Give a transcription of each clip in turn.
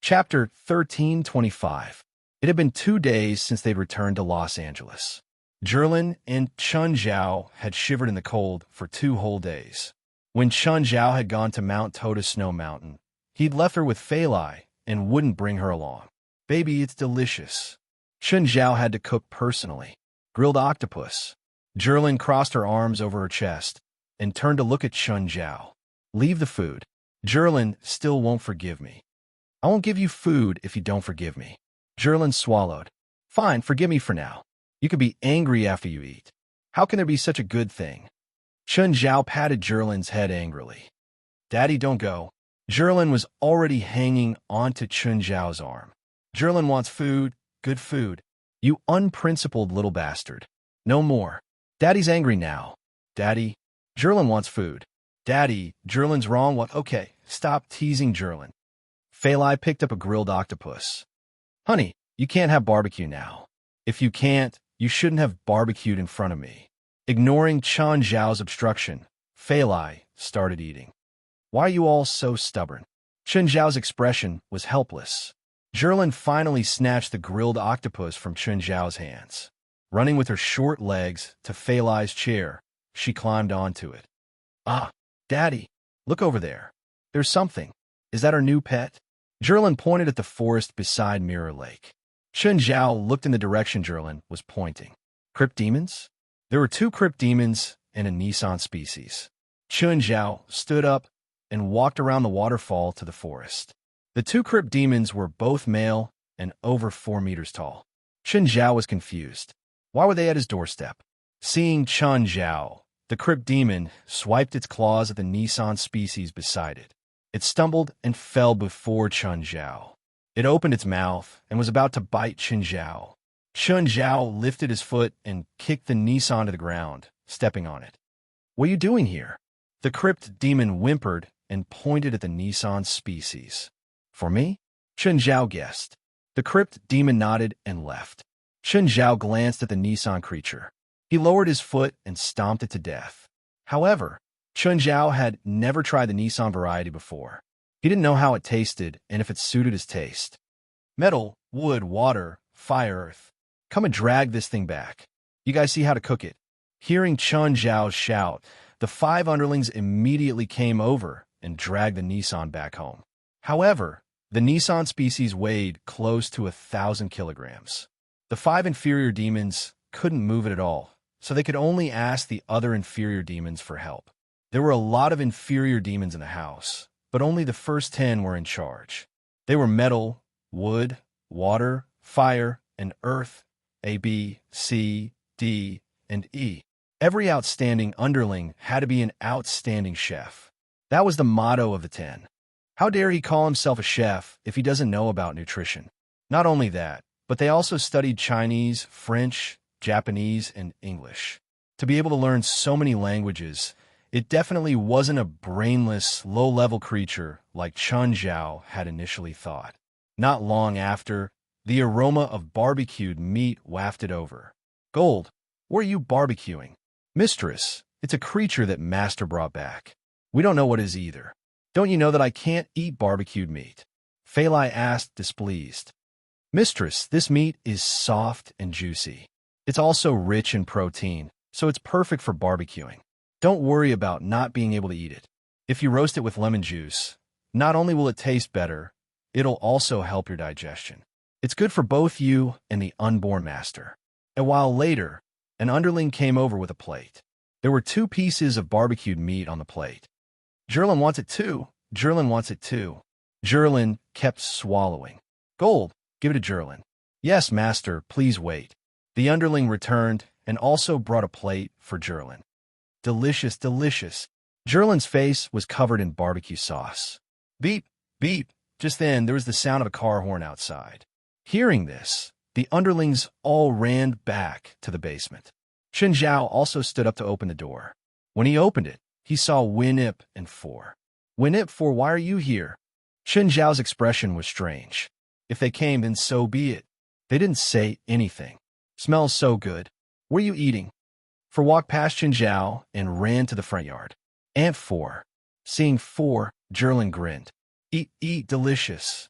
Chapter 1325. It had been 2 days since they'd returned to Los Angeles. Zhilin and Chun Zhao had shivered in the cold for 2 whole days. When Chun Zhao had gone to Mount Toda Snow Mountain, he'd left her with Fei Lai and wouldn't bring her along. "Baby, it's delicious." Chun Zhao had to cook personally. Grilled octopus. Zhilin crossed her arms over her chest and turned to look at Chun Zhao. "Leave the food. Zhilin still won't forgive me." "I won't give you food if you don't forgive me." Zhilin swallowed. "Fine, forgive me for now. You can be angry after you eat. How can there be such a good thing?" Chun Zhao patted Zhilin's head angrily. "Daddy, don't go." Zhilin was already hanging onto Chun Zhao's arm. "Zhilin wants food, good food. You unprincipled little bastard. No more. Daddy's angry now." "Daddy, Zhilin wants food." "Daddy, Zhilin's wrong. What? Okay, stop teasing Zhilin." Fei Lai picked up a grilled octopus. "Honey, you can't have barbecue now. If you can't, you shouldn't have barbecued in front of me." Ignoring Chun Zhao's obstruction, Fei Lai started eating. "Why are you all so stubborn?" Chun Zhao's expression was helpless. Zhilin finally snatched the grilled octopus from Chun Zhao's hands. Running with her short legs to Fei Lai's chair, she climbed onto it. "Ah, Daddy, look over there. There's something. Is that our new pet?" Zhilin pointed at the forest beside Mirror Lake. Chun Zhao looked in the direction Zhilin was pointing. "Crypt demons?" There were 2 crypt demons and a Nissan species. Chun Zhao stood up and walked around the waterfall to the forest. The 2 crypt demons were both male and over 4 meters tall. Chun Zhao was confused. Why were they at his doorstep? Seeing Chun Zhao, the crypt demon swiped its claws at the Nissan species beside it. It stumbled and fell before Chun Zhao. It opened its mouth and was about to bite Chun Zhao. Chun Zhao lifted his foot and kicked the Nissan to the ground, stepping on it. "What are you doing here?" The crypt demon whimpered and pointed at the Nissan species. "For me?" Chun Zhao guessed. The crypt demon nodded and left. Chun Zhao glanced at the Nissan creature. He lowered his foot and stomped it to death. However, Chun Zhao had never tried the Nissan variety before. He didn't know how it tasted and if it suited his taste. "Metal, wood, water, fire, earth. Come and drag this thing back. You guys see how to cook it." Hearing Chun Zhao shout, the 5 underlings immediately came over and dragged the Nissan back home. However, the Nissan species weighed close to 1,000 kilograms. The 5 inferior demons couldn't move it at all, so they could only ask the other inferior demons for help. There were a lot of inferior demons in the house, but only the first 10 were in charge. They were metal, wood, water, fire, and earth, A, B, C, D, and E. Every outstanding underling had to be an outstanding chef. That was the motto of the 10. How dare he call himself a chef if he doesn't know about nutrition? Not only that, but they also studied Chinese, French, Japanese, and English. To be able to learn so many languages, it definitely wasn't a brainless, low-level creature like Chun Zhao had initially thought. Not long after, the aroma of barbecued meat wafted over. "Gold, where are you barbecuing?" "Mistress, it's a creature that Master brought back. We don't know what it is either." "Don't you know that I can't eat barbecued meat?" Fei Lai asked, displeased. "Mistress, this meat is soft and juicy. It's also rich in protein, so it's perfect for barbecuing. Don't worry about not being able to eat it. If you roast it with lemon juice, not only will it taste better, it'll also help your digestion. It's good for both you and the unborn master." A while later, an underling came over with a plate. There were 2 pieces of barbecued meat on the plate. "Zhilin wants it too. Zhilin wants it too." Zhilin kept swallowing. "Gold, give it to Zhilin." "Yes, master, please wait." The underling returned and also brought a plate for Zhilin. "Delicious, delicious." Zhilin's face was covered in barbecue sauce. Beep, beep. Just then, there was the sound of a car horn outside. Hearing this, the underlings all ran back to the basement. Chun Zhao also stood up to open the door. When he opened it, he saw Winip and 4. "Winip, 4, why are you here?" Chun Zhao's expression was strange. If they came, then so be it. They didn't say anything. "Smells so good. What are you eating?" 4 walked past Chun Zhao and ran to the front yard. "Aunt 4." Seeing 4, Zhilin grinned. Eat, delicious."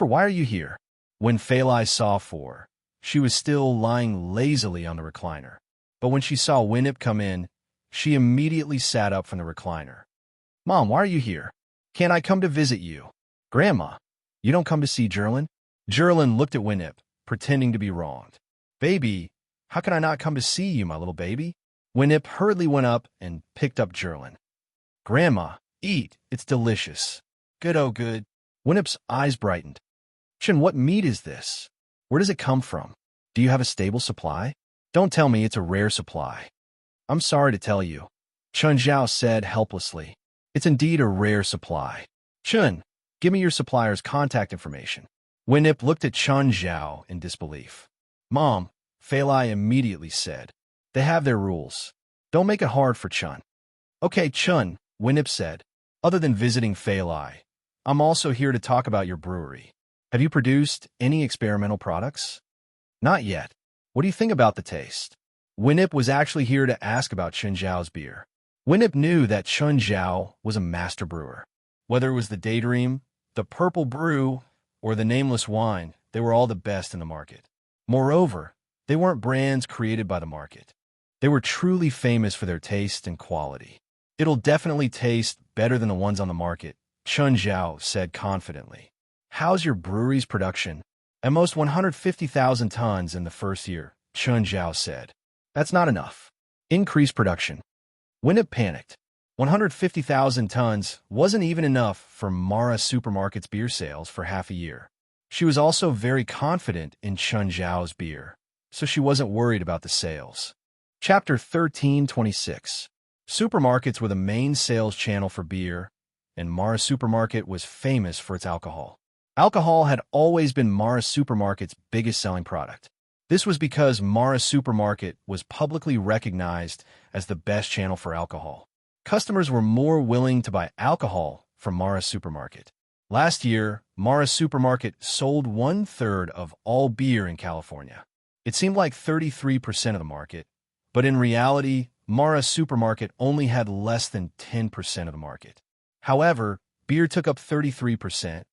why are you here? When Failai saw For, she was still lying lazily on the recliner. But when she saw Winip come in, she immediately sat up from the recliner. Mom, why are you here? Can't I come to visit you? Grandma, you don't come to see Jerlin? Jerlin looked at Winip, pretending to be wronged. Baby, how can I not come to see you, my little baby? Winip hurriedly went up and picked up Jerlin. Grandma, eat. It's delicious. Good, oh good. Winip's eyes brightened. Chin, what meat is this? Where does it come from? Do you have a stable supply? Don't tell me it's a rare supply. I'm sorry to tell you, Chun Zhao said helplessly. It's indeed a rare supply. Chun, give me your supplier's contact information. Winip looked at Chun Zhao in disbelief. Mom, Failai immediately said. They have their rules. Don't make it hard for Chun. Okay, Chun, Winip said. Other than visiting Failai, I'm also here to talk about your brewery. Have you produced any experimental products? Not yet. What do you think about the taste? Winip was actually here to ask about Chun Zhao's beer. Winip knew that Chun Zhao was a master brewer. Whether it was the Daydream, the Purple Brew, or the Nameless Wine, they were all the best in the market. Moreover, they weren't brands created by the market. They were truly famous for their taste and quality. It'll definitely taste better than the ones on the market, Chun Zhao said confidently. How's your brewery's production? At most 150,000 tons in the first year, Chun Zhao said. That's not enough. Increase production. Winip panicked. 150,000 tons wasn't even enough for Mara Supermarket's beer sales for half a year. She was also very confident in Chun Zhao's beer, so she wasn't worried about the sales. Chapter 13:26. Supermarkets were the main sales channel for beer, and Mara Supermarket was famous for its alcohol. Alcohol had always been Mara Supermarket's biggest selling product. This was because Mara Supermarket was publicly recognized as the best channel for alcohol. Customers were more willing to buy alcohol from Mara Supermarket. Last year, Mara Supermarket sold 1/3 of all beer in California. It seemed like 33% of the market, but in reality, Mara Supermarket only had less than 10% of the market. However, beer took up 33%,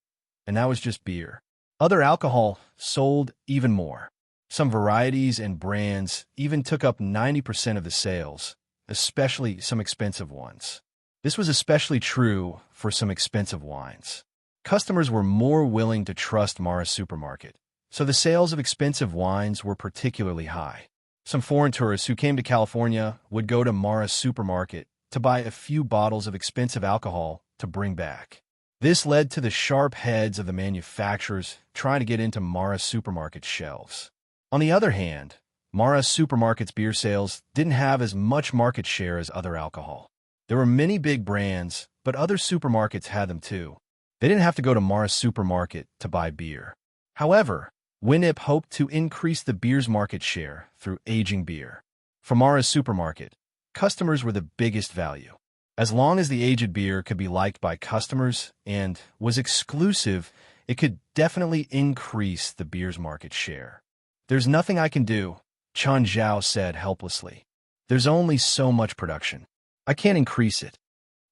and that was just beer. Other alcohol sold even more. Some varieties and brands even took up 90% of the sales, especially some expensive ones. This was especially true for some expensive wines. Customers were more willing to trust Mara Supermarket, so the sales of expensive wines were particularly high. Some foreign tourists who came to California would go to Mara Supermarket to buy a few bottles of expensive alcohol to bring back. This led to the sharp heads of the manufacturers trying to get into Mara Supermarket's shelves. On the other hand, Mara Supermarket's beer sales didn't have as much market share as other alcohol. There were many big brands, but other supermarkets had them too. They didn't have to go to Mara Supermarket to buy beer. However, Winip hoped to increase the beer's market share through aging beer. For Mara Supermarket, customers were the biggest value. As long as the aged beer could be liked by customers and was exclusive, it could definitely increase the beer's market share. There's nothing I can do, Chun Zhao said helplessly. There's only so much production. I can't increase it.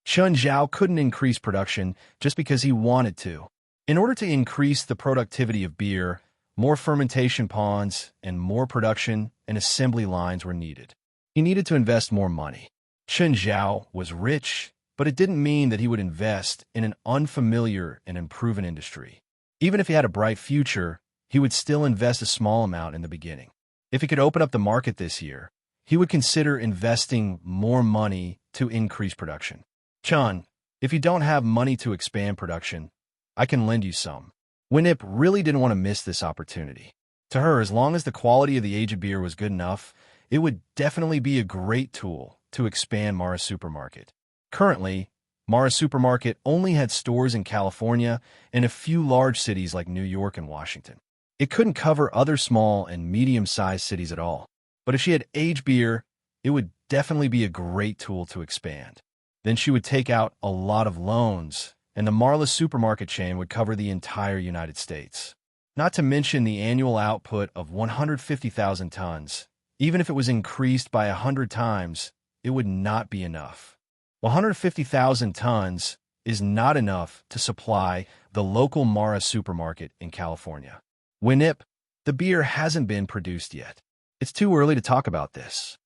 Chun Zhao couldn't increase production just because he wanted to. In order to increase the productivity of beer, more fermentation ponds and more production and assembly lines were needed. He needed to invest more money. Chun Zhao was rich, but it didn't mean that he would invest in an unfamiliar and unproven industry. Even if he had a bright future, he would still invest a small amount in the beginning. If he could open up the market this year, he would consider investing more money to increase production. Chun, if you don't have money to expand production, I can lend you some. Winip really didn't want to miss this opportunity. To her, as long as the quality of the aged beer was good enough, it would definitely be a great tool to expand Mara Supermarket. Currently, Mara Supermarket only had stores in California and a few large cities like New York and Washington. It couldn't cover other small and medium-sized cities at all. But if she had aged beer, it would definitely be a great tool to expand. Then she would take out a lot of loans, and the Marla Supermarket chain would cover the entire United States. Not to mention the annual output of 150,000 tons. Even if it was increased by 100 times, it would not be enough. 150,000 tons, is not enough to supply the local Mara supermarket in California. Winnip, the beer hasn't been produced yet. It's too early to talk about this.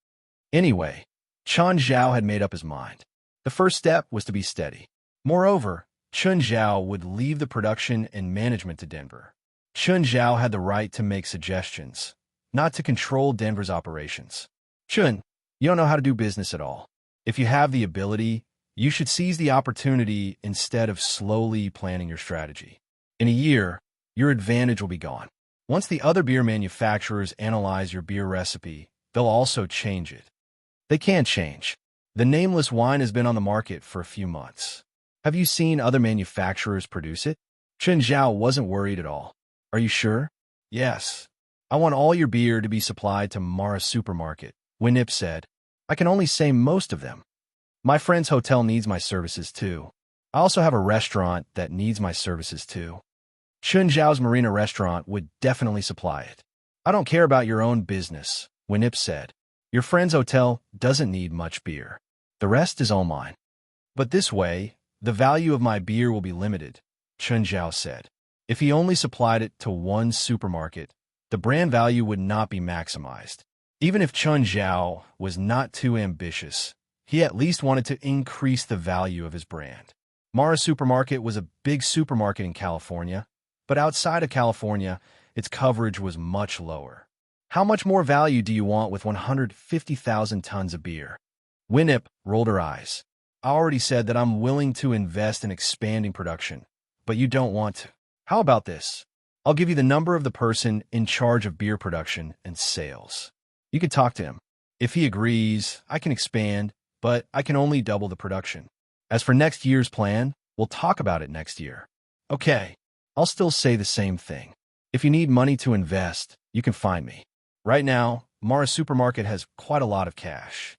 Anyway, Chun Zhao had made up his mind. The first step was to be steady. Moreover, Chun Zhao would leave the production and management to Denver. Chun Zhao had the right to make suggestions, not to control Denver's operations. Chun, you don't know how to do business at all. If you have the ability, you should seize the opportunity instead of slowly planning your strategy. In a year, your advantage will be gone. Once the other beer manufacturers analyze your beer recipe, they'll also change it. They can't change. The nameless wine has been on the market for a few months. Have you seen other manufacturers produce it? Chun Zhao wasn't worried at all. Are you sure? Yes. I want all your beer to be supplied to Mara Supermarket, Winnip said. I can only say most of them. My friend's hotel needs my services too. I also have a restaurant that needs my services too. Chun Zhao's Marina restaurant would definitely supply it. I don't care about your own business, Winnip said. Your friend's hotel doesn't need much beer. The rest is all mine. But this way, the value of my beer will be limited, Chun Zhao said. If he only supplied it to one supermarket, the brand value would not be maximized. Even if Chun Zhao was not too ambitious, he at least wanted to increase the value of his brand. Mara Supermarket was a big supermarket in California, but outside of California, its coverage was much lower. How much more value do you want with 150,000 tons of beer? Winnip rolled her eyes. I already said that I'm willing to invest in expanding production, but you don't want to. How about this? I'll give you the number of the person in charge of beer production and sales. You can talk to him. If he agrees, I can expand, but I can only double the production. As for next year's plan, we'll talk about it next year. Okay, I'll still say the same thing. If you need money to invest, you can find me. Right now, Mara Supermarket has quite a lot of cash.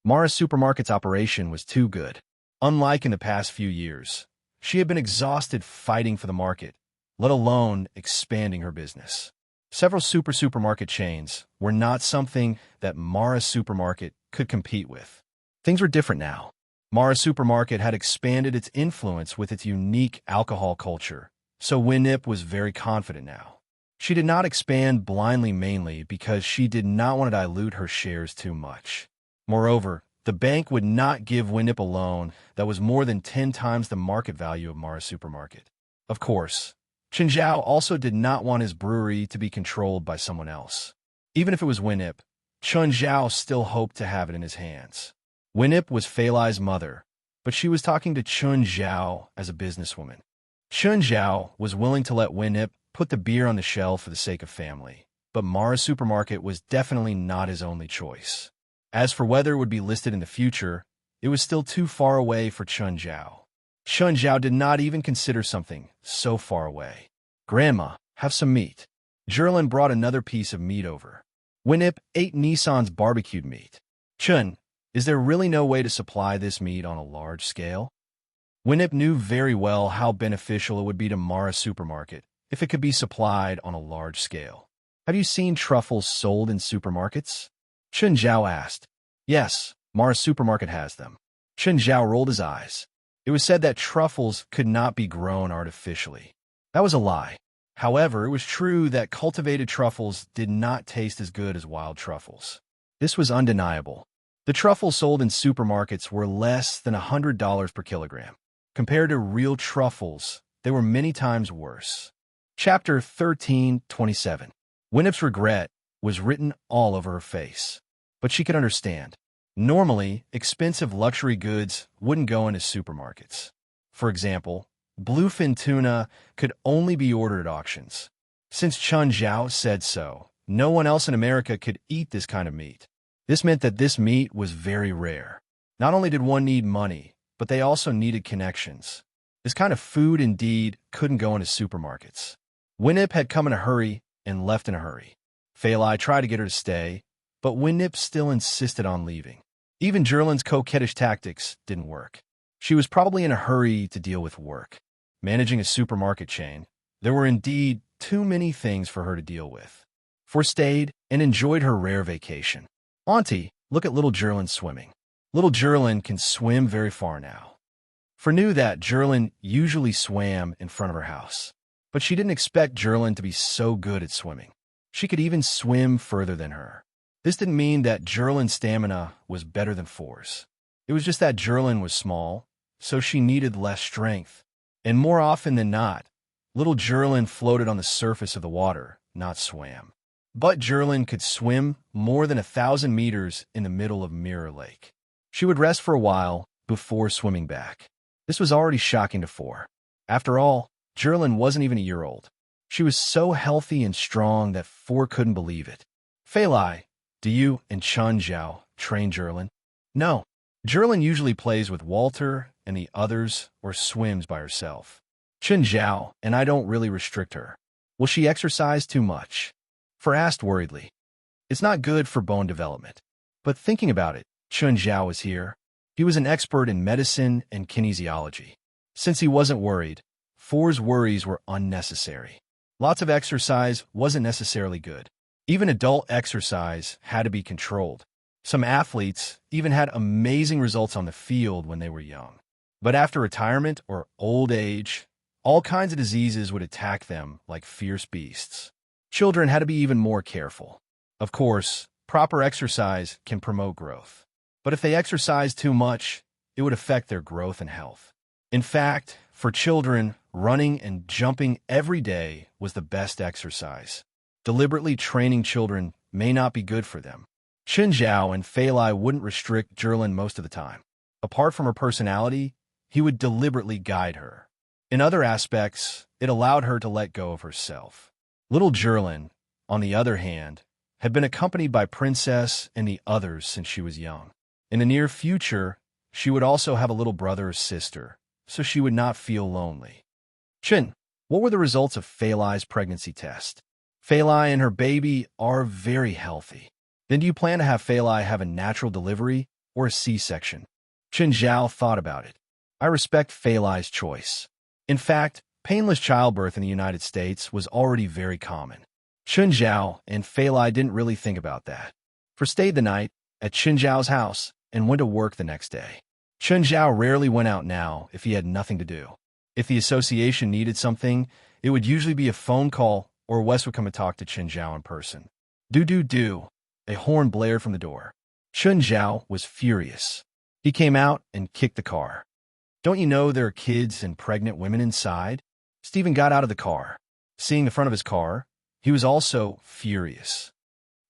Mara Supermarket's operation was too good. Unlike in the past few years, she had been exhausted fighting for the market, let alone expanding her business. Several supermarket chains were not something that Mara Supermarket could compete with. Things were different now. Mara Supermarket had expanded its influence with its unique alcohol culture, so Winnip was very confident now. She did not expand blindly mainly because she did not want to dilute her shares too much. Moreover, the bank would not give Winnip a loan that was more than 10 times the market value of Mara Supermarket. Of course, Chun Zhao also did not want his brewery to be controlled by someone else. Even if it was Winnip, Chun Zhao still hoped to have it in his hands. Winnip was Fei Lai's mother, but she was talking to Chun Zhao as a businesswoman. Chun Zhao was willing to let Winnip put the beer on the shelf for the sake of family, but Mara Supermarket was definitely not his only choice. As for whether it would be listed in the future, it was still too far away for Chun Zhao. Chun Zhao did not even consider something so far away. Grandma, have some meat. Jerlin brought another piece of meat over. Winnip ate Nissan's barbecued meat. Chun, is there really no way to supply this meat on a large scale? Winnip knew very well how beneficial it would be to Mara Supermarket if it could be supplied on a large scale. Have you seen truffles sold in supermarkets? Chun Zhao asked. Yes, Mara Supermarket has them. Chun Zhao rolled his eyes. It was said that truffles could not be grown artificially. That was a lie. However, it was true that cultivated truffles did not taste as good as wild truffles. This was undeniable. The truffles sold in supermarkets were less than $100 per kilogram. Compared to real truffles, they were many times worse. Chapter 13:27. Winnip's regret was written all over her face, but she could understand. Normally, expensive luxury goods wouldn't go into supermarkets. For example, bluefin tuna could only be ordered at auctions. Since Chun Zhao said so, no one else in America could eat this kind of meat. This meant that this meat was very rare. Not only did one need money, but they also needed connections. This kind of food, indeed, couldn't go into supermarkets. Winnip had come in a hurry and left in a hurry. Fei Lai tried to get her to stay, but Winnip still insisted on leaving. Even Jerlin's coquettish tactics didn't work. She was probably in a hurry to deal with work. Managing a supermarket chain, there were indeed too many things for her to deal with. For stayed and enjoyed her rare vacation. Auntie, look at little Jerlin swimming. Little Jerlin can swim very far now. For knew that Jerlin usually swam in front of her house. But she didn't expect Jerlin to be so good at swimming. She could even swim further than her. This didn't mean that Jerlin's stamina was better than For's. It was just that Jerlin was small, so she needed less strength. And more often than not, little Jerlin floated on the surface of the water, not swam. But Jerlin could swim more than 1,000 meters in the middle of Mirror Lake. She would rest for a while before swimming back. This was already shocking to For. After all, Jerlin wasn't even a year old. She was so healthy and strong that For couldn't believe it. Feilai, do you and Chun Zhao train Jerlin? No. Jerlin usually plays with Walter and the others or swims by herself. Chun Zhao and I don't really restrict her. Will she exercise too much? For asked worriedly. It's not good for bone development. But thinking about it, Chun Zhao was here. He was an expert in medicine and kinesiology. Since he wasn't worried, For's worries were unnecessary. Lots of exercise wasn't necessarily good. Even adult exercise had to be controlled. Some athletes even had amazing results on the field when they were young. But after retirement or old age, all kinds of diseases would attack them like fierce beasts. Children had to be even more careful. Of course, proper exercise can promote growth. But if they exercise too much, it would affect their growth and health. In fact, for children, running and jumping every day was the best exercise. Deliberately training children may not be good for them. Chun Zhao and Feilai wouldn't restrict Jerlin most of the time. Apart from her personality, he would deliberately guide her. In other aspects, it allowed her to let go of herself. Little Jerlin, on the other hand, had been accompanied by Princess and the others since she was young. In the near future, she would also have a little brother or sister, so she would not feel lonely. Chin, what were the results of Feilai's pregnancy test? Feilai and her baby are very healthy. Then do you plan to have Feilai have a natural delivery or a C-section? Chin Zhao thought about it. I respect Feilai's choice. In fact, painless childbirth in the United States was already very common. Chun Zhao and Feilai didn't really think about that. For stayed the night at Chun Zhao's house and went to work the next day. Chun Zhao rarely went out now if he had nothing to do. If the association needed something, it would usually be a phone call or Wes would come and talk to Chun Zhao in person. Do. A horn blared from the door. Chun Zhao was furious. He came out and kicked the car. Don't you know there are kids and pregnant women inside? Stephen got out of the car. Seeing the front of his car, he was also furious.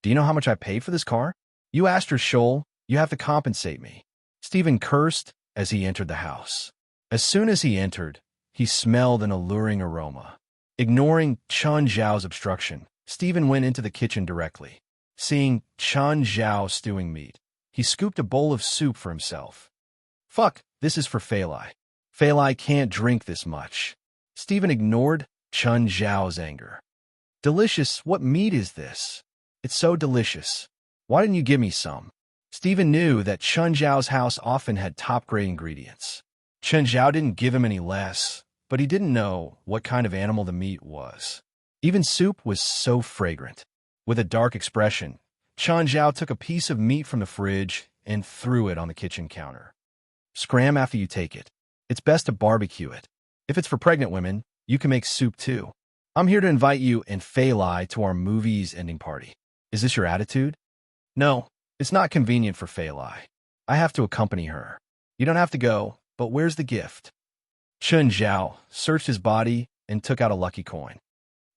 Do you know how much I paid for this car? You asked her, Shoal. You have to compensate me. Stephen cursed as he entered the house. As soon as he entered, he smelled an alluring aroma. Ignoring Chun Zhao's obstruction, Stephen went into the kitchen directly. Seeing Chun Zhao stewing meat, he scooped a bowl of soup for himself. Fuck, this is for Feilai. Feilai can't drink this much. Stephen ignored Chun Zhao's anger. Delicious, what meat is this? It's so delicious. Why didn't you give me some? Stephen knew that Chun Zhao's house often had top-grade ingredients. Chun Zhao didn't give him any less, but he didn't know what kind of animal the meat was. Even soup was so fragrant. With a dark expression, Chun Zhao took a piece of meat from the fridge and threw it on the kitchen counter. Scram after you take it. It's best to barbecue it. If it's for pregnant women, you can make soup too. I'm here to invite you and Feilai to our movie's ending party. Is this your attitude? No, it's not convenient for Feilai. I have to accompany her. You don't have to go, but where's the gift? Chun Zhao searched his body and took out a lucky coin.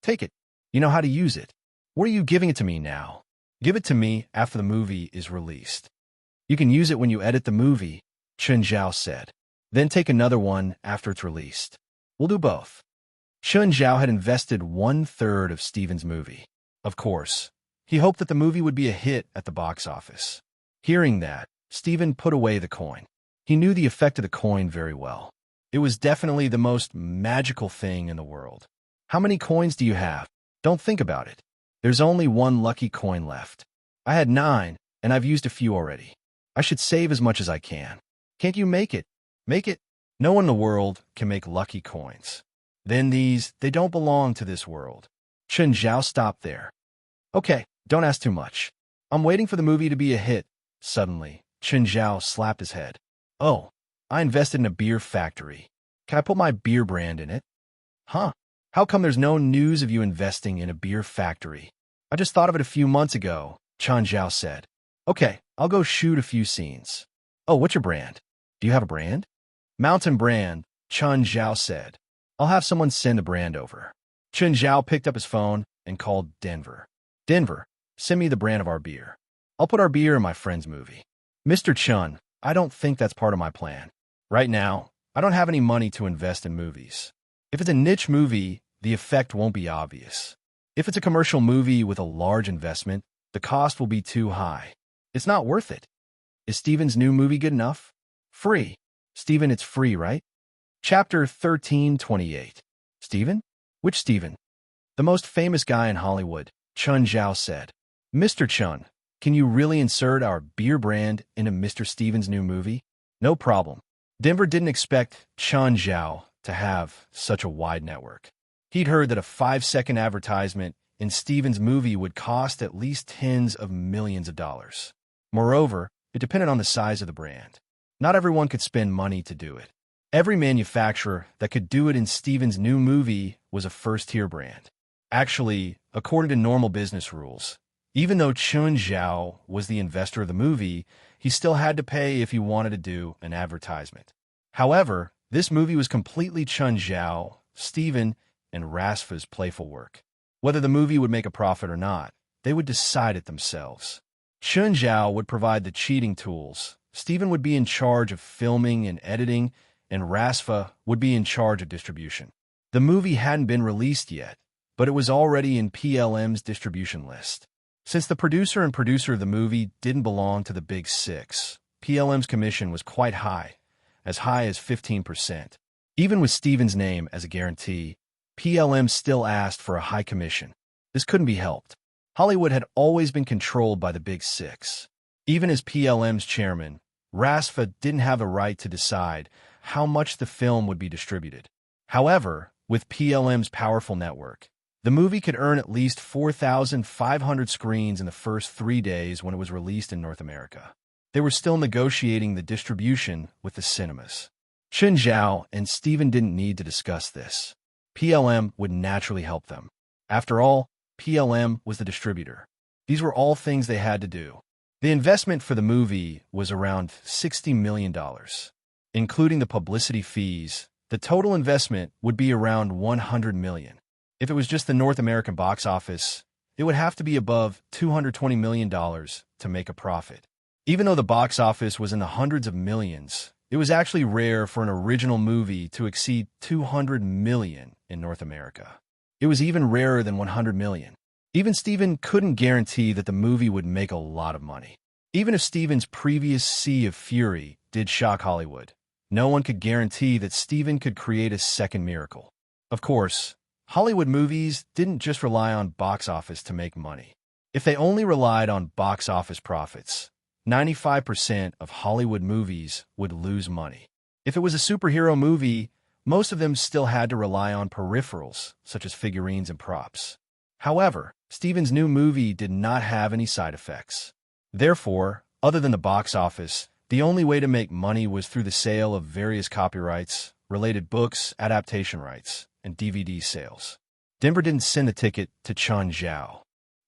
Take it. You know how to use it. What are you giving it to me now? Give it to me after the movie is released. You can use it when you edit the movie, Chun Zhao said. Then take another one after it's released. We'll do both. Chun Zhao had invested 1/3 of Stephen's movie. Of course, he hoped that the movie would be a hit at the box office. Hearing that, Stephen put away the coin. He knew the effect of the coin very well. It was definitely the most magical thing in the world. How many coins do you have? Don't think about it. There's only one lucky coin left. I had 9, and I've used a few already. I should save as much as I can. Can't you make it? Make it? No one in the world can make lucky coins. Then they don't belong to this world. Chun Zhao stopped there. Okay, don't ask too much. I'm waiting for the movie to be a hit. Suddenly, Chun Zhao slapped his head. Oh, I invested in a beer factory. Can I put my beer brand in it? Huh? How come there's no news of you investing in a beer factory? I just thought of it a few months ago, Chen Zhao said. Okay, I'll go shoot a few scenes. Oh, what's your brand? Do you have a brand? Mountain brand, Chen Zhao said. I'll have someone send the brand over. Chen Zhao picked up his phone and called Denver. Denver, send me the brand of our beer. I'll put our beer in my friend's movie. Mr. Chun, I don't think that's part of my plan. Right now, I don't have any money to invest in movies. If it's a niche movie, the effect won't be obvious. If it's a commercial movie with a large investment, the cost will be too high. It's not worth it. Is Steven's new movie good enough? Free. Steven, it's free, right? Chapter 1328. Steven? Which Steven? The most famous guy in Hollywood, Chun Zhao said. Mr. Chun, can you really insert our beer brand into Mr. Steven's new movie? No problem. Denver didn't expect Chun Zhao to have such a wide network. He'd heard that a 5-second advertisement in Steven's movie would cost at least tens of millions of dollars. Moreover, it depended on the size of the brand. Not everyone could spend money to do it. Every manufacturer that could do it in Steven's new movie was a first-tier brand. Actually, according to normal business rules, even though Chun Zhao was the investor of the movie, he still had to pay if he wanted to do an advertisement. However, this movie was completely Chun Zhao, Steven, and Rasfa's playful work. Whether the movie would make a profit or not, they would decide it themselves. Chun Zhao would provide the cheating tools, Steven would be in charge of filming and editing, and Rasfa would be in charge of distribution. The movie hadn't been released yet, but it was already in PLM's distribution list. Since the producer and producer of the movie didn't belong to the Big Six, PLM's commission was quite high as 15%. Even with Steven's name as a guarantee, PLM still asked for a high commission. This couldn't be helped. Hollywood had always been controlled by the Big Six. Even as PLM's chairman, Rasfa didn't have the right to decide how much the film would be distributed. However, with PLM's powerful network, the movie could earn at least 4,500 screens in the first 3 days when it was released in North America. They were still negotiating the distribution with the cinemas. Chun Zhao and Steven didn't need to discuss this. PLM would naturally help them. After all, PLM was the distributor. These were all things they had to do. The investment for the movie was around $60 million. Including the publicity fees, the total investment would be around $100 million. If it was just the North American box office, it would have to be above $220 million to make a profit. Even though the box office was in the hundreds of millions, it was actually rare for an original movie to exceed $200 million in North America. It was even rarer than $100 million. Even Steven couldn't guarantee that the movie would make a lot of money. Even if Steven's previous Sea of Fury did shock Hollywood, no one could guarantee that Steven could create a second miracle. Of course, Hollywood movies didn't just rely on box office to make money. If they only relied on box office profits, 95% of Hollywood movies would lose money. If it was a superhero movie, most of them still had to rely on peripherals, such as figurines and props. However, Steven's new movie did not have any side effects. Therefore, other than the box office, the only way to make money was through the sale of various copyrights, related books, adaptation rights, and DVD sales. Denver didn't send a ticket to Chun Zhao.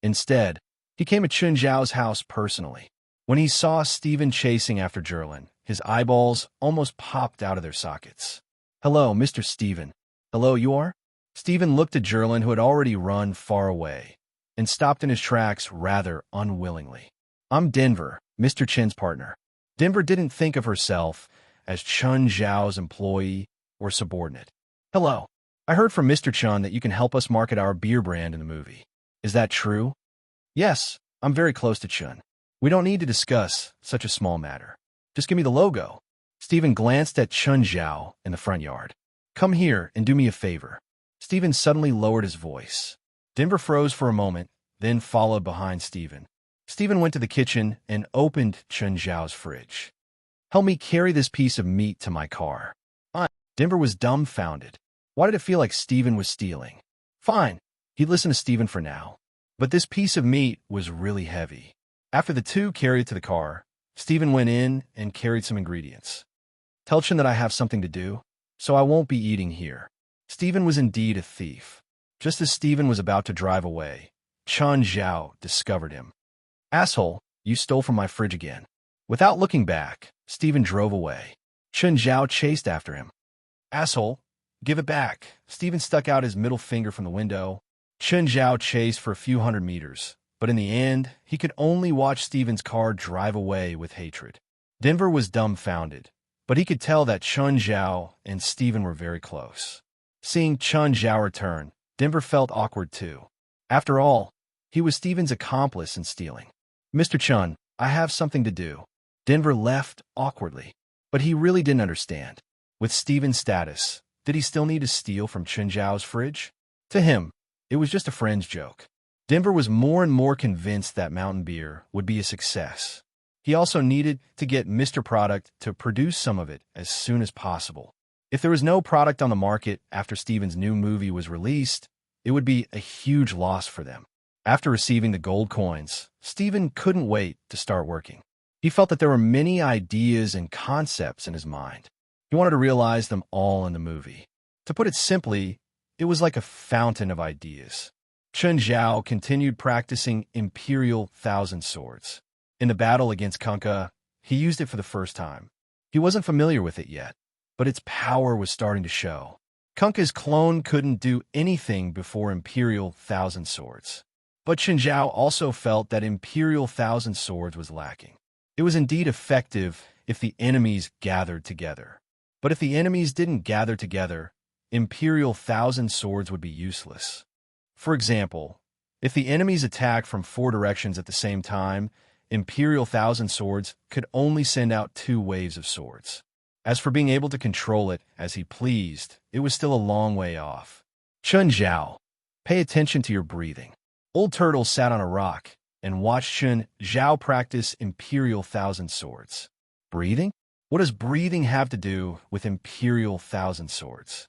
Instead, he came to Chun Zhao's house personally. When he saw Steven chasing after Jerlin, his eyeballs almost popped out of their sockets. "Hello, Mr. Steven." "Hello, you are?" Steven looked at Jerlin, who had already run far away, and stopped in his tracks rather unwillingly. "I'm Denver, Mr. Chen's partner." Denver didn't think of herself as Chun Zhao's employee or subordinate. "Hello. I heard from Mr. Chun that you can help us market our beer brand in the movie. Is that true?" "Yes, I'm very close to Chun. We don't need to discuss such a small matter. Just give me the logo." Steven glanced at Chun Zhao in the front yard. "Come here and do me a favor." Steven suddenly lowered his voice. Denver froze for a moment, then followed behind Steven. Steven went to the kitchen and opened Chun Zhao's fridge. "Help me carry this piece of meat to my car." "Fine." Denver was dumbfounded. Why did it feel like Steven was stealing? Fine. He'd listen to Steven for now. But this piece of meat was really heavy. After the two carried it to the car, Steven went in and carried some ingredients. Tell Chun that I have something to do, so I won't be eating here. Stephen was indeed a thief. Just as Stephen was about to drive away, Chun Zhao discovered him. Asshole, you stole from my fridge again. Without looking back, Stephen drove away. Chun Zhao chased after him. Asshole, give it back. Stephen stuck out his middle finger from the window. Chun Zhao chased for a few hundred meters, but in the end, he could only watch Stephen's car drive away with hatred. Denver was dumbfounded, but he could tell that Chun Zhao and Stephen were very close. Seeing Chun Zhao return, Denver felt awkward too. After all, he was Stephen's accomplice in stealing. Mr. Chun, I have something to do. Denver left awkwardly, but he really didn't understand. With Stephen's status, did he still need to steal from Chun Zhao's fridge? To him, it was just a friend's joke. Denver was more and more convinced that mountain beer would be a success. He also needed to get Mr. Product to produce some of it as soon as possible. If there was no product on the market after Stephen's new movie was released, it would be a huge loss for them. After receiving the gold coins, Stephen couldn't wait to start working. He felt that there were many ideas and concepts in his mind. He wanted to realize them all in the movie. To put it simply, it was like a fountain of ideas. Chun Zhao continued practicing Imperial Thousand Swords. In the battle against Kunkka, he used it for the first time. He wasn't familiar with it yet, but its power was starting to show. Kunkka's clone couldn't do anything before Imperial Thousand Swords. But Chun Zhao also felt that Imperial Thousand Swords was lacking. It was indeed effective if the enemies gathered together. But if the enemies didn't gather together, Imperial Thousand Swords would be useless. For example, if the enemies attacked from 4 directions at the same time, Imperial Thousand Swords could only send out 2 waves of swords. As for being able to control it as he pleased, it was still a long way off. Chun Zhao, pay attention to your breathing. Old Turtle sat on a rock and watched Chun Zhao practice Imperial Thousand Swords. Breathing? What does breathing have to do with Imperial Thousand Swords?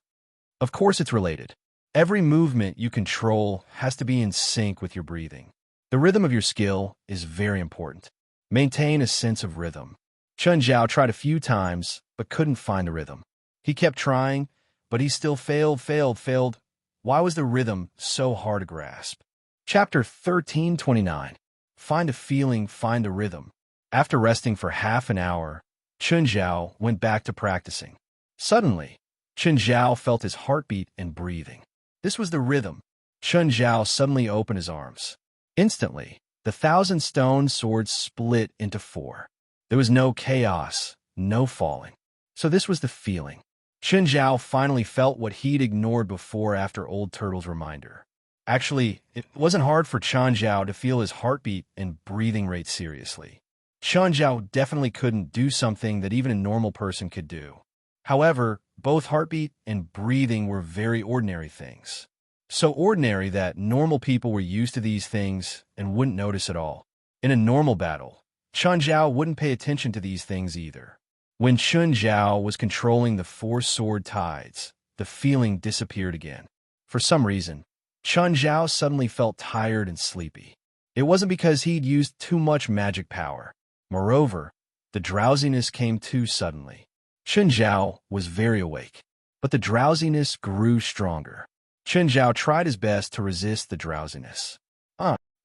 Of course it's related. Every movement you control has to be in sync with your breathing. The rhythm of your skill is very important. Maintain a sense of rhythm. Chun Zhao tried a few times, but couldn't find the rhythm. He kept trying, but he still failed. Why was the rhythm so hard to grasp? Chapter 1329. Find a feeling, find a rhythm. After resting for half an hour, Chun Zhao went back to practicing. Suddenly, Chun Zhao felt his heartbeat and breathing. This was the rhythm. Chun Zhao suddenly opened his arms. Instantly, the 1,000-stone swords split into 4. There was no chaos, no falling. So this was the feeling. Chun Zhao finally felt what he'd ignored before after Old Turtle's reminder. Actually, it wasn't hard for Chun Zhao to feel his heartbeat and breathing rate seriously. Chun Zhao definitely couldn't do something that even a normal person could do. However, both heartbeat and breathing were very ordinary things. So ordinary that normal people were used to these things and wouldn't notice at all. In a normal battle, Chun Zhao wouldn't pay attention to these things either. When Chun Zhao was controlling the 4 sword tides, the feeling disappeared again. For some reason, Chun Zhao suddenly felt tired and sleepy. It wasn't because he'd used too much magic power. Moreover, the drowsiness came too suddenly. Chun Zhao was very awake, but the drowsiness grew stronger. Chun Zhao tried his best to resist the drowsiness.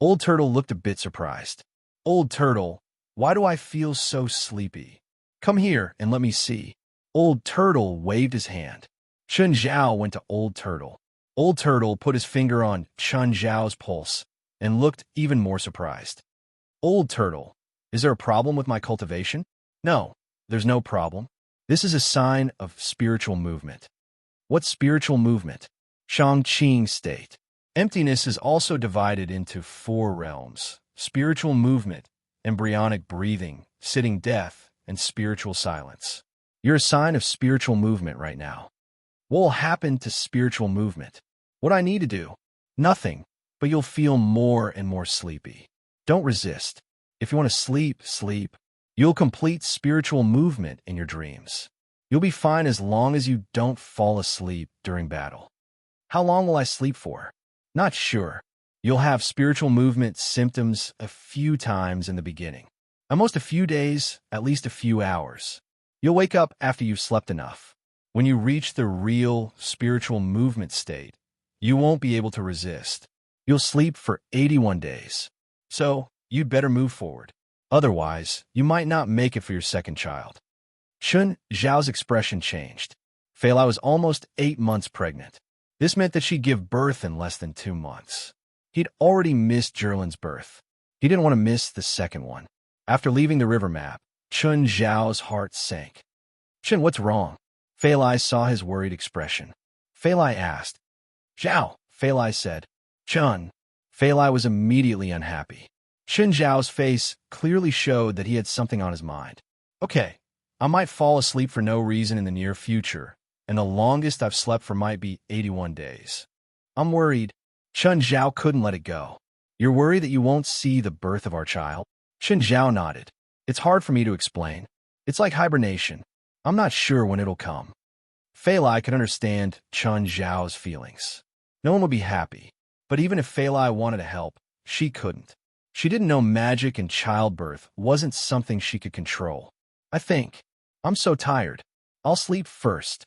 Old Turtle looked a bit surprised. Old Turtle, why do I feel so sleepy? Come here and let me see. Old Turtle waved his hand. Chun Zhao went to Old Turtle. Old Turtle put his finger on Chun Zhao's pulse and looked even more surprised. Old Turtle, is there a problem with my cultivation? No, there's no problem. This is a sign of spiritual movement. What spiritual movement? Shang-Qing state. Emptiness is also divided into 4 realms: spiritual movement, embryonic breathing, sitting death, and spiritual silence. You're a sign of spiritual movement right now. What will happen to spiritual movement? What I need to do? Nothing, but you'll feel more and more sleepy. Don't resist. If you want to sleep, sleep. You'll complete spiritual movement in your dreams. You'll be fine as long as you don't fall asleep during battle. How long will I sleep for? Not sure. You'll have spiritual movement symptoms a few times in the beginning. At most a few days, at least a few hours. You'll wake up after you've slept enough. When you reach the real spiritual movement state, you won't be able to resist. You'll sleep for 81 days. So, you'd better move forward. Otherwise, you might not make it for your second child. Chun Zhao's expression changed. Fei Lai was almost 8 months pregnant. This meant that she'd give birth in less than 2 months. He'd already missed Zhilin's birth. He didn't want to miss the second one. After leaving the river map, Chun Zhao's heart sank. Chun, what's wrong? Fei Lai saw his worried expression. Fei Lai asked. Zhao, Fei Lai said. Chun. Fei Lai was immediately unhappy. Chun Zhao's face clearly showed that he had something on his mind. Okay, I might fall asleep for no reason in the near future, and the longest I've slept for might be 81 days. I'm worried. Chun Zhao couldn't let it go. You're worried that you won't see the birth of our child? Chun Zhao nodded. It's hard for me to explain. It's like hibernation. I'm not sure when it'll come. Fei Lai could understand Chun Zhao's feelings. No one would be happy, but even if Fei Lai wanted to help, she couldn't. She didn't know magic and childbirth wasn't something she could control. I'm so tired. I'll sleep first.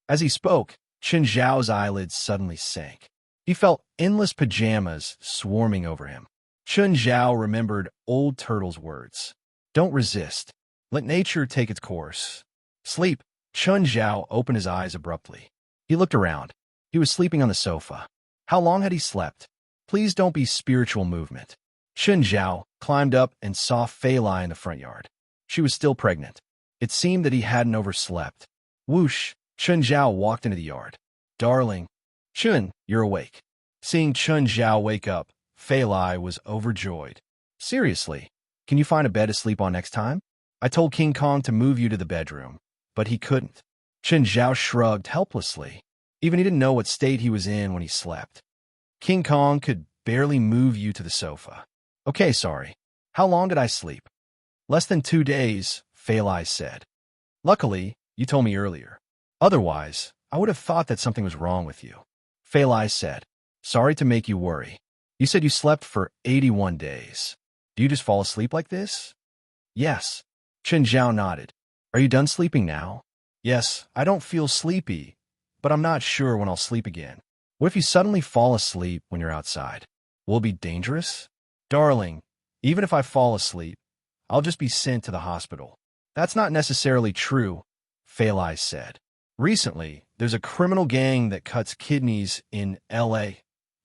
As he spoke, Chun Zhao's eyelids suddenly sank. He felt endless pajamas swarming over him. Chun Zhao remembered old Turtle's words. Don't resist. Let nature take its course. Sleep. Chun Zhao opened his eyes abruptly. He looked around. He was sleeping on the sofa. How long had he slept? Please don't be spiritual movement. Chun Zhao climbed up and saw Fei Lai in the front yard. She was still pregnant. It seemed that he hadn't overslept. Whoosh! Chun Zhao walked into the yard. Darling. Chun, you're awake. Seeing Chun Zhao wake up, Fei Lai was overjoyed. Seriously, can you find a bed to sleep on next time? I told King Kong to move you to the bedroom, but he couldn't. Chun Zhao shrugged helplessly. Even he didn't know what state he was in when he slept. King Kong could barely move you to the sofa. Okay, sorry. How long did I sleep? Less than 2 days, Fei Lai said. Luckily, you told me earlier. Otherwise, I would have thought that something was wrong with you. Fei Lai said. Sorry to make you worry. You said you slept for 81 days. Do you just fall asleep like this? Yes. Chun Zhao nodded. Are you done sleeping now? Yes, I don't feel sleepy, but I'm not sure when I'll sleep again. What if you suddenly fall asleep when you're outside? Will it be dangerous? Darling, even if I fall asleep, I'll just be sent to the hospital. That's not necessarily true, Fei Lai said. Recently, there's a criminal gang that cuts kidneys in L.A.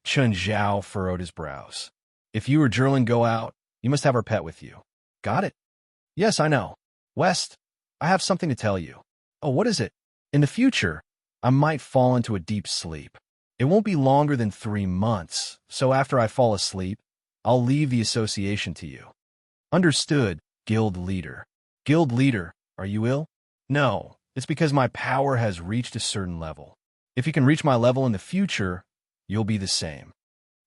Chun Zhao furrowed his brows. If you or Zhilin go out, you must have her pet with you. Got it? Yes, I know. West, I have something to tell you. Oh, what is it? In the future, I might fall into a deep sleep. It won't be longer than 3 months, so after I fall asleep, I'll leave the association to you. Understood, guild leader. Guild leader, are you ill? No, it's because my power has reached a certain level. If you can reach my level in the future, you'll be the same.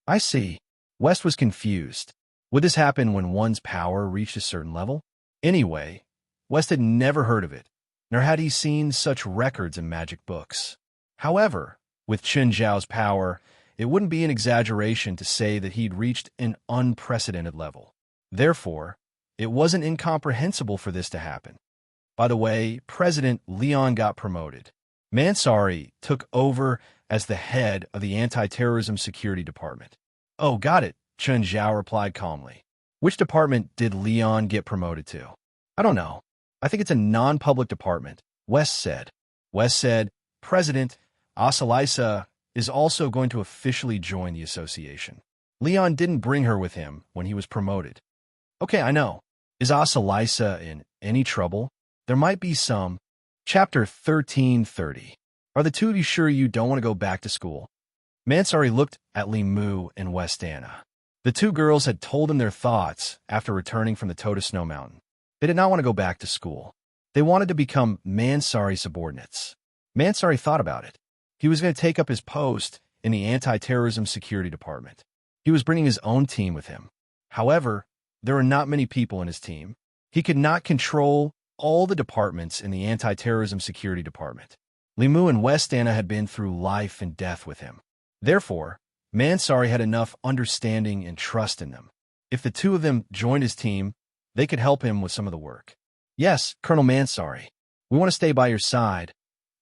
I see. West was confused. Would this happen when one's power reached a certain level? Anyway, West had never heard of it, nor had he seen such records in magic books. However, with Chun Zhao's power, it wouldn't be an exaggeration to say that he'd reached an unprecedented level. Therefore, it wasn't incomprehensible for this to happen. By the way, President Leon got promoted. Mansari took over as the head of the Anti-Terrorism Security Department. Oh, got it, Chun Zhao replied calmly. Which department did Leon get promoted to? I don't know. I think it's a non-public department, West said. West said, President Asalisa is also going to officially join the association. Leon didn't bring her with him when he was promoted. Okay, I know. Is Asalisa in any trouble? There might be some. Chapter 1330. Are the two of you sure you don't want to go back to school? Mansari looked at Li Mu and West Anna. The two girls had told him their thoughts after returning from the Tota Snow Mountain. They did not want to go back to school. They wanted to become Mansari subordinates. Mansari thought about it. He was going to take up his post in the Anti-Terrorism Security Department. He was bringing his own team with him. However, there were not many people in his team. He could not control all the departments in the Anti-Terrorism Security Department. Li Mu and West Anna had been through life and death with him. Therefore, Mansari had enough understanding and trust in them. If the two of them joined his team, they could help him with some of the work. Yes, Colonel Mansari. We want to stay by your side,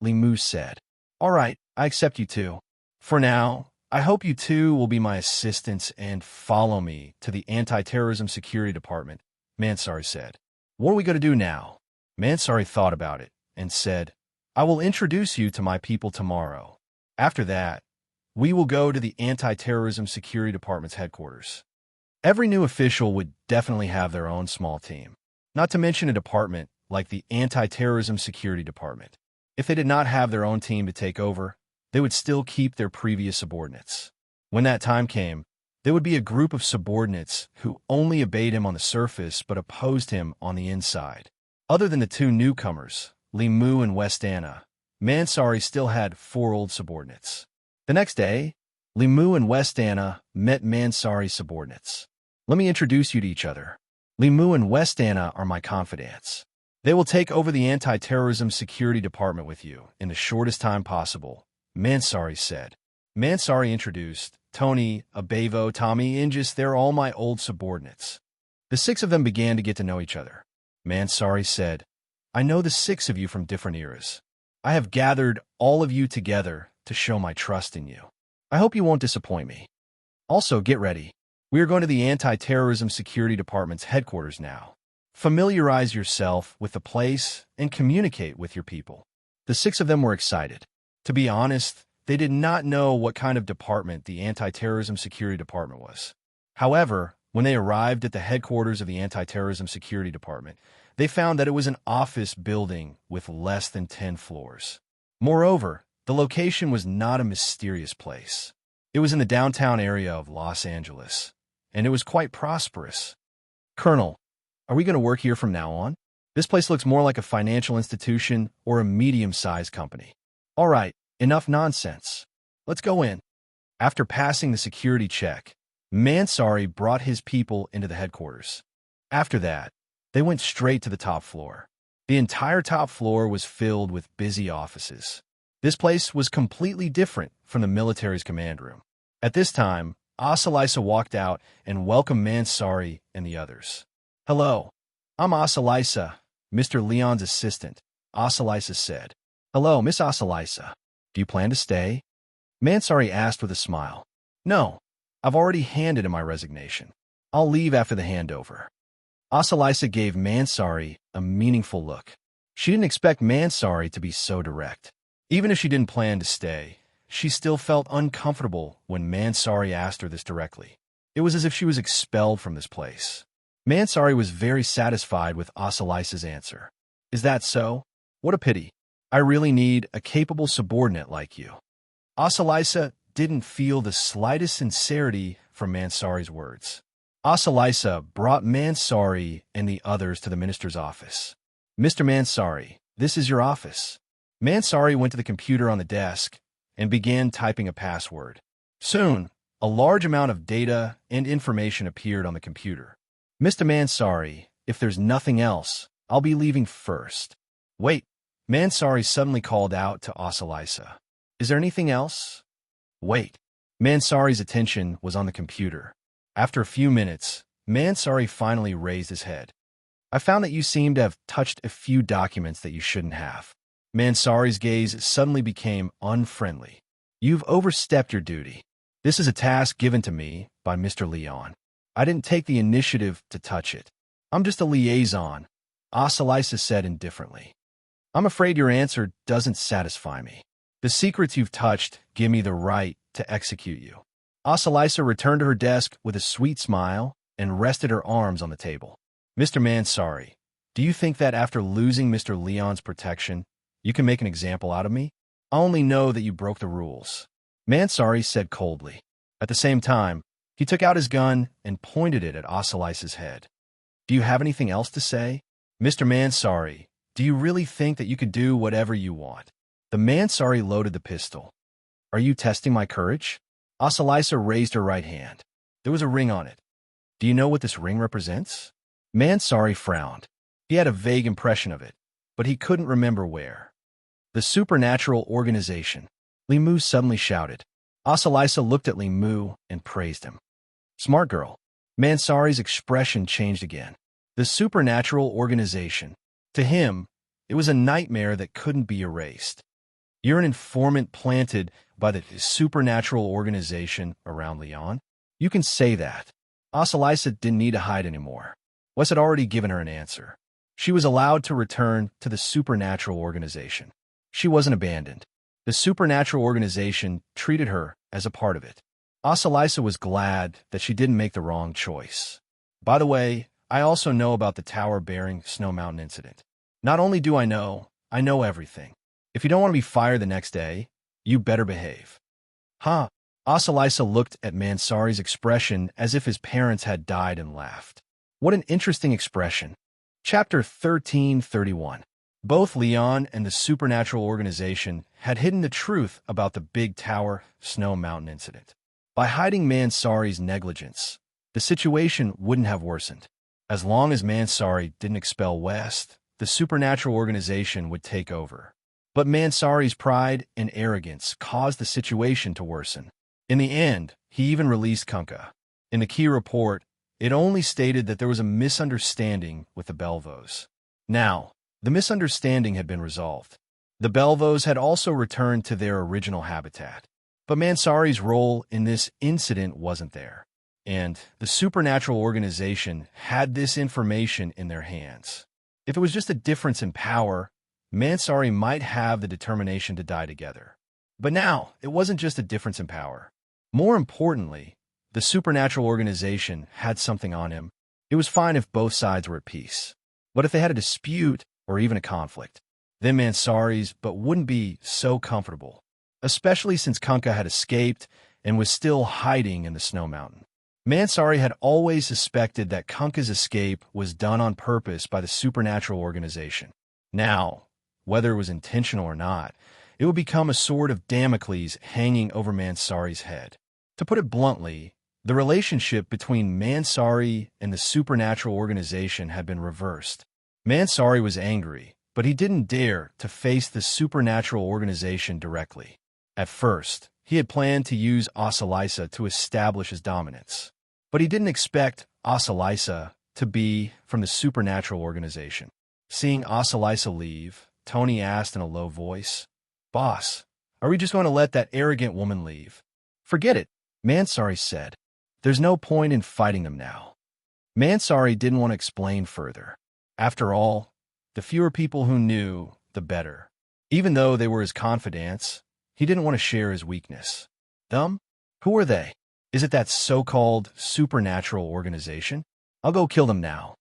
Limu said. All right, I accept you too. For now, I hope you two will be my assistants and follow me to the Anti-Terrorism Security Department, Mansari said. What are we going to do now? Mansari thought about it and said, I will introduce you to my people tomorrow. After that, we will go to the Anti-Terrorism Security Department's headquarters. Every new official would definitely have their own small team, not to mention a department like the Anti-Terrorism Security Department. If they did not have their own team to take over, they would still keep their previous subordinates. When that time came, there would be a group of subordinates who only obeyed him on the surface but opposed him on the inside. Other than the two newcomers, Limu and West Anna, Mansari still had 4 old subordinates. The next day, Limu and West Anna met Mansari's subordinates. Let me introduce you to each other. Limu and West Anna are my confidants. They will take over the Anti-Terrorism Security Department with you in the shortest time possible, Mansari said. Mansari introduced Tony, Abevo, Tommy, Ingis. They're all my old subordinates. The 6 of them began to get to know each other. Mansari said, I know the 6 of you from different eras. I have gathered all of you together to show my trust in you. I hope you won't disappoint me. Also, get ready. We are going to the Anti-Terrorism Security Department's headquarters now. Familiarize yourself with the place and communicate with your people. The 6 of them were excited. To be honest, they did not know what kind of department the Anti-Terrorism Security Department was. However, when they arrived at the headquarters of the Anti-Terrorism Security Department, they found that it was an office building with less than 10 floors. Moreover, the location was not a mysterious place. It was in the downtown area of Los Angeles, and it was quite prosperous. Colonel, are we going to work here from now on? This place looks more like a financial institution or a medium-sized company. All right, enough nonsense. Let's go in. After passing the security check, Mansari brought his people into the headquarters. After that, they went straight to the top floor. The entire top floor was filled with busy offices. This place was completely different from the military's command room. At this time, Asalisa walked out and welcomed Mansari and the others. Hello, I'm Asalisa, Mr. Leon's assistant, Asalisa said. Hello, Miss Asalisa. Do you plan to stay? Mansari asked with a smile. No, I've already handed in my resignation. I'll leave after the handover. Asalisa gave Mansari a meaningful look. She didn't expect Mansari to be so direct. Even if she didn't plan to stay, she still felt uncomfortable when Mansari asked her this directly. It was as if she was expelled from this place. Mansari was very satisfied with Asalisa's answer. Is that so? What a pity. I really need a capable subordinate like you. Asalisa didn't feel the slightest sincerity from Mansari's words. Asalisa brought Mansari and the others to the minister's office. Mr. Mansari, this is your office. Mansari went to the computer on the desk and began typing a password. Soon, a large amount of data and information appeared on the computer. Mr. Mansari, if there's nothing else, I'll be leaving first. Wait, Mansari suddenly called out to Asalisa. Is there anything else? Wait. Mansari's attention was on the computer. After a few minutes, Mansari finally raised his head. I found that you seem to have touched a few documents that you shouldn't have. Mansari's gaze suddenly became unfriendly. You've overstepped your duty. This is a task given to me by Mr. Leon. I didn't take the initiative to touch it. I'm just a liaison, Asalisa said indifferently. I'm afraid your answer doesn't satisfy me. The secrets you've touched give me the right to execute you. Asalisa returned to her desk with a sweet smile and rested her arms on the table. Mr. Mansari, do you think that after losing Mr. Leon's protection, you can make an example out of me? I only know that you broke the rules. Mansari said coldly. At the same time, he took out his gun and pointed it at Asalisa's head. Do you have anything else to say? Mr. Mansari, do you really think that you could do whatever you want? The Mansari loaded the pistol. Are you testing my courage? Asalisa raised her right hand. There was a ring on it. Do you know what this ring represents? Mansari frowned. He had a vague impression of it, but he couldn't remember where. The supernatural organization. Limu suddenly shouted. Asalisa looked at Limu and praised him. Smart girl. Mansari's expression changed again. The supernatural organization. To him, It was a nightmare that couldn't be erased. You're an informant planted by the supernatural organization around Leon? You can say that. Osalisa didn't need to hide anymore. Wes had already given her an answer. She was allowed to return to the supernatural organization. She wasn't abandoned. The supernatural organization treated her as a part of it. Osalisa was glad that she didn't make the wrong choice. By the way, I also know about the tower-bearing Snow Mountain incident. Not only do I know everything. If you don't want to be fired the next day, you better behave. Huh? Osalisa looked at Mansari's expression as if his parents had died and laughed. What an interesting expression. Chapter 1331. Both Leon and the supernatural organization had hidden the truth about the Big Tower Snow Mountain incident. By hiding Mansari's negligence, the situation wouldn't have worsened. As long as Mansari didn't expel West, the supernatural organization would take over. But Mansari's pride and arrogance caused the situation to worsen. In the end, he even released Kunkka. In the key report, it only stated that there was a misunderstanding with the Belvos. Now, the misunderstanding had been resolved. The Belvos had also returned to their original habitat. But Mansari's role in this incident wasn't there. And the supernatural organization had this information in their hands. If it was just a difference in power, Mansari might have the determination to die together. But now, it wasn't just a difference in power. More importantly, the supernatural organization had something on him. It was fine if both sides were at peace. But if they had a dispute or even a conflict, then Mansari's wouldn't be so comfortable, especially since Kunkka had escaped and was still hiding in the Snow Mountain. Mansari had always suspected that Kunkka's escape was done on purpose by the supernatural organization. Now, whether it was intentional or not, it would become a sword of Damocles hanging over Mansari's head. To put it bluntly, the relationship between Mansari and the supernatural organization had been reversed. Mansari was angry, but he didn't dare to face the supernatural organization directly. At first, he had planned to use Osalisa to establish his dominance. But he didn't expect Osalisa to be from the supernatural organization. Seeing Osalisa leave, Tony asked in a low voice, "Boss, are we just going to let that arrogant woman leave?" "Forget it," Mansari said. "There's no point in fighting them now." Mansari didn't want to explain further. After all, the fewer people who knew, the better. Even though they were his confidants, he didn't want to share his weakness. Them? Who are they? Is it that so-called supernatural organization? I'll go kill them now.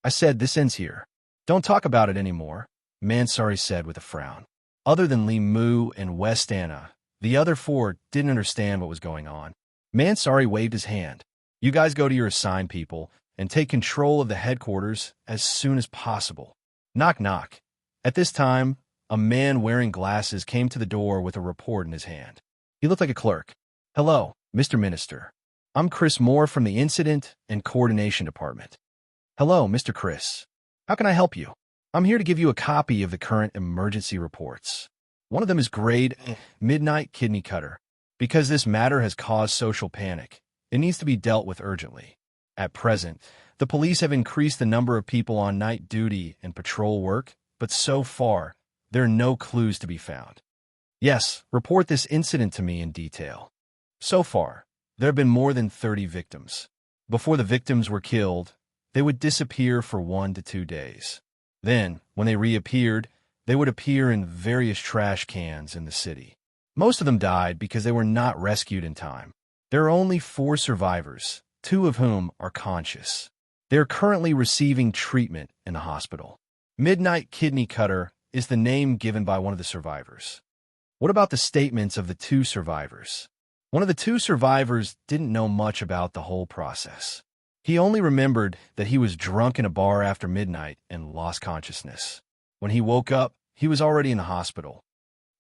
I said this ends here. Don't talk about it anymore, Mansari said with a frown. Other than Li Mu and West Anna, the other four didn't understand what was going on. Mansari waved his hand. You guys go to your assigned people and take control of the headquarters as soon as possible. Knock, knock. At this time, a man wearing glasses came to the door with a report in his hand. He looked like a clerk. Hello, Mr. Minister. I'm Chris Moore from the Incident and Coordination Department. Hello, Mr. Chris. How can I help you? I'm here to give you a copy of the current emergency reports. One of them is grade Midnight Kidney Cutter. Because this matter has caused social panic, it needs to be dealt with urgently. At present, the police have increased the number of people on night duty and patrol work, but so far, there are no clues to be found. Yes, report this incident to me in detail. So far, there have been more than 30 victims. Before the victims were killed, they would disappear for 1 to 2 days. Then, when they reappeared, they would appear in various trash cans in the city. Most of them died because they were not rescued in time. There are only 4 survivors, 2 of whom are conscious. They are currently receiving treatment in the hospital. Midnight Kidney Cutter is the name given by one of the survivors. What about the statements of the 2 survivors? One of the 2 survivors didn't know much about the whole process. He only remembered that he was drunk in a bar after midnight and lost consciousness. When he woke up, he was already in the hospital.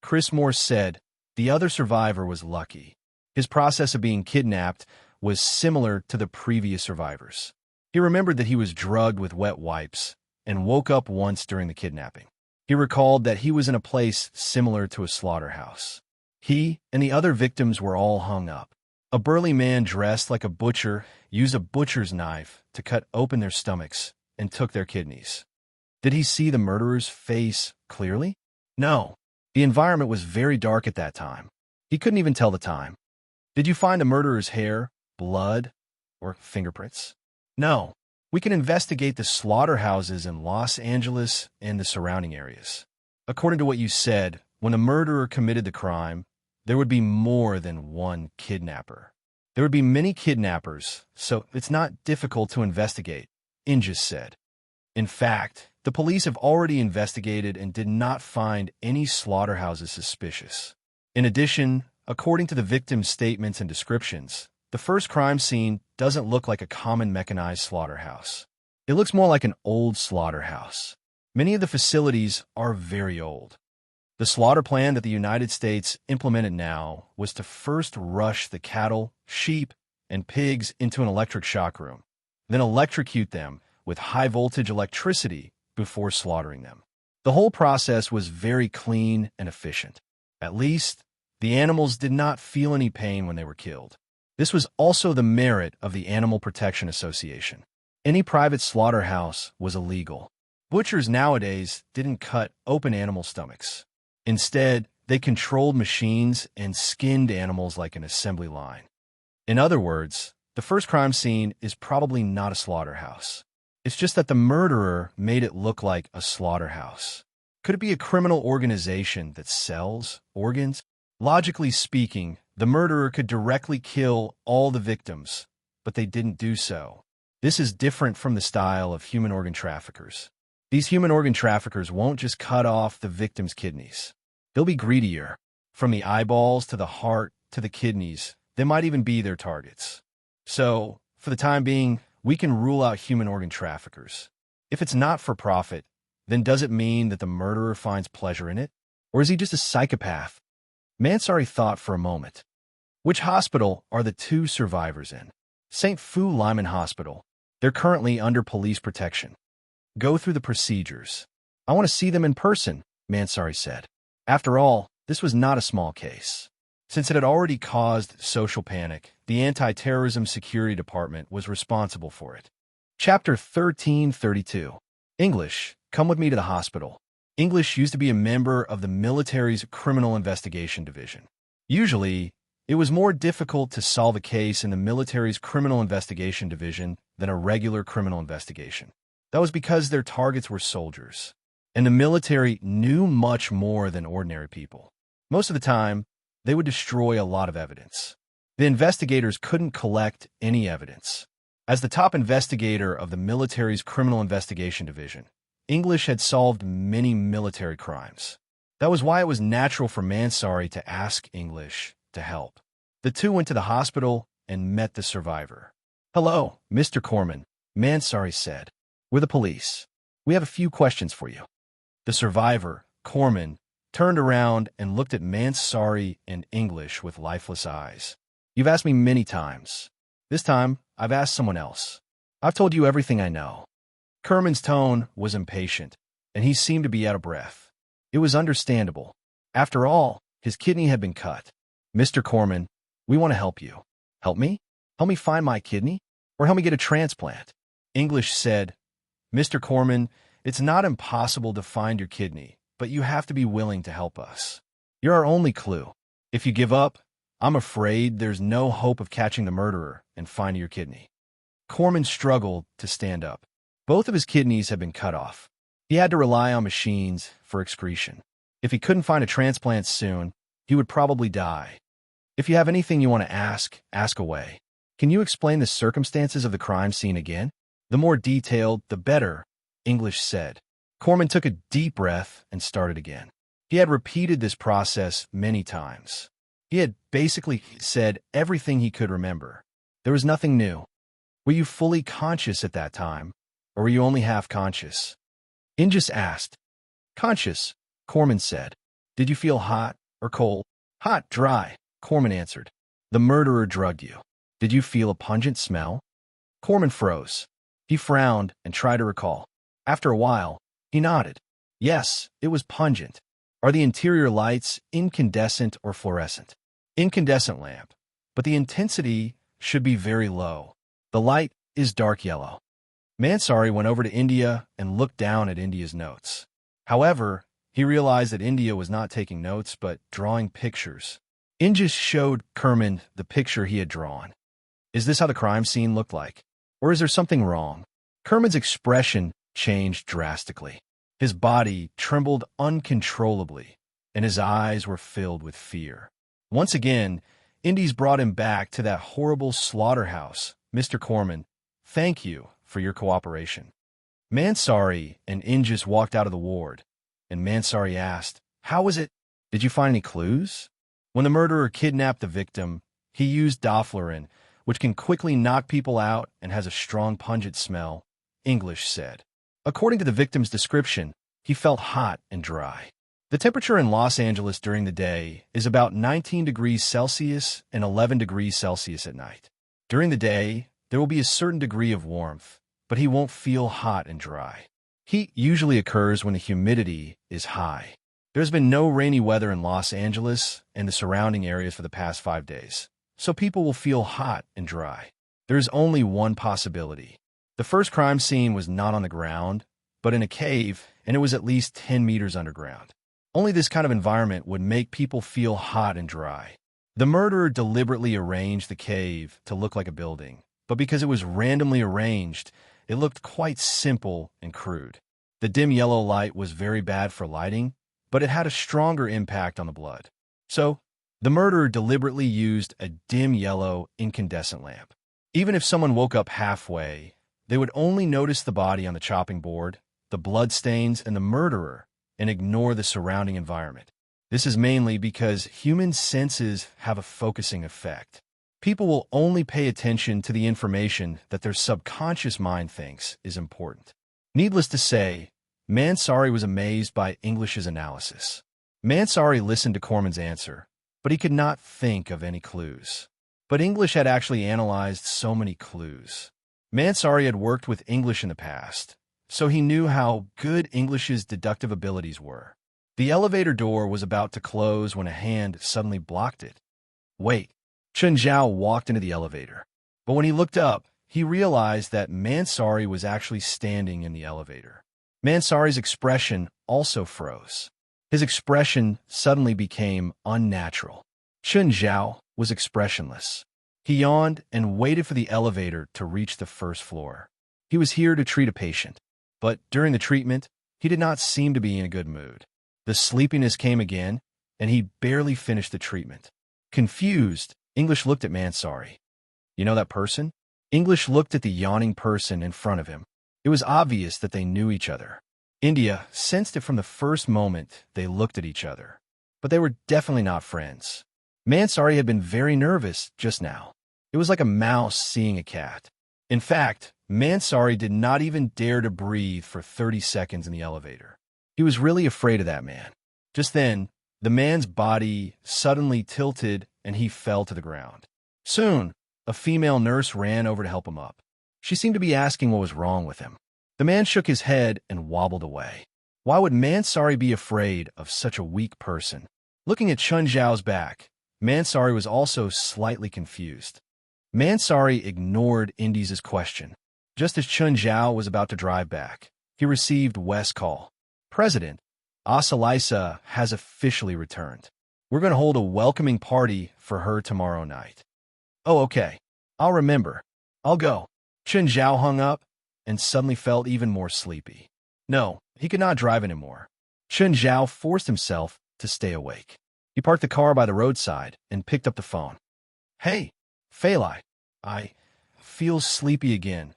Chris Moore said the other survivor was lucky. His process of being kidnapped was similar to the previous survivors. He remembered that he was drugged with wet wipes and woke up once during the kidnapping. He recalled that he was in a place similar to a slaughterhouse. He and the other victims were all hung up. A burly man dressed like a butcher used a butcher's knife to cut open their stomachs and took their kidneys. Did he see the murderer's face clearly? No. The environment was very dark at that time. He couldn't even tell the time. Did you find the murderer's hair, blood, or fingerprints? No. We can investigate the slaughterhouses in Los Angeles and the surrounding areas. According to what you said, when a murderer committed the crime, there would be more than one kidnapper. There would be many kidnappers, so it's not difficult to investigate, Inges said. In fact, the police have already investigated and did not find any slaughterhouses suspicious. In addition, according to the victims' statements and descriptions, the first crime scene doesn't look like a common mechanized slaughterhouse. It looks more like an old slaughterhouse. Many of the facilities are very old. The slaughter plan that the United States implemented now was to first rush the cattle, sheep, and pigs into an electric shock room, then electrocute them with high-voltage electricity before slaughtering them. The whole process was very clean and efficient. At least, the animals did not feel any pain when they were killed. This was also the merit of the Animal Protection Association. Any private slaughterhouse was illegal. Butchers nowadays didn't cut open animal stomachs. Instead, they controlled machines and skinned animals like an assembly line. In other words, the first crime scene is probably not a slaughterhouse. It's just that the murderer made it look like a slaughterhouse. Could it be a criminal organization that sells organs? Logically speaking, the murderer could directly kill all the victims, but they didn't do so. This is different from the style of human organ traffickers. These human organ traffickers won't just cut off the victim's kidneys. They'll be greedier. From the eyeballs to the heart to the kidneys, they might even be their targets. So, for the time being, we can rule out human organ traffickers. If it's not for profit, then does it mean that the murderer finds pleasure in it? Or is he just a psychopath? Mansari thought for a moment. Which hospital are the two survivors in? St. Fu Lyman Hospital. They're currently under police protection. Go through the procedures. I want to see them in person, Mansari said. After all, this was not a small case. Since it had already caused social panic, the Anti-Terrorism Security Department was responsible for it. Chapter 1332. English, come with me to the hospital. English used to be a member of the military's Criminal Investigation Division. Usually, it was more difficult to solve a case in the military's Criminal Investigation Division than a regular criminal investigation. That was because their targets were soldiers, and the military knew much more than ordinary people. Most of the time, they would destroy a lot of evidence. The investigators couldn't collect any evidence. As the top investigator of the military's Criminal Investigation Division, English had solved many military crimes. That was why it was natural for Mansari to ask English to help. The two went to the hospital and met the survivor. "Hello, Mr. Corman," Mansari said. "We're the police. We have a few questions for you." The survivor, Corman, turned around and looked at Mansari and English with lifeless eyes. "You've asked me many times. This time, I've asked someone else. I've told you everything I know." Kerman's tone was impatient, and he seemed to be out of breath. It was understandable. After all, his kidney had been cut. "Mr. Corman, we want to help you." "Help me? Help me find my kidney? Or help me get a transplant?" English said, "Mr. Corman, it's not impossible to find your kidney, but you have to be willing to help us. You're our only clue. If you give up, I'm afraid there's no hope of catching the murderer and finding your kidney." Corman struggled to stand up. Both of his kidneys had been cut off. He had to rely on machines for excretion. If he couldn't find a transplant soon, he would probably die. "If you have anything you want to ask away. Can you explain the circumstances of the crime scene again?" "The more detailed, the better," English said. Corman took a deep breath and started again. He had repeated this process many times. He had basically said everything he could remember. There was nothing new. "Were you fully conscious at that time, or were you only half conscious?" Inges asked. "Conscious," Corman said. "Did you feel hot or cold?" "Hot, dry," Corman answered. "The murderer drugged you. Did you feel a pungent smell?" Corman froze. He frowned and tried to recall. After a while, he nodded. "Yes, it was pungent." "Are the interior lights incandescent or fluorescent?" "Incandescent lamp, but the intensity should be very low. The light is dark yellow." Mansari went over to India and looked down at India's notes. However, he realized that India was not taking notes but drawing pictures. India showed Kerman the picture he had drawn. Is this how the crime scene looked like? Or is there something wrong? Kerman's expression changed drastically. His body trembled uncontrollably, and his eyes were filled with fear. Once again, Indies brought him back to that horrible slaughterhouse. Mr. Corman, thank you for your cooperation. Mansari and Injus walked out of the ward, and Mansari asked, how was it? Did you find any clues? When the murderer kidnapped the victim, he used Doflurin, which can quickly knock people out and has a strong pungent smell, English said. According to the victim's description, he felt hot and dry. The temperature in Los Angeles during the day is about 19 degrees Celsius and 11 degrees Celsius at night. During the day, there will be a certain degree of warmth, but he won't feel hot and dry. Heat usually occurs when the humidity is high. There's been no rainy weather in Los Angeles and the surrounding areas for the past 5 days, so people will feel hot and dry. There's only one possibility. The first crime scene was not on the ground, but in a cave, and it was at least 10 meters underground. Only this kind of environment would make people feel hot and dry. The murderer deliberately arranged the cave to look like a building, but because it was randomly arranged, it looked quite simple and crude. The dim yellow light was very bad for lighting, but it had a stronger impact on the blood. So, the murderer deliberately used a dim yellow incandescent lamp. Even if someone woke up halfway, they would only notice the body on the chopping board, the blood stains, and the murderer, and ignore the surrounding environment. This is mainly because human senses have a focusing effect. People will only pay attention to the information that their subconscious mind thinks is important. Needless to say, Mansari was amazed by English's analysis. Mansari listened to Corman's answer, but he could not think of any clues. But English had actually analyzed so many clues. Mansari had worked with English in the past, so he knew how good English's deductive abilities were. The elevator door was about to close when a hand suddenly blocked it. Wait. Chun Zhao walked into the elevator. But when he looked up, he realized that Mansari was actually standing in the elevator. Mansari's expression also froze. His expression suddenly became unnatural. Chun Zhao was expressionless. He yawned and waited for the elevator to reach the first floor. He was here to treat a patient. But during the treatment, he did not seem to be in a good mood. The sleepiness came again, and he barely finished the treatment. Confused, English looked at Mansari. You know that person? English looked at the yawning person in front of him. It was obvious that they knew each other. India sensed it from the first moment they looked at each other. But they were definitely not friends. Mansari had been very nervous just now. It was like a mouse seeing a cat. In fact, Mansari did not even dare to breathe for 30 seconds in the elevator. He was really afraid of that man. Just then, the man's body suddenly tilted and he fell to the ground. Soon, a female nurse ran over to help him up. She seemed to be asking what was wrong with him. The man shook his head and wobbled away. Why would Mansari be afraid of such a weak person? Looking at Chun Zhao's back, Mansari was also slightly confused. Mansari ignored Indies' question. Just as Chun Zhao was about to drive back, he received Wes' call. President, Asalisa has officially returned. We're going to hold a welcoming party for her tomorrow night. Oh, okay. I'll remember. I'll go. Chun Zhao hung up and suddenly felt even more sleepy. No, he could not drive anymore. Chun Zhao forced himself to stay awake. He parked the car by the roadside and picked up the phone. Hey, Fei Lai. I feel sleepy again.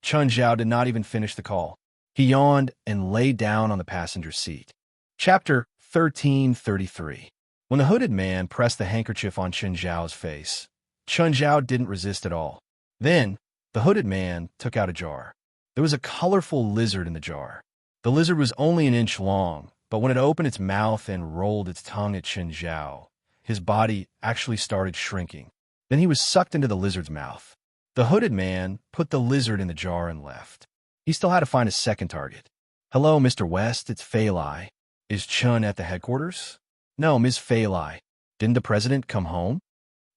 Chun Zhao did not even finish the call. He yawned and lay down on the passenger seat. Chapter 1333. When the hooded man pressed the handkerchief on Chun Zhao's face, Chun Zhao didn't resist at all. Then, the hooded man took out a jar. There was a colorful lizard in the jar. The lizard was only an inch long, but when it opened its mouth and rolled its tongue at Chun Zhao, his body actually started shrinking. Then he was sucked into the lizard's mouth. The hooded man put the lizard in the jar and left. He still had to find a second target. Hello, Mr. West, it's Fei Lai. Is Chun at the headquarters? No, Ms. Fei Lai. Didn't the president come home?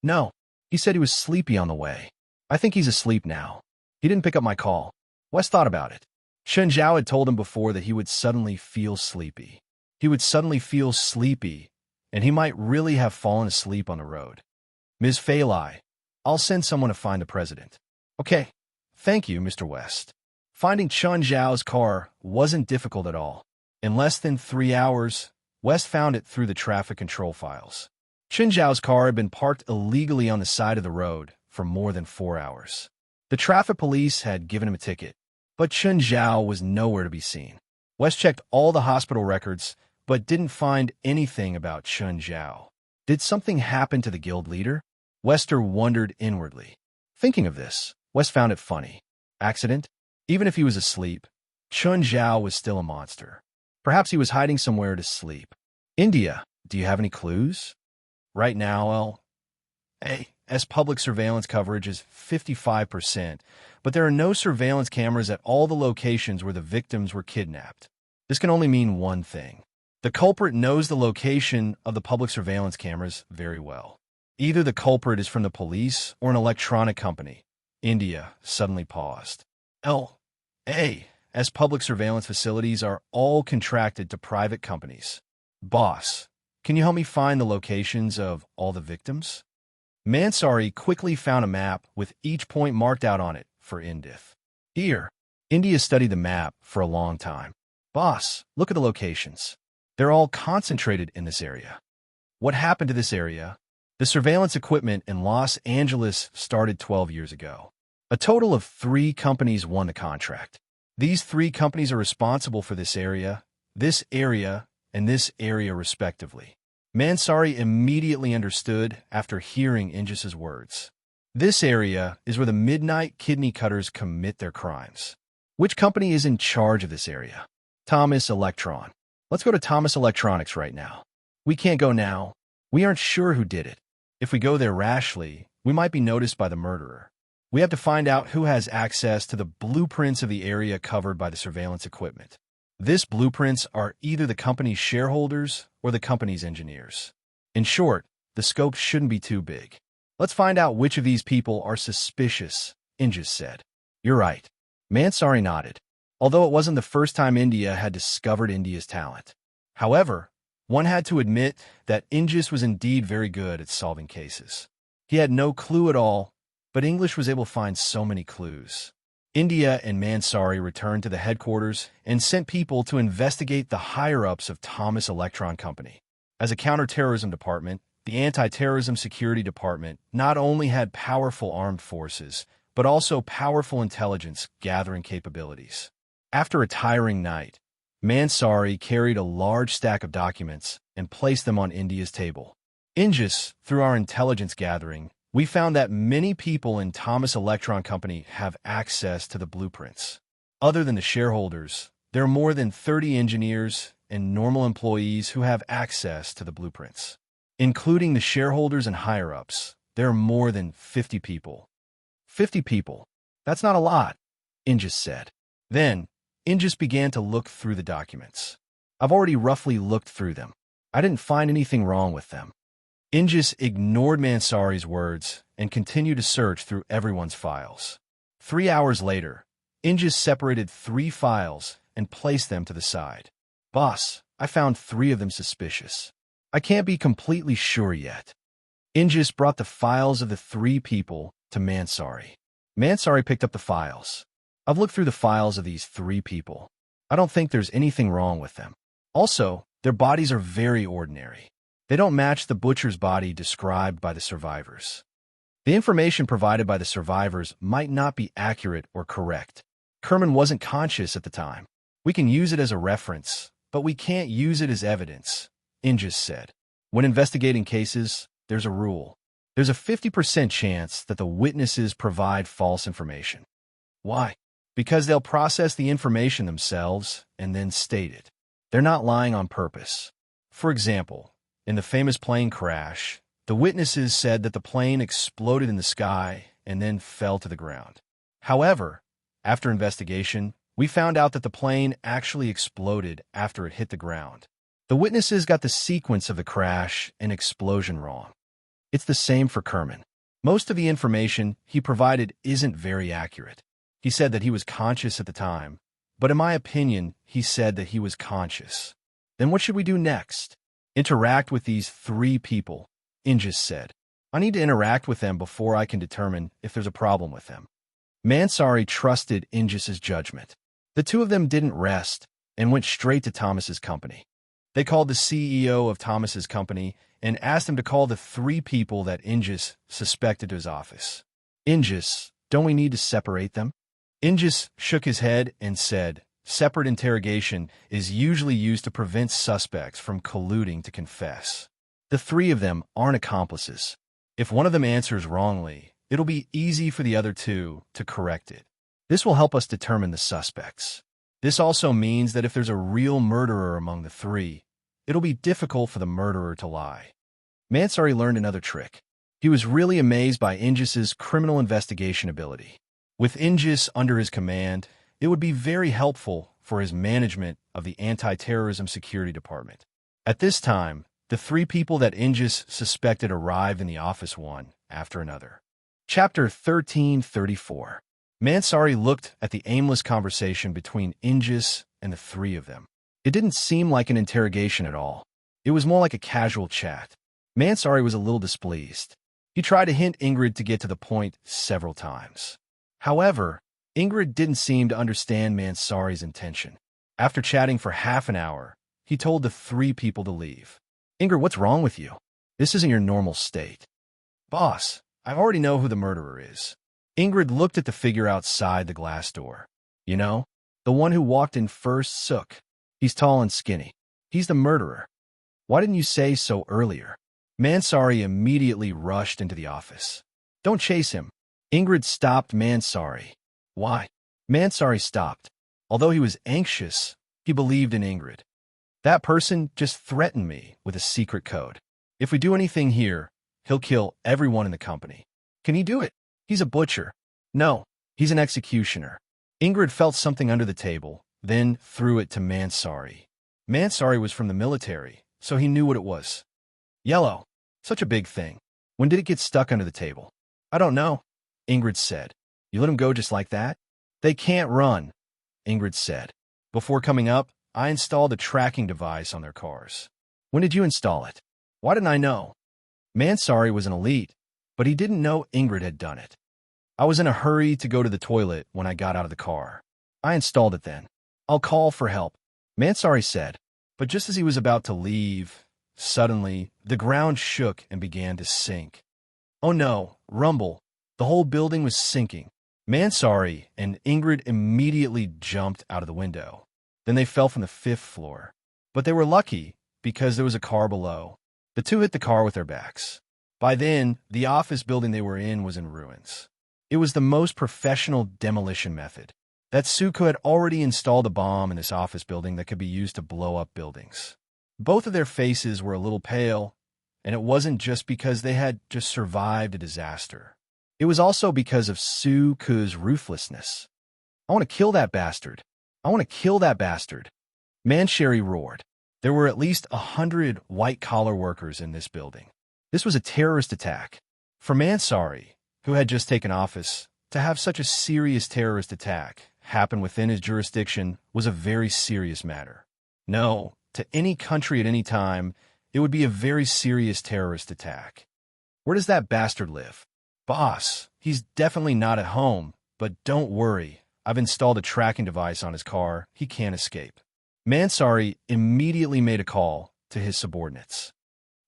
No. He said he was sleepy on the way. I think he's asleep now. He didn't pick up my call. West thought about it. Chen Zhao had told him before that he would suddenly feel sleepy. He would suddenly feel sleepy, and he might really have fallen asleep on the road. Ms. Fei Lai, I'll send someone to find the president. Okay. Thank you, Mr. West. Finding Chen Zhao's car wasn't difficult at all. In less than 3 hours, West found it through the traffic control files. Chen Zhao's car had been parked illegally on the side of the road for more than 4 hours. The traffic police had given him a ticket, but Chen Zhao was nowhere to be seen. West checked all the hospital records, but didn't find anything about Chen Zhao. Did something happen to the guild leader? Wester wondered inwardly. Thinking of this, West found it funny. Accident? Even if he was asleep, Chen Zhao was still a monster. Perhaps he was hiding somewhere to sleep. India, do you have any clues? Right now, as public surveillance coverage is 55%, but there are no surveillance cameras at all the locations where the victims were kidnapped. This can only mean one thing. The culprit knows the location of the public surveillance cameras very well. Either the culprit is from the police or an electronic company. India suddenly paused. As public surveillance facilities are all contracted to private companies. Boss, can you help me find the locations of all the victims? Mansari quickly found a map with each point marked out on it for Indith. Here, India studied the map for a long time. Boss, look at the locations. They're all concentrated in this area. What happened to this area? The surveillance equipment in Los Angeles started 12 years ago. A total of 3 companies won the contract. These 3 companies are responsible for this area, and this area respectively. Mansari immediately understood after hearing Ingis's words. This area is where the midnight kidney cutters commit their crimes. Which company is in charge of this area? Thomas Electron. Let's go to Thomas Electronics right now. We can't go now. We aren't sure who did it. If we go there rashly, we might be noticed by the murderer. We have to find out who has access to the blueprints of the area covered by the surveillance equipment. These blueprints are either the company's shareholders or the company's engineers. In short, the scope shouldn't be too big. Let's find out which of these people are suspicious, Ingis said. You're right. Mansari nodded, although it wasn't the first time India had discovered India's talent. However, one had to admit that Ingis was indeed very good at solving cases. He had no clue at all, but English was able to find so many clues. India and Mansari returned to the headquarters and sent people to investigate the higher-ups of Thomas Electron Company. As a counterterrorism department, the anti-terrorism security department not only had powerful armed forces, but also powerful intelligence gathering capabilities. After a tiring night, Mansari carried a large stack of documents and placed them on India's table. Ingis, through our intelligence gathering, we found that many people in Thomas Electron Company have access to the blueprints. Other than the shareholders, there are more than 30 engineers and normal employees who have access to the blueprints. Including the shareholders and higher-ups, there are more than 50 people. 50 people. That's not a lot, Ingis said. Then, Ingis began to look through the documents. I've already roughly looked through them. I didn't find anything wrong with them. Ingis ignored Mansari's words and continued to search through everyone's files. 3 hours later, Ingis separated 3 files and placed them to the side. Boss, I found 3 of them suspicious. I can't be completely sure yet. Ingis brought the files of the 3 people to Mansari. Mansari picked up the files. I've looked through the files of these 3 people. I don't think there's anything wrong with them. Also, their bodies are very ordinary. They don't match the butcher's body described by the survivors. The information provided by the survivors might not be accurate or correct. Kerman wasn't conscious at the time. We can use it as a reference, but we can't use it as evidence, Ingis said. When investigating cases, there's a rule. There's a 50% chance that the witnesses provide false information. Why? Because they'll process the information themselves and then state it. They're not lying on purpose. For example, in the famous plane crash, the witnesses said that the plane exploded in the sky and then fell to the ground. However, after investigation, we found out that the plane actually exploded after it hit the ground. The witnesses got the sequence of the crash and explosion wrong. It's the same for Kerman. Most of the information he provided isn't very accurate. He said that he was conscious at the time, but in my opinion, he said that he was conscious. Then what should we do next? Interact with these 3 people, Ingus said. I need to interact with them before I can determine if there's a problem with them. Mansari trusted Ingus's judgment. The 2 of them didn't rest and went straight to Thomas's company. They called the CEO of Thomas's company and asked him to call the 3 people that Ingus suspected to his office. Ingus, don't we need to separate them? Ingus shook his head and said, separate interrogation is usually used to prevent suspects from colluding to confess. The 3 of them aren't accomplices. If one of them answers wrongly, it'll be easy for the other 2 to correct it. This will help us determine the suspects. This also means that if there's a real murderer among the 3, it'll be difficult for the murderer to lie. Mansari learned another trick. He was really amazed by Ingus's criminal investigation ability. With Ingus under his command, it would be very helpful for his management of the anti-terrorism security department. At this time, the 3 people that Ingus suspected arrived in the office one after another. Chapter 1334. Mansari looked at the aimless conversation between Ingus and the 3 of them. It didn't seem like an interrogation at all. It was more like a casual chat. Mansari was a little displeased. He tried to hint Ingrid to get to the point several times. However, Ingrid didn't seem to understand Mansari's intention. After chatting for half an hour, he told the 3 people to leave. Ingrid, what's wrong with you? This isn't your normal state. Boss, I already know who the murderer is. Ingrid looked at the figure outside the glass door. You know, the one who walked in first, Sook. He's tall and skinny. He's the murderer. Why didn't you say so earlier? Mansari immediately rushed into the office. Don't chase him. Ingrid stopped Mansari. Why? Mansari stopped. Although he was anxious, he believed in Ingrid. That person just threatened me with a secret code. If we do anything here, he'll kill everyone in the company. Can he do it? He's a butcher. No, he's an executioner. Ingrid felt something under the table, then threw it to Mansari. Mansari was from the military, so he knew what it was. Yellow. Such a big thing. When did it get stuck under the table? I don't know, Ingrid said. You let him go just like that? They can't run, Ingrid said. Before coming up, I installed a tracking device on their cars. When did you install it? Why didn't I know? Mansari was an elite, but he didn't know Ingrid had done it. I was in a hurry to go to the toilet when I got out of the car. I installed it then. I'll call for help, Mansari said. But just as he was about to leave, suddenly, the ground shook and began to sink. Oh no, rumble. The whole building was sinking. Mansari and Ingrid immediately jumped out of the window. Then they fell from the 5th floor. But they were lucky because there was a car below. The 2 hit the car with their backs. By then, the office building they were in was in ruins. It was the most professional demolition method. That Suko had already installed a bomb in this office building that could be used to blow up buildings. Both of their faces were a little pale, and it wasn't just because they had just survived a disaster. It was also because of Suko's ruthlessness. I want to kill that bastard. I want to kill that bastard. Mansari roared. There were at least 100 white-collar workers in this building. This was a terrorist attack. For Mansari, who had just taken office, to have such a serious terrorist attack happen within his jurisdiction was a very serious matter. No, to any country at any time, it would be a very serious terrorist attack. Where does that bastard live? Boss, he's definitely not at home, but don't worry. I've installed a tracking device on his car. He can't escape. Mansari immediately made a call to his subordinates.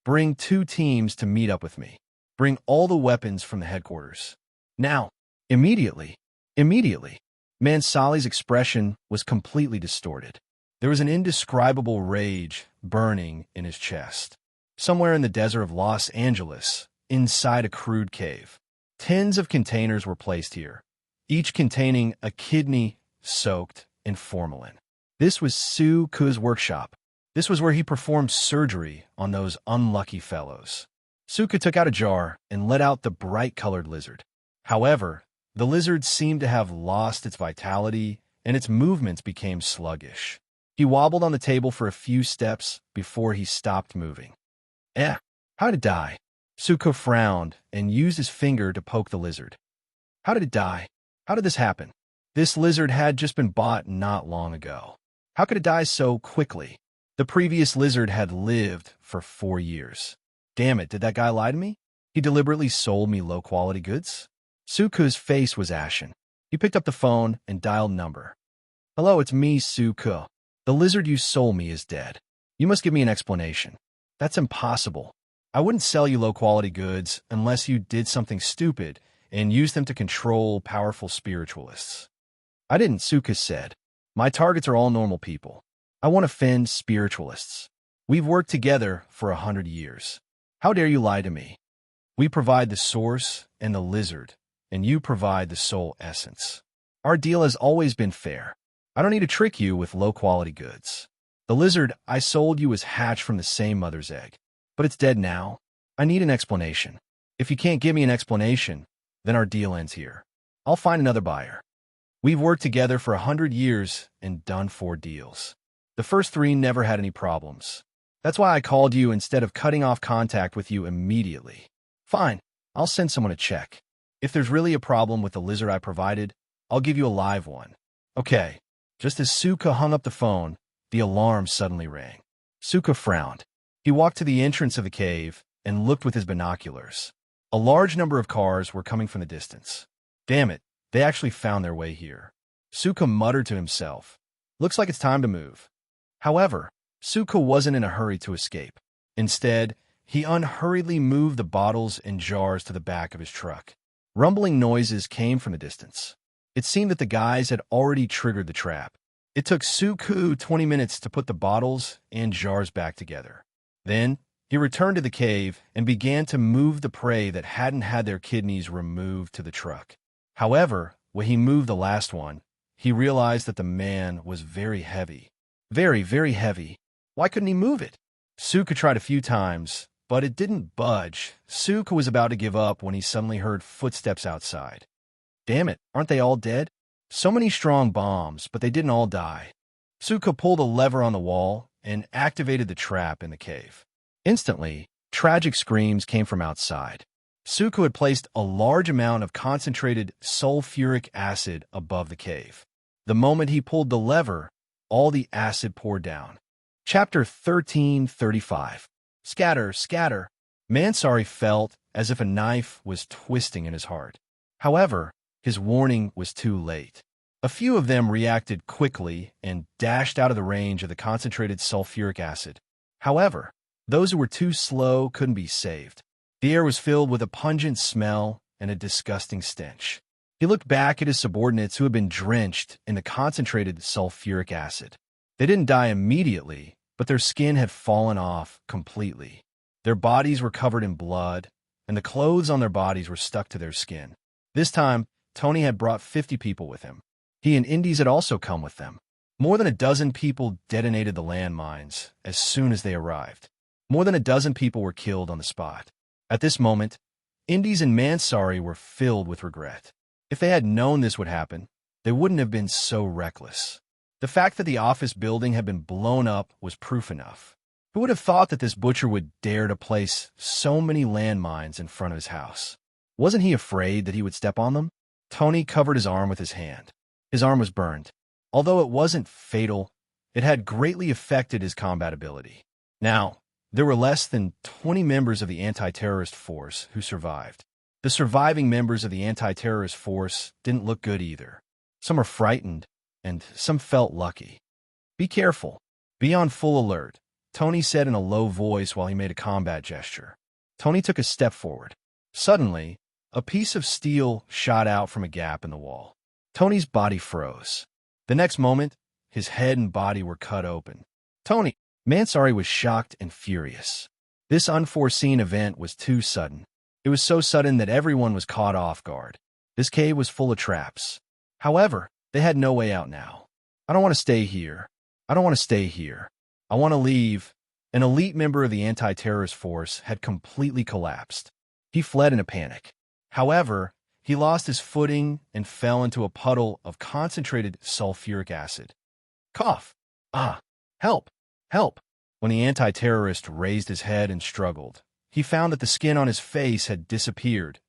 Bring 2 teams to meet up with me. Bring all the weapons from the headquarters. Now, immediately. Mansari's expression was completely distorted. There was an indescribable rage burning in his chest. Somewhere in the desert of Los Angeles, inside a crude cave, tens of containers were placed here, each containing a kidney soaked in formalin. This was Suko's workshop. This was where he performed surgery on those unlucky fellows. Suko took out a jar and let out the bright-colored lizard. However, the lizard seemed to have lost its vitality, and its movements became sluggish. He wobbled on the table for a few steps before he stopped moving. How did it die? Suko frowned and used his finger to poke the lizard. How did it die? How did this happen? This lizard had just been bought not long ago. How could it die so quickly? The previous lizard had lived for 4 years. Damn it, did that guy lie to me? He deliberately sold me low-quality goods? Suku's face was ashen. He picked up the phone and dialed number. Hello, it's me, Suku. The lizard you sold me is dead. You must give me an explanation. That's impossible. I wouldn't sell you low-quality goods unless you did something stupid and used them to control powerful spiritualists. I didn't, Suku said. My targets are all normal people. I want to offend spiritualists. We've worked together for 100 years. How dare you lie to me? We provide the source and the lizard, and you provide the soul essence. Our deal has always been fair. I don't need to trick you with low-quality goods. The lizard I sold you was hatched from the same mother's egg, but it's dead now. I need an explanation. If you can't give me an explanation, then our deal ends here. I'll find another buyer. We've worked together for 100 years and done 4 deals. The first 3 never had any problems. That's why I called you instead of cutting off contact with you immediately. Fine, I'll send someone to check. If there's really a problem with the lizard I provided, I'll give you a live one. Okay. Just as Suka hung up the phone, the alarm suddenly rang. Suka frowned. He walked to the entrance of the cave and looked with his binoculars. A large number of cars were coming from the distance. Damn it, they actually found their way here. Suka muttered to himself. Looks like it's time to move. However, Suka wasn't in a hurry to escape. Instead, he unhurriedly moved the bottles and jars to the back of his truck. Rumbling noises came from the distance. It seemed that the guys had already triggered the trap. It took Suku 20 minutes to put the bottles and jars back together. Then, he returned to the cave and began to move the prey that hadn't had their kidneys removed to the truck. However, when he moved the last one, he realized that the man was very heavy. Very, very heavy. Why couldn't he move it? Suka tried a few times, but it didn't budge. Suka was about to give up when he suddenly heard footsteps outside. Damn it, aren't they all dead? So many strong bombs, but they didn't all die. Suka pulled a lever on the wall and activated the trap in the cave. Instantly, tragic screams came from outside. Suka had placed a large amount of concentrated sulfuric acid above the cave. The moment he pulled the lever, all the acid poured down. Chapter 1335. Scatter, scatter. Mansari felt as if a knife was twisting in his heart. However, his warning was too late. A few of them reacted quickly and dashed out of the range of the concentrated sulfuric acid. However, those who were too slow couldn't be saved. The air was filled with a pungent smell and a disgusting stench. He looked back at his subordinates who had been drenched in the concentrated sulfuric acid. They didn't die immediately, but their skin had fallen off completely. Their bodies were covered in blood, and the clothes on their bodies were stuck to their skin. This time, Tony had brought 50 people with him. He and Indies had also come with them. More than a dozen people detonated the landmines as soon as they arrived. More than a dozen people were killed on the spot. At this moment, Indies and Mansari were filled with regret. If they had known this would happen, they wouldn't have been so reckless. The fact that the office building had been blown up was proof enough. Who would have thought that this butcher would dare to place so many landmines in front of his house? Wasn't he afraid that he would step on them? Tony covered his arm with his hand. His arm was burned. Although it wasn't fatal, it had greatly affected his combat ability. Now, there were less than 20 members of the anti-terrorist force who survived. The surviving members of the anti-terrorist force didn't look good either. Some were frightened, and some felt lucky. Be careful. Be on full alert, Tony said in a low voice while he made a combat gesture. Tony took a step forward. Suddenly, a piece of steel shot out from a gap in the wall. Tony's body froze. The next moment, his head and body were cut open. Tony! Mansari was shocked and furious. This unforeseen event was too sudden. It was so sudden that everyone was caught off guard. This cave was full of traps. However, they had no way out now. I don't want to stay here. I don't want to stay here. I want to leave. An elite member of the anti-terrorist force had completely collapsed. He fled in a panic. However, he lost his footing and fell into a puddle of concentrated sulfuric acid. Cough! Ah! Help! Help! When the anti-terrorist raised his head and struggled, he found that the skin on his face had disappeared,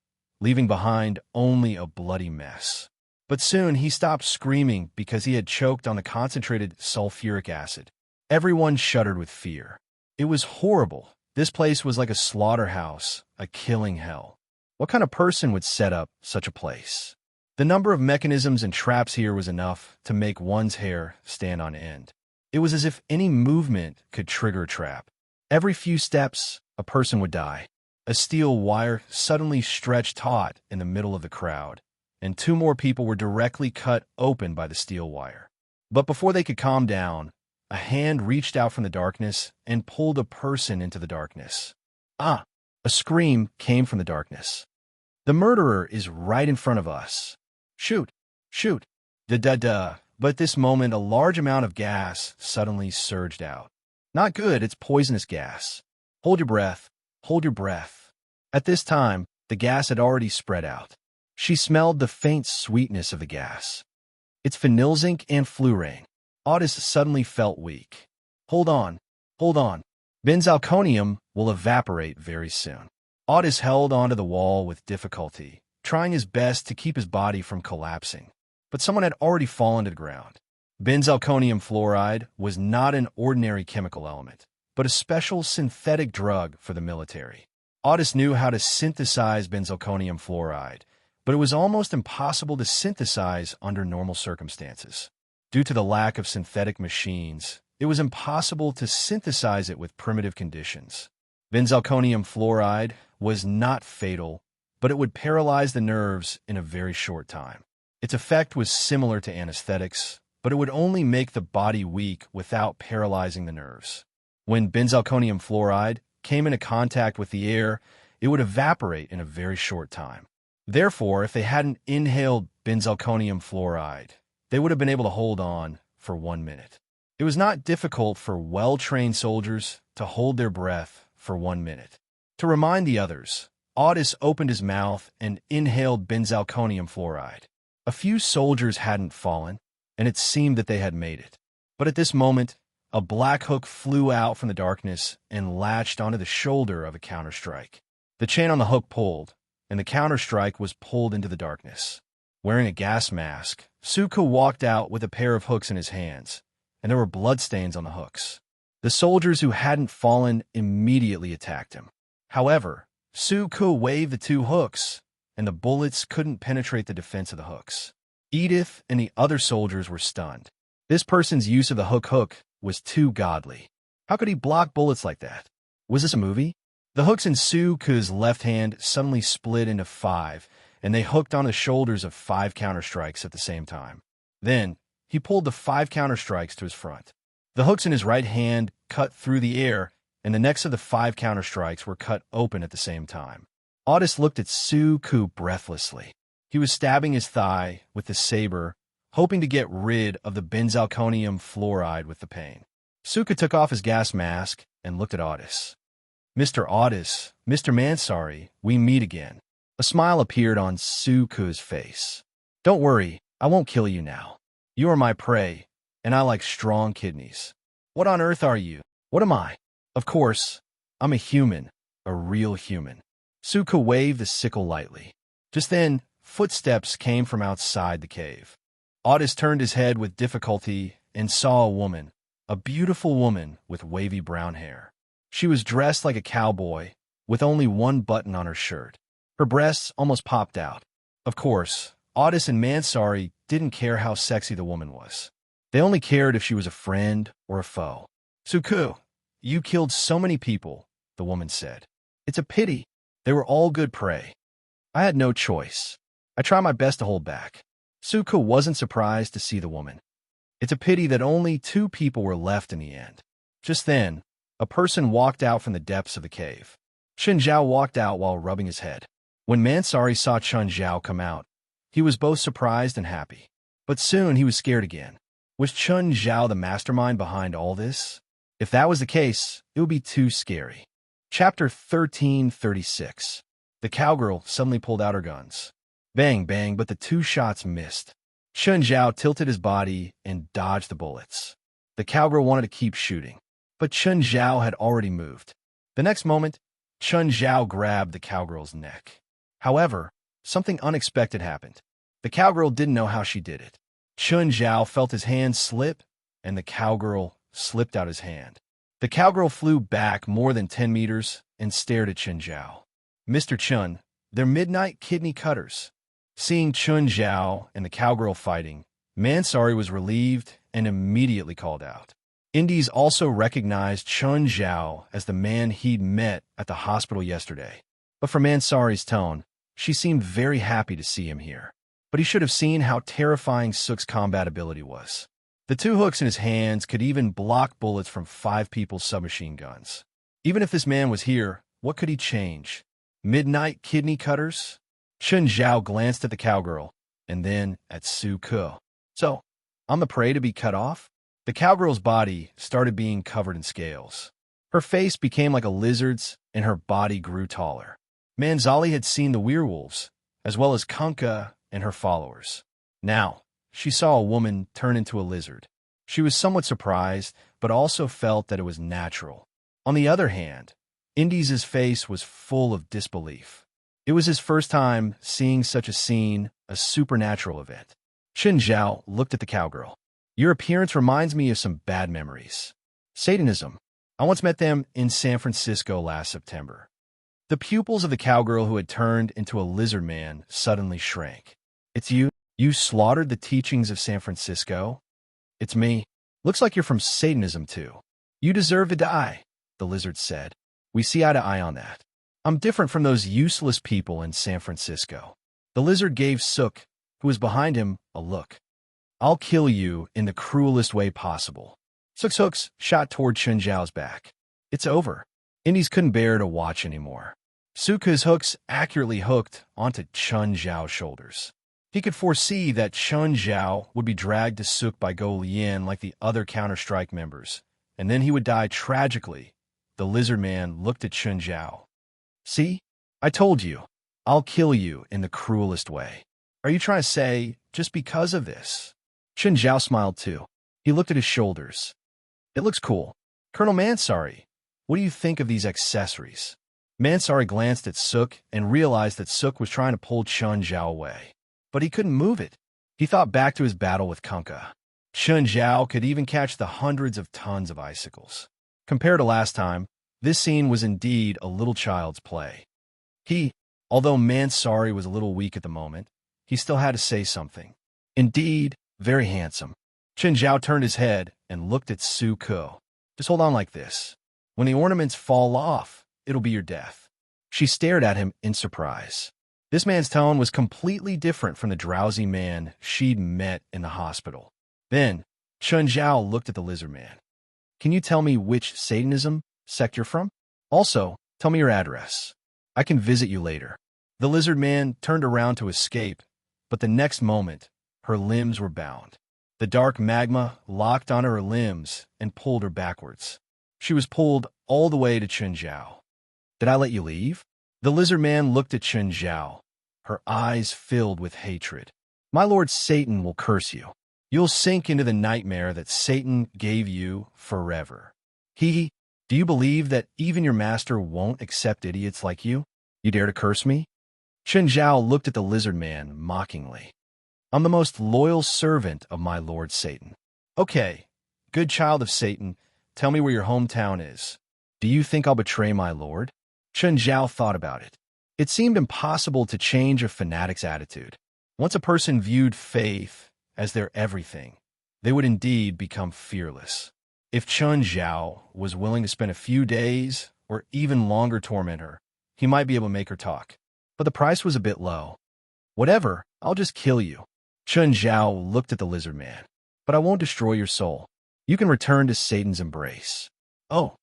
leaving behind only a bloody mess. But soon he stopped screaming because he had choked on the concentrated sulfuric acid. Everyone shuddered with fear. It was horrible. This place was like a slaughterhouse, a killing hell. What kind of person would set up such a place? The number of mechanisms and traps here was enough to make one's hair stand on end. It was as if any movement could trigger a trap. Every few steps, a person would die. A steel wire suddenly stretched taut in the middle of the crowd, and 2 more people were directly cut open by the steel wire. But before they could calm down, a hand reached out from the darkness and pulled a person into the darkness. Ah! A scream came from the darkness. The murderer is right in front of us. Shoot! Shoot! Da-da-da! But at this moment, a large amount of gas suddenly surged out. Not good, it's poisonous gas. Hold your breath. Hold your breath. At this time, the gas had already spread out. She smelled the faint sweetness of the gas. It's phenylzinc and fluorine. Otis suddenly felt weak. Hold on. Hold on. Benzalkonium will evaporate very soon. Otis held onto the wall with difficulty, trying his best to keep his body from collapsing. But someone had already fallen to the ground. Benzalkonium fluoride was not an ordinary chemical element, but a special synthetic drug for the military. Otis knew how to synthesize benzalkonium fluoride, but it was almost impossible to synthesize under normal circumstances. Due to the lack of synthetic machines, it was impossible to synthesize it with primitive conditions. Benzalkonium fluoride was not fatal, but it would paralyze the nerves in a very short time. Its effect was similar to anesthetics, but it would only make the body weak without paralyzing the nerves. When benzalkonium fluoride came into contact with the air, it would evaporate in a very short time. Therefore, if they hadn't inhaled benzalkonium fluoride, they would have been able to hold on for 1 minute. It was not difficult for well-trained soldiers to hold their breath for 1 minute. To remind the others, Otis opened his mouth and inhaled benzalkonium fluoride. A few soldiers hadn't fallen, and it seemed that they had made it. But at this moment, a black hook flew out from the darkness and latched onto the shoulder of a counterstrike. The chain on the hook pulled, and the counterstrike was pulled into the darkness. Wearing a gas mask, Suko walked out with a pair of hooks in his hands, and there were bloodstains on the hooks. The soldiers who hadn't fallen immediately attacked him. However, Suko waved the 2 hooks, and the bullets couldn't penetrate the defense of the hooks. Edith and the other soldiers were stunned. This person's use of the hook was too godly. How could he block bullets like that? Was this a movie? The hooks in Suko's left hand suddenly split into 5, and they hooked on the shoulders of 5 counterstrikes at the same time. Then, he pulled the 5 counterstrikes to his front. The hooks in his right hand cut through the air, and the necks of the 5 counterstrikes were cut open at the same time. Otis looked at Suko breathlessly. He was stabbing his thigh with the saber, hoping to get rid of the benzalkonium fluoride with the pain. Suko took off his gas mask and looked at Otis. Mr. Otis, Mr. Mansari, we meet again. A smile appeared on Suko's face. Don't worry, I won't kill you now. You are my prey, and I like strong kidneys. What on earth are you? What am I? Of course, I'm a human, a real human. Suko waved the sickle lightly. Just then, footsteps came from outside the cave. Otis turned his head with difficulty and saw a woman, a beautiful woman with wavy brown hair. She was dressed like a cowboy, with only 1 button on her shirt. Her breasts almost popped out. Of course, Otis and Mansari didn't care how sexy the woman was. They only cared if she was a friend or a foe. Suko, you killed so many people, the woman said. It's a pity. They were all good prey. I had no choice. I tried my best to hold back. Suko wasn't surprised to see the woman. It's a pity that only 2 people were left in the end. Just then, a person walked out from the depths of the cave. Chun Zhao walked out while rubbing his head. When Mansari saw Chun Zhao come out, he was both surprised and happy. But soon he was scared again. Was Chun Zhao the mastermind behind all this? If that was the case, it would be too scary. Chapter 1336. The cowgirl suddenly pulled out her guns. Bang, bang, but the 2 shots missed. Chun Zhao tilted his body and dodged the bullets. The cowgirl wanted to keep shooting, but Chun Zhao had already moved. The next moment, Chun Zhao grabbed the cowgirl's neck. However, something unexpected happened. The cowgirl didn't know how she did it. Chun Zhao felt his hand slip, and the cowgirl slipped out his hand. The cowgirl flew back more than 10 meters and stared at Chun Zhao. Mr. Chun, they're midnight kidney cutters. Seeing Chun Zhao and the cowgirl fighting, Mansari was relieved and immediately called out. Indies also recognized Chun Zhao as the man he'd met at the hospital yesterday. But from Mansari's tone, she seemed very happy to see him here. But he should have seen how terrifying Suk's combat ability was. The 2 hooks in his hands could even block bullets from 5 people's submachine guns. Even if this man was here, what could he change? Midnight kidney cutters? Chun Zhao glanced at the cowgirl, and then at Su Ke. So, I'm the prey to be cut off? The cowgirl's body started being covered in scales. Her face became like a lizard's, and her body grew taller. Manzali had seen the werewolves, as well as Kunkka and her followers. Now, she saw a woman turn into a lizard. She was somewhat surprised, but also felt that it was natural. On the other hand, Indies' face was full of disbelief. It was his first time seeing such a scene, a supernatural event. Chun Zhao looked at the cowgirl. Your appearance reminds me of some bad memories. Satanism. I once met them in San Francisco last September. The pupils of the cowgirl who had turned into a lizard man suddenly shrank. It's you? You slaughtered the teachings of San Francisco? It's me. Looks like you're from Satanism too. You deserve to die, the lizard said. We see eye to eye on that. I'm different from those useless people in San Francisco. The lizard gave Suk, who was behind him, a look. I'll kill you in the cruelest way possible. Suk's hooks shot toward Chun Zhao's back. It's over. Indies couldn't bear to watch anymore. Suke's hooks accurately hooked onto Chun Zhao's shoulders. He could foresee that Chun Zhao would be dragged to Suk by Go Lian like the other Counter-Strike members, and then he would die tragically. The lizard man looked at Chun Zhao. See? I told you. I'll kill you in the cruelest way. Are you trying to say, just because of this? Chun Zhao smiled too. He looked at his shoulders. It looks cool. Colonel Mansari, what do you think of these accessories? Mansari glanced at Suk and realized that Suk was trying to pull Chun Zhao away. But he couldn't move it. He thought back to his battle with Kunkka. Chun Zhao could even catch the hundreds of tons of icicles. Compared to last time, this scene was indeed a little child's play. Although Mansari was a little weak at the moment, he still had to say something. Indeed, very handsome. Chun Zhao turned his head and looked at Su Ke. Just hold on like this. When the ornaments fall off, it'll be your death. She stared at him in surprise. This man's tone was completely different from the drowsy man she'd met in the hospital. Then, Chun Zhao looked at the lizard man. Can you tell me which Satanism sect you're from? Also, tell me your address. I can visit you later. The lizard man turned around to escape, but the next moment, her limbs were bound. The dark magma locked onto her limbs and pulled her backwards. She was pulled all the way to Chun Zhao. Did I let you leave? The lizard man looked at Chun Zhao, her eyes filled with hatred. My lord Satan will curse you. You'll sink into the nightmare that Satan gave you forever. Do you believe that even your master won't accept idiots like you? You dare to curse me? Chun Zhao looked at the lizard man mockingly. I'm the most loyal servant of my lord Satan. Okay, good child of Satan, tell me where your hometown is. Do you think I'll betray my lord? Chun Zhao thought about it. It seemed impossible to change a fanatic's attitude. Once a person viewed faith as their everything, they would indeed become fearless. If Chun Zhao was willing to spend a few days or even longer torment her, he might be able to make her talk. But the price was a bit low. Whatever, I'll just kill you. Chun Zhao looked at the lizard man. But I won't destroy your soul. You can return to Satan's embrace. Oh,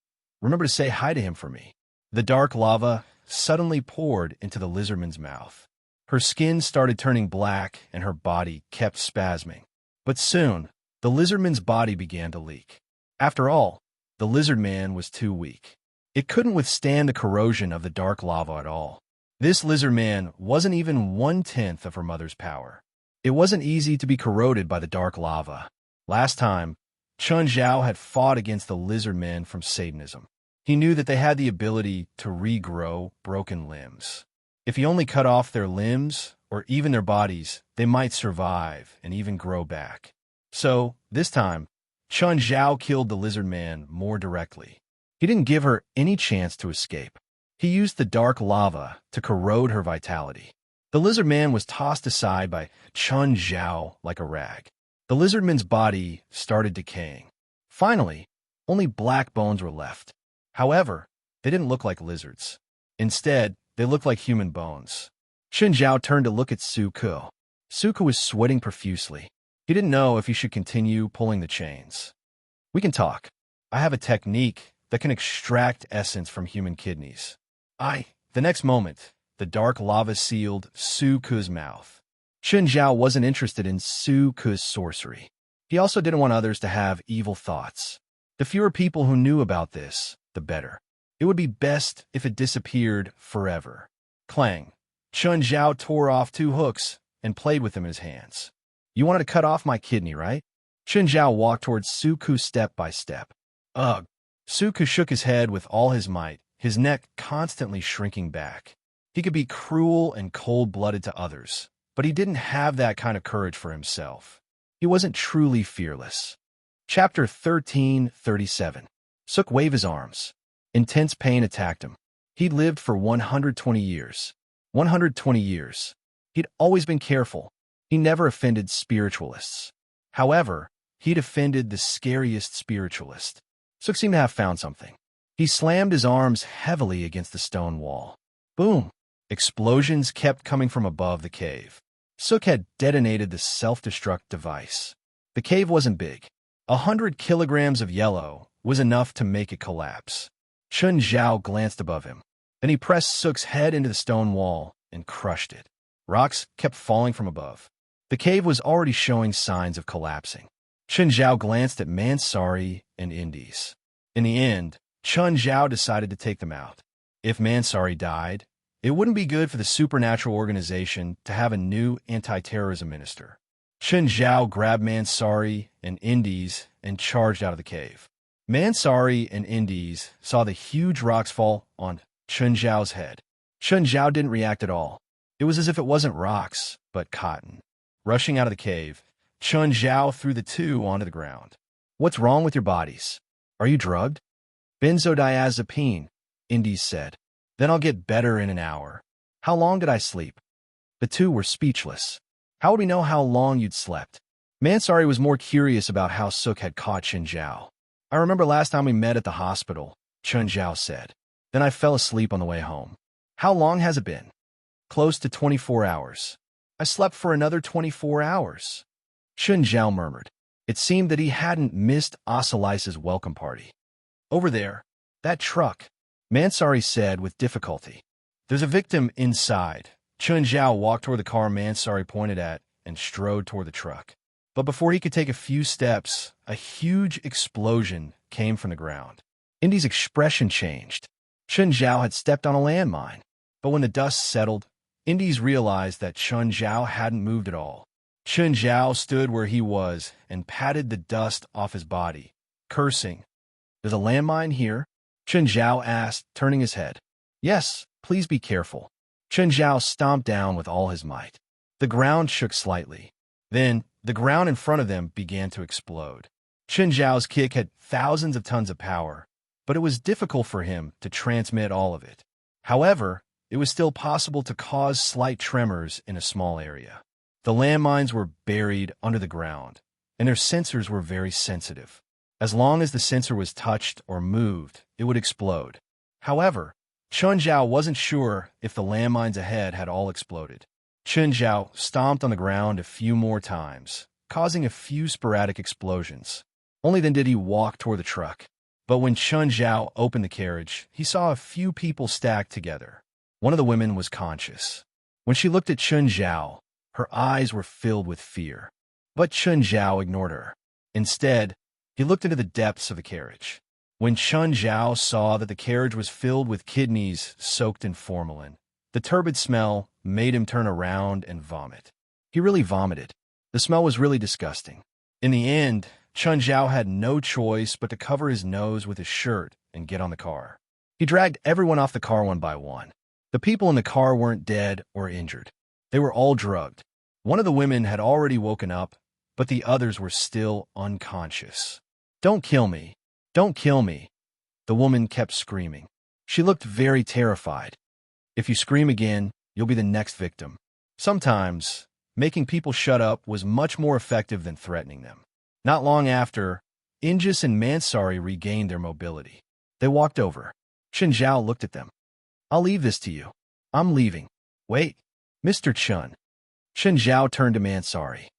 remember to say hi to him for me. The dark lava suddenly poured into the lizardman's mouth. Her skin started turning black and her body kept spasming. But soon, the lizardman's body began to leak. After all, the lizard man was too weak. It couldn't withstand the corrosion of the dark lava at all. This lizard man wasn't even 1/10 of her mother's power. It wasn't easy to be corroded by the dark lava. Last time, Chun Zhao had fought against the lizard men from Satanism. He knew that they had the ability to regrow broken limbs. If he only cut off their limbs or even their bodies, they might survive and even grow back. So, this time, Chun Zhao killed the lizard man more directly. He didn't give her any chance to escape. He used the dark lava to corrode her vitality. The lizard man was tossed aside by Chun Zhao like a rag. The lizard man's body started decaying. Finally, only black bones were left. However, they didn't look like lizards. Instead, they looked like human bones. Chun Zhao turned to look at Suku. Suku was sweating profusely. He didn't know if he should continue pulling the chains. We can talk. I have a technique that can extract essence from human kidneys. The next moment, the dark lava sealed Suku's mouth. Chun Zhao wasn't interested in Suku's sorcery. He also didn't want others to have evil thoughts. The fewer people who knew about this, the better. It would be best if it disappeared forever. Clang. Chun Zhao tore off 2 hooks and played with them in his hands. You wanted to cut off my kidney, right? Chun Zhao walked towards Suku step by step. Ugh. Suku shook his head with all his might, his neck constantly shrinking back. He could be cruel and cold-blooded to others, but he didn't have that kind of courage for himself. He wasn't truly fearless. Chapter 1337. Suk waved his arms. Intense pain attacked him. He'd lived for 120 years. 120 years. He'd always been careful. He never offended spiritualists. However, he'd offended the scariest spiritualist. Suk seemed to have found something. He slammed his arms heavily against the stone wall. Boom! Explosions kept coming from above the cave. Suk had detonated the self-destruct device. The cave wasn't big. 100 kilograms of yellow was enough to make it collapse. Chun Zhao glanced above him. Then he pressed Suk's head into the stone wall and crushed it. Rocks kept falling from above. The cave was already showing signs of collapsing. Chun Zhao glanced at Mansari and Indies. In the end, Chun Zhao decided to take them out. If Mansari died, it wouldn't be good for the supernatural organization to have a new anti-terrorism minister. Chun Zhao grabbed Mansari and Indies and charged out of the cave. Mansari and Indies saw the huge rocks fall on Chun Zhao's head. Chun Zhao didn't react at all. It was as if it wasn't rocks, but cotton. Rushing out of the cave, Chun Zhao threw the 2 onto the ground. What's wrong with your bodies? Are you drugged? Benzodiazepine, Indies said. Then I'll get better in an hour. How long did I sleep? The 2 were speechless. How would we know how long you'd slept? Mansari was more curious about how Suk had caught Chun Zhao. I remember last time we met at the hospital, Chun Zhao said. Then I fell asleep on the way home. How long has it been? Close to 24 hours. I slept for another 24 hours. Chun Zhao murmured. It seemed that he hadn't missed Osalice's welcome party. Over there, that truck, Mansari said with difficulty. There's a victim inside. Chun Zhao walked toward the car Mansari pointed at and strode toward the truck. But before he could take a few steps, a huge explosion came from the ground. Indy's expression changed. Chun Zhao had stepped on a landmine. But when the dust settled, Indies realized that Chun Zhao hadn't moved at all. Chun Zhao stood where he was and patted the dust off his body, cursing. There's a landmine here? Chun Zhao asked, turning his head. Yes, please be careful. Chun Zhao stomped down with all his might. The ground shook slightly. Then, the ground in front of them began to explode. Chun Zhao's kick had thousands of tons of power, but it was difficult for him to transmit all of it. However, it was still possible to cause slight tremors in a small area. The landmines were buried under the ground, and their sensors were very sensitive. As long as the sensor was touched or moved, it would explode. However, Chun Zhao wasn't sure if the landmines ahead had all exploded. Chun Zhao stomped on the ground a few more times, causing a few sporadic explosions. Only then did he walk toward the truck. But when Chun Zhao opened the carriage, he saw a few people stacked together. One of the women was conscious. When she looked at Chun Zhao, her eyes were filled with fear. But Chun Zhao ignored her. Instead, he looked into the depths of the carriage. When Chun Zhao saw that the carriage was filled with kidneys soaked in formalin, the turbid smell made him turn around and vomit. He really vomited. The smell was really disgusting. In the end, Chun Zhao had no choice but to cover his nose with his shirt and get on the car. He dragged everyone off the car one by one. The people in the car weren't dead or injured. They were all drugged. One of the women had already woken up, but the others were still unconscious. "Don't kill me! Don't kill me!" The woman kept screaming. She looked very terrified. "If you scream again, you'll be the next victim." Sometimes, making people shut up was much more effective than threatening them. Not long after, Injus and Mansari regained their mobility. They walked over. Chen Zhao looked at them. "I'll leave this to you. I'm leaving." "Wait, Mr. Chun." Chen Zhao turned to Mansari.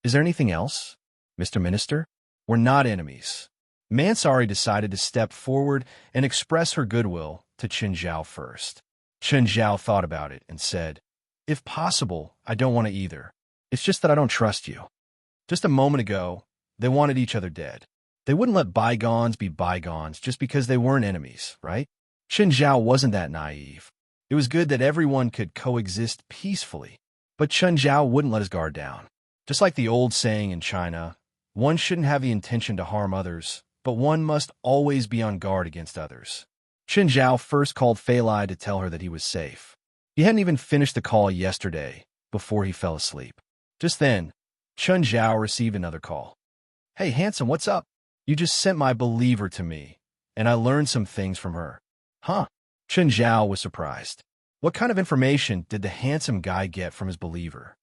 "Is there anything else, Mr. Minister? We're not enemies." Mansari decided to step forward and express her goodwill to Chen Zhao first. Chen Zhao thought about it and said, "If possible, I don't want to either. It's just that I don't trust you." Just a moment ago, they wanted each other dead. They wouldn't let bygones be bygones just because they weren't enemies, right? Chen Zhao wasn't that naive. It was good that everyone could coexist peacefully. But Chen Zhao wouldn't let his guard down. Just like the old saying in China, one shouldn't have the intention to harm others, but one must always be on guard against others. Chen Zhao first called Fei Lai to tell her that he was safe. He hadn't even finished the call yesterday before he fell asleep. Just then, Chen Zhao received another call. "Hey, handsome, what's up? You just sent my believer to me, and I learned some things from her." "Huh?" Chen Zhao was surprised. What kind of information did the handsome guy get from his believer?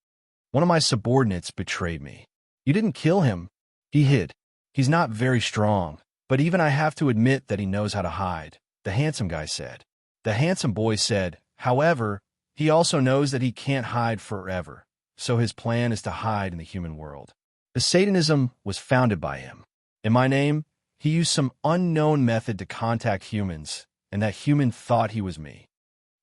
"One of my subordinates betrayed me." "You didn't kill him. He hid. He's not very strong, but even I have to admit that he knows how to hide," the handsome guy said. The handsome boy said, "However, he also knows that he can't hide forever, so his plan is to hide in the human world. The Satanism was founded by him. In my name, he used some unknown method to contact humans, and that human thought he was me.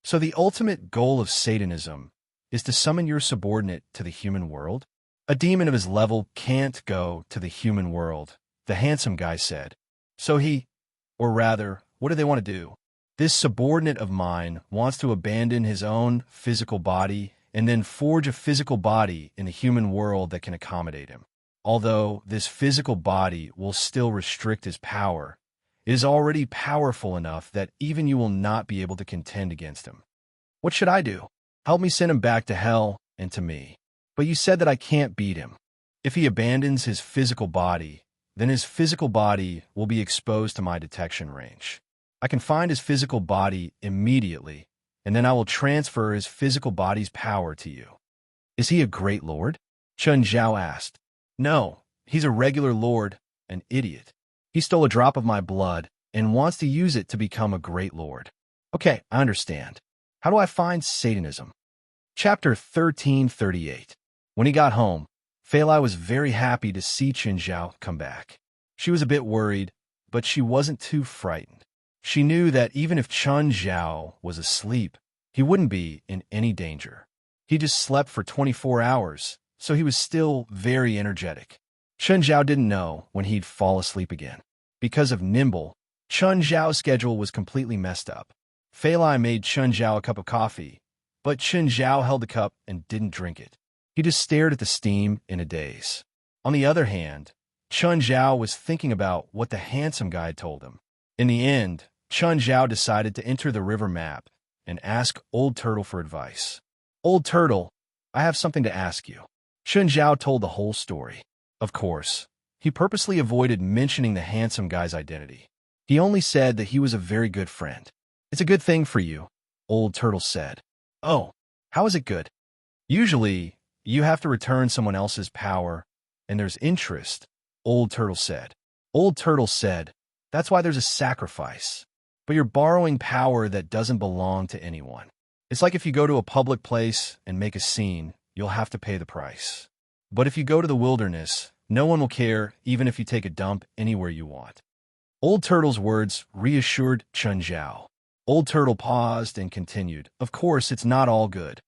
So the ultimate goal of Satanism is to summon your subordinate to the human world? A demon of his level can't go to the human world," the handsome guy said. "So or rather, what do they want to do? This subordinate of mine wants to abandon his own physical body and then forge a physical body in the human world that can accommodate him. Although this physical body will still restrict his power, it is already powerful enough that even you will not be able to contend against him. What should I do? Help me send him back to hell and to me. But you said that I can't beat him. If he abandons his physical body, then his physical body will be exposed to my detection range. I can find his physical body immediately, and then I will transfer his physical body's power to you." "Is he a great lord?" Chen Zhao asked. "No, he's a regular lord, an idiot. He stole a drop of my blood and wants to use it to become a great lord." "Okay, I understand. How do I find Satanism?" Chapter 1338. When he got home, Fei Lai was very happy to see Chen Zhao come back. She was a bit worried, but she wasn't too frightened. She knew that even if Chen Zhao was asleep, he wouldn't be in any danger. He just slept for 24 hours, so he was still very energetic. Chen Zhao didn't know when he'd fall asleep again. Because of Nimble, Chen Zhao's schedule was completely messed up. Fei Lai made Chen Zhao a cup of coffee, but Chen Zhao held the cup and didn't drink it. He just stared at the steam in a daze. On the other hand, Chen Zhao was thinking about what the handsome guy told him. In the end, Chen Zhao decided to enter the river map and ask Old Turtle for advice. "Old Turtle, I have something to ask you." Chen Zhao told the whole story. Of course, he purposely avoided mentioning the handsome guy's identity. He only said that he was a very good friend. "It's a good thing for you," Old Turtle said. "Oh, how is it good?" "Usually, you have to return someone else's power, and there's interest," Old Turtle said. Old Turtle said, "That's why there's a sacrifice. But you're borrowing power that doesn't belong to anyone. It's like if you go to a public place and make a scene, you'll have to pay the price. But if you go to the wilderness, no one will care even if you take a dump anywhere you want." Old Turtle's words reassured Chen Zhao. Old Turtle paused and continued, "Of course, it's not all good.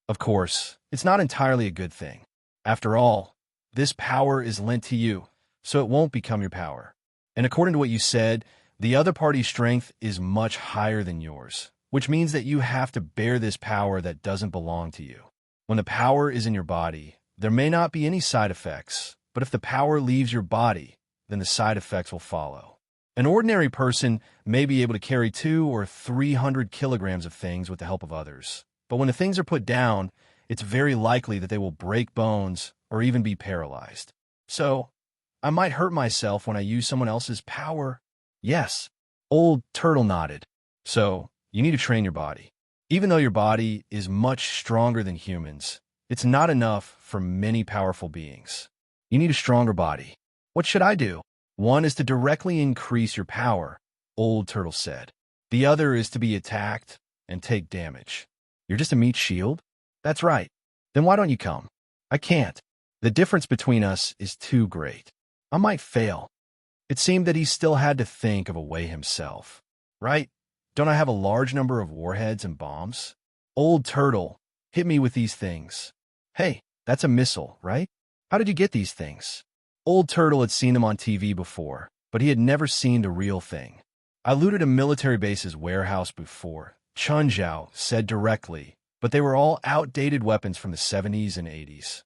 Of course, it's not entirely a good thing. After all, this power is lent to you, so it won't become your power. And according to what you said, the other party's strength is much higher than yours, which means that you have to bear this power that doesn't belong to you. When the power is in your body, there may not be any side effects, but if the power leaves your body, then the side effects will follow. An ordinary person may be able to carry 200 or 300 kilograms of things with the help of others, but when the things are put down, it's very likely that they will break bones or even be paralyzed. So, I might hurt myself when I use someone else's power. Yes, Old Turtle nodded. So, you need to train your body. Even though your body is much stronger than humans, it's not enough for many powerful beings. You need a stronger body. What should I do? One is to directly increase your power, Old Turtle said. The other is to be attacked and take damage. You're just a meat shield? That's right. Then why don't you come? I can't. The difference between us is too great. I might fail. It seemed that he still had to think of a way himself. Right? Don't I have a large number of warheads and bombs? Old Turtle, hit me with these things. Hey, that's a missile, right? How did you get these things? Old Turtle had seen them on TV before, but he had never seen the real thing. I looted a military base's warehouse before, Chun Zhao said directly, but they were all outdated weapons from the 70s and 80s.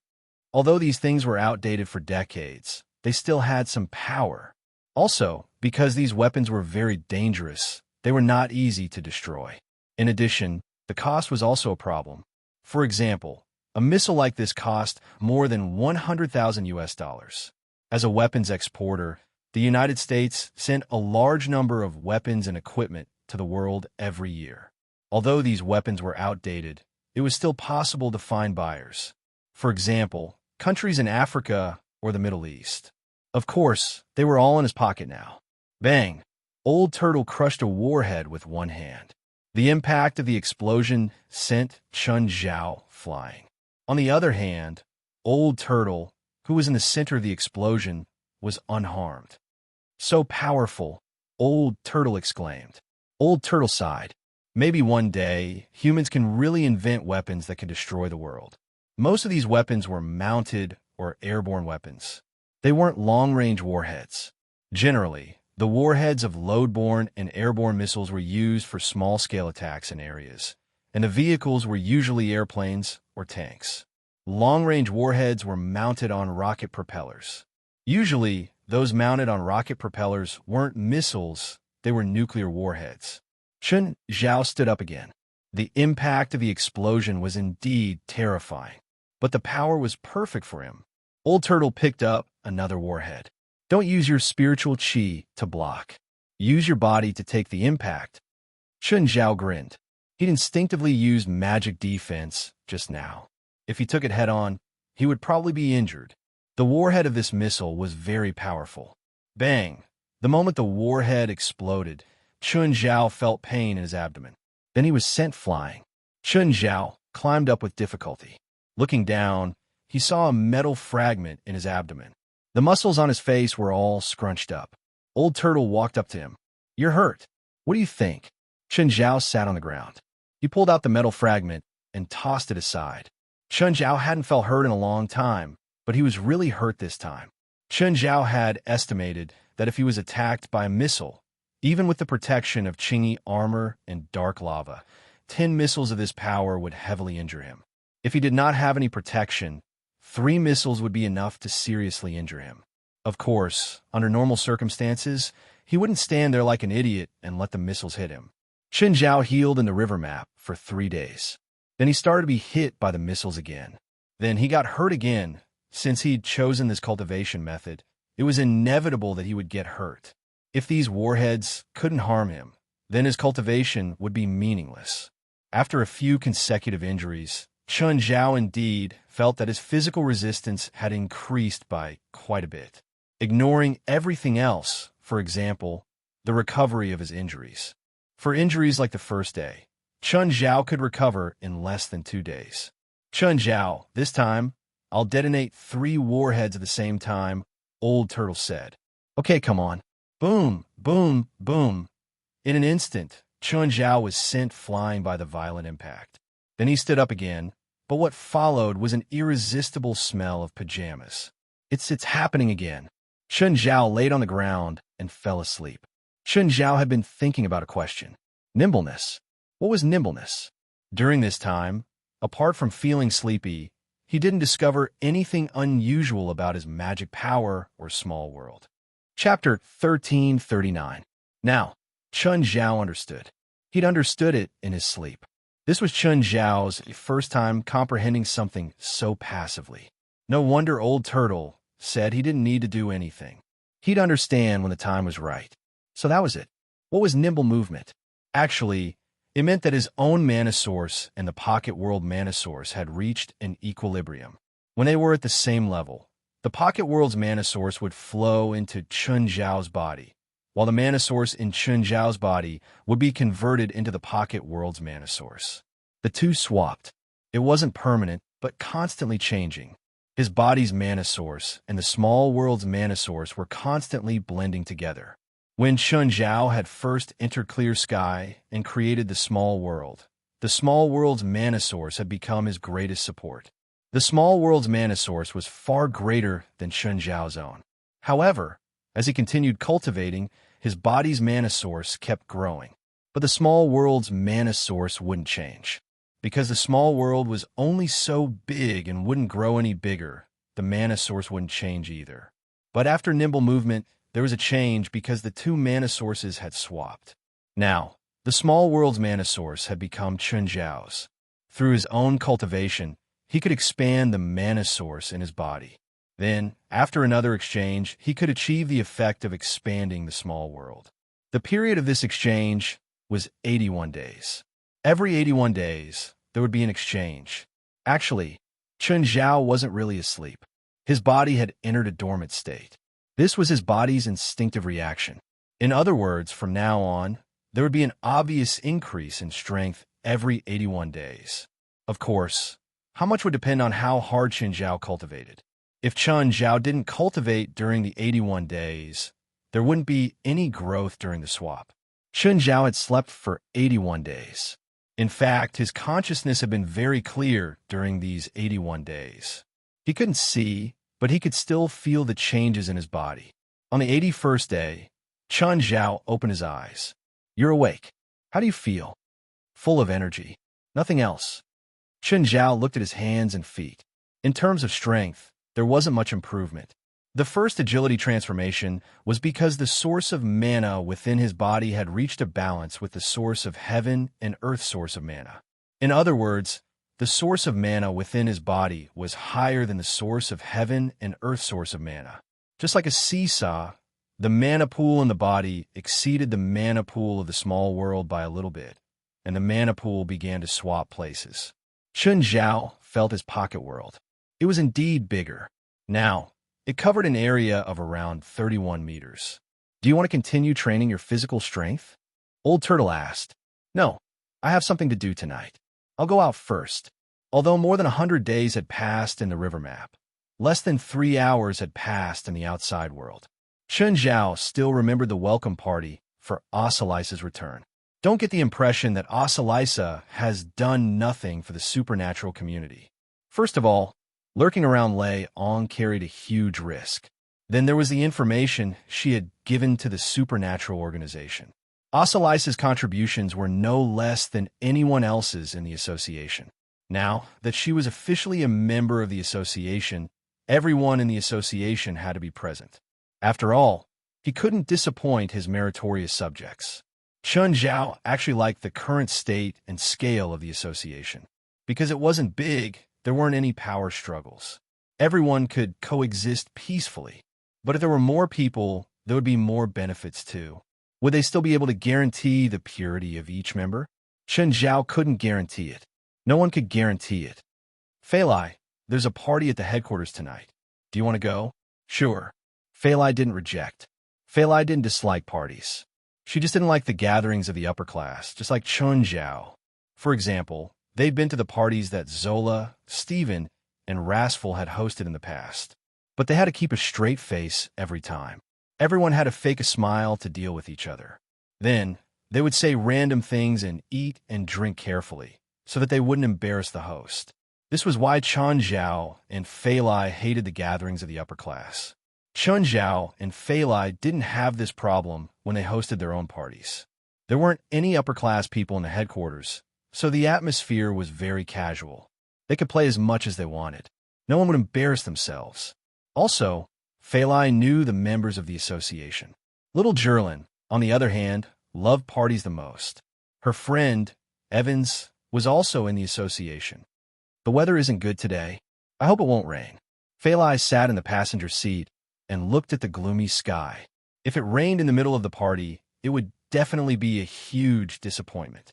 Although these things were outdated for decades, they still had some power. Also, because these weapons were very dangerous, they were not easy to destroy. In addition, the cost was also a problem. For example, a missile like this cost more than 100,000 US dollars. As a weapons exporter, the United States sent a large number of weapons and equipment to the world every year. Although these weapons were outdated, it was still possible to find buyers. For example, countries in Africa or the Middle East. Of course, they were all in his pocket now. Bang! Old Turtle crushed a warhead with one hand. The impact of the explosion sent Chun Zhao flying. On the other hand, Old Turtle, who was in the center of the explosion, was unharmed. So powerful, Old Turtle exclaimed. Old Turtle sighed. Maybe one day, humans can really invent weapons that can destroy the world. Most of these weapons were mounted or airborne weapons. They weren't long-range warheads. Generally, the warheads of load-borne and airborne missiles were used for small-scale attacks in areas, and the vehicles were usually airplanes or tanks. Long-range warheads were mounted on rocket propellers. Usually, those mounted on rocket propellers weren't missiles, they were nuclear warheads. Chun Zhao stood up again. The impact of the explosion was indeed terrifying, but the power was perfect for him. Old Turtle picked up another warhead. Don't use your spiritual chi to block. Use your body to take the impact. Chun Zhao grinned. He'd instinctively used magic defense just now. If he took it head-on, he would probably be injured. The warhead of this missile was very powerful. Bang! The moment the warhead exploded, Chun Zhao felt pain in his abdomen. Then he was sent flying. Chun Zhao climbed up with difficulty. Looking down, he saw a metal fragment in his abdomen. The muscles on his face were all scrunched up. Old Turtle walked up to him. You're hurt. What do you think? Chun Zhao sat on the ground. He pulled out the metal fragment and tossed it aside. Chun Zhao hadn't felt hurt in a long time, but he was really hurt this time. Chun Zhao had estimated that if he was attacked by a missile, even with the protection of Qingyi armor and dark lava, 10 missiles of this power would heavily injure him. If he did not have any protection, 3 missiles would be enough to seriously injure him. Of course, under normal circumstances, he wouldn't stand there like an idiot and let the missiles hit him. Chun Zhao healed in the river map for 3 days. Then he started to be hit by the missiles again. Then he got hurt again. Since he'd chosen this cultivation method, it was inevitable that he would get hurt. If these warheads couldn't harm him, then his cultivation would be meaningless. After a few consecutive injuries, Chun Zhao indeed felt that his physical resistance had increased by quite a bit. Ignoring everything else, for example, the recovery of his injuries. For injuries like the first day, Chun Zhao could recover in less than 2 days. Chun Zhao, this time, I'll detonate 3 warheads at the same time, Old Turtle said. Okay, come on. Boom, boom, boom. In an instant, Chun Zhao was sent flying by the violent impact. Then he stood up again, but what followed was an irresistible smell of pajamas. It's happening again. Chun Zhao laid on the ground and fell asleep. Chun Zhao had been thinking about a question. Nimbleness. What was nimbleness? During this time, apart from feeling sleepy, he didn't discover anything unusual about his magic power or small world. Chapter 1339. Now, Chun Zhao understood. He'd understood it in his sleep. This was Chun Zhao's first time comprehending something so passively. No wonder Old Turtle said he didn't need to do anything. He'd understand when the time was right. So that was it. What was nimble movement? Actually, it meant that his own mana source and the Pocket World mana source had reached an equilibrium. When they were at the same level, the Pocket World's mana source would flow into Chun Zhao's body, while the mana source in Chun Zhao's body would be converted into the Pocket World's mana source. The two swapped. It wasn't permanent, but constantly changing. His body's mana source and the small world's mana source were constantly blending together. When Chun Zhao had first entered Clear Sky and created the small world's mana source had become his greatest support. The small world's mana source was far greater than Chun Zhao's own. However, as he continued cultivating, his body's mana source kept growing. But the small world's mana source wouldn't change. Because the small world was only so big and wouldn't grow any bigger, the mana source wouldn't change either. But after nimble movement, there was a change because the two mana sources had swapped. Now, the small world's mana source had become Chun Zhao's. Through his own cultivation, he could expand the mana source in his body. Then, after another exchange, he could achieve the effect of expanding the small world. The period of this exchange was 81 days. Every 81 days, there would be an exchange. Actually, Chun Zhao wasn't really asleep. His body had entered a dormant state. This was his body's instinctive reaction. In other words, from now on, there would be an obvious increase in strength every 81 days. Of course, how much would depend on how hard Chun Zhao cultivated. If Chun Zhao didn't cultivate during the 81 days, there wouldn't be any growth during the swap. Chun Zhao had slept for 81 days. In fact, his consciousness had been very clear during these 81 days. He couldn't see, but he could still feel the changes in his body. On the 81st day, Chun Zhao opened his eyes. "You're awake. How do you feel?" "Full of energy. Nothing else." Chun Zhao looked at his hands and feet. In terms of strength, there wasn't much improvement. The first agility transformation was because the source of mana within his body had reached a balance with the source of heaven and earth source of mana. In other words, the source of mana within his body was higher than the source of heaven and earth source of mana. Just like a seesaw, the mana pool in the body exceeded the mana pool of the small world by a little bit, and the mana pool began to swap places. Chun Zhao felt his pocket world. It was indeed bigger. Now, it covered an area of around 31 meters. "Do you want to continue training your physical strength?" Old Turtle asked. "No, I have something to do tonight. I'll go out first." Although more than 100 days had passed in the river map, less than 3 hours had passed in the outside world. Chun Zhao still remembered the welcome party for Osalisa's return. Don't get the impression that Osalisa has done nothing for the supernatural community. First of all, lurking around Lei Ong carried a huge risk. Then there was the information she had given to the supernatural organization. Osalisa's contributions were no less than anyone else's in the association. Now that she was officially a member of the association, everyone in the association had to be present. After all, he couldn't disappoint his meritorious subjects. Chun Zhao actually liked the current state and scale of the association. Because it wasn't big, there weren't any power struggles. Everyone could coexist peacefully. But if there were more people, there would be more benefits too. Would they still be able to guarantee the purity of each member? Chun Zhao couldn't guarantee it. No one could guarantee it. "Fei Lai, there's a party at the headquarters tonight. Do you want to go?" "Sure." Fei Lai didn't reject. Fei Lai didn't dislike parties. She just didn't like the gatherings of the upper class, just like Chun Zhao. For example, they'd been to the parties that Zola, Steven, and Rasful had hosted in the past. But they had to keep a straight face every time. Everyone had to fake a smile to deal with each other. Then, they would say random things and eat and drink carefully, so that they wouldn't embarrass the host. This was why Chun Zhao and Fei Lai hated the gatherings of the upper class. Chun Zhao and Fei Lai didn't have this problem when they hosted their own parties. There weren't any upper-class people in the headquarters, so the atmosphere was very casual. They could play as much as they wanted. No one would embarrass themselves. Also, Fei Lai knew the members of the association. Little Jerlin, on the other hand, loved parties the most. Her friend, Evans, was also in the association. The weather isn't good today. I hope it won't rain. Phalai sat in the passenger seat and looked at the gloomy sky. If it rained in the middle of the party, it would definitely be a huge disappointment.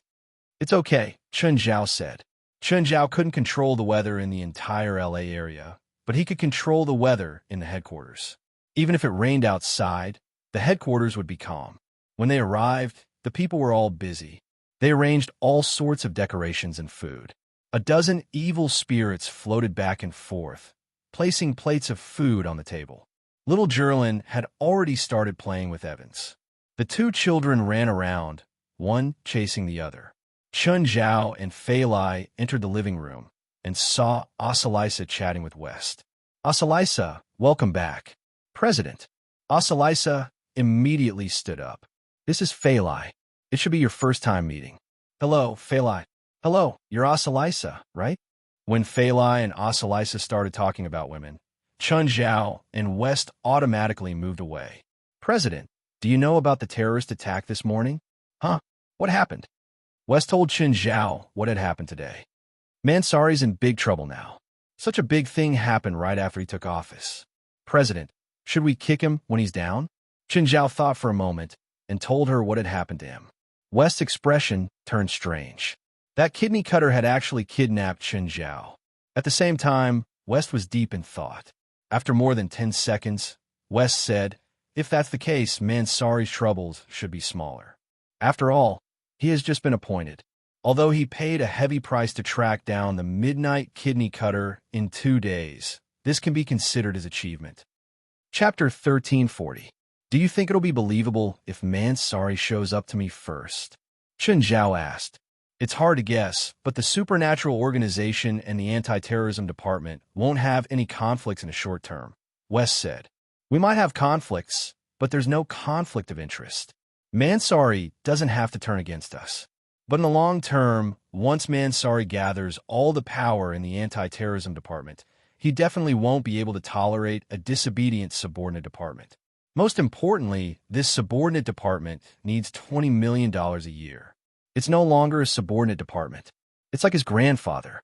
It's okay, Chun Zhao said. Chun Zhao couldn't control the weather in the entire LA area, but he could control the weather in the headquarters. Even if it rained outside, the headquarters would be calm. When they arrived, the people were all busy. They arranged all sorts of decorations and food. A dozen evil spirits floated back and forth, placing plates of food on the table. Little Jerlin had already started playing with Evans. The two children ran around, one chasing the other. Chun Zhao and Fei Lai entered the living room and saw Asalisa chatting with West. Asalisa, welcome back. President. Asalisa immediately stood up. This is Fei Lai. It should be your first time meeting. Hello, Fei Lai. Hello, you're Asalisa, right? When Fei Lai and Asalisa started talking about women, Chun Zhao and West automatically moved away. President, do you know about the terrorist attack this morning? Huh? What happened? West told Chun Zhao what had happened today. Mansari's in big trouble now. Such a big thing happened right after he took office. President, should we kick him when he's down? Chun Zhao thought for a moment and told her what had happened to him. West's expression turned strange. That kidney cutter had actually kidnapped Chun Zhao. At the same time, West was deep in thought. After more than 10 seconds, West said, if that's the case, Mansari's troubles should be smaller. After all, he has just been appointed. Although he paid a heavy price to track down the Midnight Kidney Cutter in 2 days, this can be considered his achievement. Chapter 1340. Do you think it'll be believable if Mansari shows up to me first? Chun Zhao asked. It's hard to guess, but the Supernatural Organization and the Anti-Terrorism Department won't have any conflicts in the short term, West said. We might have conflicts, but there's no conflict of interest. Mansari doesn't have to turn against us. But in the long term, once Mansari gathers all the power in the Anti-Terrorism Department, he definitely won't be able to tolerate a disobedient subordinate department. Most importantly, this subordinate department needs $20 million a year. It's no longer a subordinate department. It's like his grandfather.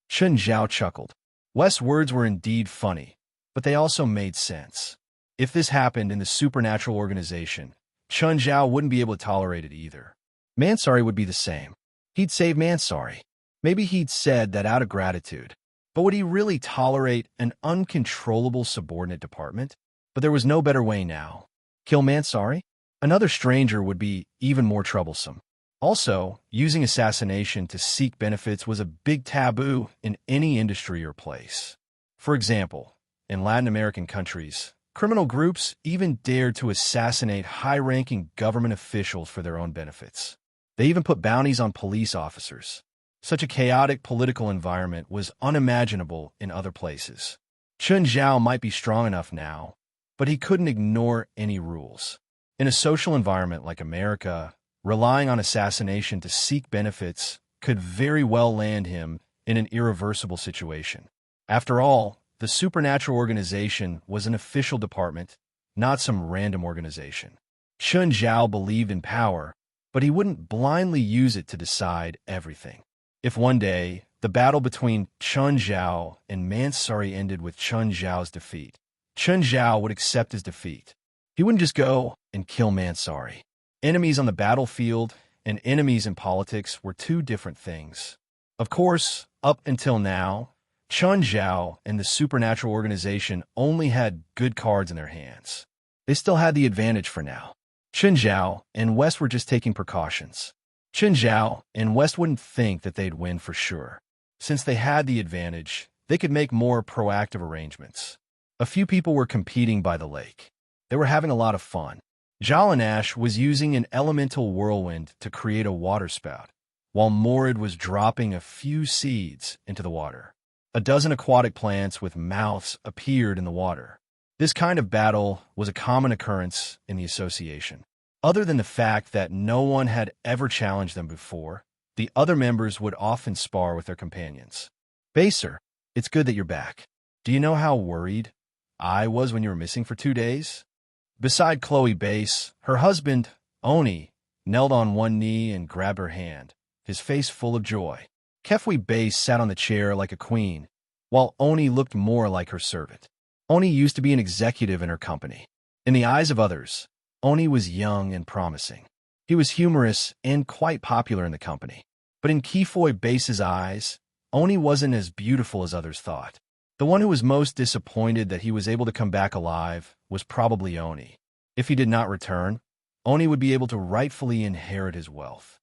Chun Zhao chuckled. West's words were indeed funny, but they also made sense. If this happened in the Supernatural Organization, Chun Zhao wouldn't be able to tolerate it either. Mansari would be the same. He'd save Mansari. Maybe he'd said that out of gratitude. But would he really tolerate an uncontrollable subordinate department? But there was no better way now. Kill Mansari? Another stranger would be even more troublesome. Also, using assassination to seek benefits was a big taboo in any industry or place. For example, in Latin American countries, criminal groups even dared to assassinate high-ranking government officials for their own benefits. They even put bounties on police officers. Such a chaotic political environment was unimaginable in other places. Chun Zhao might be strong enough now, but he couldn't ignore any rules. In a social environment like America, relying on assassination to seek benefits could very well land him in an irreversible situation. After all, the Supernatural Organization was an official department, not some random organization. Chun Zhao believed in power, but he wouldn't blindly use it to decide everything. If one day, the battle between Chun Zhao and Mansari ended with Chun Zhao's defeat, Chun Zhao would accept his defeat. He wouldn't just go and kill Mansari. Enemies on the battlefield and enemies in politics were two different things. Of course, up until now, Chun Zhao and the Supernatural Organization only had good cards in their hands. They still had the advantage for now. Chun Zhao and West were just taking precautions. Chun Zhao and West wouldn't think that they'd win for sure. Since they had the advantage, they could make more proactive arrangements. A few people were competing by the lake. They were having a lot of fun. Jalanash was using an elemental whirlwind to create a water spout, while Morid was dropping a few seeds into the water. A dozen aquatic plants with mouths appeared in the water. This kind of battle was a common occurrence in the association. Other than the fact that no one had ever challenged them before, the other members would often spar with their companions. Baser, it's good that you're back. Do you know how worried I was when you were missing for 2 days? Beside Chloe Base, her husband, Oni, knelt on one knee and grabbed her hand, his face full of joy. Kefui Base sat on the chair like a queen, while Oni looked more like her servant. Oni used to be an executive in her company. In the eyes of others, Oni was young and promising. He was humorous and quite popular in the company. But in Kefui Base's eyes, Oni wasn't as beautiful as others thought. The one who was most disappointed that he was able to come back alive was probably Oni. If he did not return, Oni would be able to rightfully inherit his wealth.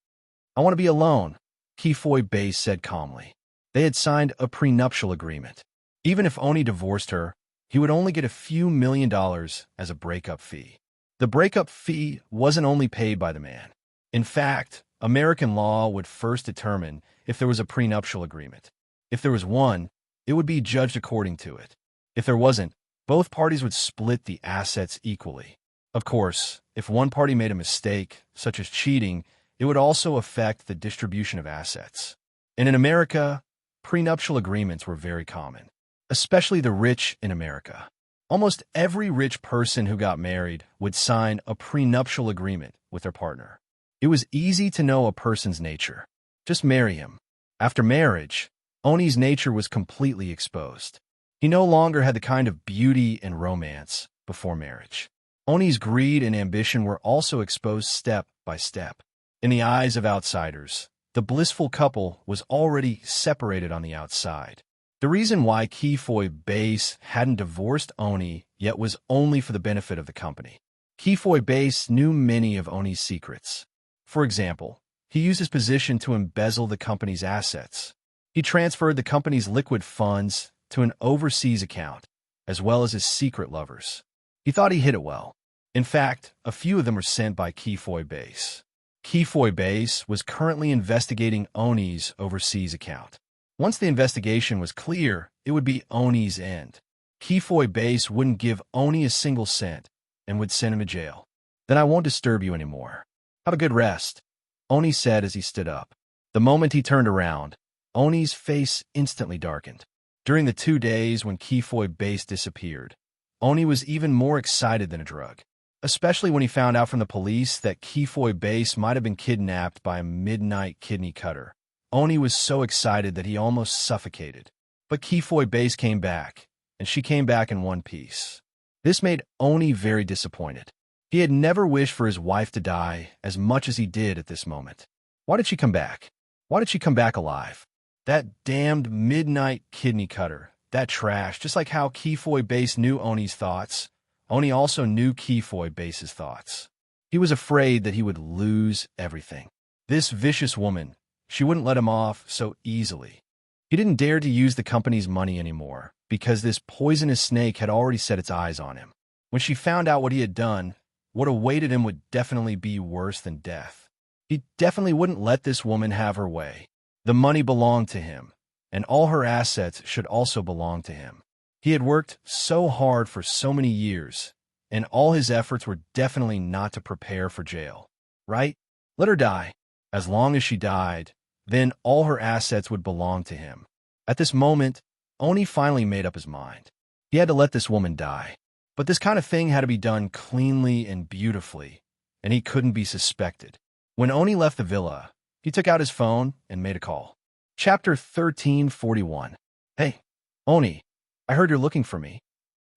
"I want to be alone," Kefui Base said calmly. They had signed a prenuptial agreement. Even if Oni divorced her, he would only get a few $1,000,000 as a breakup fee. The breakup fee wasn't only paid by the man. In fact, American law would first determine if there was a prenuptial agreement. If there was one, it would be judged according to it. If there wasn't, both parties would split the assets equally. Of course, if one party made a mistake, such as cheating, it would also affect the distribution of assets. And in America, prenuptial agreements were very common, especially the rich in America. Almost every rich person who got married would sign a prenuptial agreement with their partner. It was easy to know a person's nature. Just marry him. After marriage, Oni's nature was completely exposed. He no longer had the kind of beauty and romance before marriage. Oni's greed and ambition were also exposed step by step. In the eyes of outsiders, the blissful couple was already separated on the outside. The reason why Kefui Base hadn't divorced Oni yet was only for the benefit of the company. Kefui Base knew many of Oni's secrets. For example, he used his position to embezzle the company's assets. He transferred the company's liquid funds to an overseas account, as well as his secret lovers. He thought he hid it well. In fact, a few of them were sent by Kefui Base. Kefui Base was currently investigating Oni's overseas account. Once the investigation was clear, it would be Oni's end. Kefui Base wouldn't give Oni a single cent and would send him to jail. "Then I won't disturb you anymore. Have a good rest," Oni said as he stood up. The moment he turned around, Oni's face instantly darkened. During the 2 days when Kefui Base disappeared, Oni was even more excited than a drug, especially when he found out from the police that Kefui Base might have been kidnapped by a midnight kidney cutter. Oni was so excited that he almost suffocated. But Kefui Base came back, and she came back in one piece. This made Oni very disappointed. He had never wished for his wife to die as much as he did at this moment. Why did she come back? Why did she come back alive? That damned midnight kidney cutter, that trash, just like how Kefui Base knew Oni's thoughts, Oni also knew Kefui Base's thoughts. He was afraid that he would lose everything. This vicious woman, she wouldn't let him off so easily. He didn't dare to use the company's money anymore because this poisonous snake had already set its eyes on him. When she found out what he had done, what awaited him would definitely be worse than death. He definitely wouldn't let this woman have her way. The money belonged to him, and all her assets should also belong to him. He had worked so hard for so many years, and all his efforts were definitely not to prepare for jail. Right? Let her die. As long as she died, then all her assets would belong to him. At this moment, Oni finally made up his mind. He had to let this woman die. But this kind of thing had to be done cleanly and beautifully, and he couldn't be suspected. When Oni left the villa, he took out his phone and made a call. Chapter 1341. "Hey, Oni, I heard you're looking for me."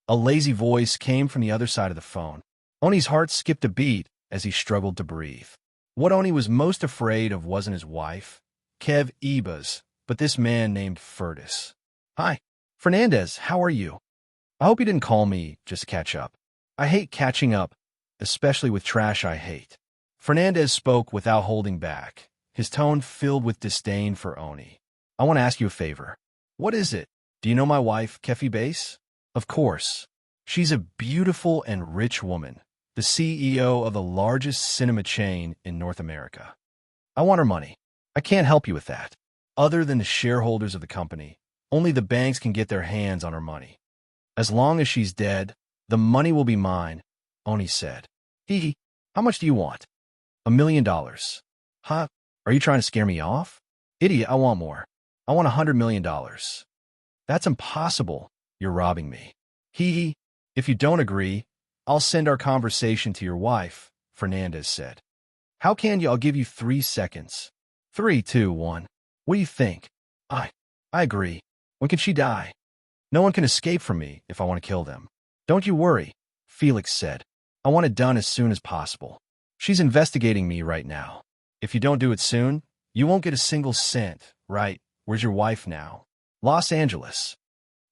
A lazy voice came from the other side of the phone. Oni's heart skipped a beat as he struggled to breathe. What Oni was most afraid of wasn't his wife, Kev Ebas, but this man named Furtis. "Hi, Fernandez, how are you? I hope you didn't call me just to catch up. I hate catching up, especially with trash I hate." Fernandez spoke without holding back, his tone filled with disdain for Oni. "I want to ask you a favor." "What is it? Do you know my wife, Kefui Base?" "Of course. She's a beautiful and rich woman, the CEO of the largest cinema chain in North America. I want her money. I can't help you with that. Other than the shareholders of the company, only the banks can get their hands on her money. As long as she's dead, the money will be mine," Oni said. How much do you want?" $1 million. "Huh? Are you trying to scare me off?" "Idiot, I want more. I want $100 million. "That's impossible. You're robbing me." If you don't agree, I'll send our conversation to your wife," Fernandez said. "How can you? I'll give you 3 seconds. 3, 2, 1. What do you think? I, I agree. When can she die? No one can escape from me if I want to kill them. Don't you worry, Felix said. I want it done as soon as possible. She's investigating me right now. If you don't do it soon, you won't get a single cent, right? Where's your wife now? Los Angeles.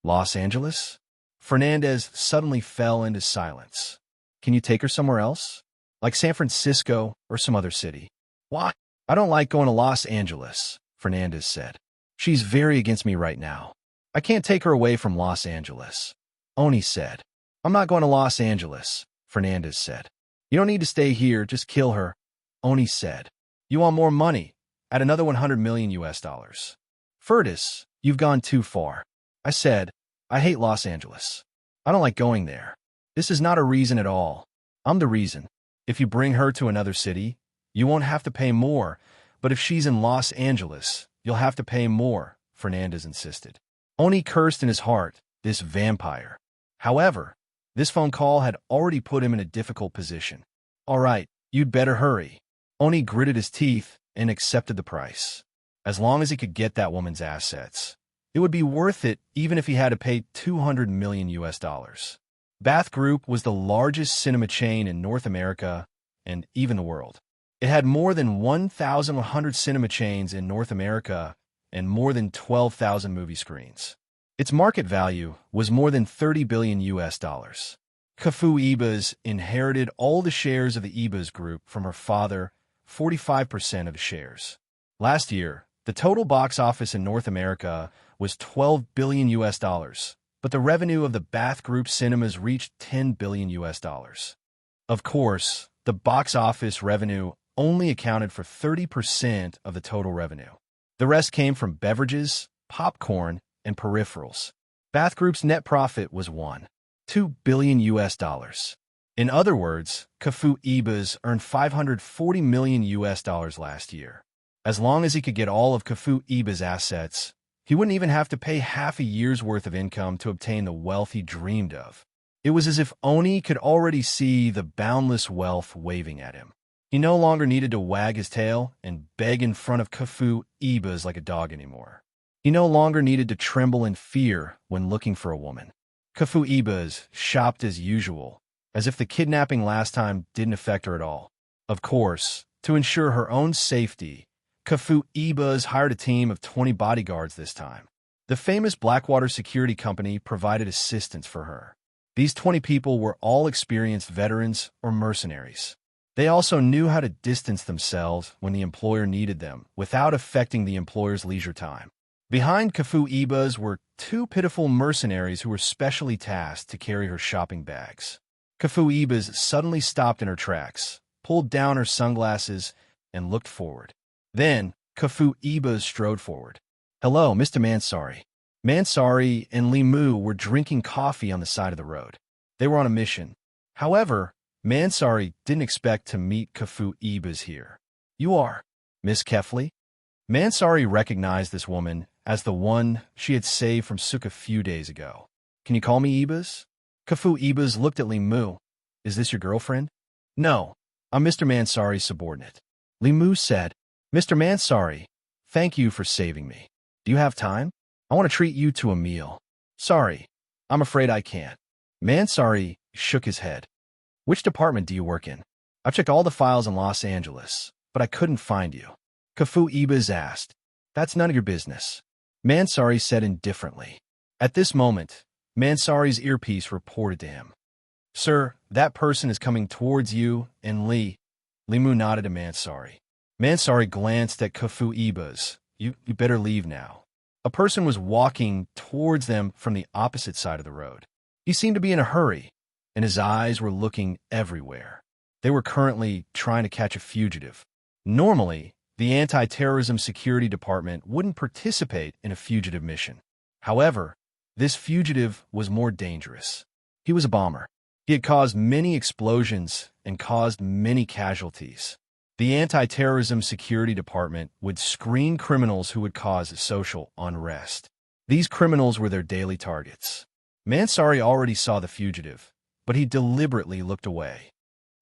Los Angeles? Fernandez suddenly fell into silence. Can you take her somewhere else? Like San Francisco or some other city? Why? I don't like going to Los Angeles, Fernandez said. She's very against me right now. I can't take her away from Los Angeles. Oni said. I'm not going to Los Angeles, Fernandez said. You don't need to stay here, just kill her, Oni said. You want more money? Add another 100 million US dollars. Furtis, you've gone too far. I said, I hate Los Angeles. I don't like going there. This is not a reason at all. I'm the reason. If you bring her to another city, you won't have to pay more, but if she's in Los Angeles, you'll have to pay more, Fernandez insisted. Oni cursed in his heart, this vampire. However, this phone call had already put him in a difficult position. All right, you'd better hurry. Oni gritted his teeth and accepted the price. As long as he could get that woman's assets, it would be worth it even if he had to pay 200 million US dollars. Bath Group was the largest cinema chain in North America and even the world. It had more than 1,100 cinema chains in North America and more than 12,000 movie screens. Its market value was more than 30 billion US dollars. Kafu Ibas inherited all the shares of the Ibas Group from her father, 45% of the shares. Last year, the total box office in North America was 12 billion US dollars, but the revenue of the Bath Group cinemas reached 10 billion US dollars. Of course, the box office revenue only accounted for 30% of the total revenue. The rest came from beverages, popcorn, and peripherals. Bath Group's net profit was 2 billion US dollars. In other words, Kafu Ibas earned 540 million US dollars last year. As long as he could get all of Kafu Ibas' assets, he wouldn't even have to pay half a year's worth of income to obtain the wealth he dreamed of. It was as if Oni could already see the boundless wealth waving at him. He no longer needed to wag his tail and beg in front of Kafu Ibas like a dog anymore. He no longer needed to tremble in fear when looking for a woman. Kafu Ibas shopped as usual, as if the kidnapping last time didn't affect her at all. Of course, to ensure her own safety, Kafu Ibas hired a team of 20 bodyguards this time. The famous Blackwater security company provided assistance for her. These 20 people were all experienced veterans or mercenaries. They also knew how to distance themselves when the employer needed them without affecting the employer's leisure time. Behind Kafu Ibas were 2 pitiful mercenaries who were specially tasked to carry her shopping bags. Kafu Ibas suddenly stopped in her tracks, pulled down her sunglasses, and looked forward. Then, Kafu Ibas strode forward. Hello, Mr. Mansari. Mansari and Limu were drinking coffee on the side of the road. They were on a mission. However, Mansari didn't expect to meet Kafu Ibas here. You are Miss Kefli? Mansari recognized this woman as the one she had saved from Suk a few days ago. Can you call me Ibas? Kafu Ibas looked at Limu. Is this your girlfriend? No, I'm Mr. Mansari's subordinate. Limu said, Mr. Mansari, thank you for saving me. Do you have time? I want to treat you to a meal. Sorry, I'm afraid I can't. Mansari shook his head. Which department do you work in? I've checked all the files in Los Angeles, but I couldn't find you. Kafu Ibas asked. That's none of your business. Mansari said indifferently. At this moment, Mansari's earpiece reported to him. Sir, that person is coming towards you and Limu nodded to Mansari. Mansari glanced at Kafu Ibas. You better leave now. A person was walking towards them from the opposite side of the road. He seemed to be in a hurry, and his eyes were looking everywhere. They were currently trying to catch a fugitive. Normally, the Anti-Terrorism Security Department wouldn't participate in a fugitive mission. However, this fugitive was more dangerous. He was a bomber. He had caused many explosions and caused many casualties. The Anti-Terrorism Security Department would screen criminals who would cause social unrest. These criminals were their daily targets. Mansari already saw the fugitive, but he deliberately looked away.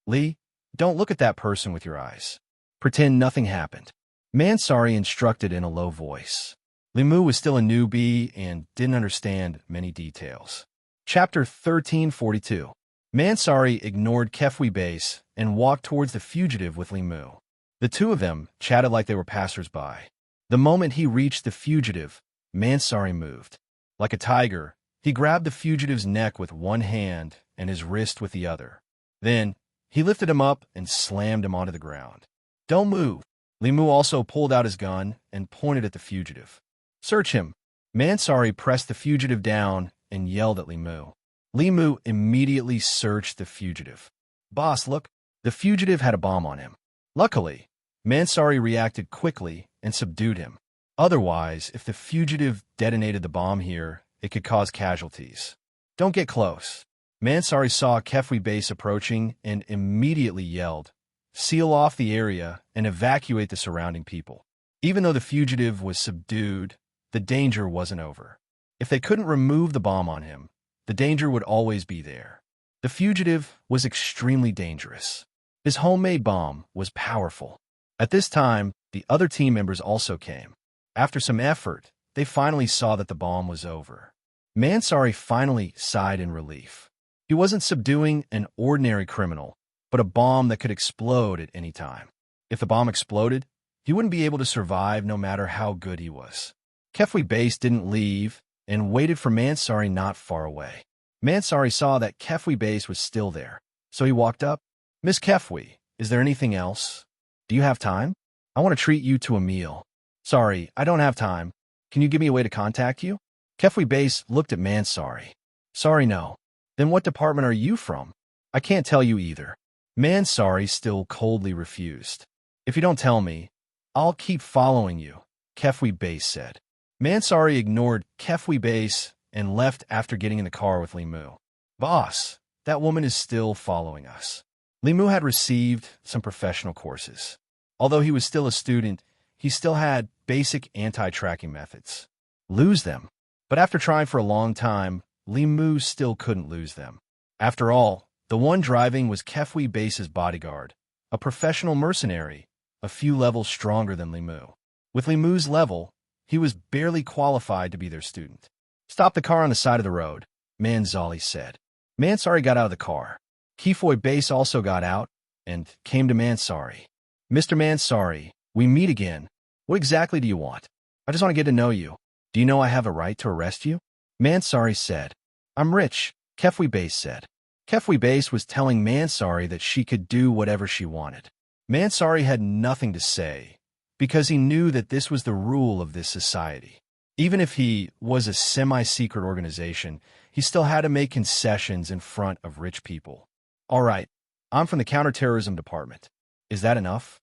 Lee, don't look at that person with your eyes. Pretend nothing happened. Mansari instructed in a low voice. Limu was still a newbie and didn't understand many details. Chapter 1342. Mansari ignored Kefwi Base and walked towards the fugitive with Limu. The two of them chatted like they were passers-by. The moment he reached the fugitive, Mansari moved. Like a tiger, he grabbed the fugitive's neck with one hand and his wrist with the other. Then, he lifted him up and slammed him onto the ground. "Don't move." Limu also pulled out his gun and pointed at the fugitive. "Search him." Mansari pressed the fugitive down and yelled at Limu. Limu immediately searched the fugitive. "Boss, look." The fugitive had a bomb on him. Luckily, Mansari reacted quickly and subdued him. Otherwise, if the fugitive detonated the bomb here, it could cause casualties. "Don't get close." Mansari saw Kefwi Base approaching and immediately yelled, "Seal off the area and evacuate the surrounding people." Even though the fugitive was subdued, the danger wasn't over. If they couldn't remove the bomb on him, the danger would always be there. The fugitive was extremely dangerous. His homemade bomb was powerful. At this time, the other team members also came. After some effort, they finally saw that the bomb was over. Mansari finally sighed in relief. He wasn't subduing an ordinary criminal, but a bomb that could explode at any time. If the bomb exploded, he wouldn't be able to survive no matter how good he was. Kefwi Base didn't leave and waited for Mansari not far away. Mansari saw that Kefwi Base was still there, so he walked up. "Miss Kefwi, is there anything else? Do you have time? I want to treat you to a meal." "Sorry, I don't have time. Can you give me a way to contact you?" Kefwi Base looked at Mansari. "Sorry, no." "Then what department are you from?" "I can't tell you either." Mansari still coldly refused. "If you don't tell me, I'll keep following you," Kefwi Base said. Mansari ignored Kefwi Base and left after getting in the car with Limu. "Boss, that woman is still following us." Limu had received some professional courses. Although he was still a student, he still had basic anti-tracking methods. Lose them. But after trying for a long time, Limu still couldn't lose them. After all, the one driving was Kefwi Base's bodyguard, a professional mercenary, a few levels stronger than Limu. With Limu's level, he was barely qualified to be their student. "Stop the car on the side of the road," Manzali said. Mansari got out of the car. Kefwi Base also got out and came to Mansari. "Mr. Mansari, we meet again. What exactly do you want?" "I just want to get to know you. Do you know I have a right to arrest you?" Mansari said. "I'm rich," Kefwi Base said. Kefwi Base was telling Mansari that she could do whatever she wanted. Mansari had nothing to say, because he knew that this was the rule of this society. Even if he was a semi-secret organization, he still had to make concessions in front of rich people. "All right, I'm from the Counterterrorism Department. Is that enough?"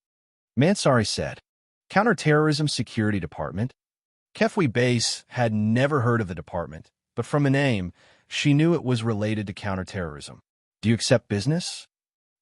Mansari said. "Counterterrorism Security Department?" Kefwi Base had never heard of the department, but from the name, she knew it was related to counterterrorism. "Do you accept business?"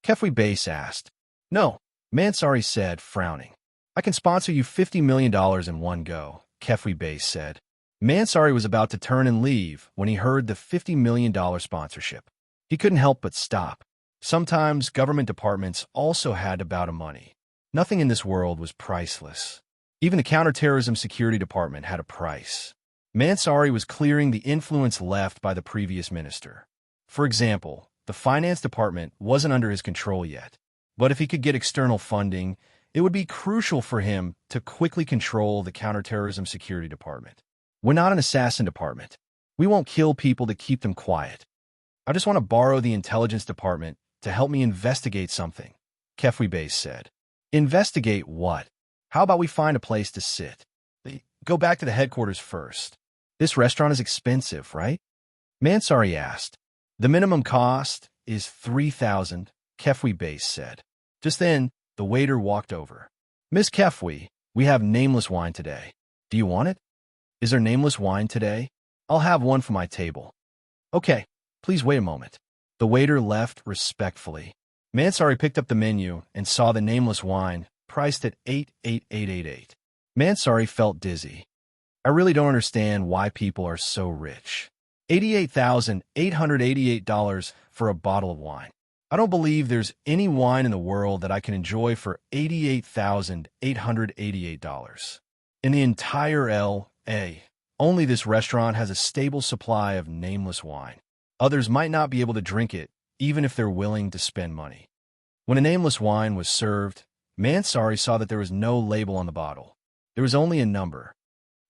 Kefwi Base asked. "No," Mansari said, frowning. "I can sponsor you $50 million in one go," Kefwi Base said. Mansari was about to turn and leave when he heard the $50 million sponsorship. He couldn't help but stop. Sometimes government departments also had to bow to money. Nothing in this world was priceless. Even the Counterterrorism Security Department had a price. Mansari was clearing the influence left by the previous minister. For example, the finance department wasn't under his control yet. But if he could get external funding, it would be crucial for him to quickly control the Counterterrorism Security Department. "We're not an assassin department. We won't kill people to keep them quiet. I just want to borrow the intelligence department to help me investigate something," Kefwi Base said. "Investigate what? How about we find a place to sit? Go back to the headquarters first. This restaurant is expensive, right?" Mansari asked. "The minimum cost is $3,000, Kefwi Base said. Just then, the waiter walked over. "Miss Kefwi, we have nameless wine today. Do you want it?" "Is there nameless wine today? I'll have one for my table." "Okay, please wait a moment." The waiter left respectfully. Mansari picked up the menu and saw the nameless wine, priced at $88888. Mansari felt dizzy. "I really don't understand why people are so rich. $88,888 for a bottle of wine. I don't believe there's any wine in the world that I can enjoy for $88,888. In the entire L.A., only this restaurant has a stable supply of nameless wine. Others might not be able to drink it, even if they're willing to spend money. When a nameless wine was served, Mansari saw that there was no label on the bottle. There was only a number.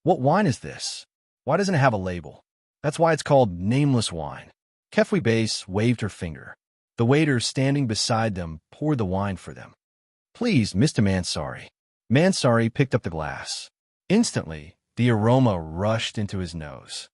What wine is this? Why doesn't it have a label? That's why it's called nameless wine. Kefwi Base waved her finger. The waiter standing beside them poured the wine for them. Please, Mr. Mansari. Mansari picked up the glass. Instantly, the aroma rushed into his nose.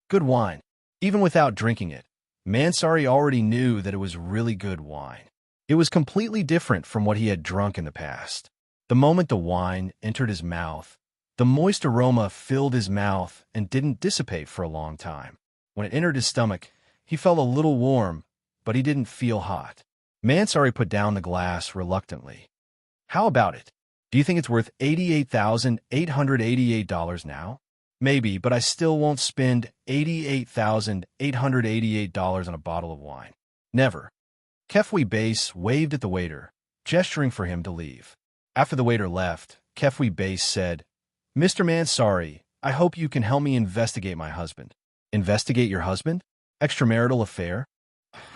Good wine. Even without drinking it, Mansari already knew that it was really good wine. It was completely different from what he had drunk in the past. The moment the wine entered his mouth, the moist aroma filled his mouth and didn't dissipate for a long time. When it entered his stomach, he felt a little warm, but he didn't feel hot. Mansari put down the glass reluctantly. How about it? Do you think it's worth $88,888 now? Maybe, but I still won't spend $88,888 on a bottle of wine. Never. Kefwi Base waved at the waiter, gesturing for him to leave. After the waiter left, Kefwi Base said, Mr. Mansari, I hope you can help me investigate my husband. Investigate your husband? Extramarital affair?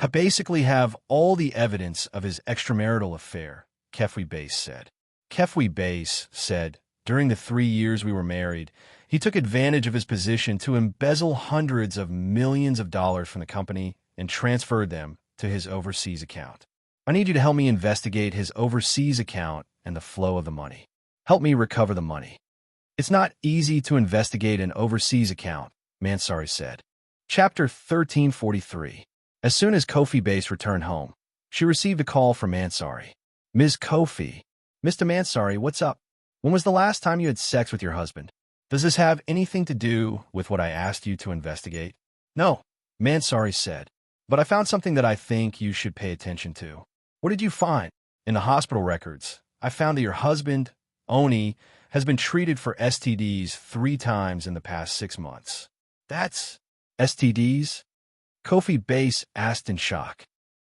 I basically have all the evidence of his extramarital affair, Kefwi Base said. Kefwi Base said, during the 3 years we were married, he took advantage of his position to embezzle hundreds of millions of dollars from the company and transferred them to his overseas account. I need you to help me investigate his overseas account and the flow of the money. Help me recover the money. It's not easy to investigate an overseas account, Mansari said. Chapter 1343. As soon as Kofi Base returned home, she received a call from Mansari. Ms. Kofi. Mr. Mansari, what's up? When was the last time you had sex with your husband? Does this have anything to do with what I asked you to investigate? No, Mansari said, but I found something that I think you should pay attention to. What did you find? In the hospital records, I found that your husband, Oni, has been treated for STDs 3 times in the past 6 months. That's STDs? Kofi Base asked in shock.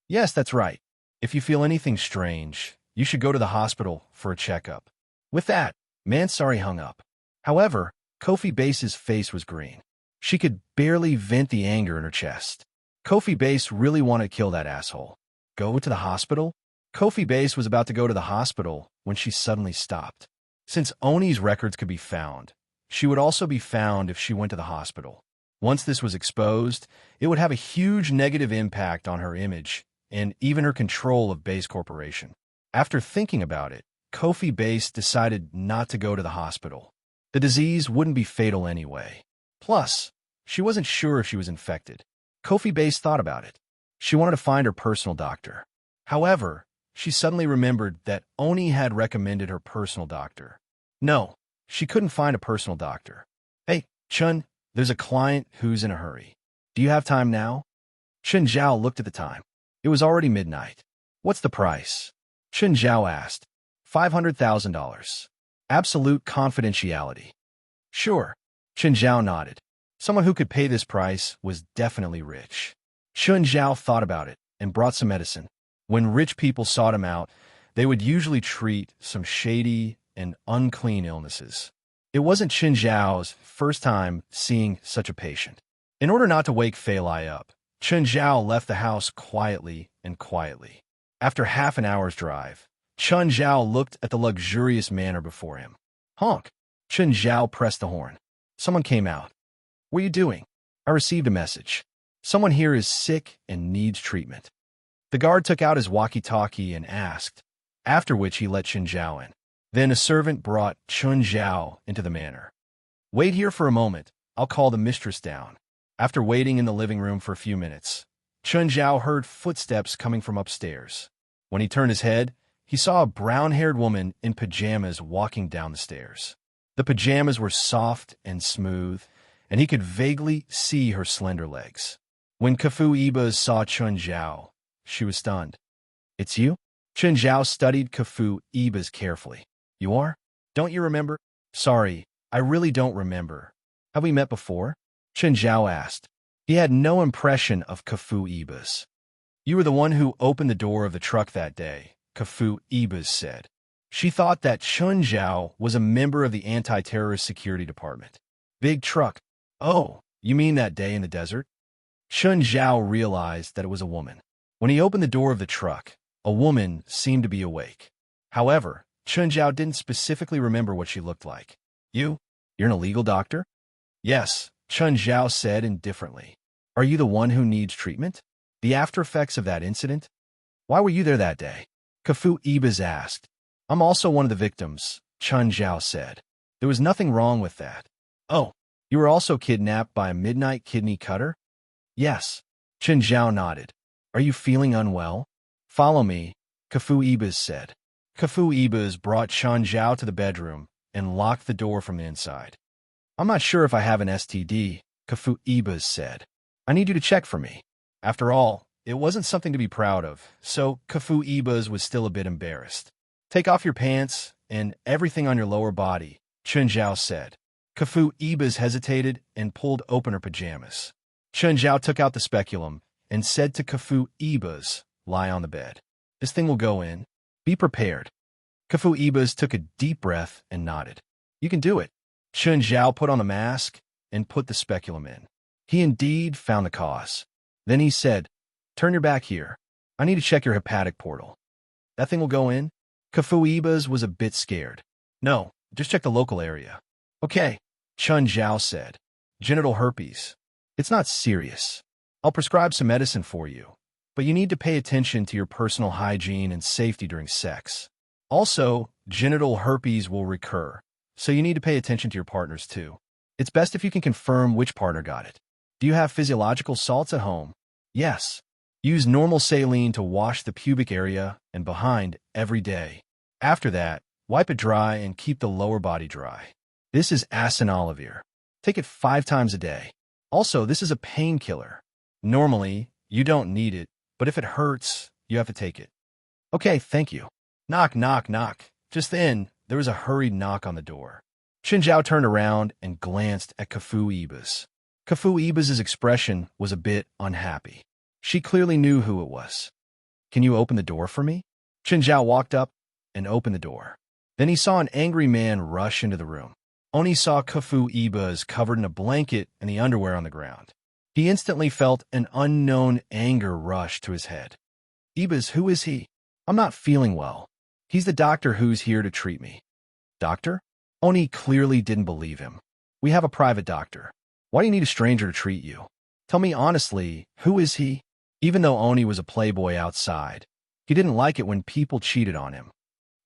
Yes, that's right. If you feel anything strange, you should go to the hospital for a checkup. With that, Mansari hung up. However, Kofi Base's face was green. She could barely vent the anger in her chest. Kofi Base really wanted to kill that asshole. Go to the hospital? Kofi Base was about to go to the hospital when she suddenly stopped. Since Oni's records could be found, she would also be found if she went to the hospital. Once this was exposed, it would have a huge negative impact on her image and even her control of Base Corporation. After thinking about it, Kofi Base decided not to go to the hospital. The disease wouldn't be fatal anyway. Plus, she wasn't sure if she was infected. Kofi Base thought about it. She wanted to find her personal doctor. However, she suddenly remembered that Oni had recommended her personal doctor. No, she couldn't find a personal doctor. Hey, Chun, there's a client who's in a hurry. Do you have time now? Chen Zhao looked at the time. It was already midnight. What's the price? Chen Zhao asked. $500,000. Absolute confidentiality. Sure. Chen Zhao nodded. Someone who could pay this price was definitely rich. Chen Zhao thought about it and brought some medicine. When rich people sought him out, they would usually treat some shady and unclean illnesses. It wasn't Chen Zhao's first time seeing such a patient. In order not to wake Fei Lai up, Chen Zhao left the house quietly. After half an hour's drive, Chen Zhao looked at the luxurious manor before him. Honk! Chen Zhao pressed the horn. Someone came out. What are you doing? I received a message. Someone here is sick and needs treatment. The guard took out his walkie-talkie and asked, after which he let Chen Zhao in. Then a servant brought Chen Zhao into the manor. Wait here for a moment. I'll call the mistress down. After waiting in the living room for a few minutes, Chen Zhao heard footsteps coming from upstairs. When he turned his head, he saw a brown-haired woman in pajamas walking down the stairs. The pajamas were soft and smooth, and he could vaguely see her slender legs. When Kafu Ibas saw Chen Zhao, she was stunned. It's you? Chen Zhao studied Kafu Ibas carefully. You are? Don't you remember? Sorry, I really don't remember. Have we met before? Chen Zhao asked. He had no impression of Kafu Ibas. You were the one who opened the door of the truck that day, Kafu Ibas said. She thought that Chun Zhao was a member of the anti-terrorist security department. Big truck. Oh, you mean that day in the desert? Chun Zhao realized that it was a woman. When he opened the door of the truck, a woman seemed to be awake. However, Chun Zhao didn't specifically remember what she looked like. You're an illegal doctor? Yes, Chun Zhao said indifferently. Are you the one who needs treatment? The after effects of that incident? Why were you there that day? Kafu Ibas asked. I'm also one of the victims, Chun Zhao said. There was nothing wrong with that. Oh, you were also kidnapped by a midnight kidney cutter? Yes. Chun Zhao nodded. Are you feeling unwell? Follow me, Kafu Ibas said. Kafu Ibas brought Chun Zhao to the bedroom and locked the door from the inside. I'm not sure if I have an STD, Kafu Ibas said. I need you to check for me. After all, it wasn't something to be proud of, so Kafu Ibas was still a bit embarrassed. Take off your pants and everything on your lower body, Chun Zhao said. Kafu Ibas hesitated and pulled open her pajamas. Chun Zhao took out the speculum and said to Kafu Ibas, lie on the bed. This thing will go in. Be prepared. Kafu Ibas took a deep breath and nodded. You can do it. Chun Zhao put on the mask and put the speculum in. He indeed found the cause. Then he said, turn your back here. I need to check your hepatic portal. That thing will go in? Kafu Ibas was a bit scared. No, just check the local area. Okay, Chun Zhao said. Genital herpes. It's not serious. I'll prescribe some medicine for you, but you need to pay attention to your personal hygiene and safety during sex. Also, genital herpes will recur, so you need to pay attention to your partners too. It's best if you can confirm which partner got it. Do you have physiological salts at home? Yes. Use normal saline to wash the pubic area and behind every day. After that, wipe it dry and keep the lower body dry. This is acinalivir. Take it 5 times a day. Also, this is a painkiller. Normally, you don't need it, but if it hurts, you have to take it. Okay, thank you. Knock, knock, knock. Just then, there was a hurried knock on the door. Chun Zhao turned around and glanced at Kafu Ibas. Kafu Ibas' expression was a bit unhappy. She clearly knew who it was. Can you open the door for me? Chun Zhao walked up and opened the door. Then he saw an angry man rush into the room. Oni saw Kafu Ibas covered in a blanket and the underwear on the ground. He instantly felt an unknown anger rush to his head. Ibas, who is he? I'm not feeling well. He's the doctor who's here to treat me. Doctor? Oni clearly didn't believe him. We have a private doctor. Why do you need a stranger to treat you? Tell me honestly, who is he? Even though Oni was a playboy outside, he didn't like it when people cheated on him.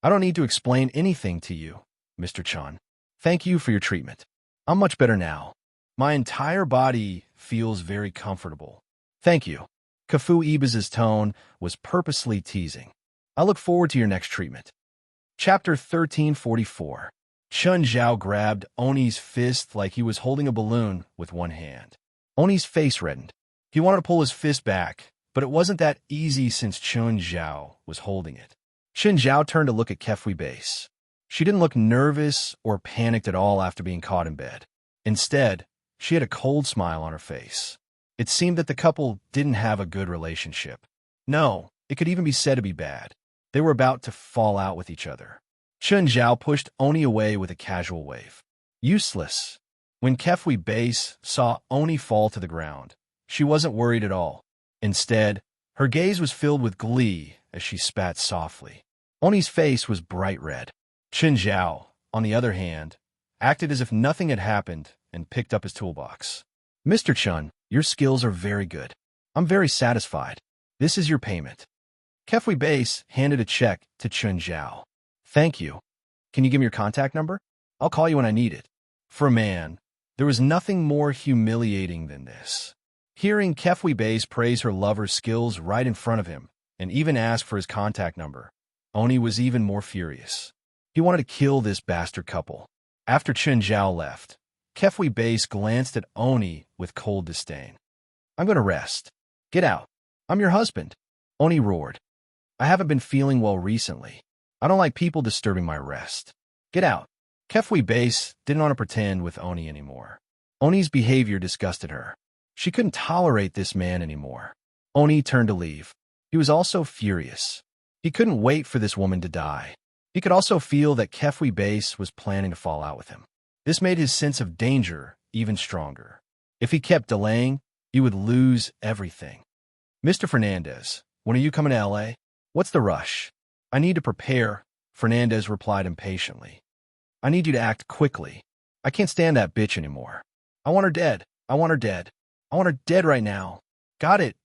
I don't need to explain anything to you, Mr. Chun. Thank you for your treatment. I'm much better now. My entire body feels very comfortable. Thank you. Kafu Ibas' tone was purposely teasing. I look forward to your next treatment. Chapter 1344. Chun Zhao grabbed Oni's fist like he was holding a balloon with one hand. Oni's face reddened. He wanted to pull his fist back, but it wasn't that easy since Chun Zhao was holding it. Chun Zhao turned to look at Kefui Base. She didn't look nervous or panicked at all after being caught in bed. Instead, she had a cold smile on her face. It seemed that the couple didn't have a good relationship. No, it could even be said to be bad. They were about to fall out with each other. Chun Zhao pushed Oni away with a casual wave. Useless. When Kefui Base saw Oni fall to the ground, she wasn't worried at all. Instead, her gaze was filled with glee as she spat softly. Oni's face was bright red. Chun Zhao, on the other hand, acted as if nothing had happened and picked up his toolbox. Mr. Chun, your skills are very good. I'm very satisfied. This is your payment. Kefui Base handed a check to Chun Zhao. Thank you. Can you give me your contact number? I'll call you when I need it. For a man, there was nothing more humiliating than this. Hearing Kefui Base praise her lover's skills right in front of him and even ask for his contact number, Oni was even more furious. He wanted to kill this bastard couple. After Chun Zhao left, Kefui Base glanced at Oni with cold disdain. I'm going to rest. Get out. I'm your husband. Oni roared. I haven't been feeling well recently. I don't like people disturbing my rest. Get out. Kefui Base didn't want to pretend with Oni anymore. Oni's behavior disgusted her. She couldn't tolerate this man anymore. Oni turned to leave. He was also furious. He couldn't wait for this woman to die. He could also feel that Kefwi Base was planning to fall out with him. This made his sense of danger even stronger. If he kept delaying, he would lose everything. Mr. Fernandez, when are you coming to L.A.? What's the rush? I need to prepare, Fernandez replied impatiently. I need you to act quickly. I can't stand that bitch anymore. I want her dead. I want her dead. I want her dead right now. Got it.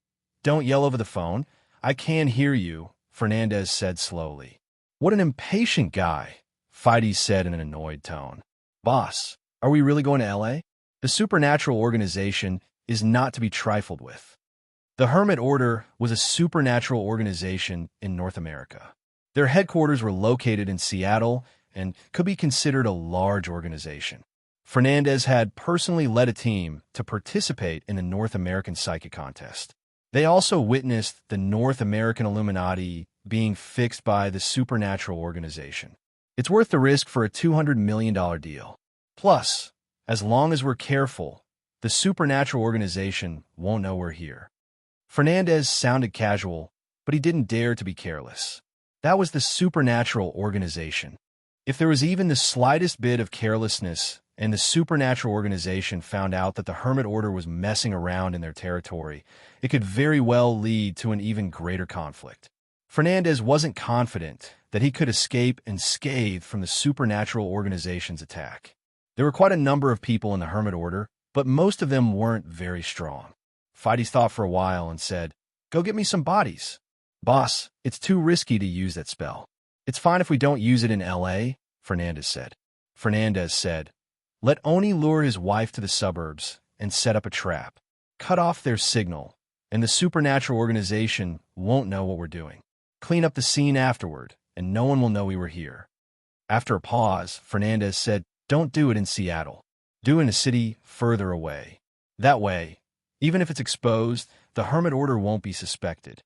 Don't yell over the phone. I can hear you, Fernandez said slowly. What an impatient guy, Fides said in an annoyed tone. Boss, are we really going to L.A.? The supernatural organization is not to be trifled with. The Hermit Order was a supernatural organization in North America. Their headquarters were located in Seattle and could be considered a large organization. Fernandez had personally led a team to participate in the North American Psychic Contest. They also witnessed the North American Illuminati being fixed by the supernatural organization. It's worth the risk for a $200 million deal. Plus, as long as we're careful, the supernatural organization won't know we're here. Fernandez sounded casual, but he didn't dare to be careless. That was the supernatural organization. If there was even the slightest bit of carelessness and the supernatural organization found out that the Hermit Order was messing around in their territory, it could very well lead to an even greater conflict. Fernandez wasn't confident that he could escape unscathed from the supernatural organization's attack. There were quite a number of people in the Hermit Order, but most of them weren't very strong. Fides thought for a while and said, Go get me some bodies. Boss, it's too risky to use that spell. It's fine if we don't use it in L.A., Fernandez said. Fernandez said, Let Oni lure his wife to the suburbs and set up a trap. Cut off their signal, and the supernatural organization won't know what we're doing. Clean up the scene afterward, and no one will know we were here. After a pause, Fernandez said, Don't do it in Seattle. Do it in a city further away. That way, even if it's exposed, the Hermit Order won't be suspected.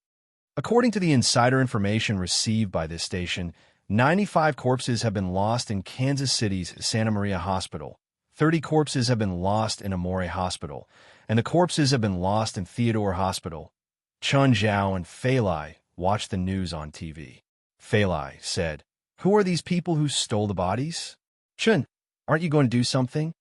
According to the insider information received by this station, 95 corpses have been lost in Kansas City's Santa Maria Hospital, 30 corpses have been lost in Amore Hospital, and the corpses have been lost in Theodore Hospital. Chun Zhao and Fei Lai watched the news on TV. Fei Lai said, Who are these people who stole the bodies? Chun, aren't you going to do something?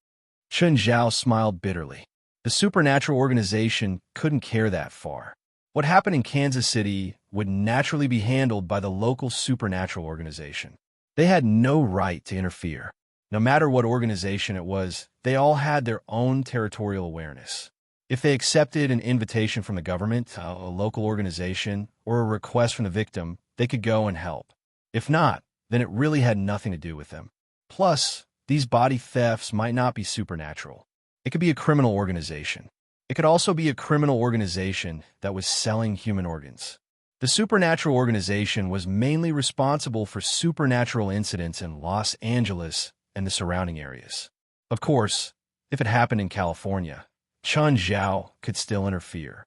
Chun Zhao smiled bitterly. The supernatural organization couldn't care that far. What happened in Kansas City would naturally be handled by the local supernatural organization. They had no right to interfere. No matter what organization it was, they all had their own territorial awareness. If they accepted an invitation from the government, a local organization, or a request from the victim, they could go and help. If not, then it really had nothing to do with them. Plus, these body thefts might not be supernatural. It could be a criminal organization. It could also be a criminal organization that was selling human organs. The supernatural organization was mainly responsible for supernatural incidents in Los Angeles and the surrounding areas. Of course, if it happened in California, Chun Zhao could still interfere.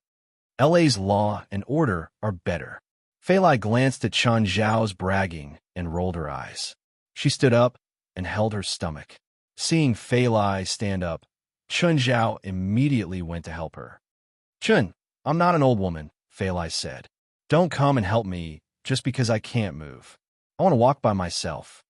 LA's law and order are better. Fei Lai glanced at Chun Zhao's bragging and rolled her eyes. She stood up and held her stomach. Seeing Fei Lai stand up, Chun Zhao immediately went to help her. Chun, I'm not an old woman, Fei Lai said. Don't come and help me just because I can't move. I want to walk by myself.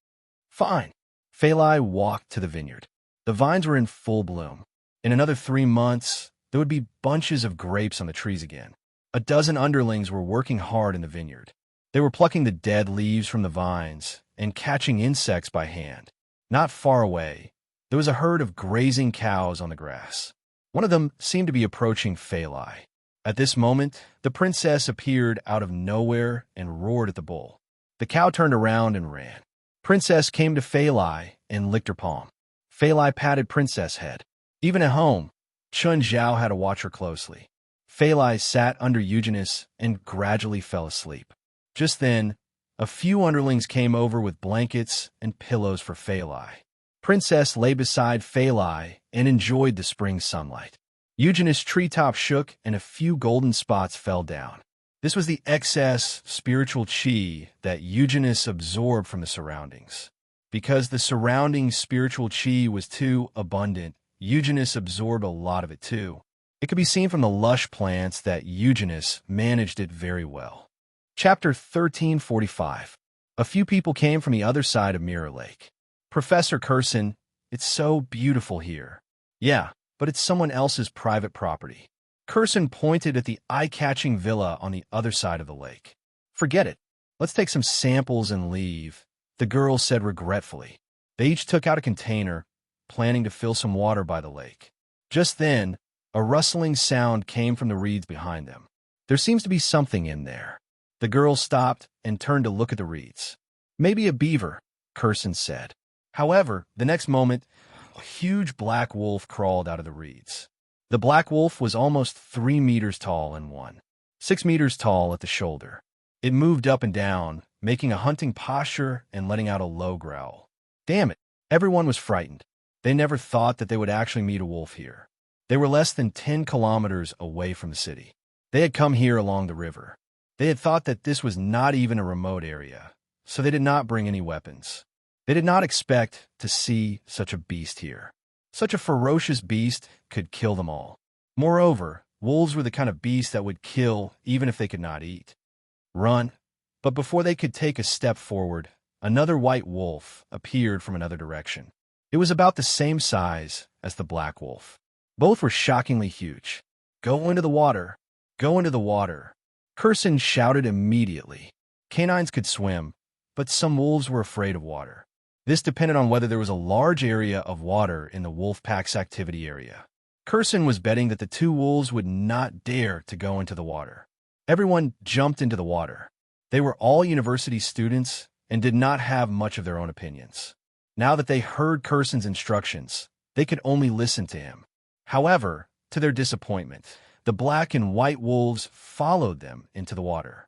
Fine. Fei Lai walked to the vineyard. The vines were in full bloom. In another 3 months, there would be bunches of grapes on the trees again. A dozen underlings were working hard in the vineyard. They were plucking the dead leaves from the vines and catching insects by hand. Not far away, there was a herd of grazing cows on the grass. One of them seemed to be approaching Fei Lai. At this moment, the princess appeared out of nowhere and roared at the bull. The cow turned around and ran. Princess came to Fei Lai and licked her palm. Fei Lai patted Princess' head. Even at home, Chun Zhao had to watch her closely. Fei Lai sat under Eugenius and gradually fell asleep. Just then, a few underlings came over with blankets and pillows for Fei Lai. Princess lay beside Fei Lai and enjoyed the spring sunlight. Eugenius' treetop shook and a few golden spots fell down. This was the excess spiritual chi that Eugenius absorbed from the surroundings. Because the surrounding spiritual chi was too abundant, Eugenius absorbed a lot of it too. It could be seen from the lush plants that Eugenius managed it very well. Chapter 1345. A few people came from the other side of Mirror Lake. Professor Curson, it's so beautiful here. Yeah, but it's someone else's private property. Curson pointed at the eye-catching villa on the other side of the lake. Forget it. Let's take some samples and leave, the girl said regretfully. They each took out a container, planning to fill some water by the lake. Just then, a rustling sound came from the reeds behind them. There seems to be something in there. The girl stopped and turned to look at the reeds. Maybe a beaver, Curson said. However, the next moment, a huge black wolf crawled out of the reeds. The black wolf was almost 3 meters tall and 6 meters tall at the shoulder. It moved up and down, making a hunting posture and letting out a low growl. Damn it, everyone was frightened. They never thought that they would actually meet a wolf here. They were less than 10 kilometers away from the city. They had come here along the river. They had thought that this was not even a remote area, so they did not bring any weapons. They did not expect to see such a beast here. Such a ferocious beast could kill them all. Moreover, wolves were the kind of beast that would kill even if they could not eat. Run. But before they could take a step forward, another white wolf appeared from another direction. It was about the same size as the black wolf. Both were shockingly huge. Go into the water. Go into the water. Curson shouted immediately. Canines could swim, but some wolves were afraid of water. This depended on whether there was a large area of water in the wolf pack's activity area. Curson was betting that the two wolves would not dare to go into the water. Everyone jumped into the water. They were all university students and did not have much of their own opinions. Now that they heard Curson's instructions, they could only listen to him. However, to their disappointment, the black and white wolves followed them into the water.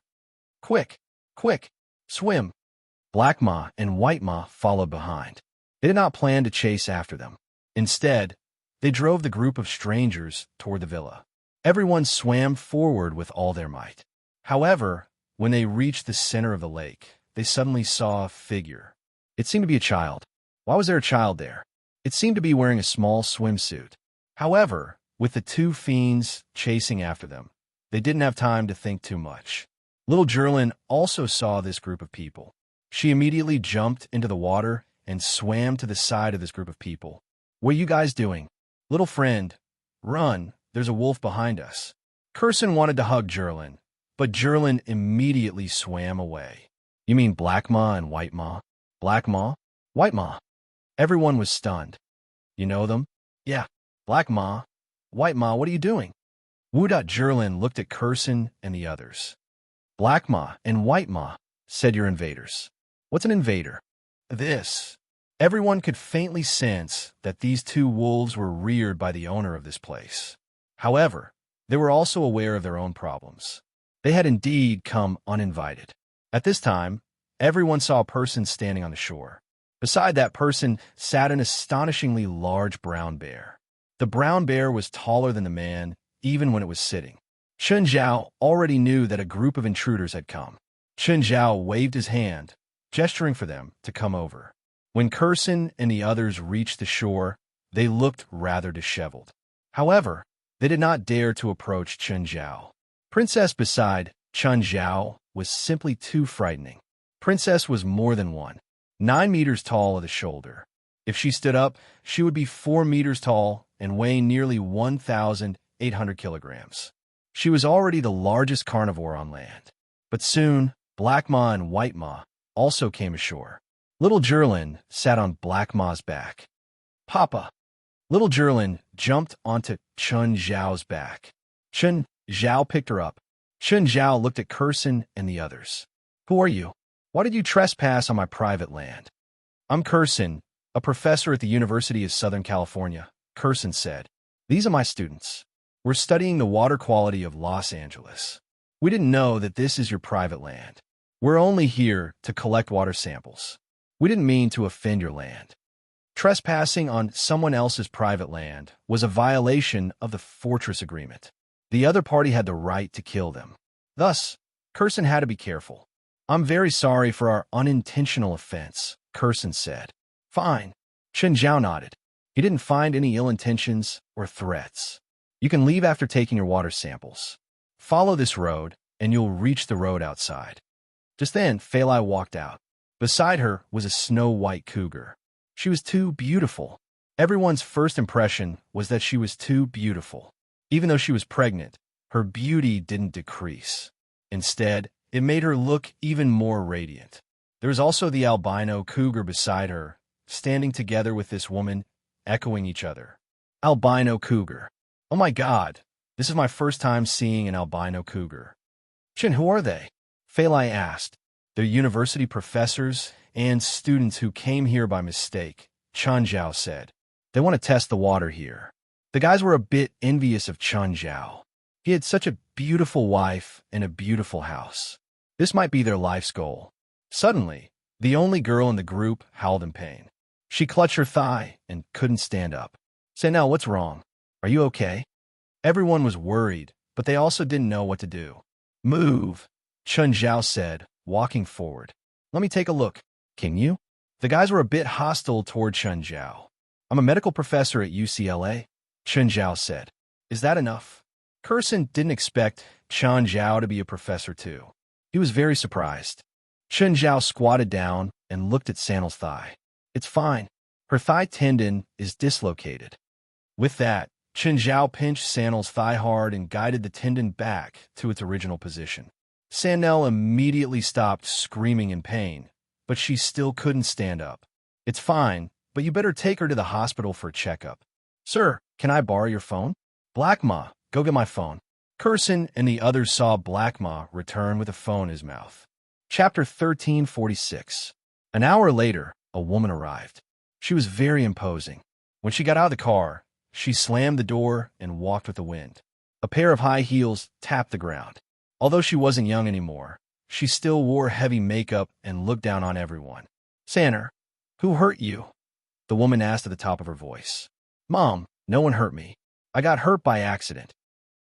Quick, quick, swim! Black Ma and White Ma followed behind. They did not plan to chase after them. Instead, they drove the group of strangers toward the villa. Everyone swam forward with all their might. However, when they reached the center of the lake, they suddenly saw a figure. It seemed to be a child. Why was there a child there? It seemed to be wearing a small swimsuit. However, with the two fiends chasing after them, they didn't have time to think too much. Little Jerlin also saw this group of people. She immediately jumped into the water and swam to the side of this group of people. What are you guys doing? Little friend, run, there's a wolf behind us. Curson wanted to hug Jerlin, but Jerlin immediately swam away. You mean Black Ma and White Ma? Black Ma? White Ma? Everyone was stunned. You know them? Yeah. Black Ma. White Ma, what are you doing? Jerlin looked at Curson and the others. Black Ma and White Ma, said your invaders. What's an invader? This. Everyone could faintly sense that these two wolves were reared by the owner of this place. However, they were also aware of their own problems. They had indeed come uninvited. At this time, everyone saw a person standing on the shore. Beside that person sat an astonishingly large brown bear. The brown bear was taller than the man, even when it was sitting. Chun Zhao already knew that a group of intruders had come. Chun Zhao waved his hand, gesturing for them to come over. When Curson and the others reached the shore, they looked rather disheveled. However, they did not dare to approach Chun Zhao. Princess beside Chun Zhao was simply too frightening. Princess was more than 9 meters tall at the shoulder. If she stood up, she would be 4 meters tall and weigh nearly 1,800 kilograms. She was already the largest carnivore on land. But soon, Black Ma and White Ma also came ashore. Little Jerlin sat on Black Ma's back. Papa! Little Jerlin jumped onto Chun Zhao's back. Chun Zhao picked her up. Chun Zhao looked at Curson and the others. Who are you? Why did you trespass on my private land? I'm Curson, a professor at the University of Southern California, Curson said. These are my students. We're studying the water quality of Los Angeles. We didn't know that this is your private land. We're only here to collect water samples. We didn't mean to offend your land. Trespassing on someone else's private land was a violation of the Fortress Agreement. The other party had the right to kill them. Thus, Curson had to be careful. I'm very sorry for our unintentional offense, Curson said. Fine. Chun Zhao nodded. He didn't find any ill intentions or threats. You can leave after taking your water samples. Follow this road, and you'll reach the road outside." Just then, Phalai walked out. Beside her was a snow-white cougar. She was too beautiful. Everyone's first impression was that she was too beautiful. Even though she was pregnant, her beauty didn't decrease. Instead, it made her look even more radiant. There was also the albino cougar beside her, standing together with this woman, echoing each other. Albino cougar. Oh my God, this is my first time seeing an albino cougar. Chin, who are they? Phalai asked. They're university professors and students who came here by mistake, Chun Zhao said. They want to test the water here. The guys were a bit envious of Chun Zhao. He had such a beautiful wife and a beautiful house. This might be their life's goal. Suddenly, the only girl in the group howled in pain. She clutched her thigh and couldn't stand up. Sanel, what's wrong? Are you okay? Everyone was worried, but they also didn't know what to do. Move, Chun Zhao said, walking forward. Let me take a look. Can you? The guys were a bit hostile toward Chun Zhao. I'm a medical professor at UCLA, Chun Zhao said. Is that enough? Curson didn't expect Chun Zhao to be a professor too. He was very surprised. Chun Zhao squatted down and looked at Sanel's thigh. It's fine. Her thigh tendon is dislocated. With that, Chun Zhao pinched Sanel's thigh hard and guided the tendon back to its original position. Sanel immediately stopped screaming in pain, but she still couldn't stand up. It's fine, but you better take her to the hospital for a checkup. Sir, can I borrow your phone? Black Ma, go get my phone. Curson and the others saw Black Ma return with a phone in his mouth. Chapter 1346. An hour later, a woman arrived. She was very imposing. When she got out of the car, she slammed the door and walked with the wind. A pair of high heels tapped the ground. Although she wasn't young anymore, she still wore heavy makeup and looked down on everyone. Sanner, who hurt you? The woman asked at the top of her voice. Mom, no one hurt me. I got hurt by accident.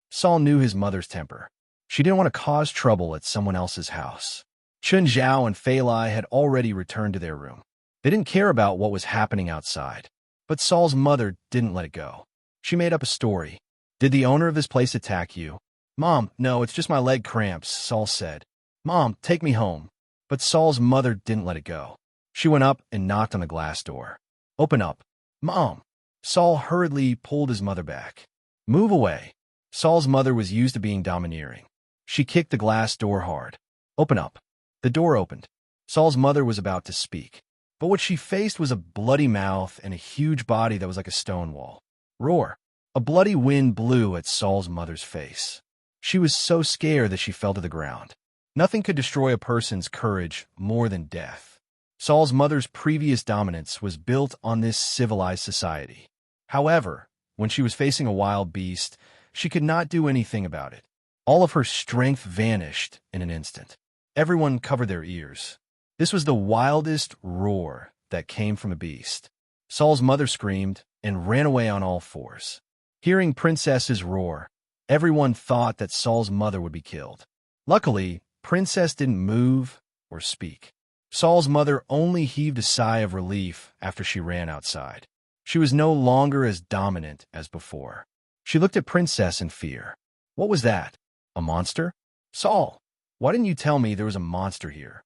Saul knew his mother's temper. She didn't want to cause trouble at someone else's house. Chun Zhao and Phalai had already returned to their room. They didn't care about what was happening outside. But Saul's mother didn't let it go. She made up a story. Did the owner of this place attack you? Mom, no, it's just my leg cramps, Saul said. Mom, take me home. But Saul's mother didn't let it go. She went up and knocked on the glass door. Open up. Mom. Saul hurriedly pulled his mother back. Move away. Saul's mother was used to being domineering. She kicked the glass door hard. Open up. The door opened. Saul's mother was about to speak. But what she faced was a bloody mouth and a huge body that was like a stone wall. Roar. A bloody wind blew at Saul's mother's face. She was so scared that she fell to the ground. Nothing could destroy a person's courage more than death. Saul's mother's previous dominance was built on this civilized society. However, when she was facing a wild beast, she could not do anything about it. All of her strength vanished in an instant. Everyone covered their ears. This was the wildest roar that came from a beast. Saul's mother screamed and ran away on all fours. Hearing Princess's roar, everyone thought that Saul's mother would be killed. Luckily, Princess didn't move or speak. Saul's mother only heaved a sigh of relief after she ran outside. She was no longer as dominant as before. She looked at Princess in fear. What was that? A monster? Saul, why didn't you tell me there was a monster here?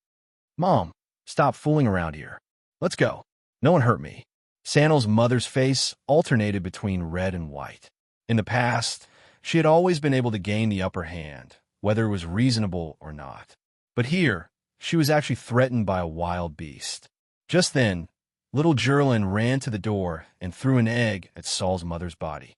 Mom, stop fooling around here. Let's go. No one hurt me. Sanel's mother's face alternated between red and white. In the past, she had always been able to gain the upper hand, whether it was reasonable or not. But here, she was actually threatened by a wild beast. Just then, little Jerlin ran to the door and threw an egg at Saul's mother's body.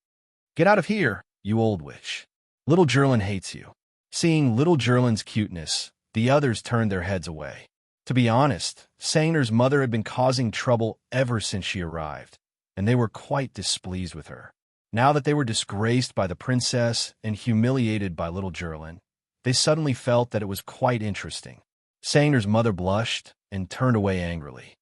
Get out of here, you old witch. Little Jerlin hates you. Seeing little Jerlin's cuteness, the others turned their heads away. To be honest, Sanger's mother had been causing trouble ever since she arrived, and they were quite displeased with her. Now that they were disgraced by the princess and humiliated by little Jerlin, they suddenly felt that it was quite interesting. Sanger's mother blushed and turned away angrily.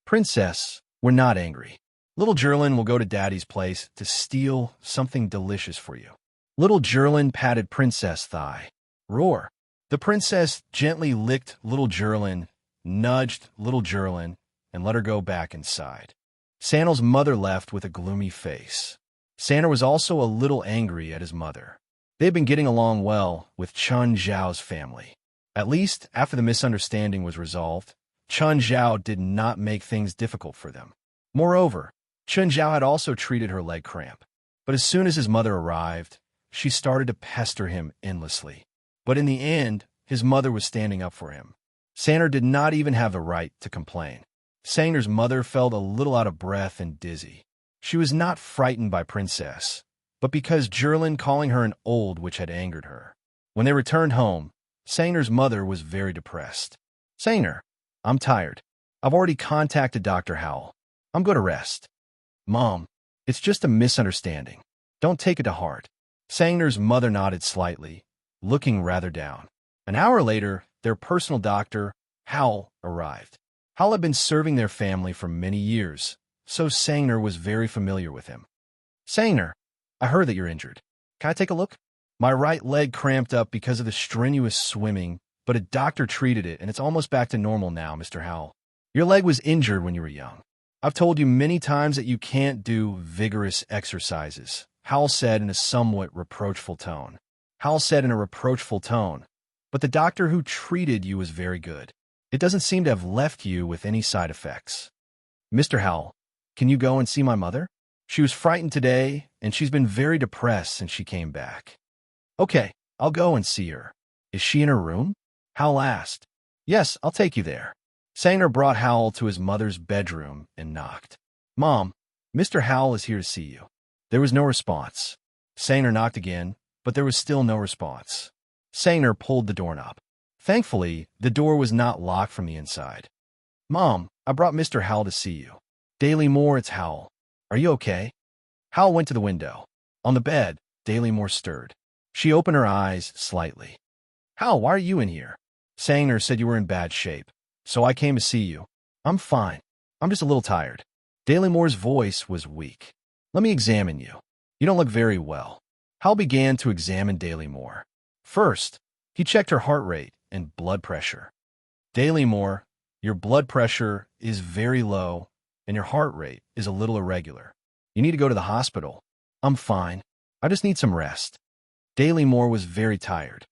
Princess, we're not angry. Little Jerlin will go to Daddy's place to steal something delicious for you. Little Jerlin patted Princess' thigh. Roar. The princess gently licked little Jerlin, nudged little Jerlin, and let her go back inside. Sanel's mother left with a gloomy face. Sanner was also a little angry at his mother. They had been getting along well with Chun Zhao's family. At least after the misunderstanding was resolved, Chun Zhao did not make things difficult for them. Moreover, Chun Zhao had also treated her leg cramp. But as soon as his mother arrived, she started to pester him endlessly. But in the end, his mother was standing up for him. Saner did not even have the right to complain. Saner's mother felt a little out of breath and dizzy. She was not frightened by Princess, but because Jerlin calling her an old witch had angered her. When they returned home, Saner's mother was very depressed. Saner, I'm tired. I've already contacted Dr. Howell. I'm going to rest. Mom, it's just a misunderstanding. Don't take it to heart. Saner's mother nodded slightly, looking rather down. An hour later, their personal doctor, Howell, arrived. Howell had been serving their family for many years, so Saner was very familiar with him. Saner, I heard that you're injured. Can I take a look? My right leg cramped up because of the strenuous swimming, but a doctor treated it, and it's almost back to normal now, Mr. Howell. Your leg was injured when you were young. I've told you many times that you can't do vigorous exercises, Howell said in a somewhat reproachful tone. But the doctor who treated you was very good. It doesn't seem to have left you with any side effects. Mr. Howell, can you go and see my mother? She was frightened today, and she's been very depressed since she came back. Okay, I'll go and see her. Is she in her room? Howell asked. Yes, I'll take you there. Saner brought Howell to his mother's bedroom and knocked. Mom, Mr. Howell is here to see you. There was no response. Saner knocked again, but there was still no response. Saner pulled the doorknob. Thankfully, the door was not locked from the inside. Mom, I brought Mr. Howell to see you. Daily Moore, it's Howell. Are you okay? Howell went to the window. On the bed, Daily Moore stirred. She opened her eyes slightly. Howell, why are you in here? Saner said you were in bad shape, so I came to see you. I'm fine. I'm just a little tired. Daily Moore's voice was weak. Let me examine you. You don't look very well. Howell began to examine Daily Moore. First, he checked her heart rate and blood pressure. Daily Moore, your blood pressure is very low and your heart rate is a little irregular. You need to go to the hospital. I'm fine. I just need some rest. Daily Moore was very tired.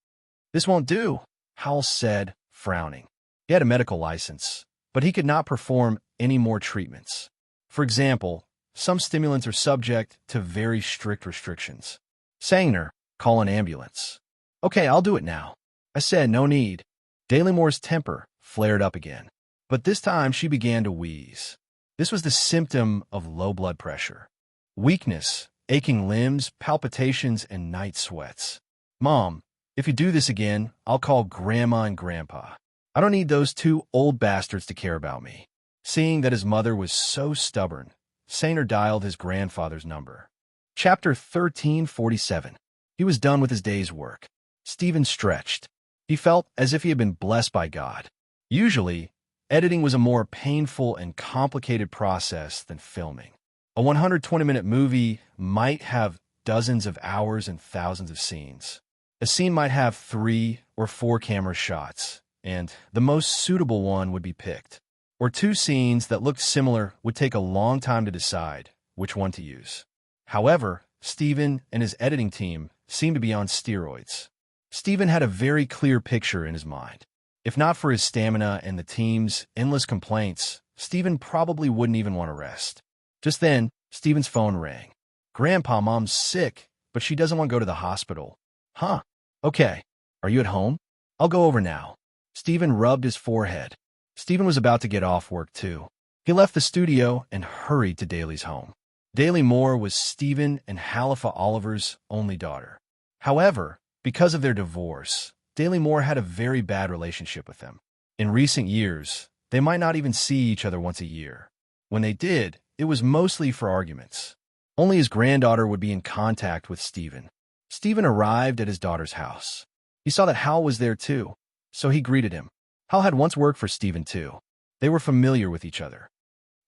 This won't do, Howell said, frowning. He had a medical license, but he could not perform any more treatments. For example, some stimulants are subject to very strict restrictions. Saner, call an ambulance. Okay, I'll do it now. I said no need. Daily Moore's temper flared up again, but this time she began to wheeze. This was the symptom of low blood pressure. Weakness, aching limbs, palpitations, and night sweats. Mom, if you do this again, I'll call Grandma and Grandpa. I don't need those two old bastards to care about me. Seeing that his mother was so stubborn, Saner dialed his grandfather's number. Chapter 1347. He was done with his day's work. Stephen stretched. He felt as if he had been blessed by God. Usually, editing was a more painful and complicated process than filming. A 120-minute movie might have dozens of hours and thousands of scenes. A scene might have 3 or 4 camera shots, and the most suitable one would be picked. Or 2 scenes that looked similar would take a long time to decide which one to use. However, Stephen and his editing team seemed to be on steroids. Stephen had a very clear picture in his mind. If not for his stamina and the team's endless complaints, Stephen probably wouldn't even want to rest. Just then, Stephen's phone rang. Grandpa, Mom's sick, but she doesn't want to go to the hospital. Huh. Okay. Are you at home? I'll go over now. Stephen rubbed his forehead. Stephen was about to get off work, too. He left the studio and hurried to Daly's home. Daly Moore was Stephen and Halifa Oliver's only daughter. However, because of their divorce, Daly Moore had a very bad relationship with them. In recent years, they might not even see each other once a year. When they did, it was mostly for arguments. Only his granddaughter would be in contact with Stephen. Stephen arrived at his daughter's house. He saw that Hal was there too, so he greeted him. Hal had once worked for Stephen too. They were familiar with each other.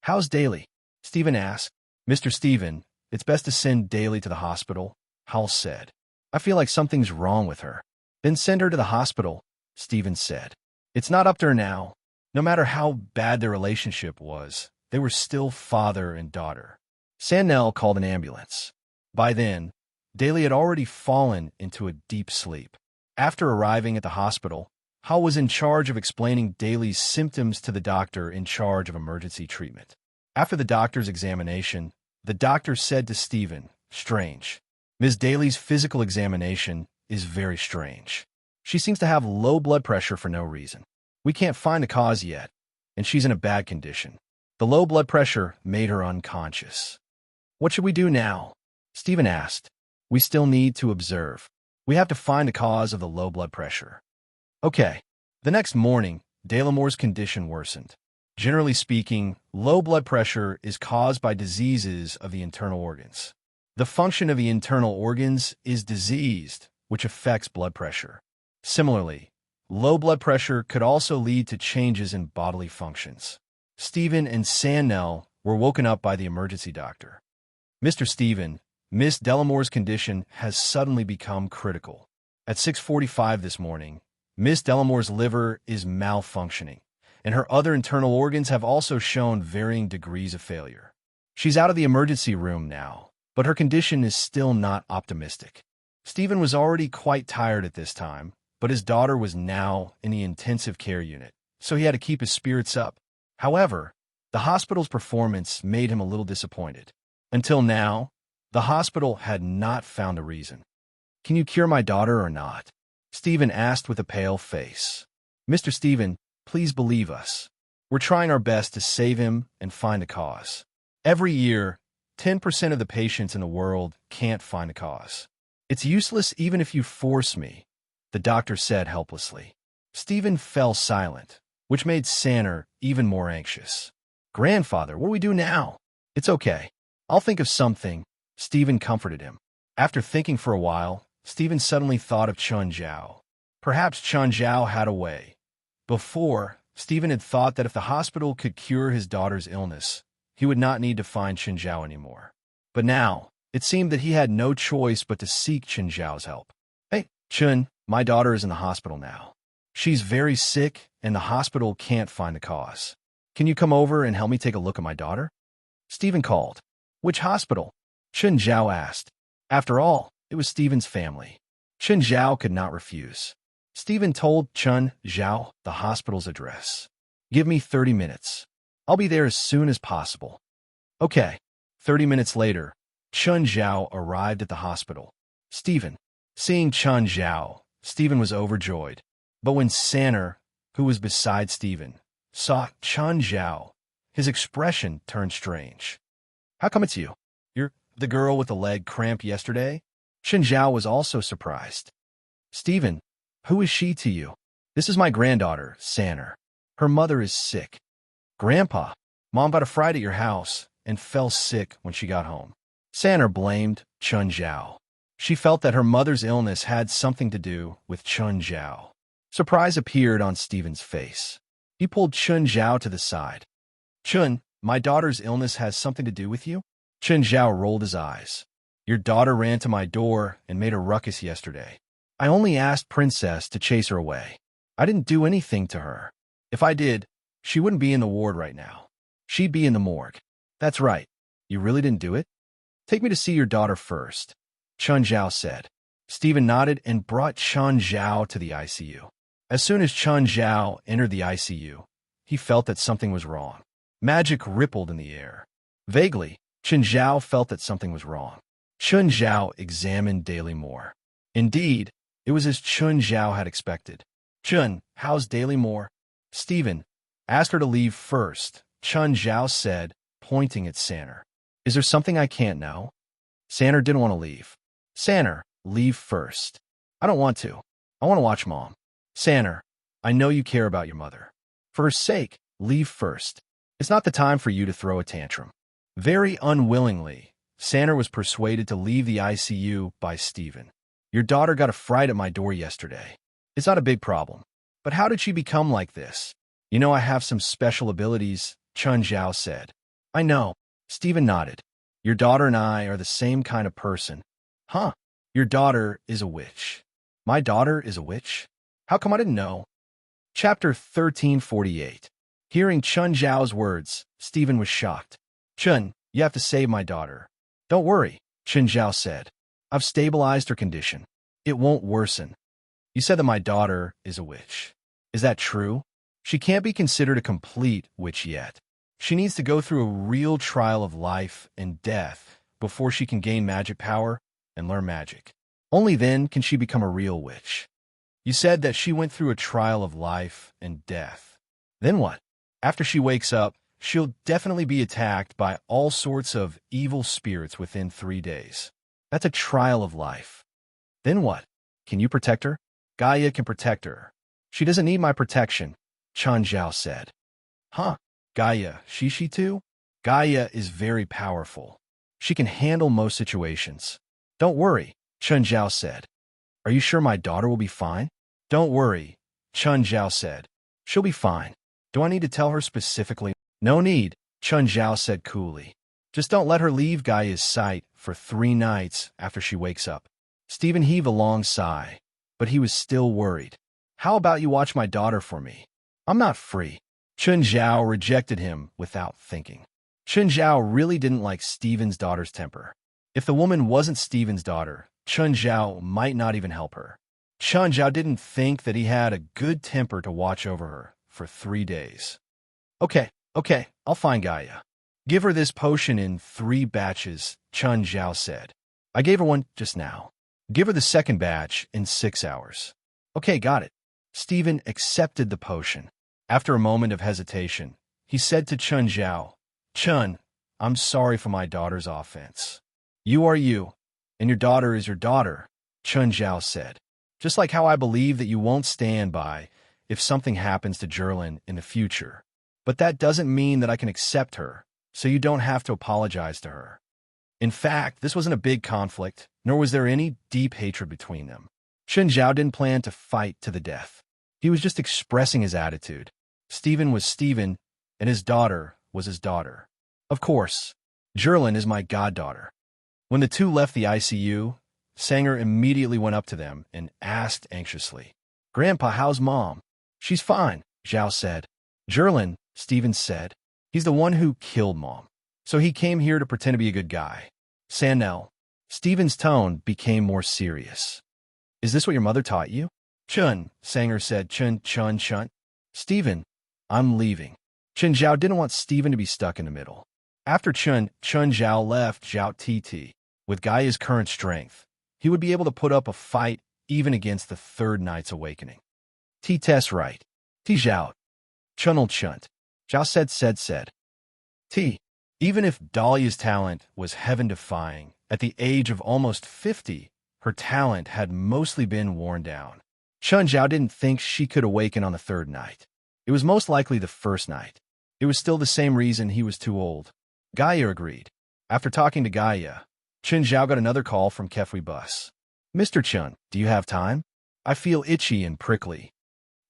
How's Daly? Stephen asked. Mr. Stephen, it's best to send Daly to the hospital, Hal said. I feel like something's wrong with her. Then send her to the hospital, Stephen said. It's not up to her now. No matter how bad their relationship was, they were still father and daughter. Sandell called an ambulance. By then, Daly had already fallen into a deep sleep. After arriving at the hospital, Hal was in charge of explaining Daly's symptoms to the doctor in charge of emergency treatment. After the doctor's examination, the doctor said to Stephen, "Strange. Ms. Daly's physical examination is very strange. She seems to have low blood pressure for no reason. We can't find the cause yet, and she's in a bad condition. The low blood pressure made her unconscious." "What should we do now?" Stephen asked. "We still need to observe. We have to find the cause of the low blood pressure." Okay. The next morning, Delamore's condition worsened. Generally speaking, low blood pressure is caused by diseases of the internal organs. The function of the internal organs is diseased, which affects blood pressure. Similarly, low blood pressure could also lead to changes in bodily functions. Stephen and Sannell were woken up by the emergency doctor. "Mr. Stephen, Miss Delamore's condition has suddenly become critical. At 6:45 this morning, Miss Delamore's liver is malfunctioning, and her other internal organs have also shown varying degrees of failure. She's out of the emergency room now, but her condition is still not optimistic." Stephen was already quite tired at this time, but his daughter was now in the intensive care unit, so he had to keep his spirits up. However, the hospital's performance made him a little disappointed. Until now, the hospital had not found a reason. "Can you cure my daughter or not?" Stephen asked with a pale face. "Mr. Stephen, please believe us. We're trying our best to save him and find a cause. Every year, 10% of the patients in the world can't find a cause. It's useless even if you force me," the doctor said helplessly. Stephen fell silent, which made Sanner even more anxious. "Grandfather, what do we do now?" "It's okay. I'll think of something," Stephen comforted him. After thinking for a while, Stephen suddenly thought of Chun Zhao. Perhaps Chun Zhao had a way. Before, Stephen had thought that if the hospital could cure his daughter's illness, he would not need to find Chun Zhao anymore. But now, it seemed that he had no choice but to seek Chun Zhao's help. "Hey, Chun, my daughter is in the hospital now. She's very sick, and the hospital can't find the cause. Can you come over and help me take a look at my daughter?" Stephen called. "Which hospital?" Chun Zhao asked. After all, it was Stephen's family. Chun Zhao could not refuse. Stephen told Chun Zhao the hospital's address. "Give me 30 minutes. I'll be there as soon as possible." Okay. 30 minutes later, Chun Zhao arrived at the hospital. Seeing Chun Zhao, Stephen was overjoyed. But when Sanner, who was beside Stephen, saw Chun Zhao, his expression turned strange. "How come it's you? You're the girl with the leg cramp yesterday?" Chun Zhao was also surprised. "Stephen, who is she to you?" "This is my granddaughter, Sanner. Her mother is sick." "Grandpa, Mom got a fright at your house and fell sick when she got home." Sanner blamed Chun Zhao. She felt that her mother's illness had something to do with Chun Zhao. Surprise appeared on Stephen's face. He pulled Chun Zhao to the side. "Chun, my daughter's illness has something to do with you?" Chun Zhao rolled his eyes. "Your daughter ran to my door and made a ruckus yesterday. I only asked Princess to chase her away. I didn't do anything to her. If I did, she wouldn't be in the ward right now. She'd be in the morgue." "That's right. You really didn't do it?" "Take me to see your daughter first," Chun Zhao said. Stephen nodded and brought Chun Zhao to the ICU. As soon as Chun Zhao entered the ICU, he felt that something was wrong. Magic rippled in the air. Vaguely, Chun Zhao felt that something was wrong. Chun Zhao examined Daly more. Indeed, it was as Chun Zhao had expected. "Chun, how's Daly Moore?" "Stephen, ask her to leave first," Chun Zhao said, pointing at Sanner. "Is there something I can't know?" Sanner didn't want to leave. "Sanner, leave first." "I don't want to. I want to watch Mom." "Sanner, I know you care about your mother. For her sake, leave first. It's not the time for you to throw a tantrum." Very unwillingly, Sanner was persuaded to leave the ICU by Stephen. "Your daughter got a fright at my door yesterday. It's not a big problem. But how did she become like this?" "You know I have some special abilities," Chun Zhao said. "I know." Stephen nodded. "Your daughter and I are the same kind of person." "Huh? Your daughter is a witch." "My daughter is a witch? How come I didn't know?" Chapter 1348. Hearing Chun Zhao's words, Stephen was shocked. "Chun, you have to save my daughter." "Don't worry," Chun Zhao said. I've stabilized her condition. It won't worsen. You said that my daughter is a witch. Is that true? She can't be considered a complete witch yet. She needs to go through a real trial of life and death before she can gain magic power and learn magic. Only then can she become a real witch. You said that she went through a trial of life and death. Then what? After she wakes up, she'll definitely be attacked by all sorts of evil spirits within 3 days. That's a trial of life. Then what? Can you protect her? Gaia can protect her. She doesn't need my protection, Chen Zhao said. Huh? Gaia, she too? Gaia is very powerful. She can handle most situations. Don't worry, Chen Zhao said. Are you sure my daughter will be fine? Don't worry, Chen Zhao said. She'll be fine. Do I need to tell her specifically? No need, Chen Zhao said coolly. Just don't let her leave Gaia's sight for 3 nights after she wakes up. Stephen heaved a long sigh, but he was still worried. How about you watch my daughter for me? I'm not free. Chen Zhao rejected him without thinking. Chen Zhao really didn't like Stephen's daughter's temper. If the woman wasn't Stephen's daughter, Chen Zhao might not even help her. Chen Zhao didn't think that he had a good temper to watch over her for 3 days. Okay, I'll find Gaia. Give her this potion in 3 batches, Chen Zhao said. I gave her one just now. Give her the second batch in 6 hours. Okay, got it. Stephen accepted the potion. After a moment of hesitation, he said to Chen Zhao, Chen, I'm sorry for my daughter's offense. You are you, and your daughter is your daughter, Chen Zhao said. Just like how I believe that you won't stand by if something happens to Jerlin in the future. But that doesn't mean that I can accept her, so you don't have to apologize to her. In fact, this wasn't a big conflict, nor was there any deep hatred between them. Chen Zhao didn't plan to fight to the death. He was just expressing his attitude. Stephen was Stephen, and his daughter was his daughter. Of course, Jerlin is my goddaughter. When the two left the ICU, Sanger immediately went up to them and asked anxiously, Grandpa, how's Mom? She's fine, Zhao said. Jerlin, Stephen said. He's the one who killed Mom. So he came here to pretend to be a good guy. Sanel. Stephen's tone became more serious. Is this what your mother taught you? Chun, Sanger said. Chun. Stephen, I'm leaving. Chen Zhao didn't want Stephen to be stuck in the middle. After Chen Zhao left Zhao Ti. With Gaia's current strength, he would be able to put up a fight even against the third Knight's Awakening. Tess right. Ti Zhao. Chun'll chunt. Zhao said. T. Even if Dahlia's talent was heaven-defying, at the age of almost 50, her talent had mostly been worn down. Chen Zhao didn't think she could awaken on the third night. It was most likely the first night. It was still the same reason he was too old. Gaia agreed. After talking to Gaia, Chen Zhao got another call from Kefui Bus. Mr. Chen, do you have time? I feel itchy and prickly.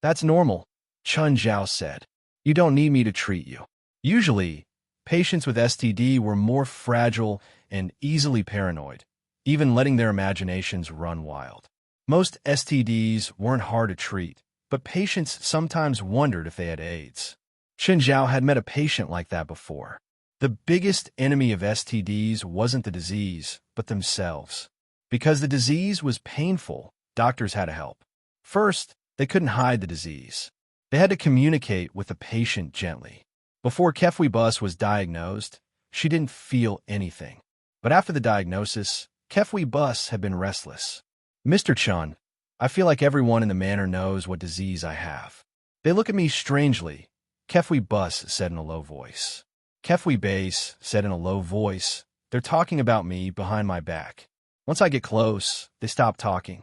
That's normal, Chen Zhao said. You don't need me to treat you. Usually, patients with STD were more fragile and easily paranoid, even letting their imaginations run wild. Most STDs weren't hard to treat, but patients sometimes wondered if they had AIDS. Chen Zhao had met a patient like that before. The biggest enemy of STDs wasn't the disease, but themselves. Because the disease was painful, doctors had to help. First, they couldn't hide the disease. They had to communicate with the patient gently. Before Kefui Bus was diagnosed, she didn't feel anything. But after the diagnosis, Kefui Bus had been restless. Mr. Chun, I feel like everyone in the manor knows what disease I have. They look at me strangely, Kefui Bus said in a low voice. Kefui Base said in a low voice, they're talking about me behind my back. Once I get close, they stop talking.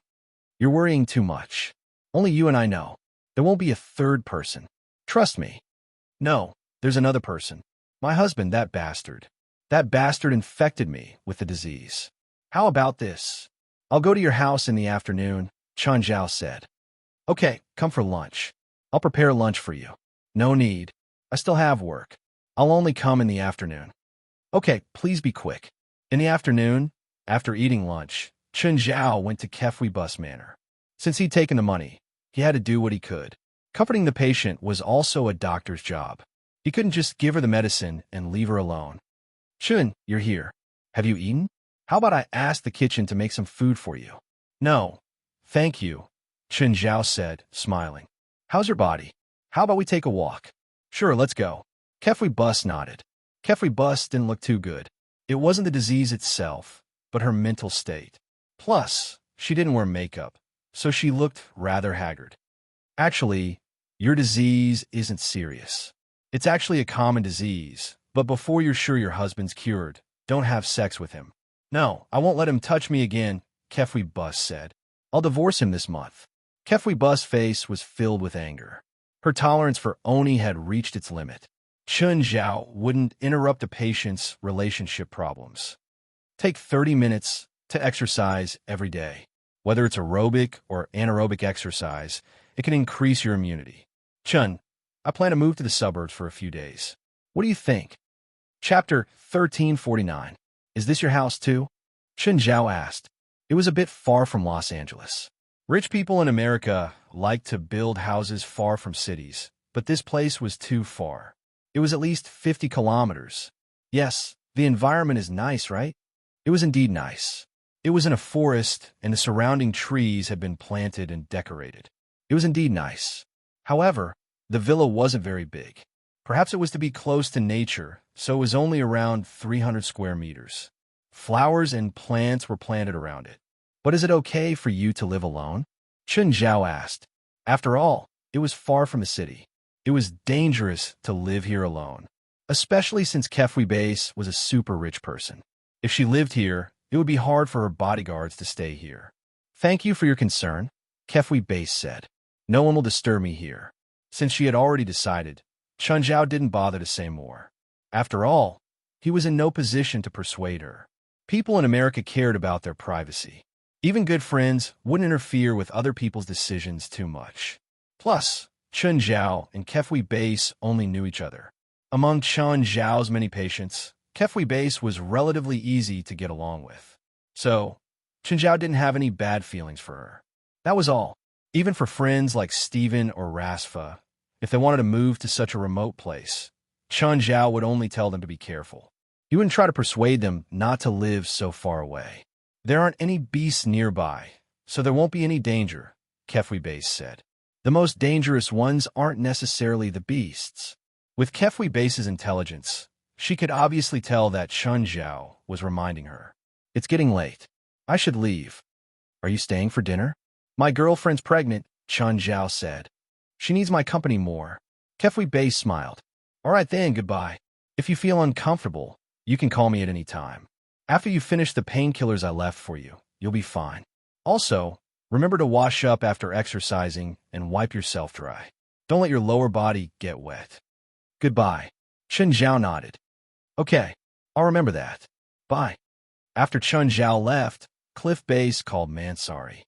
You're worrying too much. Only you and I know. There won't be a third person. Trust me. No, there's another person. My husband, that bastard. That bastard infected me with the disease. How about this? I'll go to your house in the afternoon, Chen Zhao said. Okay, come for lunch. I'll prepare lunch for you. No need. I still have work. I'll only come in the afternoon. Okay, please be quick. In the afternoon, after eating lunch, Chen Zhao went to Kefui Bus Manor. Since he'd taken the money, he had to do what he could. Comforting the patient was also a doctor's job. He couldn't just give her the medicine and leave her alone. Chun, you're here. Have you eaten? How about I ask the kitchen to make some food for you? No, thank you, Chen Zhao said, smiling. How's your body? How about we take a walk? Sure, let's go. Kefui Bus nodded. Kefui Bus didn't look too good. It wasn't the disease itself, but her mental state. Plus, she didn't wear makeup, so she looked rather haggard. Actually, your disease isn't serious. It's actually a common disease, but before you're sure your husband's cured, don't have sex with him. No, I won't let him touch me again, Kefui Bus said. I'll divorce him this month. Kefui Bus' face was filled with anger. Her tolerance for Oni had reached its limit. Chen Zhao wouldn't interrupt a patient's relationship problems. Take 30 minutes to exercise every day. Whether it's aerobic or anaerobic exercise, it can increase your immunity. Chen, I plan to move to the suburbs for a few days. What do you think? Chapter 1349. Is this your house too? Chen Zhao asked. It was a bit far from Los Angeles. Rich people in America like to build houses far from cities, but this place was too far. It was at least 50 kilometers. Yes, the environment is nice, right? It was indeed nice. It was in a forest, and the surrounding trees had been planted and decorated. It was indeed nice. However, the villa wasn't very big. Perhaps it was to be close to nature, so it was only around 300 square meters. Flowers and plants were planted around it. But is it okay for you to live alone? Chen Zhao asked. After all, it was far from a city. It was dangerous to live here alone, especially since Kefui Base was a super rich person. If she lived here, it would be hard for her bodyguards to stay here. Thank you for your concern, Kefui Base said. No one will disturb me here. Since she had already decided, Chen Zhao didn't bother to say more. After all, he was in no position to persuade her. People in America cared about their privacy. Even good friends wouldn't interfere with other people's decisions too much. Plus, Chen Zhao and Kefui Base only knew each other. Among Chen Zhao's many patients, Kefui Base was relatively easy to get along with. So, Chen Zhao didn't have any bad feelings for her. That was all. Even for friends like Steven or Rasfa, if they wanted to move to such a remote place, Chen Zhao would only tell them to be careful. He wouldn't try to persuade them not to live so far away. There aren't any beasts nearby, so there won't be any danger, Kefui Base said. The most dangerous ones aren't necessarily the beasts. With Kefui Base's intelligence, she could obviously tell that Chen Zhao was reminding her. It's getting late. I should leave. Are you staying for dinner? My girlfriend's pregnant, Chen Zhao said. She needs my company more. Kefui Base smiled. All right then, goodbye. If you feel uncomfortable, you can call me at any time. After you finish the painkillers I left for you, you'll be fine. Also, remember to wash up after exercising and wipe yourself dry. Don't let your lower body get wet. Goodbye. Chen Zhao nodded. Okay, I'll remember that. Bye. After Chen Zhao left, Cliff Base called Mansari.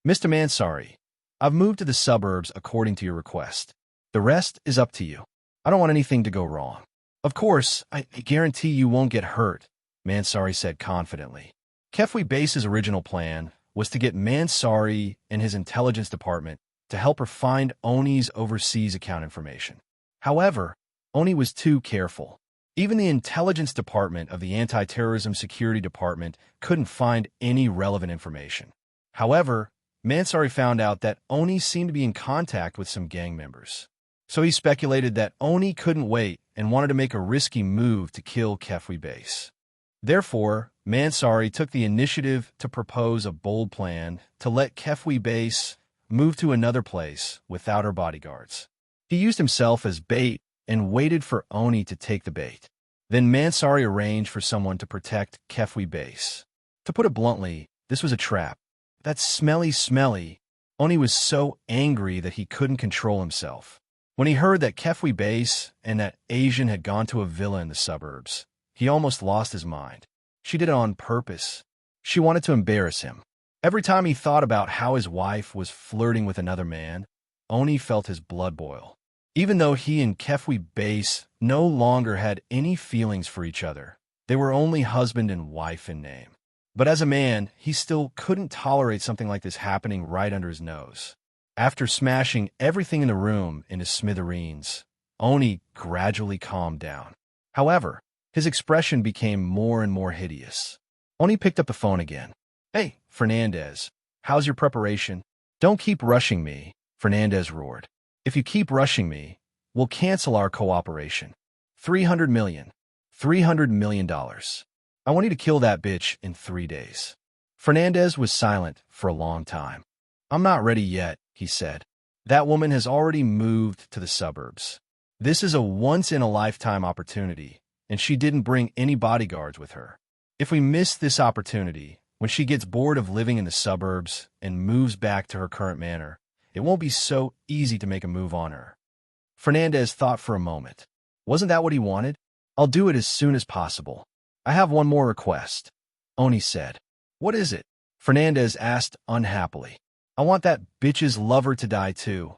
Mr. Mansari, I've moved to the suburbs according to your request. The rest is up to you. I don't want anything to go wrong. Of course, I guarantee you won't get hurt, Mansari said confidently. Kefui Base's original plan was to get Mansari and his intelligence department to help her find Oni's overseas account information. However, Oni was too careful. Even the intelligence department of the anti-terrorism security department couldn't find any relevant information. However, Mansari found out that Oni seemed to be in contact with some gang members. So he speculated that Oni couldn't wait and wanted to make a risky move to kill Kefui Base. Therefore, Mansari took the initiative to propose a bold plan to let Kefui Base move to another place without her bodyguards. He used himself as bait and waited for Oni to take the bait. Then Mansari arranged for someone to protect Kefui Base. To put it bluntly, this was a trap. That smelly, Oni was so angry that he couldn't control himself. When he heard that Kefui Base and that Asian had gone to a villa in the suburbs, he almost lost his mind. She did it on purpose. She wanted to embarrass him. Every time he thought about how his wife was flirting with another man, Oni felt his blood boil. Even though he and Kefui Base no longer had any feelings for each other, they were only husband and wife in name. But as a man, he still couldn't tolerate something like this happening right under his nose. After smashing everything in the room into smithereens, Oni gradually calmed down. However, his expression became more and more hideous. Oni picked up the phone again. Hey, Fernandez, how's your preparation? Don't keep rushing me, Fernandez roared. If you keep rushing me, we'll cancel our cooperation. $300 million. $300 million. I want you to kill that bitch in 3 days. Fernandez was silent for a long time. I'm not ready yet, he said. That woman has already moved to the suburbs. This is a once-in-a-lifetime opportunity, and she didn't bring any bodyguards with her. If we miss this opportunity, when she gets bored of living in the suburbs and moves back to her current manor, it won't be so easy to make a move on her. Fernandez thought for a moment. Wasn't that what he wanted? I'll do it as soon as possible. I have one more request, Oni said. What is it? Fernandez asked unhappily. I want that bitch's lover to die too,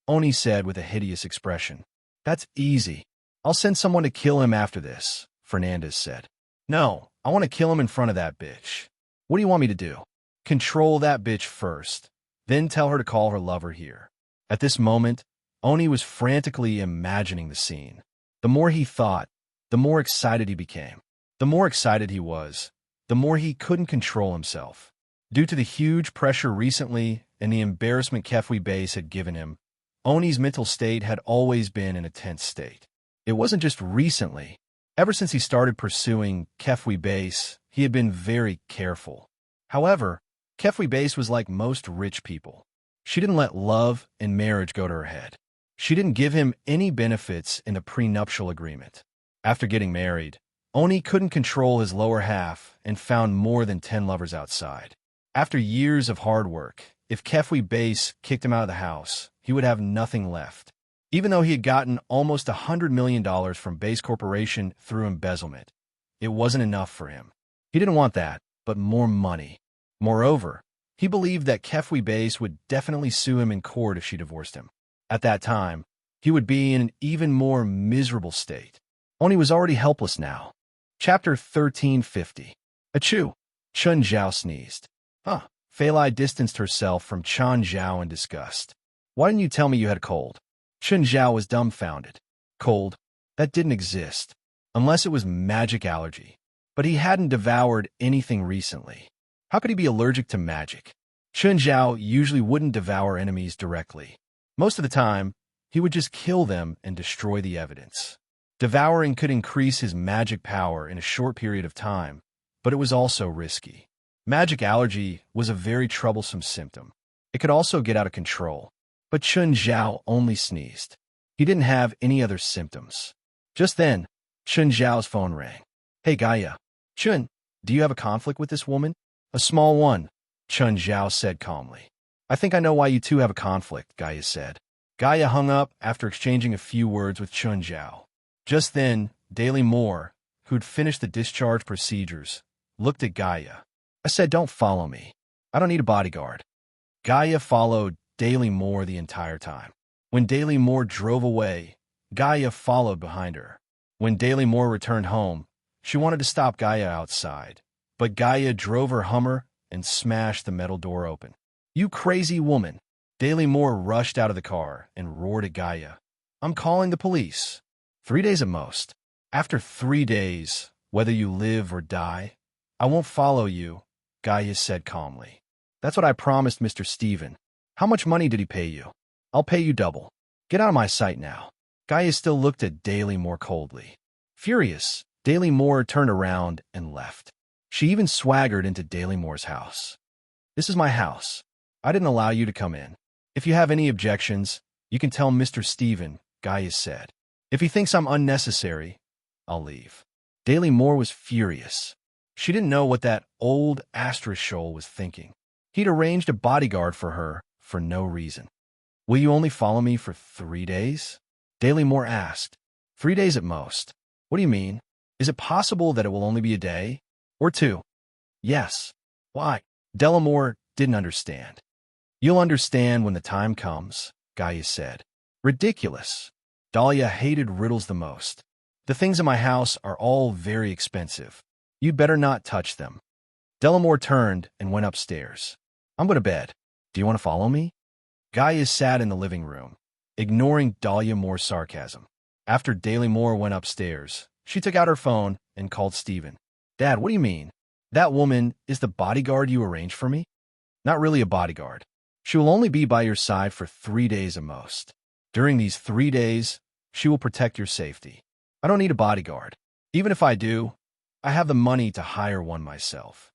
Oni said with a hideous expression. That's easy. I'll send someone to kill him after this, Fernandez said. No, I want to kill him in front of that bitch. What do you want me to do? Control that bitch first, then tell her to call her lover here. At this moment, Oni was frantically imagining the scene. The more he thought, the more excited he became. The more excited he was, the more he couldn't control himself. Due to the huge pressure recently and the embarrassment Kefwi Base had given him, Oni's mental state had always been in a tense state. It wasn't just recently. Ever since he started pursuing Kefwi Base, he had been very careful. However, Kefwi Base was like most rich people. She didn't let love and marriage go to her head. She didn't give him any benefits in the prenuptial agreement. After getting married, Oni couldn't control his lower half and found more than 10 lovers outside. After years of hard work, if Kefwi Base kicked him out of the house, he would have nothing left. Even though he had gotten almost $100 million from Base Corporation through embezzlement, it wasn't enough for him. He didn't want that, but more money. Moreover, he believed that Kefwi Base would definitely sue him in court if she divorced him. At that time, he would be in an even more miserable state. Oni was already helpless now. Chapter 1350. Achoo! Chun Zhao sneezed. Huh. Feilai distanced herself from Chun Zhao in disgust. Why didn't you tell me you had a cold? Chun Zhao was dumbfounded. Cold? That didn't exist. Unless it was magic allergy. But he hadn't devoured anything recently. How could he be allergic to magic? Chun Zhao usually wouldn't devour enemies directly. Most of the time, he would just kill them and destroy the evidence. Devouring could increase his magic power in a short period of time, but it was also risky. Magic allergy was a very troublesome symptom. It could also get out of control. But Chun Zhao only sneezed. He didn't have any other symptoms. Just then, Chun Zhao's phone rang. Hey Gaia. Chun, do you have a conflict with this woman? A small one, Chun Zhao said calmly. I think I know why you two have a conflict, Gaia said. Gaia hung up after exchanging a few words with Chun Zhao. Just then, Daily Moore, who'd finished the discharge procedures, looked at Gaia. I said, don't follow me. I don't need a bodyguard. Gaia followed Daily Moore the entire time. When Daily Moore drove away, Gaia followed behind her. When Daily Moore returned home, she wanted to stop Gaia outside, but Gaia drove her Hummer and smashed the metal door open. You crazy woman! Daily Moore rushed out of the car and roared at Gaia. I'm calling the police. 3 days at most. After 3 days, whether you live or die, I won't follow you, Gaia said calmly. That's what I promised Mr. Steven. How much money did he pay you? I'll pay you double. Get out of my sight now. Gaia still looked at Daily Moore coldly. Furious, Daily Moore turned around and left. She even swaggered into Daily Moore's house. This is my house. I didn't allow you to come in. If you have any objections, you can tell Mr. Steven, Gaia said. If he thinks I'm unnecessary, I'll leave. Daily Moore was furious. She didn't know what that old Astrashol was thinking. He'd arranged a bodyguard for her for no reason. Will you only follow me for 3 days? Daily Moore asked. 3 days at most. What do you mean? Is it possible that it will only be a day? Or 2? Yes. Why? Delamore didn't understand. You'll understand when the time comes, Gaia said. Ridiculous. Dahlia hated riddles the most. The things in my house are all very expensive. You'd better not touch them. Delamore turned and went upstairs. I'm going to bed. Do you want to follow me? Gaia sat in the living room, ignoring Dahlia Moore's sarcasm. After Daily Moore went upstairs, she took out her phone and called Steven. Dad, what do you mean? That woman is the bodyguard you arranged for me? Not really a bodyguard. She will only be by your side for 3 days at most. During these 3 days, she will protect your safety. I don't need a bodyguard. Even if I do, I have the money to hire one myself.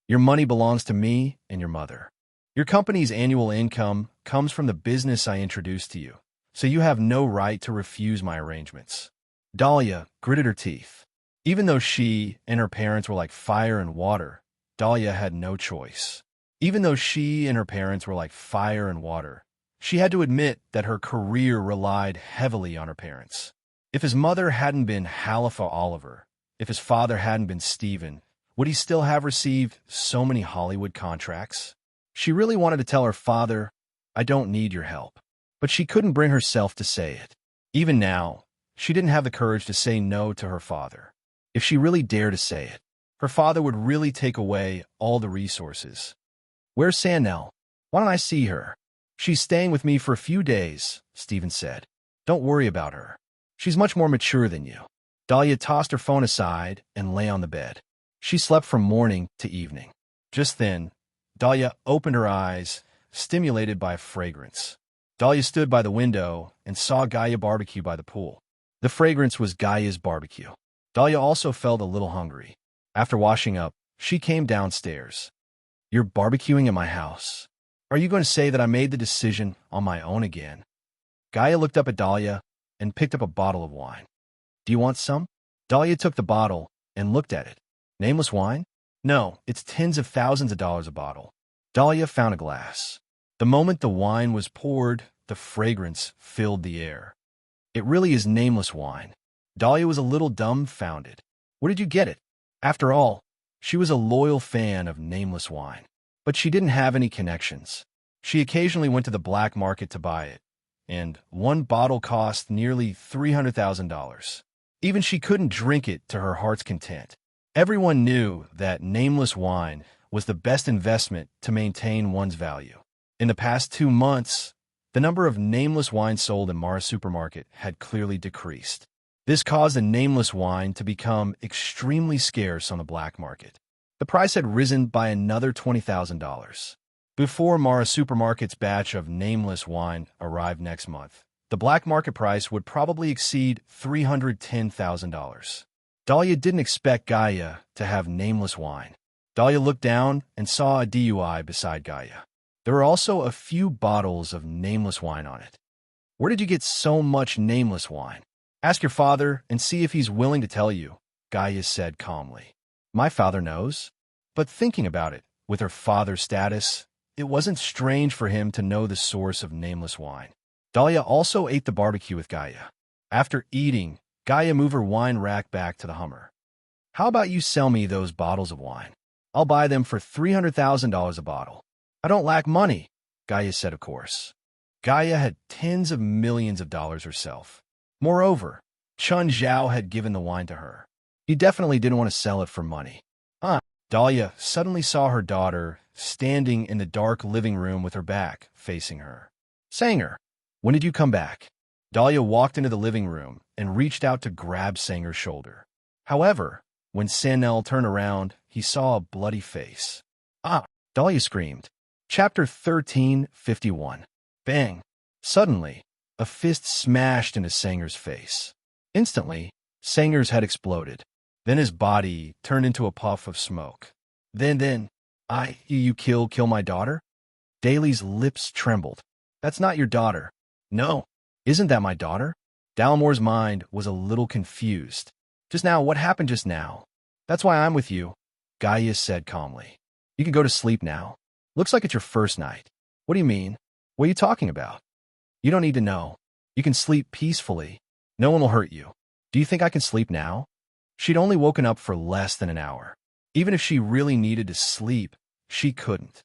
Your money belongs to me and your mother. Your company's annual income comes from the business I introduced to you, so you have no right to refuse my arrangements. Dahlia gritted her teeth. Even though she and her parents were like fire and water, Dahlia had no choice. Even though she and her parents were like fire and water, she had to admit that her career relied heavily on her parents. If his mother hadn't been Halifa Oliver, if his father hadn't been Stephen, would he still have received so many Hollywood contracts? She really wanted to tell her father, I don't need your help. But she couldn't bring herself to say it. Even now, she didn't have the courage to say no to her father. If she really dared to say it, her father would really take away all the resources. Where's Sannel? Why don't I see her? She's staying with me for a few days, Stephen said. Don't worry about her. She's much more mature than you. Dahlia tossed her phone aside and lay on the bed. She slept from morning to evening. Just then, Dahlia opened her eyes, stimulated by a fragrance. Dahlia stood by the window and saw Gaia barbecue by the pool. The fragrance was Gaia's barbecue. Dahlia also felt a little hungry. After washing up, she came downstairs. You're barbecuing at my house. Are you going to say that I made the decision on my own again? Gaia looked up at Dahlia and picked up a bottle of wine. Do you want some? Dahlia took the bottle and looked at it. Nameless wine? No, it's tens of thousands of dollars a bottle. Dahlia found a glass. The moment the wine was poured, the fragrance filled the air. It really is nameless wine. Dahlia was a little dumbfounded. Where did you get it? After all, she was a loyal fan of nameless wine. But she didn't have any connections. She occasionally went to the black market to buy it, and one bottle cost nearly $300,000. Even she couldn't drink it to her heart's content. Everyone knew that nameless wine was the best investment to maintain one's value. In the past 2 months, the number of nameless wines sold in Mara's supermarket had clearly decreased. This caused the nameless wine to become extremely scarce on the black market. The price had risen by another $20,000. Before Mara Supermarket's batch of nameless wine arrived next month, the black market price would probably exceed $310,000. Dahlia didn't expect Gaia to have nameless wine. Dahlia looked down and saw a DUI beside Gaia. There were also a few bottles of nameless wine on it. Where did you get so much nameless wine? Ask your father and see if he's willing to tell you, Gaia said calmly. My father knows. But thinking about it, with her father's status, it wasn't strange for him to know the source of nameless wine. Dahlia also ate the barbecue with Gaia. After eating, Gaia moved her wine rack back to the Hummer. How about you sell me those bottles of wine? I'll buy them for $300,000 a bottle. I don't lack money, Gaia said, of course. Gaia had tens of millions of dollars herself. Moreover, Chun Zhao had given the wine to her. He definitely didn't want to sell it for money. Dahlia suddenly saw her daughter standing in the dark living room with her back facing her. Sanger, when did you come back? Dahlia walked into the living room and reached out to grab Sanger's shoulder. However, when Sannel turned around, he saw a bloody face. Dahlia screamed. Chapter 1351. Bang! Suddenly, a fist smashed into Sanger's face. Instantly, Sanger's head exploded. Then his body turned into a puff of smoke. You kill my daughter? Daly's lips trembled. That's not your daughter. No, isn't that my daughter? Dalmore's mind was a little confused. Just now, what happened just now? That's why I'm with you, Gaia said calmly. You can go to sleep now. Looks like it's your first night. What do you mean? What are you talking about? You don't need to know. You can sleep peacefully. No one will hurt you. Do you think I can sleep now? She'd only woken up for less than an hour. Even if she really needed to sleep, she couldn't.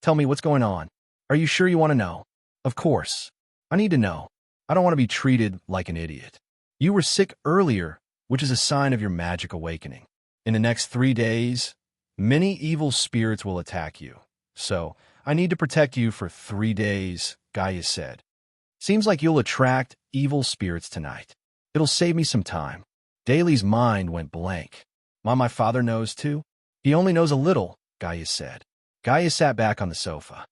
Tell me what's going on. Are you sure you want to know? Of course. I need to know. I don't want to be treated like an idiot. You were sick earlier, which is a sign of your magic awakening. In the next 3 days, many evil spirits will attack you. So, I need to protect you for 3 days, Gaia said. Seems like you'll attract evil spirits tonight. It'll save me some time. Daly's mind went blank. My father knows too? He only knows a little, Gaia said. Gaia sat back on the sofa.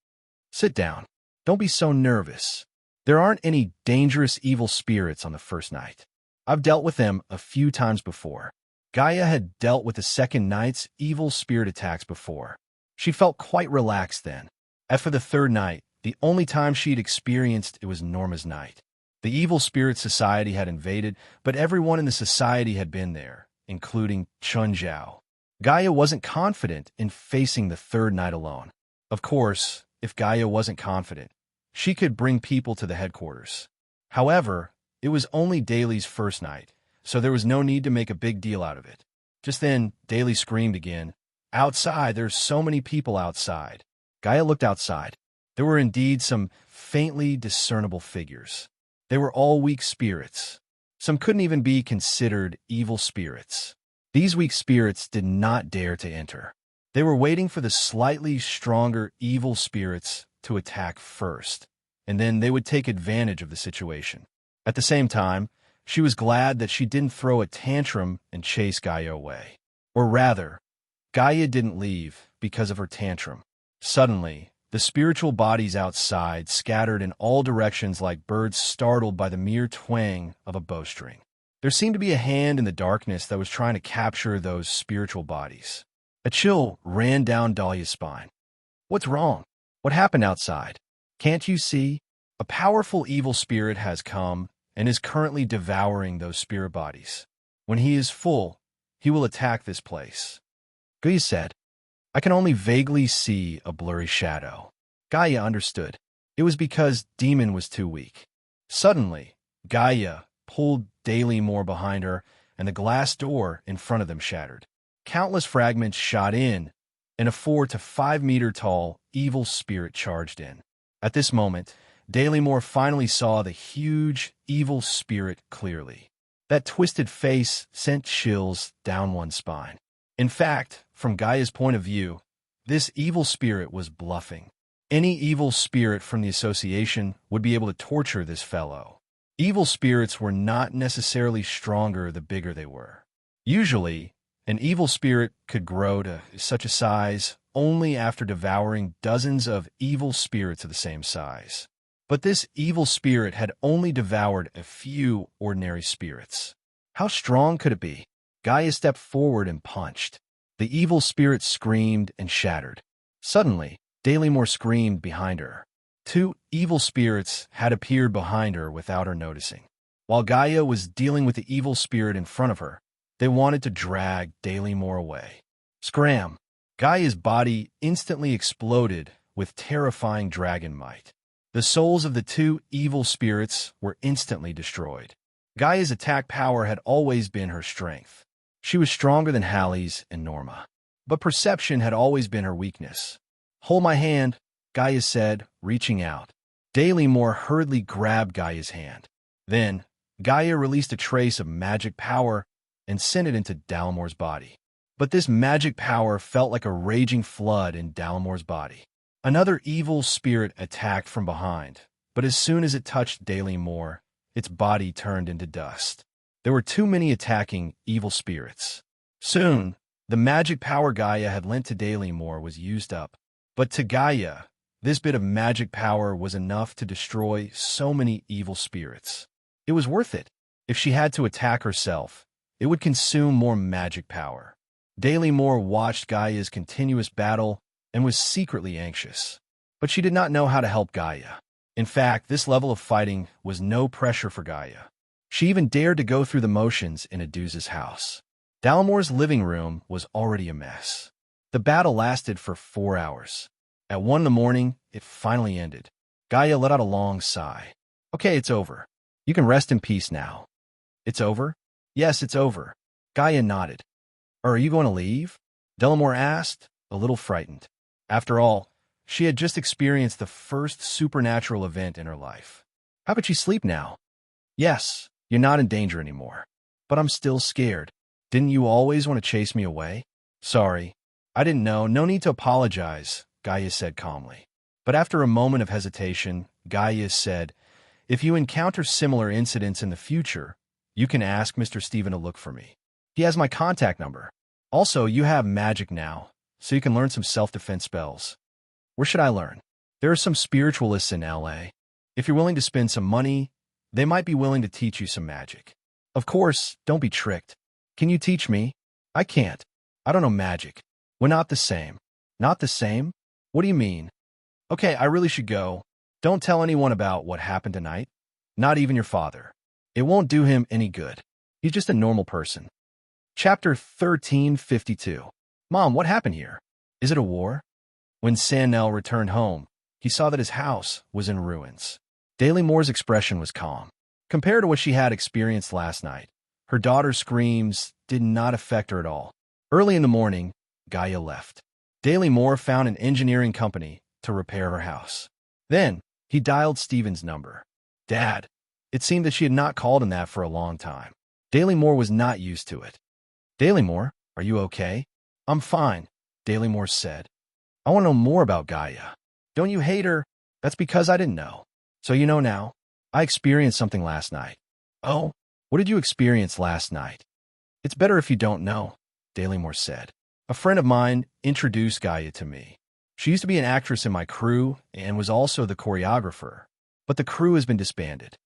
Sit down. Don't be so nervous. There aren't any dangerous evil spirits on the first night. I've dealt with them a few times before. Gaia had dealt with the second night's evil spirit attacks before. She felt quite relaxed then. As for the third night, the only time she'd experienced it was Norma's night. The evil spirit society had invaded, but everyone in the society had been there, including Chun Zhao. Gaia wasn't confident in facing the third night alone. Of course, if Gaia wasn't confident, she could bring people to the headquarters. However, it was only Daly's first night, so there was no need to make a big deal out of it. Just then, Daly screamed again. Outside, there's so many people outside. Gaia looked outside. There were indeed some faintly discernible figures. They were all weak spirits. Some couldn't even be considered evil spirits. These weak spirits did not dare to enter. They were waiting for the slightly stronger evil spirits to attack first, and then they would take advantage of the situation. At the same time, she was glad that she didn't throw a tantrum and chase Gaia away. Or rather, Gaia didn't leave because of her tantrum. Suddenly, the spiritual bodies outside scattered in all directions like birds startled by the mere twang of a bowstring. There seemed to be a hand in the darkness that was trying to capture those spiritual bodies. A chill ran down Dahlia's spine. What's wrong? What happened outside? Can't you see? A powerful evil spirit has come and is currently devouring those spirit bodies. When he is full, he will attack this place. Gaia said, I can only vaguely see a blurry shadow. Gaia understood. It was because Demon was too weak. Suddenly, Gaia pulled Daly more behind her, and the glass door in front of them shattered. Countless fragments shot in, and a 4 to 5 meter tall evil spirit charged in. At this moment, Dalymore finally saw the huge evil spirit clearly. That twisted face sent chills down one's spine. In fact, from Gaia's point of view, this evil spirit was bluffing. Any evil spirit from the association would be able to torture this fellow. Evil spirits were not necessarily stronger the bigger they were. Usually, an evil spirit could grow to such a size only after devouring dozens of evil spirits of the same size. But this evil spirit had only devoured a few ordinary spirits. How strong could it be? Gaia stepped forward and punched. The evil spirit screamed and shattered. Suddenly, Dalymore screamed behind her. 2 evil spirits had appeared behind her without her noticing. While Gaia was dealing with the evil spirit in front of her, they wanted to drag Dalymore away. Scram! Gaia's body instantly exploded with terrifying dragon might. The souls of the 2 evil spirits were instantly destroyed. Gaia's attack power had always been her strength. She was stronger than Hallie's and Norma. But perception had always been her weakness. Hold my hand, Gaia said, reaching out. Dalymore hurriedly grabbed Gaia's hand. Then, Gaia released a trace of magic power and sent it into Dalymore's body. But this magic power felt like a raging flood in Dalymore's body. Another evil spirit attacked from behind, but as soon as it touched Dalymore, its body turned into dust. There were too many attacking evil spirits. Soon, the magic power Gaia had lent to Dalymore was used up. But to Gaia, this bit of magic power was enough to destroy so many evil spirits. It was worth it. If she had to attack herself, it would consume more magic power. Dalymore watched Gaia's continuous battle and was secretly anxious. But she did not know how to help Gaia. In fact, this level of fighting was no pressure for Gaia. She even dared to go through the motions in Aduza's house. Dalymore's living room was already a mess. The battle lasted for 4 hours. At 1 in the morning, it finally ended. Gaia let out a long sigh. Okay, it's over. You can rest in peace now. It's over? Yes, it's over. Gaia nodded. Are you going to leave? Dalymore asked, a little frightened. After all, she had just experienced the first supernatural event in her life. How could she sleep now? Yes, you're not in danger anymore. But I'm still scared. Didn't you always want to chase me away? Sorry. I didn't know. No need to apologize, Gaia said calmly. But after a moment of hesitation, Gaia said, if you encounter similar incidents in the future, you can ask Mr. Stephen to look for me. He has my contact number. Also, you have magic now, so you can learn some self-defense spells. Where should I learn? There are some spiritualists in LA. If you're willing to spend some money, they might be willing to teach you some magic. Of course, don't be tricked. Can you teach me? I can't. I don't know magic. We're not the same. Not the same? What do you mean? Okay, I really should go. Don't tell anyone about what happened tonight. Not even your father. It won't do him any good. He's just a normal person. Chapter 1352. Mom, what happened here? Is it a war? When Sanel returned home, he saw that his house was in ruins. Daly Moore's expression was calm. Compared to what she had experienced last night, her daughter's screams did not affect her at all. Early in the morning, Gaia left. Daly Moore found an engineering company to repair her house. Then, he dialed Stephen's number. Dad. It seemed that she had not called him that for a long time. Daly Moore was not used to it. Daly Moore, are you okay? I'm fine, Daly Moore said. I want to know more about Gaia. Don't you hate her? That's because I didn't know. So you know now. I experienced something last night. Oh? What did you experience last night? It's better if you don't know, Daly Moore said. A friend of mine introduced Gaia to me. She used to be an actress in my crew and was also the choreographer, but the crew has been disbanded.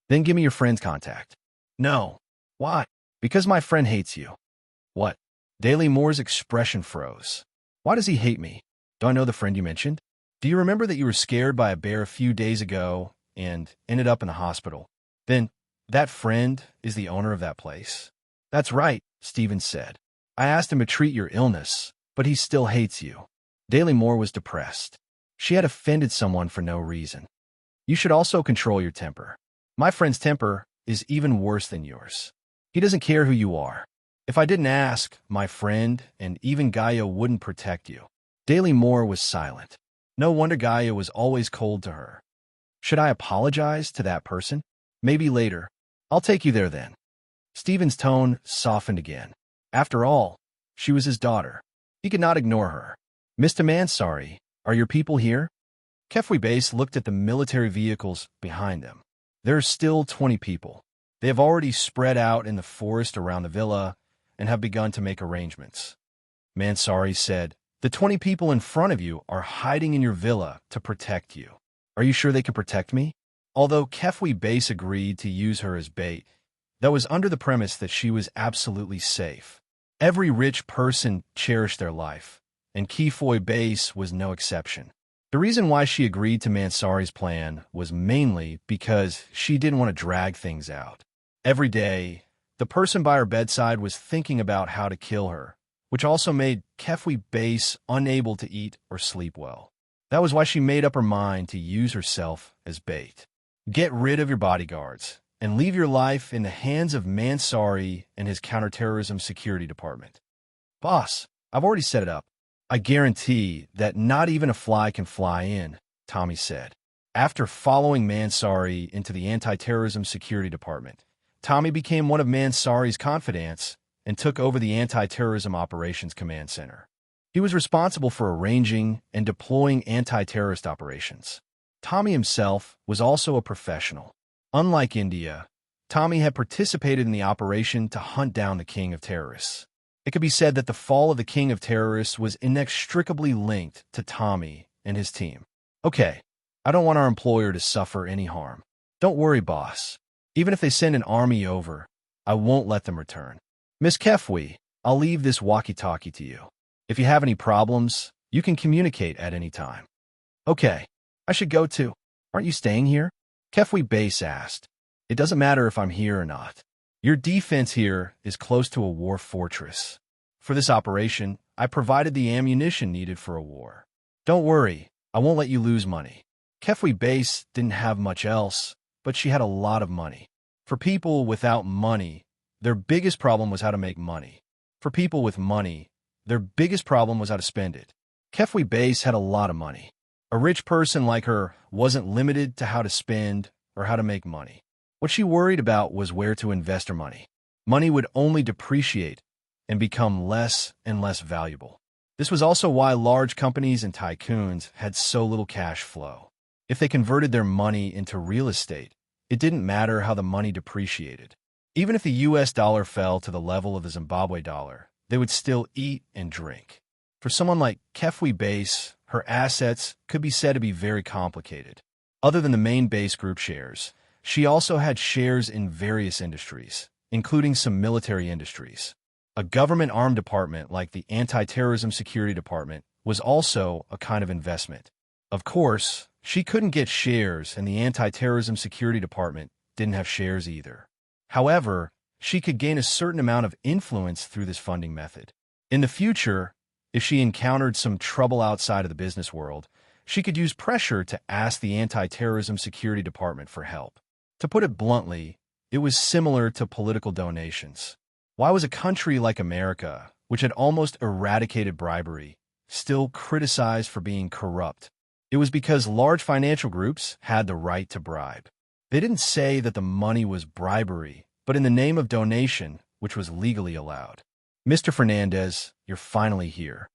Then give me your friend's contact. No. Why? Because my friend hates you. What? Daly Moore's expression froze. Why does he hate me? Do I know the friend you mentioned? Do you remember that you were scared by a bear a few days ago and ended up in the hospital? Then, that friend is the owner of that place? That's right, Stephen said. I asked him to treat your illness, but he still hates you. Daly Moore was depressed. She had offended someone for no reason. You should also control your temper. My friend's temper is even worse than yours. He doesn't care who you are. If I didn't ask, my friend and even Gaia wouldn't protect you. Daly Moore was silent. No wonder Gaia was always cold to her. Should I apologize to that person? Maybe later. I'll take you there then. Stephen's tone softened again. After all, she was his daughter. He could not ignore her. Mr. Mansari, are your people here? Kefwi Base looked at the military vehicles behind them. There are still 20 people. They have already spread out in the forest around the villa and have begun to make arrangements. Mansari said, The 20 people in front of you are hiding in your villa to protect you. Are you sure they can protect me? Although Kefwi Base agreed to use her as bait, that was under the premise that she was absolutely safe. Every rich person cherished their life, and Kefwi Base was no exception. The reason why she agreed to Mansari's plan was mainly because she didn't want to drag things out. Every day, the person by her bedside was thinking about how to kill her, which also made Kefwi Base unable to eat or sleep well. That was why she made up her mind to use herself as bait. Get rid of your bodyguards and leave your life in the hands of Mansari and his counterterrorism security department. Boss, I've already set it up. I guarantee that not even a fly can fly in, Tommy said. After following Mansari into the anti-terrorism security department, Tommy became one of Mansari's confidants and took over the Anti-Terrorism Operations Command Center. He was responsible for arranging and deploying anti-terrorist operations. Tommy himself was also a professional. Unlike India, Tommy had participated in the operation to hunt down the king of terrorists. It could be said that the fall of the king of terrorists was inextricably linked to Tommy and his team. Okay, I don't want our employer to suffer any harm. Don't worry, boss. Even if they send an army over, I won't let them return. Miss Kefwi, I'll leave this walkie-talkie to you. If you have any problems, you can communicate at any time. Okay, I should go too. Aren't you staying here? Kefwi Base asked. It doesn't matter if I'm here or not. Your defense here is close to a war fortress. For this operation, I provided the ammunition needed for a war. Don't worry, I won't let you lose money. Kefwi Base didn't have much else, but she had a lot of money. For people without money, their biggest problem was how to make money. For people with money, their biggest problem was how to spend it. Kefwi Base had a lot of money. A rich person like her wasn't limited to how to spend or how to make money. What she worried about was where to invest her money. Money would only depreciate and become less and less valuable. This was also why large companies and tycoons had so little cash flow. If they converted their money into real estate, it didn't matter how the money depreciated. Even if the US dollar fell to the level of the Zimbabwe dollar, they would still eat and drink. For someone like Kefwi Base, her assets could be said to be very complicated. Other than the main base group shares, she also had shares in various industries, including some military industries. A government armed department like the Anti-Terrorism Security Department was also a kind of investment. Of course, she couldn't get shares, and the Anti-Terrorism Security Department didn't have shares either. However, she could gain a certain amount of influence through this funding method. In the future, if she encountered some trouble outside of the business world, she could use pressure to ask the Anti-Terrorism Security Department for help. To put it bluntly, it was similar to political donations. Why was a country like America, which had almost eradicated bribery, still criticized for being corrupt? It was because large financial groups had the right to bribe. They didn't say that the money was bribery, but in the name of donation, which was legally allowed. Mr. Fernandez, you're finally here.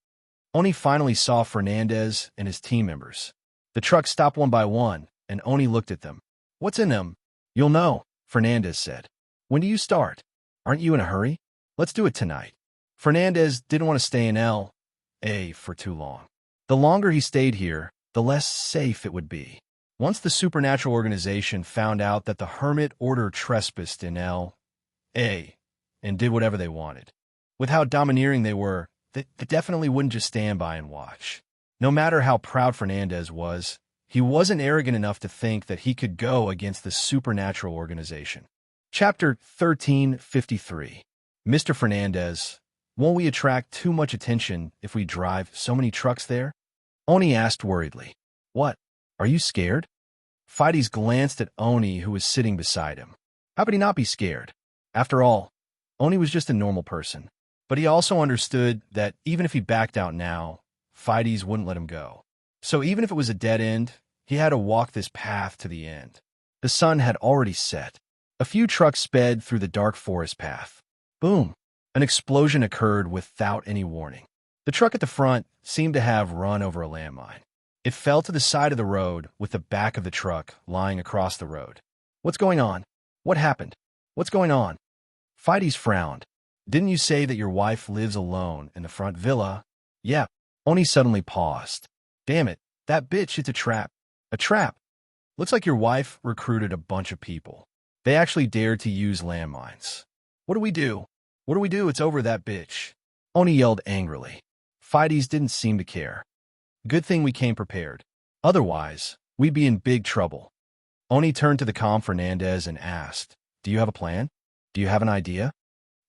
Oni finally saw Fernandez and his team members. The truck stopped one by one, and Oni looked at them. What's in them? You'll know, Fernandez said. When do you start? Aren't you in a hurry? Let's do it tonight. Fernandez didn't want to stay in L.A. for too long. The longer he stayed here, the less safe it would be. Once the supernatural organization found out that the Hermit Order trespassed in L.A. and did whatever they wanted. With how domineering they were, they definitely wouldn't just stand by and watch. No matter how proud Fernandez was, he wasn't arrogant enough to think that he could go against the supernatural organization. Chapter 1353. Mr. Fernandez, won't we attract too much attention if we drive so many trucks there? Oni asked worriedly. What? Are you scared? Fides glanced at Oni, who was sitting beside him. How could he not be scared? After all, Oni was just a normal person. But he also understood that even if he backed out now, Fides wouldn't let him go. So even if it was a dead end, he had to walk this path to the end. The sun had already set. A few trucks sped through the dark forest path. Boom! An explosion occurred without any warning. The truck at the front seemed to have run over a landmine. It fell to the side of the road with the back of the truck lying across the road. What's going on? What happened? What's going on? Fides frowned. Didn't you say that your wife lives alone in the front villa? Yeah. Oni suddenly paused. Damn it, that bitch, it's a trap. A trap. Looks like your wife recruited a bunch of people. They actually dared to use landmines. What do we do? What do we do? It's over, that bitch. Oni yelled angrily. Fides didn't seem to care. Good thing we came prepared. Otherwise, we'd be in big trouble. Oni turned to the calm Fernandez and asked, Do you have a plan? Do you have an idea?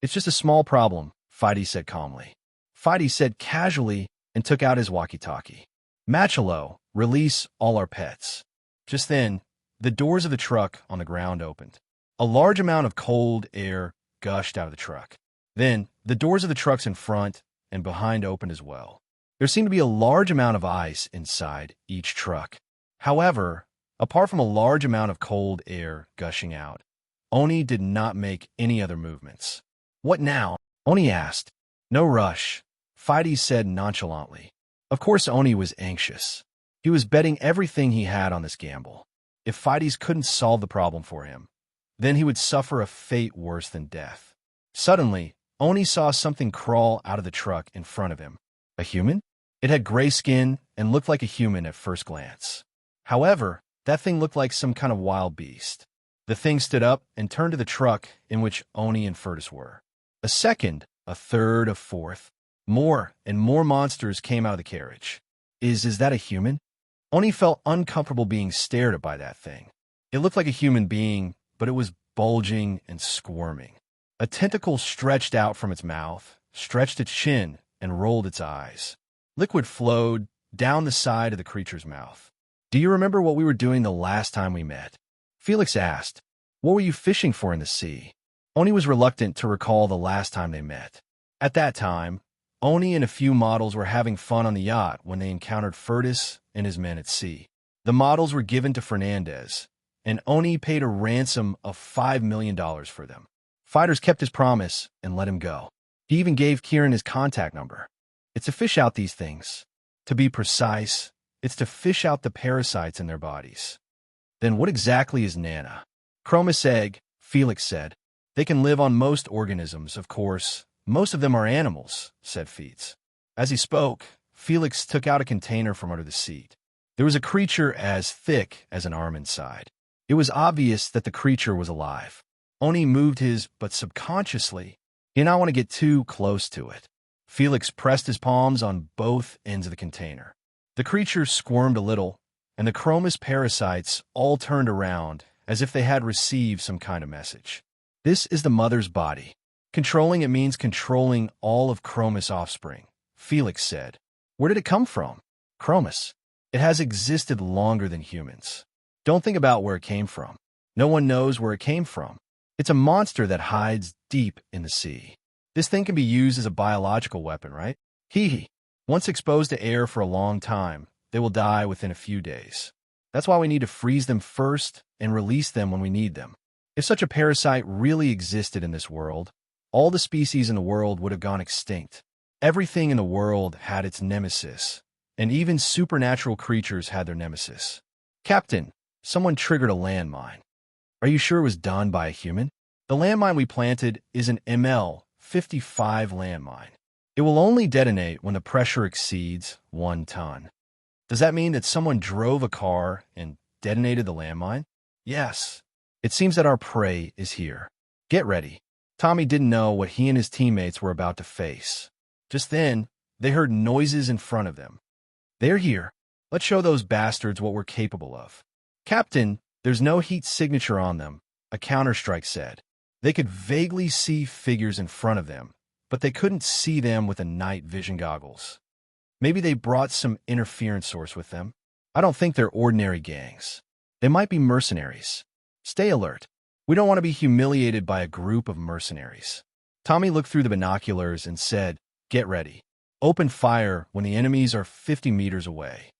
It's just a small problem, Fides said calmly. Fides said casually and took out his walkie-talkie. Machalo, release all our pets. Just then, the doors of the truck on the ground opened. A large amount of cold air gushed out of the truck. Then, the doors of the trucks in front and behind opened as well. There seemed to be a large amount of ice inside each truck. However, apart from a large amount of cold air gushing out, Oni did not make any other movements. What now? Oni asked. No rush, Fides said nonchalantly. Of course Oni was anxious. He was betting everything he had on this gamble. If Fides couldn't solve the problem for him, then he would suffer a fate worse than death. Suddenly, Oni saw something crawl out of the truck in front of him. A human? It had gray skin and looked like a human at first glance. However, that thing looked like some kind of wild beast. The thing stood up and turned to the truck in which Oni and Furtis were. A second, a third, a fourth. More and more monsters came out of the carriage. Is that a human? Oni felt uncomfortable being stared at by that thing. It looked like a human being, but it was bulging and squirming. A tentacle stretched out from its mouth, stretched its chin, and rolled its eyes. Liquid flowed down the side of the creature's mouth. Do you remember what we were doing the last time we met? Felix asked. What were you fishing for in the sea? Oni was reluctant to recall the last time they met. At that time, Oni and a few models were having fun on the yacht when they encountered Furtis and his men at sea. The models were given to Fernandez, and Oni paid a ransom of $5 million for them. Fighters kept his promise and let him go. He even gave Kieran his contact number. It's to fish out these things. To be precise, it's to fish out the parasites in their bodies. Then what exactly is Nana? Chromis egg, Felix said. They can live on most organisms, of course. Most of them are animals, said Feats. As he spoke, Felix took out a container from under the seat. There was a creature as thick as an arm inside. It was obvious that the creature was alive. Oni moved his, but subconsciously, he did not want to get too close to it. Felix pressed his palms on both ends of the container. The creature squirmed a little, and the chromis parasites all turned around as if they had received some kind of message. This is the mother's body. Controlling it means controlling all of chromis' offspring, Felix said. Where did it come from? Chromis. It has existed longer than humans. Don't think about where it came from. No one knows where it came from. It's a monster that hides deep in the sea. This thing can be used as a biological weapon, right? Hee hee. Once exposed to air for a long time, they will die within a few days. That's why we need to freeze them first and release them when we need them. If such a parasite really existed in this world, all the species in the world would have gone extinct. Everything in the world had its nemesis, and even supernatural creatures had their nemesis. Captain, someone triggered a landmine. Are you sure it was done by a human? The landmine we planted is an ML-55 landmine. It will only detonate when the pressure exceeds 1 ton. Does that mean that someone drove a car and detonated the landmine? Yes. It seems that our prey is here. Get ready. Tommy didn't know what he and his teammates were about to face. Just then, they heard noises in front of them. They're here. Let's show those bastards what we're capable of. Captain, there's no heat signature on them, a counterstrike said. They could vaguely see figures in front of them, but they couldn't see them with the night vision goggles. Maybe they brought some interference source with them. I don't think they're ordinary gangs. They might be mercenaries. Stay alert. We don't want to be humiliated by a group of mercenaries. Tommy looked through the binoculars and said, Get ready. Open fire when the enemies are 50 meters away.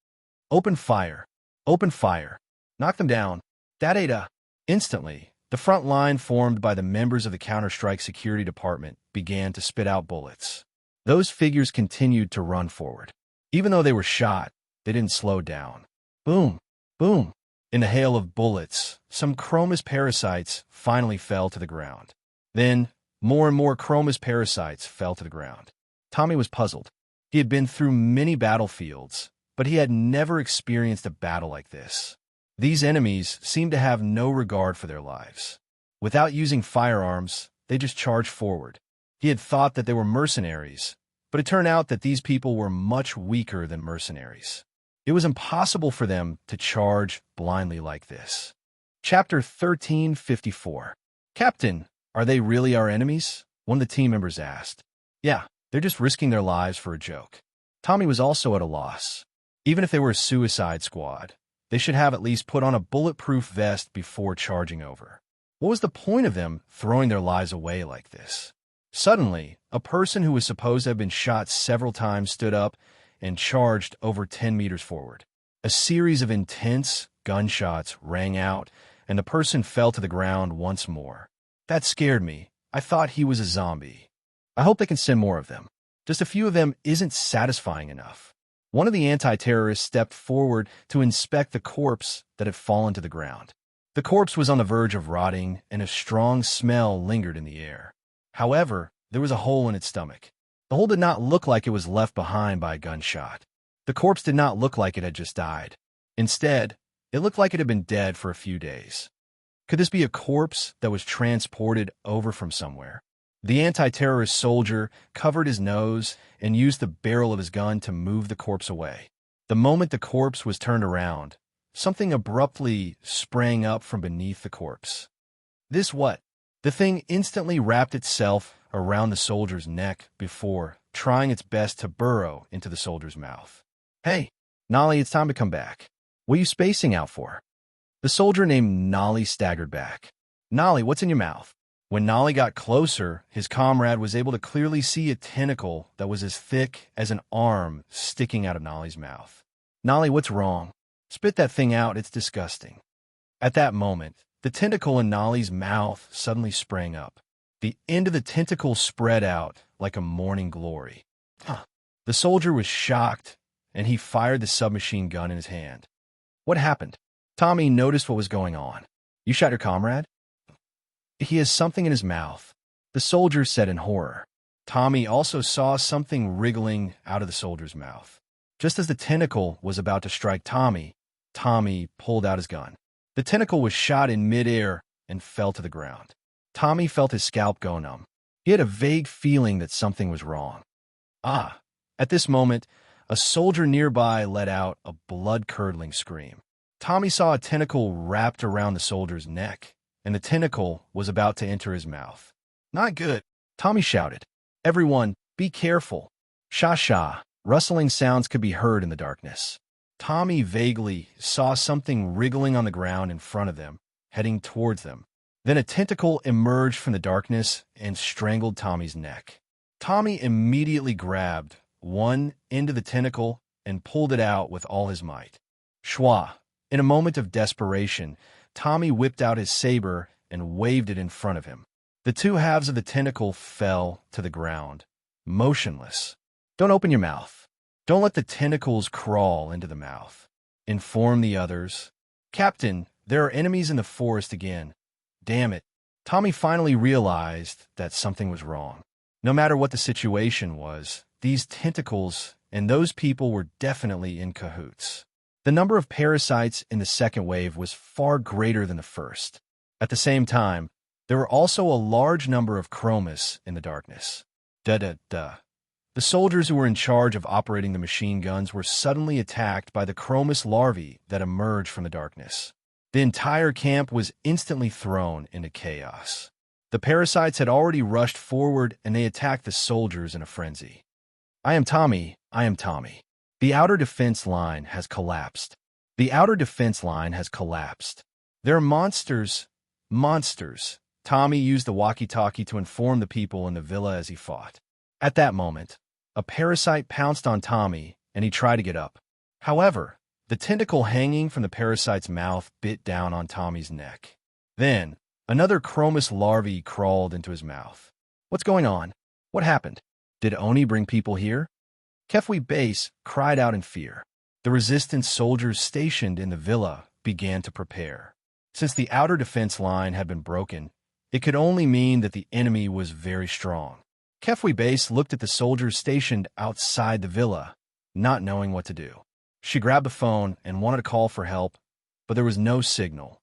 Open fire. Open fire. Knock them down. That ain't a... Instantly, the front line formed by the members of the Counter-Strike Security Department began to spit out bullets. Those figures continued to run forward. Even though they were shot, they didn't slow down. Boom. Boom. In the hail of bullets, some chromis parasites finally fell to the ground. Then, more and more chromis parasites fell to the ground. Tommy was puzzled. He had been through many battlefields, but he had never experienced a battle like this. These enemies seemed to have no regard for their lives. Without using firearms, they just charged forward. He had thought that they were mercenaries, but it turned out that these people were much weaker than mercenaries. It was impossible for them to charge blindly like this. Chapter 1354. Captain, are they really our enemies? One of the team members asked. Yeah, they're just risking their lives for a joke. Tommy was also at a loss. Even if they were a suicide squad, they should have at least put on a bulletproof vest before charging over. What was the point of them throwing their lives away like this? Suddenly, a person who was supposed to have been shot several times stood up and charged over 10 meters forward. A series of intense gunshots rang out, and the person fell to the ground once more. That scared me. I thought he was a zombie. I hope they can send more of them. Just a few of them isn't satisfying enough. One of the anti-terrorists stepped forward to inspect the corpse that had fallen to the ground. The corpse was on the verge of rotting, and a strong smell lingered in the air. However, there was a hole in its stomach. The hole did not look like it was left behind by a gunshot. The corpse did not look like it had just died. Instead, it looked like it had been dead for a few days. Could this be a corpse that was transported over from somewhere? The anti-terrorist soldier covered his nose and used the barrel of his gun to move the corpse away. The moment the corpse was turned around, something abruptly sprang up from beneath the corpse. This what? The thing instantly wrapped itself around the soldier's neck before trying its best to burrow into the soldier's mouth. Hey, Nolly, it's time to come back. What are you spacing out for? The soldier named Nolly staggered back. Nolly, what's in your mouth? When Nolly got closer, his comrade was able to clearly see a tentacle that was as thick as an arm sticking out of Nolly's mouth. Nolly, what's wrong? Spit that thing out, it's disgusting. At that moment, the tentacle in Nolly's mouth suddenly sprang up. The end of the tentacle spread out like a morning glory. The soldier was shocked, and he fired the submachine gun in his hand. What happened? Tommy noticed what was going on. You shot your comrade? He has something in his mouth, the soldier said in horror. Tommy also saw something wriggling out of the soldier's mouth. Just as the tentacle was about to strike Tommy, Tommy pulled out his gun. The tentacle was shot in midair and fell to the ground. Tommy felt his scalp go numb. He had a vague feeling that something was wrong. At this moment, a soldier nearby let out a blood-curdling scream. Tommy saw a tentacle wrapped around the soldier's neck, and the tentacle was about to enter his mouth. "Not good," Tommy shouted. "Everyone, be careful." Sha-sha, rustling sounds could be heard in the darkness. Tommy vaguely saw something wriggling on the ground in front of them, heading towards them. Then a tentacle emerged from the darkness and strangled Tommy's neck. Tommy immediately grabbed one end of the tentacle and pulled it out with all his might. Schwa! In a moment of desperation, Tommy whipped out his saber and waved it in front of him. The two halves of the tentacle fell to the ground, motionless. "Don't open your mouth. Don't let the tentacles crawl into the mouth. Inform the others." "Captain, there are enemies in the forest again." Damn it. Tommy finally realized that something was wrong. No matter what the situation was, these tentacles and those people were definitely in cahoots. The number of parasites in the second wave was far greater than the first. At the same time, there were also a large number of chromas in the darkness. The soldiers who were in charge of operating the machine guns were suddenly attacked by the chromis larvae that emerged from the darkness. The entire camp was instantly thrown into chaos. The parasites had already rushed forward and they attacked the soldiers in a frenzy. "I am Tommy. I am Tommy. The outer defense line has collapsed. The outer defense line has collapsed. There are monsters. Monsters." Tommy used the walkie-talkie to inform the people in the villa as he fought. At that moment, a parasite pounced on Tommy and he tried to get up. However, the tentacle hanging from the parasite's mouth bit down on Tommy's neck. Then, another chromis larvae crawled into his mouth. "What's going on? What happened? Did Oni bring people here?" Kefwi Base cried out in fear. The resistance soldiers stationed in the villa began to prepare. Since the outer defense line had been broken, it could only mean that the enemy was very strong. Kefwi Base looked at the soldiers stationed outside the villa, not knowing what to do. She grabbed the phone and wanted to call for help, but there was no signal.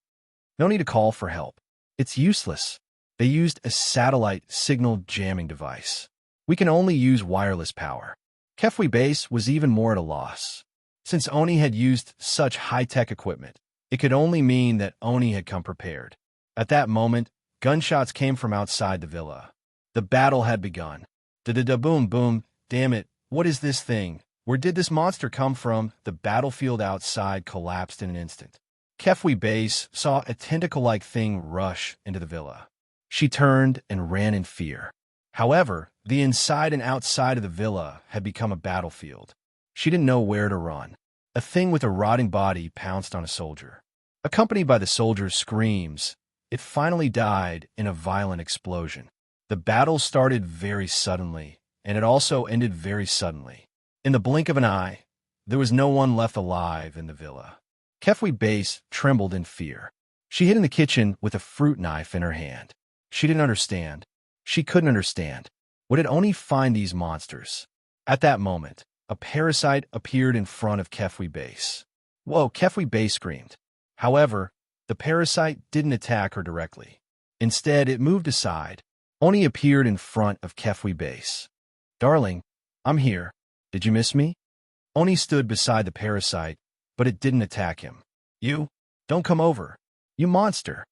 "No need to call for help. It's useless. They used a satellite signal jamming device. We can only use wireless power." Kefwi Base was even more at a loss. Since Oni had used such high-tech equipment, it could only mean that Oni had come prepared. At that moment, gunshots came from outside the villa. The battle had begun. Da-da-da-boom, boom. Damn it, what is this thing? Where did this monster come from? The battlefield outside collapsed in an instant. Kefwi Base saw a tentacle-like thing rush into the villa. She turned and ran in fear. However, the inside and outside of the villa had become a battlefield. She didn't know where to run. A thing with a rotting body pounced on a soldier. Accompanied by the soldier's screams, it finally died in a violent explosion. The battle started very suddenly, and it also ended very suddenly. In the blink of an eye, there was no one left alive in the villa. Kefwi Base trembled in fear. She hid in the kitchen with a fruit knife in her hand. She didn't understand. She couldn't understand. Would it only find these monsters? At that moment, a parasite appeared in front of Kefwi Base. "Whoa," Kefwi Base screamed. However, the parasite didn't attack her directly. Instead, it moved aside. Oni appeared in front of Kefwi Base. "Darling, I'm here. Did you miss me?" Oni stood beside the parasite, but it didn't attack him. "You? Don't come over. You monster."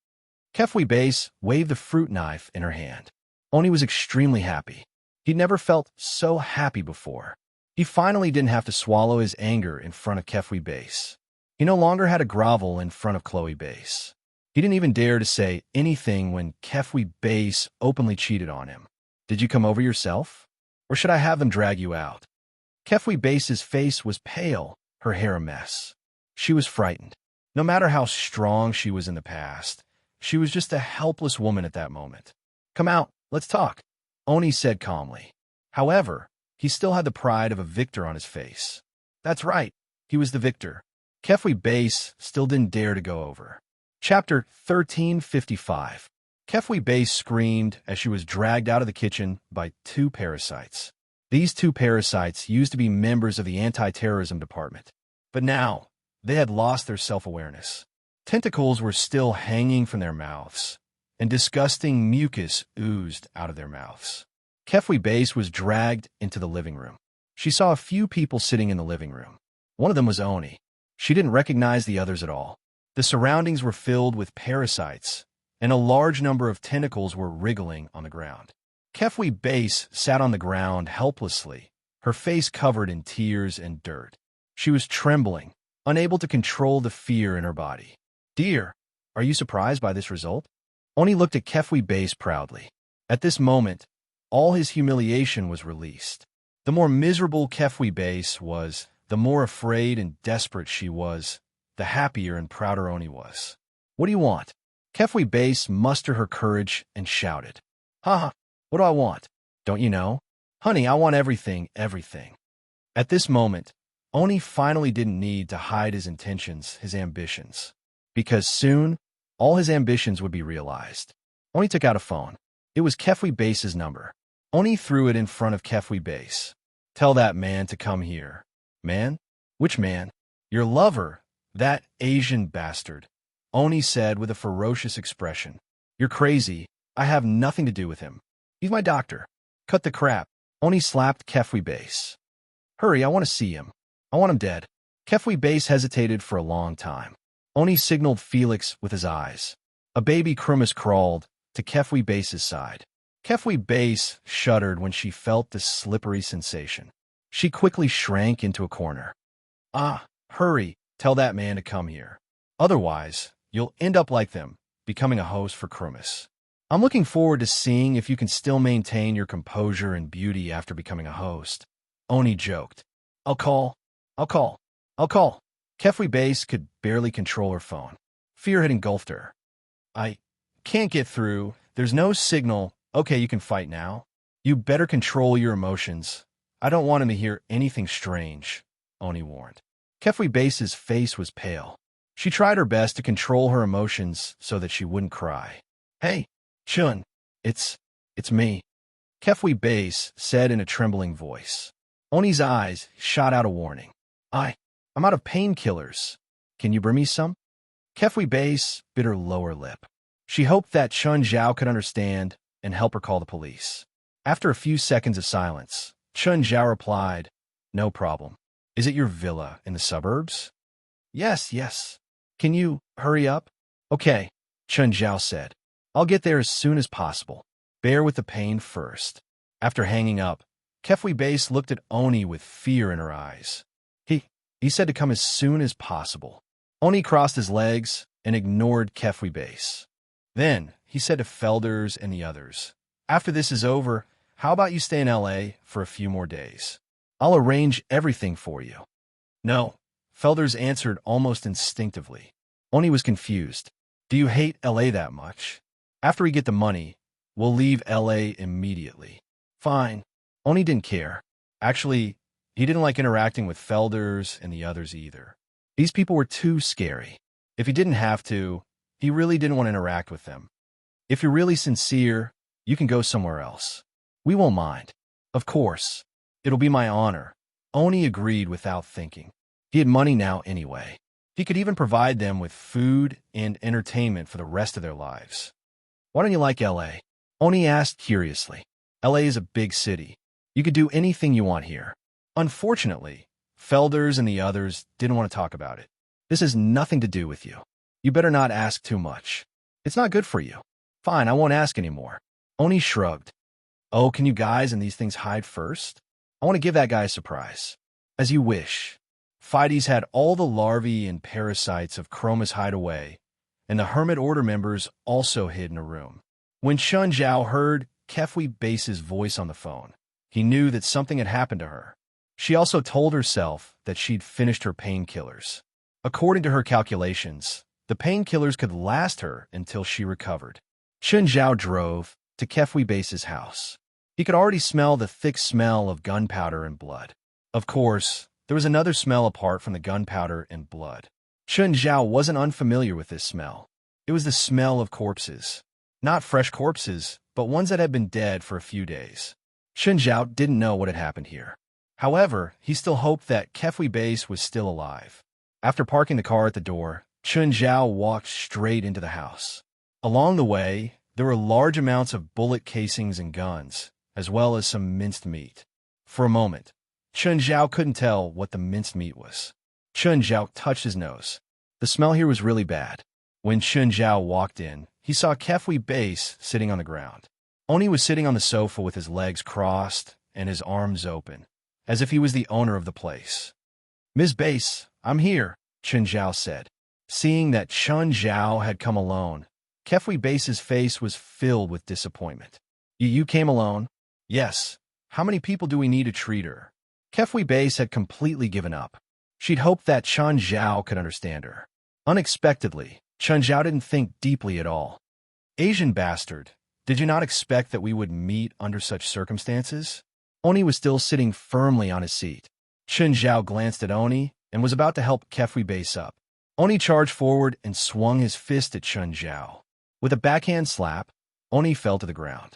Kefwi Base waved the fruit knife in her hand. Oni was extremely happy. He'd never felt so happy before. He finally didn't have to swallow his anger in front of Kefwi Base. He no longer had to grovel in front of Chloe Base. He didn't even dare to say anything when Kefwi Base openly cheated on him. "Did you come over yourself? Or should I have them drag you out?" Kefwi Base's face was pale, her hair a mess. She was frightened. No matter how strong she was in the past, she was just a helpless woman at that moment. "Come out, let's talk," Oni said calmly. However, he still had the pride of a victor on his face. That's right, he was the victor. Kefwi Base still didn't dare to go over. Chapter 1355. Kefwi Base screamed as she was dragged out of the kitchen by two parasites. These two parasites used to be members of the anti-terrorism department, but now they had lost their self-awareness. Tentacles were still hanging from their mouths, and disgusting mucus oozed out of their mouths. Kefwi Base was dragged into the living room. She saw a few people sitting in the living room. One of them was Oni. She didn't recognize the others at all. The surroundings were filled with parasites, and a large number of tentacles were wriggling on the ground. Kefwi Base sat on the ground helplessly, her face covered in tears and dirt. She was trembling, unable to control the fear in her body. "Dear, are you surprised by this result?" Oni looked at Kefwi Base proudly. At this moment, all his humiliation was released. The more miserable Kefwi Base was, the more afraid and desperate she was, the happier and prouder Oni was. "What do you want?" Kefwi Base mustered her courage and shouted. "Ha! What do I want? Don't you know? Honey, I want everything, everything." At this moment, Oni finally didn't need to hide his intentions, his ambitions, because soon, all his ambitions would be realized. Oni took out a phone. It was Kefwi Base's number. Oni threw it in front of Kefwi Base. "Tell that man to come here." "Man? Which man?" "Your lover, that Asian bastard," Oni said with a ferocious expression. "You're crazy. I have nothing to do with him. He's my doctor." "Cut the crap." Oni slapped Kefwi Base. "Hurry, I want to see him. I want him dead." Kefwi Base hesitated for a long time. Oni signaled Felix with his eyes. A baby Krumis crawled to Kefwi Base's side. Kefwi Base shuddered when she felt this slippery sensation. She quickly shrank into a corner. "Ah, hurry, tell that man to come here. Otherwise, you'll end up like them, becoming a host for Krumis. I'm looking forward to seeing if you can still maintain your composure and beauty after becoming a host." Oni joked. I'll call. Kefwi Base could barely control her phone. Fear had engulfed her. "I can't get through. There's no signal. Okay, you can fight now. You better control your emotions. I don't want him to hear anything strange," Oni warned. Kefwi Base's face was pale. She tried her best to control her emotions so that she wouldn't cry. "Hey, Chun, it's me," Kefwi Base said in a trembling voice. Oni's eyes shot out a warning. I'm out of painkillers. Can you bring me some?" Kefwi Base bit her lower lip. She hoped that Chun Zhao could understand and help her call the police. After a few seconds of silence, Chun Zhao replied, "No problem. Is it your villa in the suburbs?" Yes. Can you hurry up?" "Okay," Chun Zhao said. "I'll get there as soon as possible. Bear with the pain first." After hanging up, Kefwi Base looked at Oni with fear in her eyes. He said to come as soon as possible. Oni crossed his legs and ignored Kefwi Base. Then he said to Felders and the others, "After this is over, how about you stay in LA for a few more days? I'll arrange everything for you." "No," Felders answered almost instinctively. Oni was confused. "Do you hate LA that much? After we get the money, we'll leave LA immediately." "Fine." Oni didn't care. Actually, he didn't like interacting with Felders and the others either. These people were too scary. If he didn't have to, he really didn't want to interact with them. "If you're really sincere, you can go somewhere else. We won't mind." "Of course. It'll be my honor." Oni agreed without thinking. He had money now anyway. He could even provide them with food and entertainment for the rest of their lives. "Why don't you like LA?" Oni asked curiously. "LA is a big city. You could do anything you want here." Unfortunately, Felders and the others didn't want to talk about it. "This has nothing to do with you. You better not ask too much. It's not good for you." "Fine, I won't ask anymore." Oni shrugged. "Oh, can you guys and these things hide first? I want to give that guy a surprise." "As you wish." Fides had all the larvae and parasites of Chromis hide away, and the Hermit Order members also hid in a room. When Chun Zhao heard Kefwi Base's voice on the phone, he knew that something had happened to her. She also told herself that she'd finished her painkillers. According to her calculations, the painkillers could last her until she recovered. Chun Zhao drove to Kefwi Base's house. He could already smell the thick smell of gunpowder and blood. Of course, there was another smell apart from the gunpowder and blood. Chun Zhao wasn't unfamiliar with this smell. It was the smell of corpses. Not fresh corpses, but ones that had been dead for a few days. Chen Zhao didn't know what had happened here. However, he still hoped that Kefui Base was still alive. After parking the car at the door, Chen Zhao walked straight into the house. Along the way, there were large amounts of bullet casings and guns, as well as some minced meat. For a moment, Chen Zhao couldn't tell what the minced meat was. Chen Zhao touched his nose. The smell here was really bad. When Chen Zhao walked in, he saw Kefui Base sitting on the ground. Oni was sitting on the sofa with his legs crossed and his arms open, as if he was the owner of the place. "Ms. Base, I'm here," Chen Zhao said. Seeing that Chen Zhao had come alone, Kefui Base's face was filled with disappointment. You came alone?" "Yes. How many people do we need to treat her?" Kefui Base had completely given up. She'd hoped that Chen Zhao could understand her. Unexpectedly, Chen Zhao didn't think deeply at all. "Asian bastard, did you not expect that we would meet under such circumstances?" Oni was still sitting firmly on his seat. Chen Zhao glanced at Oni and was about to help Kefui Base up. Oni charged forward and swung his fist at Chen Zhao. With a backhand slap, Oni fell to the ground.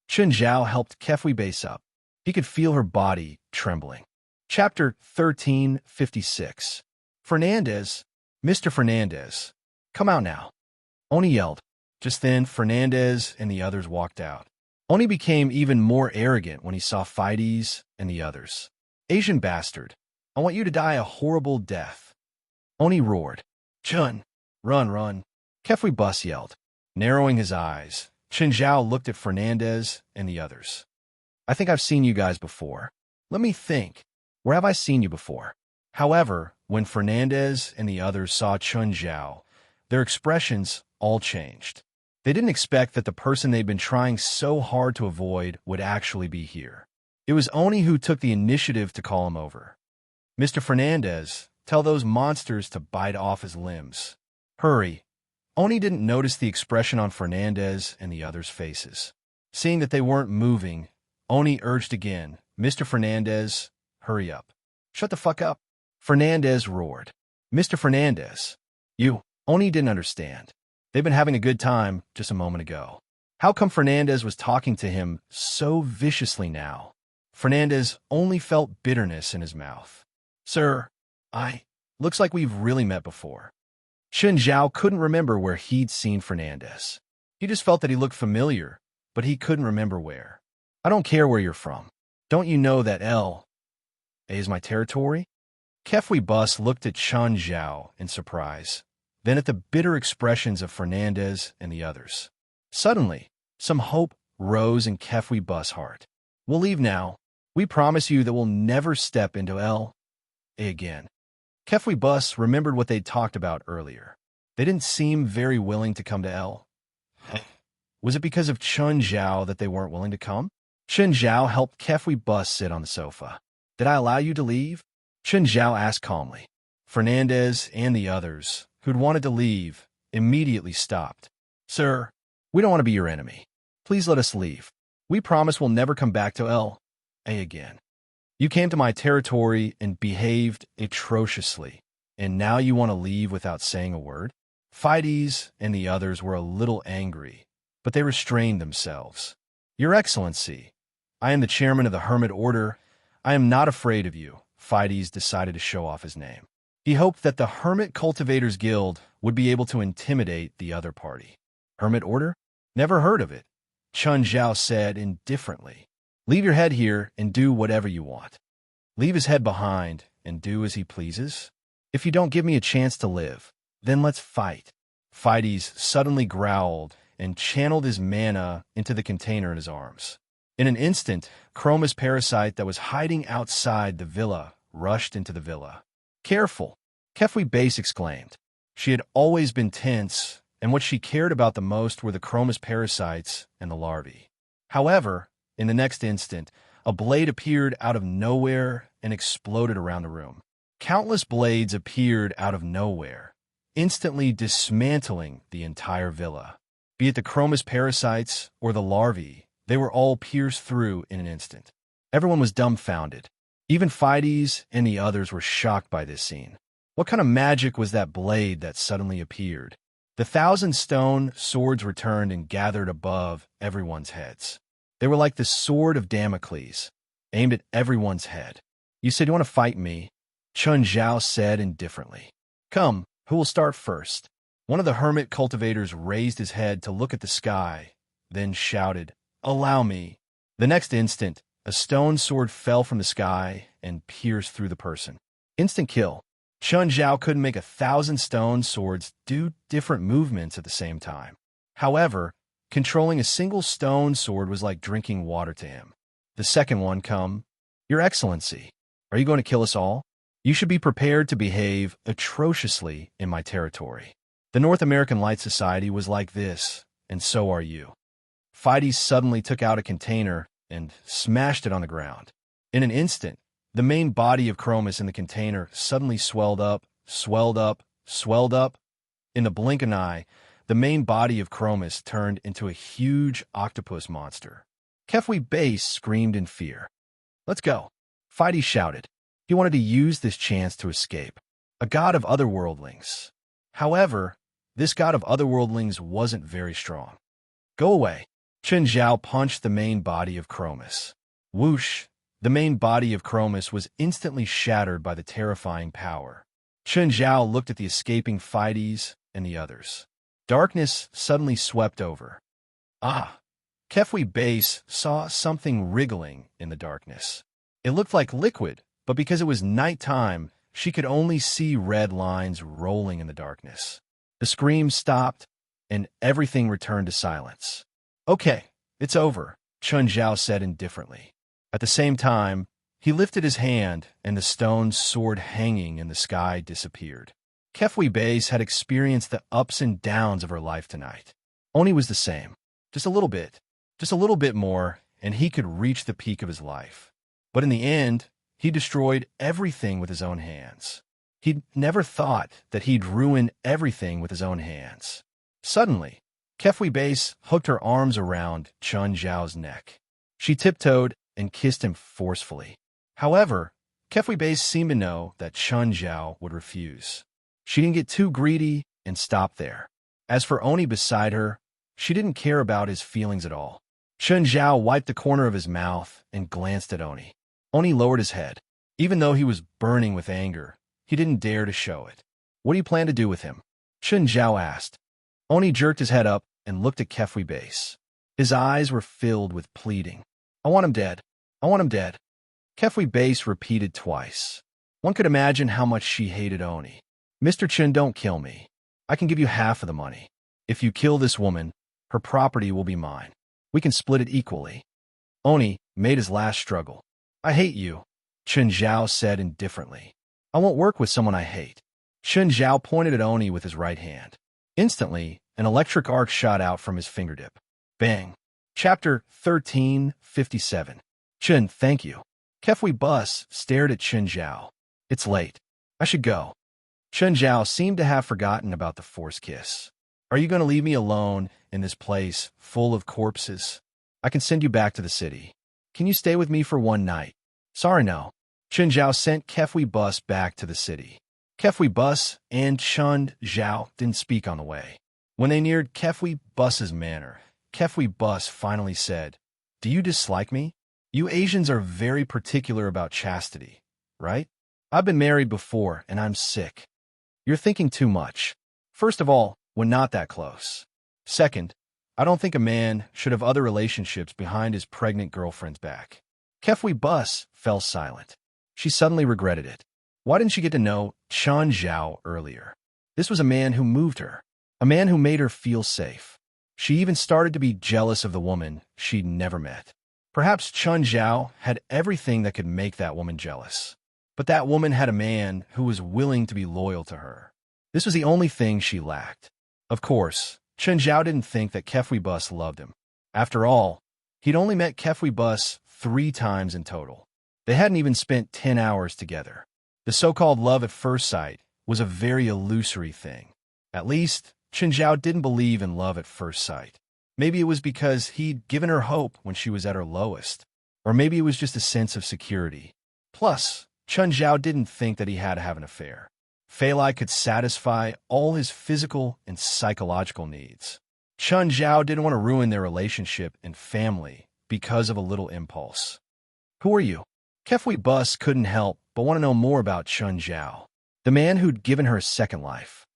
Chen Zhao helped Kefui Base up. He could feel her body trembling. Chapter 1356. "Fernandez, Mr. Fernandez, come out now," Oni yelled. Just then, Fernandez and the others walked out. Oni became even more arrogant when he saw Fides and the others. "Asian bastard, I want you to die a horrible death," Oni roared. "Chun, run. Kefui Bus yelled. Narrowing his eyes, Chen Zhao looked at Fernandez and the others. "I think I've seen you guys before. Let me think. Where have I seen you before?" However, when Fernandez and the others saw Chen Zhao, their expressions all changed. They didn't expect that the person they'd been trying so hard to avoid would actually be here. It was Oni who took the initiative to call him over. "Mr. Fernandez, tell those monsters to bite off his limbs. Hurry." Oni didn't notice the expression on Fernandez and the others' faces. Seeing that they weren't moving, Oni urged again, "Mr. Fernandez, hurry up." "Shut the fuck up," Fernandez roared. "Mr. Fernandez, you." Oni didn't understand. They'd been having a good time just a moment ago. How come Fernandez was talking to him so viciously now? Fernandez only felt bitterness in his mouth. "Sir, looks like we've really met before." Chen Zhao couldn't remember where he'd seen Fernandez. He just felt that he looked familiar, but he couldn't remember where. "I don't care where you're from. Don't you know that L.A. is my territory?" Kefui Bus looked at Chen Zhao in surprise, then at the bitter expressions of Fernandez and the others. Suddenly, some hope rose in Kefui Bus' heart. "We'll leave now. We promise you that we'll never step into L.A. again." Kefui Bus remembered what they'd talked about earlier. They didn't seem very willing to come to L.A. Was it because of Chen Zhao that they weren't willing to come? Chen Zhao helped Kefui Bus sit on the sofa. "Did I allow you to leave?" Chen Zhao asked calmly. Fernandez and the others, who'd wanted to leave, immediately stopped. "Sir, we don't want to be your enemy. Please let us leave. We promise we'll never come back to L.A. again. You came to my territory and behaved atrociously, and now you want to leave without saying a word?" Fides and the others were a little angry, but they restrained themselves. "Your Excellency, I am the chairman of the Hermit Order. I am not afraid of you." Fides decided to show off his name. He hoped that the Hermit Cultivators Guild would be able to intimidate the other party. "Hermit Order? Never heard of it," Chen Zhao said indifferently. "Leave your head here and do whatever you want." "Leave his head behind and do as he pleases? If you don't give me a chance to live, then let's fight." Fides suddenly growled and channeled his mana into the container in his arms. In an instant, Chroma's parasite that was hiding outside the villa rushed into the villa. "Careful," Kefui Base exclaimed. She had always been tense, and what she cared about the most were the Chroma's parasites and the larvae. However, in the next instant, a blade appeared out of nowhere and exploded around the room. Countless blades appeared out of nowhere, instantly dismantling the entire villa. Be it the Chroma's parasites or the larvae, they were all pierced through in an instant. Everyone was dumbfounded. Even Fides and the others were shocked by this scene. What kind of magic was that blade that suddenly appeared? The 1,000 stone swords returned and gathered above everyone's heads. They were like the sword of Damocles, aimed at everyone's head. You said you want to fight me, Chun Zhao said indifferently. Come, who will start first? One of the hermit cultivators raised his head to look at the sky, then shouted, Allow me. The next instant, a stone sword fell from the sky and pierced through the person. Instant kill. Chun Zhao couldn't make 1,000 stone swords do different movements at the same time. However, controlling a single stone sword was like drinking water to him. The second one come, Your Excellency, are you going to kill us all? You should be prepared to behave atrociously in my territory. The North American Light Society was like this, and so are you. Fides suddenly took out a container and smashed it on the ground. In an instant, the main body of Chromis in the container suddenly swelled up, swelled up, swelled up. In the blink of an eye, the main body of Chromis turned into a huge octopus monster. Kefui Base screamed in fear. Let's go. Fides shouted. He wanted to use this chance to escape. A god of otherworldlings. However, this god of otherworldlings wasn't very strong. Go away. Chun Zhao punched the main body of Chromis. Whoosh! The main body of Chromis was instantly shattered by the terrifying power. Chun Zhao looked at the escaping Fides and the others. Darkness suddenly swept over. Ah! Kefui Base saw something wriggling in the darkness. It looked like liquid, but because it was nighttime, she could only see red lines rolling in the darkness. The screams stopped, and everything returned to silence. Okay, it's over, Chun Zhao said indifferently. At the same time, he lifted his hand, and the stone sword hanging in the sky disappeared. Kefui Base had experienced the ups and downs of her life tonight. Oni was the same. Just a little bit more, and he could reach the peak of his life. But in the end, he destroyed everything with his own hands. He'd never thought that he'd ruin everything with his own hands. Suddenly, Kefui Base hooked her arms around Chun Zhao's neck. She tiptoed and kissed him forcefully. However, Kefui Base seemed to know that Chun Zhao would refuse. She didn't get too greedy and stopped there. As for Oni beside her, she didn't care about his feelings at all. Chun Zhao wiped the corner of his mouth and glanced at Oni. Oni lowered his head. Even though he was burning with anger, he didn't dare to show it. What do you plan to do with him? Chun Zhao asked. Oni jerked his head up and looked at Kefui Base. His eyes were filled with pleading. I want him dead. I want him dead. Kefui Base repeated twice. One could imagine how much she hated Oni. Mr. Chun, don't kill me. I can give you half of the money. If you kill this woman, her property will be mine. We can split it equally. Oni made his last struggle. I hate you, Chun Zhao said indifferently. I won't work with someone I hate. Chun Zhao pointed at Oni with his right hand. Instantly, an electric arc shot out from his fingertip. Bang. Chapter 1357. Chun, thank you. Kefui Bus stared at Chun Zhao. It's late. I should go. Chun Zhao seemed to have forgotten about the forced kiss. Are you going to leave me alone in this place full of corpses? I can send you back to the city. Can you stay with me for one night? Sorry, no. Chun Zhao sent Kefui Bus back to the city. Kefui Bus and Chun Zhao didn't speak on the way. When they neared Kefui Bus's manor, Kefui Bus finally said, Do you dislike me? You Asians are very particular about chastity, right? I've been married before, and I'm sick. You're thinking too much. First of all, we're not that close. Second, I don't think a man should have other relationships behind his pregnant girlfriend's back. Kefui Bus fell silent. She suddenly regretted it. Why didn't she get to know Chun Zhao earlier? This was a man who moved her, a man who made her feel safe. She even started to be jealous of the woman she'd never met. Perhaps Chun Zhao had everything that could make that woman jealous. But that woman had a man who was willing to be loyal to her. This was the only thing she lacked. Of course, Chun Zhao didn't think that Kefui Bus loved him. After all, he'd only met Kefui Bus 3 times in total. They hadn't even spent 10 hours together. The so-called love at first sight was a very illusory thing. At least, Chun Zhao didn't believe in love at first sight. Maybe it was because he'd given her hope when she was at her lowest. Or maybe it was just a sense of security. Plus, Chun Zhao didn't think that he had to have an affair. Feilai could satisfy all his physical and psychological needs. Chun Zhao didn't want to ruin their relationship and family because of a little impulse. Who are you? Kefui Bus couldn't help but want to know more about Chun Zhao, the man who'd given her a second life.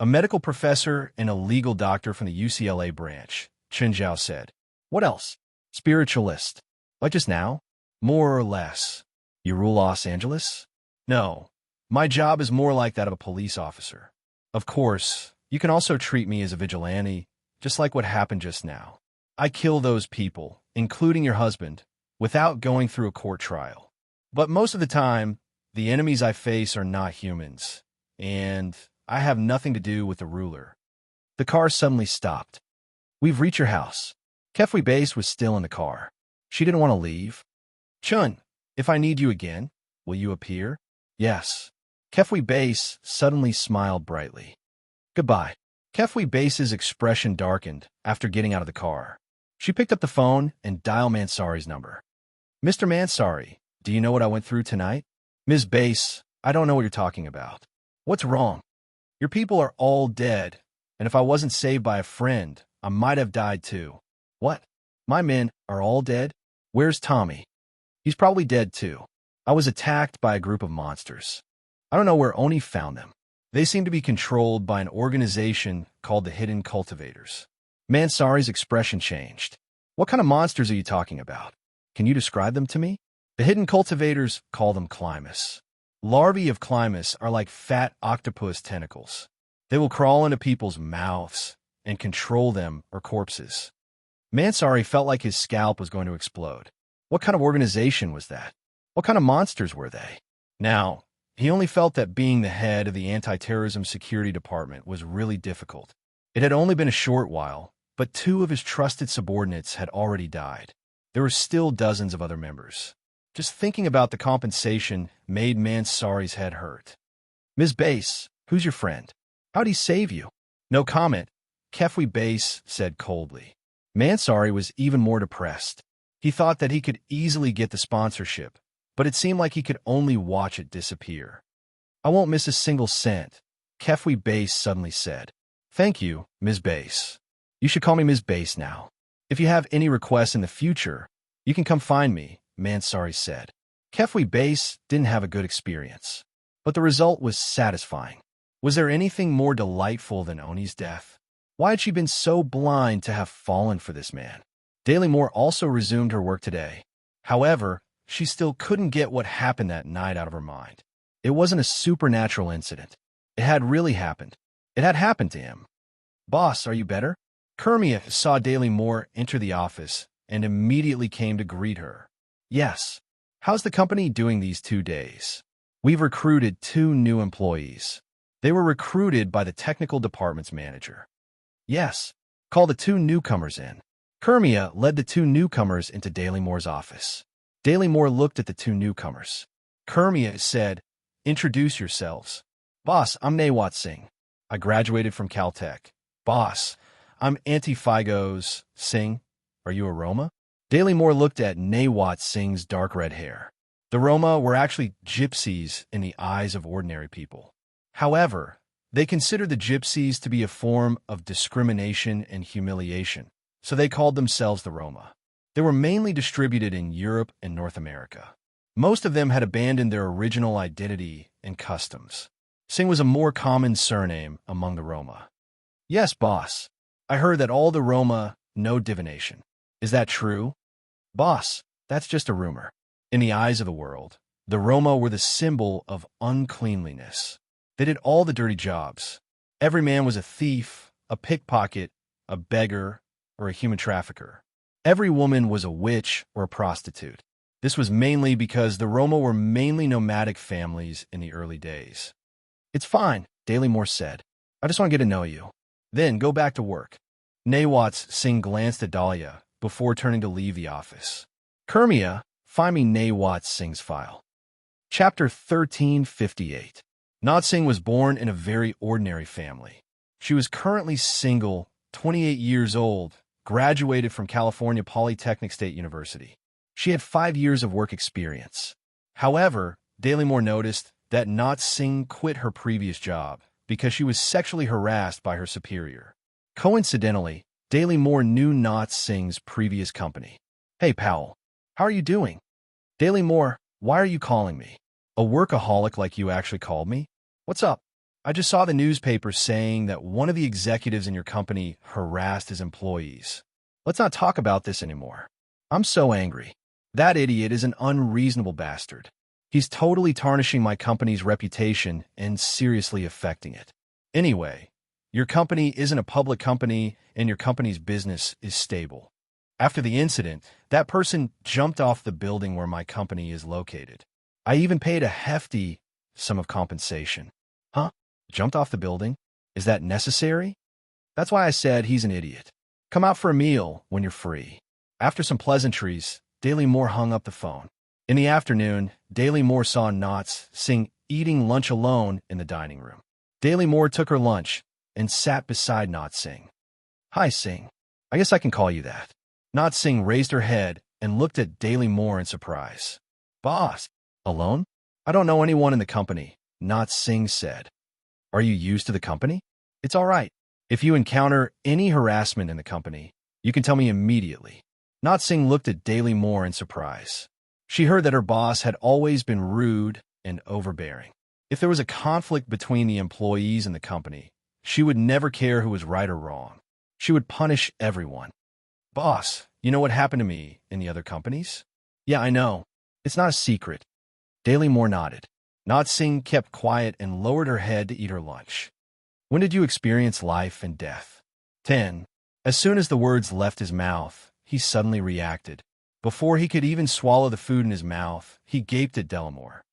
A medical professor and a legal doctor from the UCLA branch, Chun Zhao said. What else? Spiritualist. Like just now? More or less. You rule Los Angeles? No. My job is more like that of a police officer. Of course, you can also treat me as a vigilante, just like what happened just now. I kill those people, including your husband, without going through a court trial. But most of the time, the enemies I face are not humans, and I have nothing to do with the ruler. The car suddenly stopped. We've reached your house. Kefui Base was still in the car. She didn't want to leave. Chun, if I need you again, will you appear? Yes. Kefui Base suddenly smiled brightly. Goodbye. Kefui Base's expression darkened after getting out of the car. She picked up the phone and dialed Mansari's number. Mr. Mansari, do you know what I went through tonight? Ms. Base, I don't know what you're talking about. What's wrong? Your people are all dead, and if I wasn't saved by a friend, I might have died too. What? My men are all dead? Where's Tommy? He's probably dead too. I was attacked by a group of monsters. I don't know where Oni found them. They seem to be controlled by an organization called the Hidden Cultivators. Mansari's expression changed. What kind of monsters are you talking about? Can you describe them to me? The Hidden Cultivators call them Climus. Larvae of Climus are like fat octopus tentacles. They will crawl into people's mouths and control them or corpses. Mansari felt like his scalp was going to explode. What kind of organization was that? What kind of monsters were they? Now, he only felt that being the head of the Anti-Terrorism Security Department was really difficult. It had only been a short while, but 2 of his trusted subordinates had already died. There were still dozens of other members. Just thinking about the compensation made Mansari's head hurt. Ms. Base, who's your friend? How'd he save you? No comment, Kefui Base said coldly. Mansari was even more depressed. He thought that he could easily get the sponsorship, but it seemed like he could only watch it disappear. I won't miss a single cent, Kefui Base suddenly said. Thank you, Ms. Base. You should call me Ms. Base now. If you have any requests in the future, you can come find me, Mansari said. Kefui Base didn't have a good experience, but the result was satisfying. Was there anything more delightful than Oni's death? Why had she been so blind to have fallen for this man? Daily Moore also resumed her work today. However, she still couldn't get what happened that night out of her mind. It wasn't a supernatural incident. It had really happened. It had happened to him. Boss, are you better? Kermia saw Daily Moore enter the office and immediately came to greet her. Yes. How's the company doing these 2 days? We've recruited 2 new employees. They were recruited by the technical department's manager. Yes. Call the 2 newcomers in. Kermia led the 2 newcomers into Daily Moore's office. Daily Moore looked at the 2 newcomers. Kermia said, Introduce yourselves. Boss, I'm Nawat Singh. I graduated from Caltech. Boss, I'm Antifigos Singh. Are you a Roma? Daily Moore looked at Nawat Singh's dark red hair. The Roma were actually gypsies in the eyes of ordinary people. However, they considered the gypsies to be a form of discrimination and humiliation, so they called themselves the Roma. They were mainly distributed in Europe and North America. Most of them had abandoned their original identity and customs. Singh was a more common surname among the Roma. Yes, boss. I heard that all the Roma know divination. Is that true? Boss, that's just a rumor. In the eyes of the world, the Roma were the symbol of uncleanliness. They did all the dirty jobs. Every man was a thief, a pickpocket, a beggar, or a human trafficker. Every woman was a witch or a prostitute. This was mainly because the Roma were mainly nomadic families in the early days. It's fine, Daily Moore said. I just want to get to know you. Then go back to work. Nawat Singh glanced at Dahlia before turning to leave the office. Kermia, find me Nawat Singh's file. Chapter 1358. Nawat Singh was born in a very ordinary family. She was currently single, 28 years old, graduated from California Polytechnic State University. She had 5 years of work experience. However, Daily Moore noticed that Nat Singh quit her previous job because she was sexually harassed by her superior. Coincidentally, Daily Moore knew Nat Singh's previous company. "Hey, Powell. How are you doing?" "Daily Moore, why are you calling me? A workaholic like you actually called me? What's up?" "I just saw the newspaper saying that one of the executives in your company harassed his employees. Let's not talk about this anymore. I'm so angry. That idiot is an unreasonable bastard. He's totally tarnishing my company's reputation and seriously affecting it. Anyway, your company isn't a public company and your company's business is stable. After the incident, that person jumped off the building where my company is located. I even paid a hefty sum of compensation." "Huh? Jumped off the building? Is that necessary?" "That's why I said he's an idiot. Come out for a meal when you're free." After some pleasantries, Daily Moore hung up the phone. In the afternoon, Daily Moore saw Nat Singh eating lunch alone in the dining room. Daily Moore took her lunch and sat beside Nat Singh. "Hi, Singh. I guess I can call you that." Nat Singh raised her head and looked at Daily Moore in surprise. "Boss, alone? I don't know anyone in the company," Nat Singh said. "Are you used to the company?" "It's all right. If you encounter any harassment in the company, you can tell me immediately." Nat Singh looked at Daily Moore in surprise. She heard that her boss had always been rude and overbearing. If there was a conflict between the employees and the company, she would never care who was right or wrong. She would punish everyone. "Boss, you know what happened to me in the other companies?" "Yeah, I know. It's not a secret." Daily Moore nodded. Nat Singh kept quiet and lowered her head to eat her lunch. "When did you experience life and death?" 10. As soon as the words left his mouth, he suddenly reacted. Before he could even swallow the food in his mouth, he gaped at Delamore.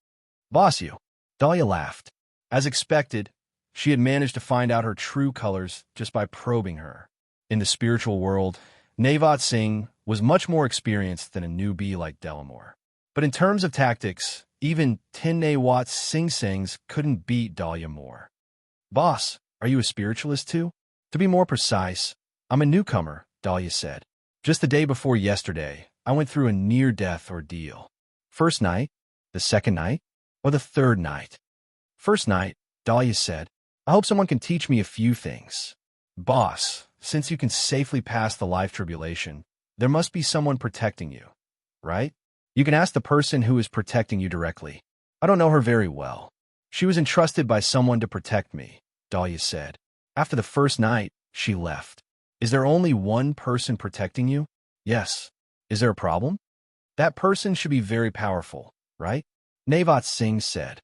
"Boss, you." Dahlia laughed. As expected, she had managed to find out her true colors just by probing her. In the spiritual world, Navat Singh was much more experienced than a newbie like Delamore. But in terms of tactics, even 10 Nawat Singh Singhs couldn't beat Dahlia Moore. "Boss, are you a spiritualist too?" "To be more precise, I'm a newcomer," Dahlia said. "Just the day before yesterday, I went through a near-death ordeal." "First night? The second night? Or the third night?" "First night," Dahlia said. "I hope someone can teach me a few things." "Boss, since you can safely pass the life tribulation, there must be someone protecting you, right? You can ask the person who is protecting you directly. I don't know her very well. She was entrusted by someone to protect me," Dahlia said. "After the first night, she left." "Is there only one person protecting you?" "Yes." "Is there a problem?" "That person should be very powerful, right?" Navat Singh said.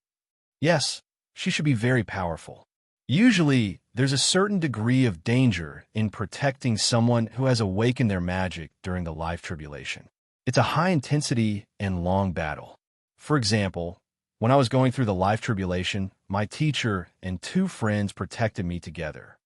"Yes, she should be very powerful. Usually, there's a certain degree of danger in protecting someone who has awakened their magic during the life tribulation. It's a high-intensity and long battle. For example, when I was going through the life tribulation, my teacher and 2 friends protected me together."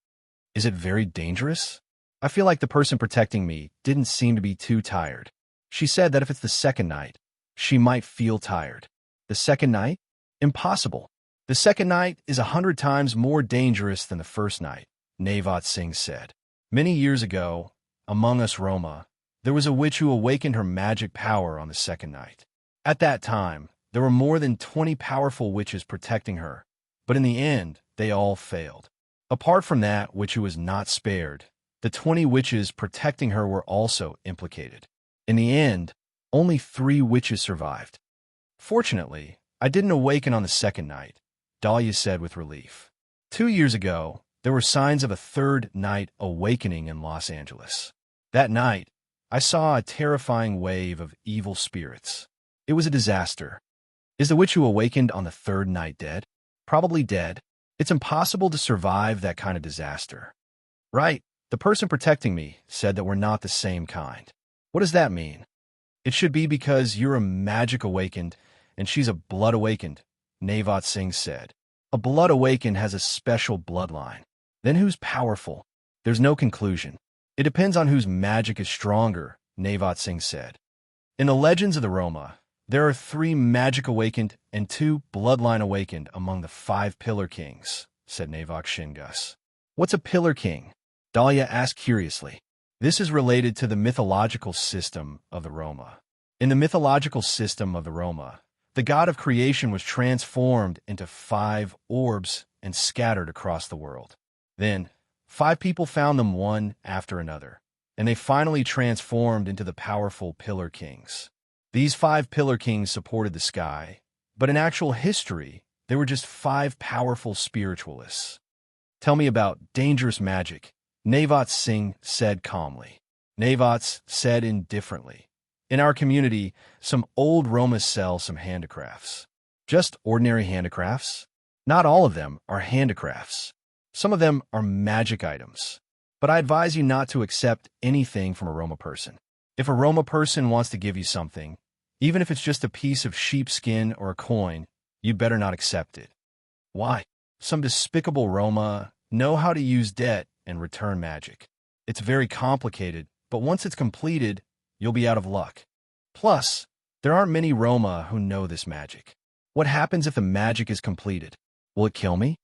"Is it very dangerous?" "I feel like the person protecting me didn't seem to be too tired. She said that if it's the second night, she might feel tired." "The second night? Impossible. The second night is 100 times more dangerous than the first night," Navat Singh said. "Many years ago, among us Roma, there was a witch who awakened her magic power on the second night. At that time, there were more than 20 powerful witches protecting her, but in the end, they all failed. Apart from that witch who was not spared, the 20 witches protecting her were also implicated. In the end, only 3 witches survived. Fortunately, I didn't awaken on the second night," Dahlia said with relief. 2 years ago, there were signs of a third night awakening in Los Angeles. That night, I saw a terrifying wave of evil spirits. It was a disaster. "Is the witch who awakened on the third night dead?" "Probably dead. It's impossible to survive that kind of disaster." "Right. The person protecting me said that we're not the same kind." "What does that mean?" "It should be because you're a magic awakened and she's a blood awakened," Navat Singh said. "A blood awakened has a special bloodline. Then who's powerful? There's no conclusion. It depends on whose magic is stronger," Navat Singh said. "In the legends of the Roma, there are 3 magic awakened and 2 bloodline awakened among the 5 Pillar Kings," said Navak Shingus. "What's a Pillar King?" Dahlia asked curiously. "This is related to the mythological system of the Roma. In the mythological system of the Roma, The god of creation was transformed into 5 orbs and scattered across the world. Then, 5 people found them one after another, and they finally transformed into the powerful Pillar Kings. These 5 Pillar Kings supported the sky, but in actual history, they were just 5 powerful spiritualists. Tell me about dangerous magic, Navats Singh said calmly. Navats said indifferently. In our community, some old Romas sell some handicrafts. Just ordinary handicrafts? Not all of them are handicrafts. Some of them are magic items. But I advise you not to accept anything from a Roma person. If a Roma person wants to give you something, even if it's just a piece of sheepskin or a coin, you'd better not accept it. Why? Some despicable Roma know how to use debt and return magic. It's very complicated, but once it's completed, you'll be out of luck. Plus, there aren't many Roma who know this magic. What happens if the magic is completed? Will it kill me?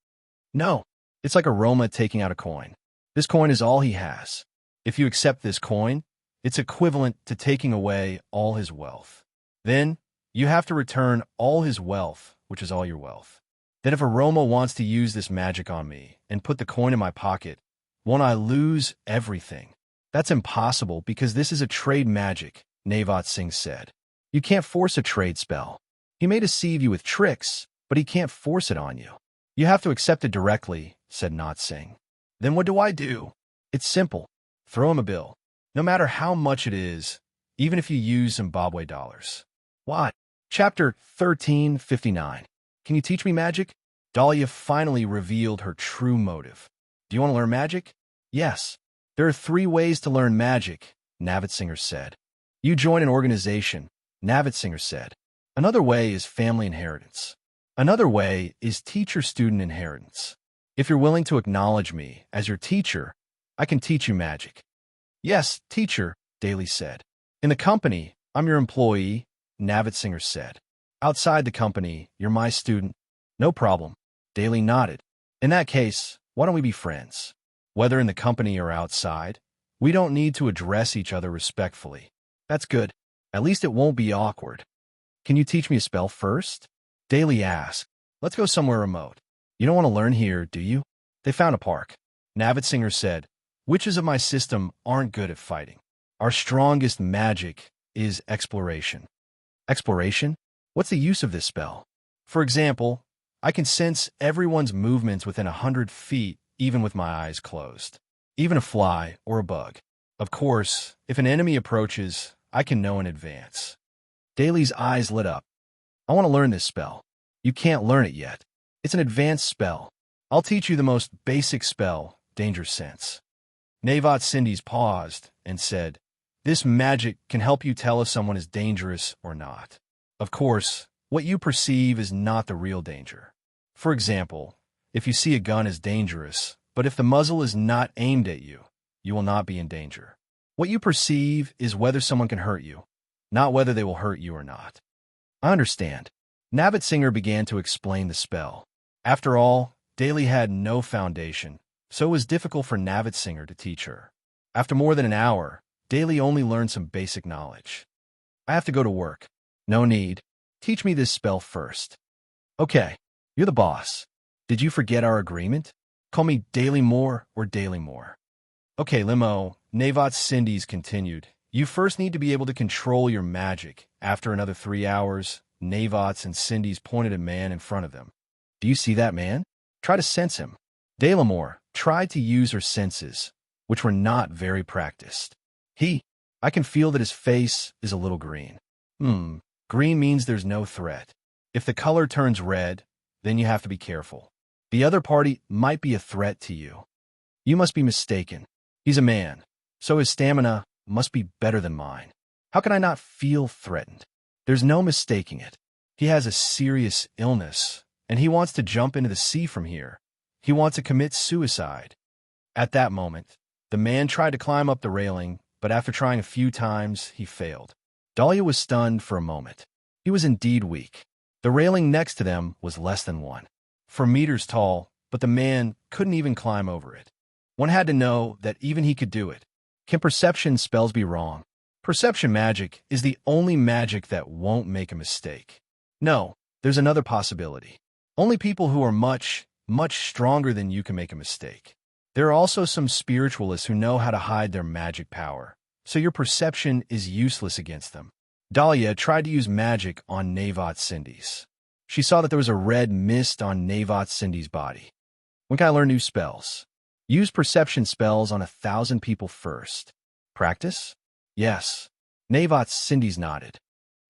No. It's like a Roma taking out a coin. This coin is all he has. If you accept this coin, it's equivalent to taking away all his wealth. Then, you have to return all his wealth, which is all your wealth. Then if a Roma wants to use this magic on me and put the coin in my pocket, won't I lose everything? That's impossible because this is a trade magic, Navat Singh said. You can't force a trade spell. He may deceive you with tricks, but he can't force it on you. You have to accept it directly, said Nat Singh. Then what do I do? It's simple. Throw him a bill. No matter how much it is, even if you use Zimbabwe dollars. Why? Chapter 1359. Can you teach me magic? Dahlia finally revealed her true motive. Do you want to learn magic? Yes. There are 3 ways to learn magic, Navatsinger said. You join an organization, Navatsinger said. Another way is family inheritance. Another way is teacher-student inheritance. If you're willing to acknowledge me as your teacher, I can teach you magic. Yes, teacher, Daly said. In the company, I'm your employee, Navatsinger said. Outside the company, you're my student. No problem. Daly nodded. In that case, why don't we be friends? Whether in the company or outside, we don't need to address each other respectfully. That's good. At least it won't be awkward. Can you teach me a spell first? Daly asked. Let's go somewhere remote. You don't want to learn here, do you? They found a park. Navatsinger said, Witches of my system aren't good at fighting. Our strongest magic is exploration. Exploration? What's the use of this spell? For example, I can sense everyone's movements within 100 feet, even with my eyes closed. Even a fly or a bug. Of course, if an enemy approaches, I can know in advance. Daly's eyes lit up. I want to learn this spell. You can't learn it yet. It's an advanced spell. I'll teach you the most basic spell, Danger Sense. Navat Cindy's paused and said, This magic can help you tell if someone is dangerous or not. Of course, what you perceive is not the real danger. For example, if you see a gun as dangerous, but if the muzzle is not aimed at you, you will not be in danger. What you perceive is whether someone can hurt you, not whether they will hurt you or not. I understand. Navatsinger began to explain the spell. After all, Daly had no foundation, so it was difficult for Navatsinger to teach her. After more than an hour, Daly only learned some basic knowledge. I have to go to work. No need. Teach me this spell first. Okay, you're the boss. Did you forget our agreement? Call me Daly Moore or Daly Moore. Okay, Limo, Navat Cindy's continued. You first need to be able to control your magic. After another 3 hours, Navat's and Cindy's pointed at a man in front of them. Do you see that man? Try to sense him. Dalamore tried to use her senses, which were not very practiced. I can feel that his face is a little green. Green means there's no threat. If the color turns red, then you have to be careful. The other party might be a threat to you. You must be mistaken. He's a man, so his stamina must be better than mine. How can I not feel threatened? There's no mistaking it. He has a serious illness, and he wants to jump into the sea from here. He wants to commit suicide. At that moment, the man tried to climb up the railing, but after trying a few times, he failed. Dahlia was stunned for a moment. He was indeed weak. The railing next to them was less than 4 meters tall, but the man couldn't even climb over it. One had to know that even he could do it. Can perception spells be wrong? Perception magic is the only magic that won't make a mistake. No, there's another possibility. Only people who are much, much stronger than you can make a mistake. There are also some spiritualists who know how to hide their magic power, so your perception is useless against them. Dahlia tried to use magic on Navot Cindy's. She saw that there was a red mist on Navot Cindy's body. When can I learn new spells? Use perception spells on 1,000 people first. Practice? Yes. Navot Cindy's nodded.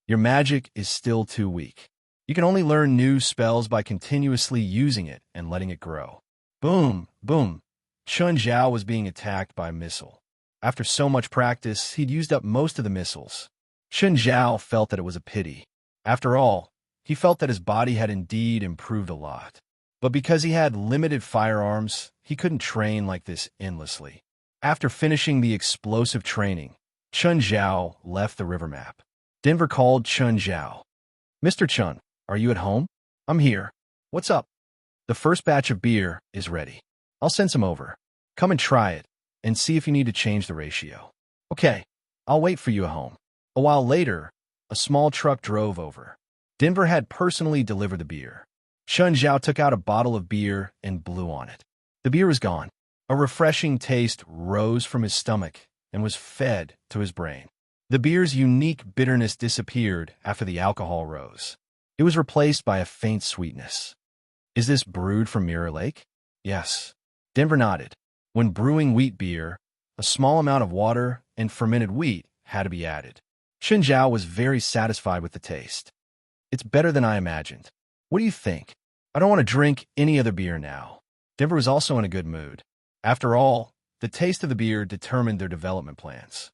Your magic is still too weak. You can only learn new spells by continuously using it and letting it grow. Boom, boom. Chun Zhao was being attacked by a missile. After so much practice, he'd used up most of the missiles. Chun Zhao felt that it was a pity. After all, he felt that his body had indeed improved a lot. But because he had limited firearms, he couldn't train like this endlessly. After finishing the explosive training, Chun Zhao left the river map. Denver called Chun Zhao. Mr. Chun, are you at home? I'm here. What's up? The first batch of beer is ready. I'll send some over. Come and try it, and see if you need to change the ratio. Okay, I'll wait for you at home. A while later, a small truck drove over. Denver had personally delivered the beer. Chun Zhao took out a bottle of beer and blew on it. The beer was gone. A refreshing taste rose from his stomach and was fed to his brain. The beer's unique bitterness disappeared after the alcohol rose. It was replaced by a faint sweetness. Is this brewed from Mirror Lake? Yes. Denver nodded. When brewing wheat beer, a small amount of water and fermented wheat had to be added. Chun Zhao was very satisfied with the taste. It's better than I imagined. What do you think? I don't want to drink any other beer now. Denver was also in a good mood. After all, the taste of the beer determined their development plans.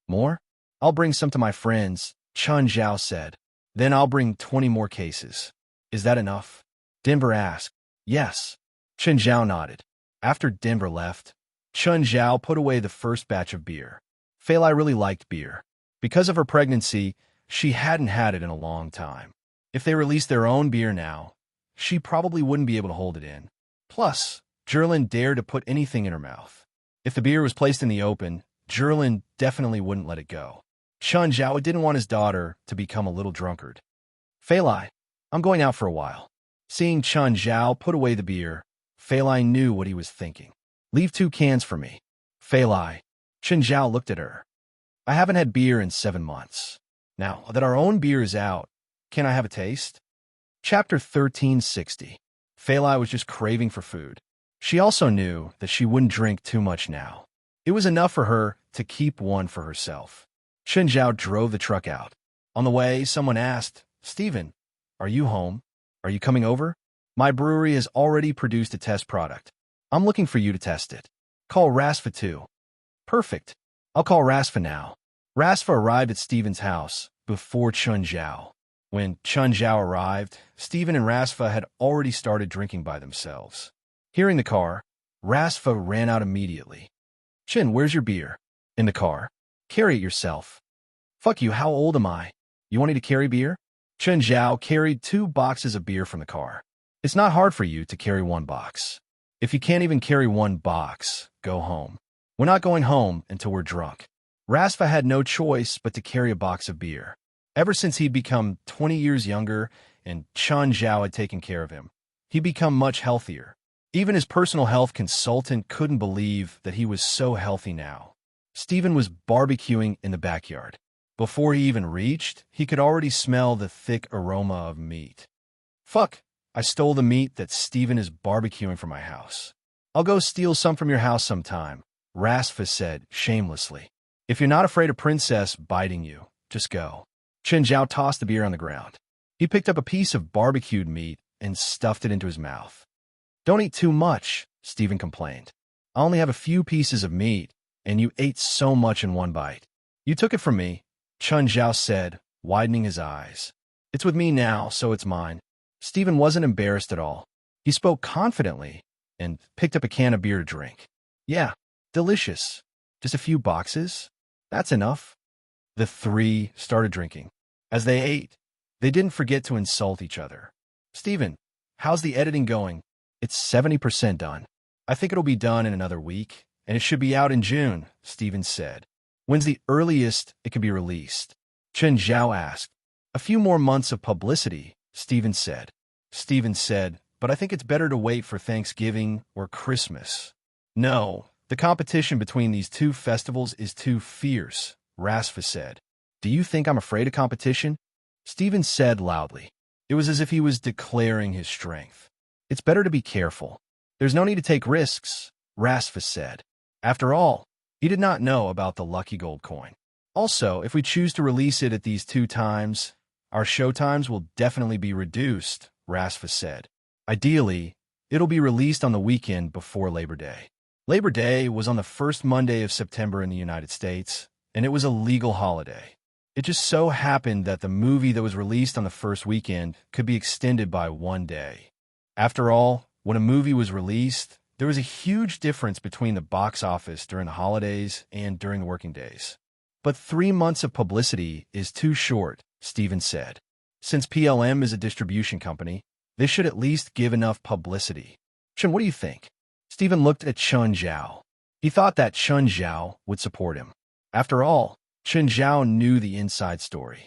More? I'll bring some to my friends, Chun Zhao said. Then I'll bring 20 more cases. Is that enough? Denver asked. Yes. Chun Zhao nodded. After Denver left, Chun Zhao put away the first batch of beer. Fei Lai really liked beer. Because of her pregnancy, she hadn't had it in a long time. If they released their own beer now, she probably wouldn't be able to hold it in. Plus, Jerlin dared to put anything in her mouth. If the beer was placed in the open, Jerlin definitely wouldn't let it go. Chun Zhao didn't want his daughter to become a little drunkard. Fei Lai, I'm going out for a while. Seeing Chun Zhao put away the beer, Fei Lai knew what he was thinking. Leave 2 cans for me. Fei Lai. Chun Zhao looked at her. I haven't had beer in 7 months. Now that our own beer is out, can I have a taste? Chapter 1360. Fei Lai was just craving for food. She also knew that she wouldn't drink too much now. It was enough for her to keep one for herself. Chun Zhao drove the truck out. On the way, someone asked, Stephen, are you home? Are you coming over? My brewery has already produced a test product. I'm looking for you to test it. Call Rasfa too. Perfect. I'll call Rasfa now. Rasfa arrived at Stephen's house before Chun Zhao. When Chun Zhao arrived, Stephen and Rasfa had already started drinking by themselves. Hearing the car, Rasfa ran out immediately. Chin, where's your beer? In the car. Carry it yourself. Fuck you, how old am I? You want me to carry beer? Chun Zhao carried 2 boxes of beer from the car. It's not hard for you to carry 1 box. If you can't even carry 1 box, go home. We're not going home until we're drunk. Rasfa had no choice but to carry a box of beer. Ever since he'd become 20 years younger and Chun Zhao had taken care of him, he'd become much healthier. Even his personal health consultant couldn't believe that he was so healthy now. Stephen was barbecuing in the backyard. Before he even reached, he could already smell the thick aroma of meat. Fuck, I stole the meat that Stephen is barbecuing for my house. I'll go steal some from your house sometime, Rasfa said shamelessly. If you're not afraid of Princess biting you, just go. Chun Zhao tossed the beer on the ground. He picked up a piece of barbecued meat and stuffed it into his mouth. Don't eat too much, Stephen complained. I only have a few pieces of meat, and you ate so much in 1 bite. You took it from me, Chun Zhao said, widening his eyes. It's with me now, so it's mine. Stephen wasn't embarrassed at all. He spoke confidently and picked up a can of beer to drink. Yeah, delicious. Just a few boxes? That's enough. The 3 started drinking. As they ate, they didn't forget to insult each other. Stephen, how's the editing going? It's 70% done. I think it'll be done in another week, and it should be out in June, Stephen said. When's the earliest it can be released? Chun Zhao asked. A few more months of publicity, Steven said. Steven said, but I think it's better to wait for Thanksgiving or Christmas. No, the competition between these two festivals is too fierce, Rasfa said. Do you think I'm afraid of competition? Steven said loudly. It was as if he was declaring his strength. It's better to be careful. There's no need to take risks, Rasfa said. After all, he did not know about the lucky gold coin. Also, if we choose to release it at these two times, our show times will definitely be reduced, Rasfa said. Ideally, it'll be released on the weekend before Labor Day. Labor Day was on the first Monday of September in the United States, and it was a legal holiday. It just so happened that the movie that was released on the first weekend could be extended by one day. After all, when a movie was released, there was a huge difference between the box office during the holidays and during the working days. But 3 months of publicity is too short, Steven said. Since PLM is a distribution company, they should at least give enough publicity. Chun, what do you think? Steven looked at Chun Zhao. He thought that Chun Zhao would support him. After all, Chun Zhao knew the inside story.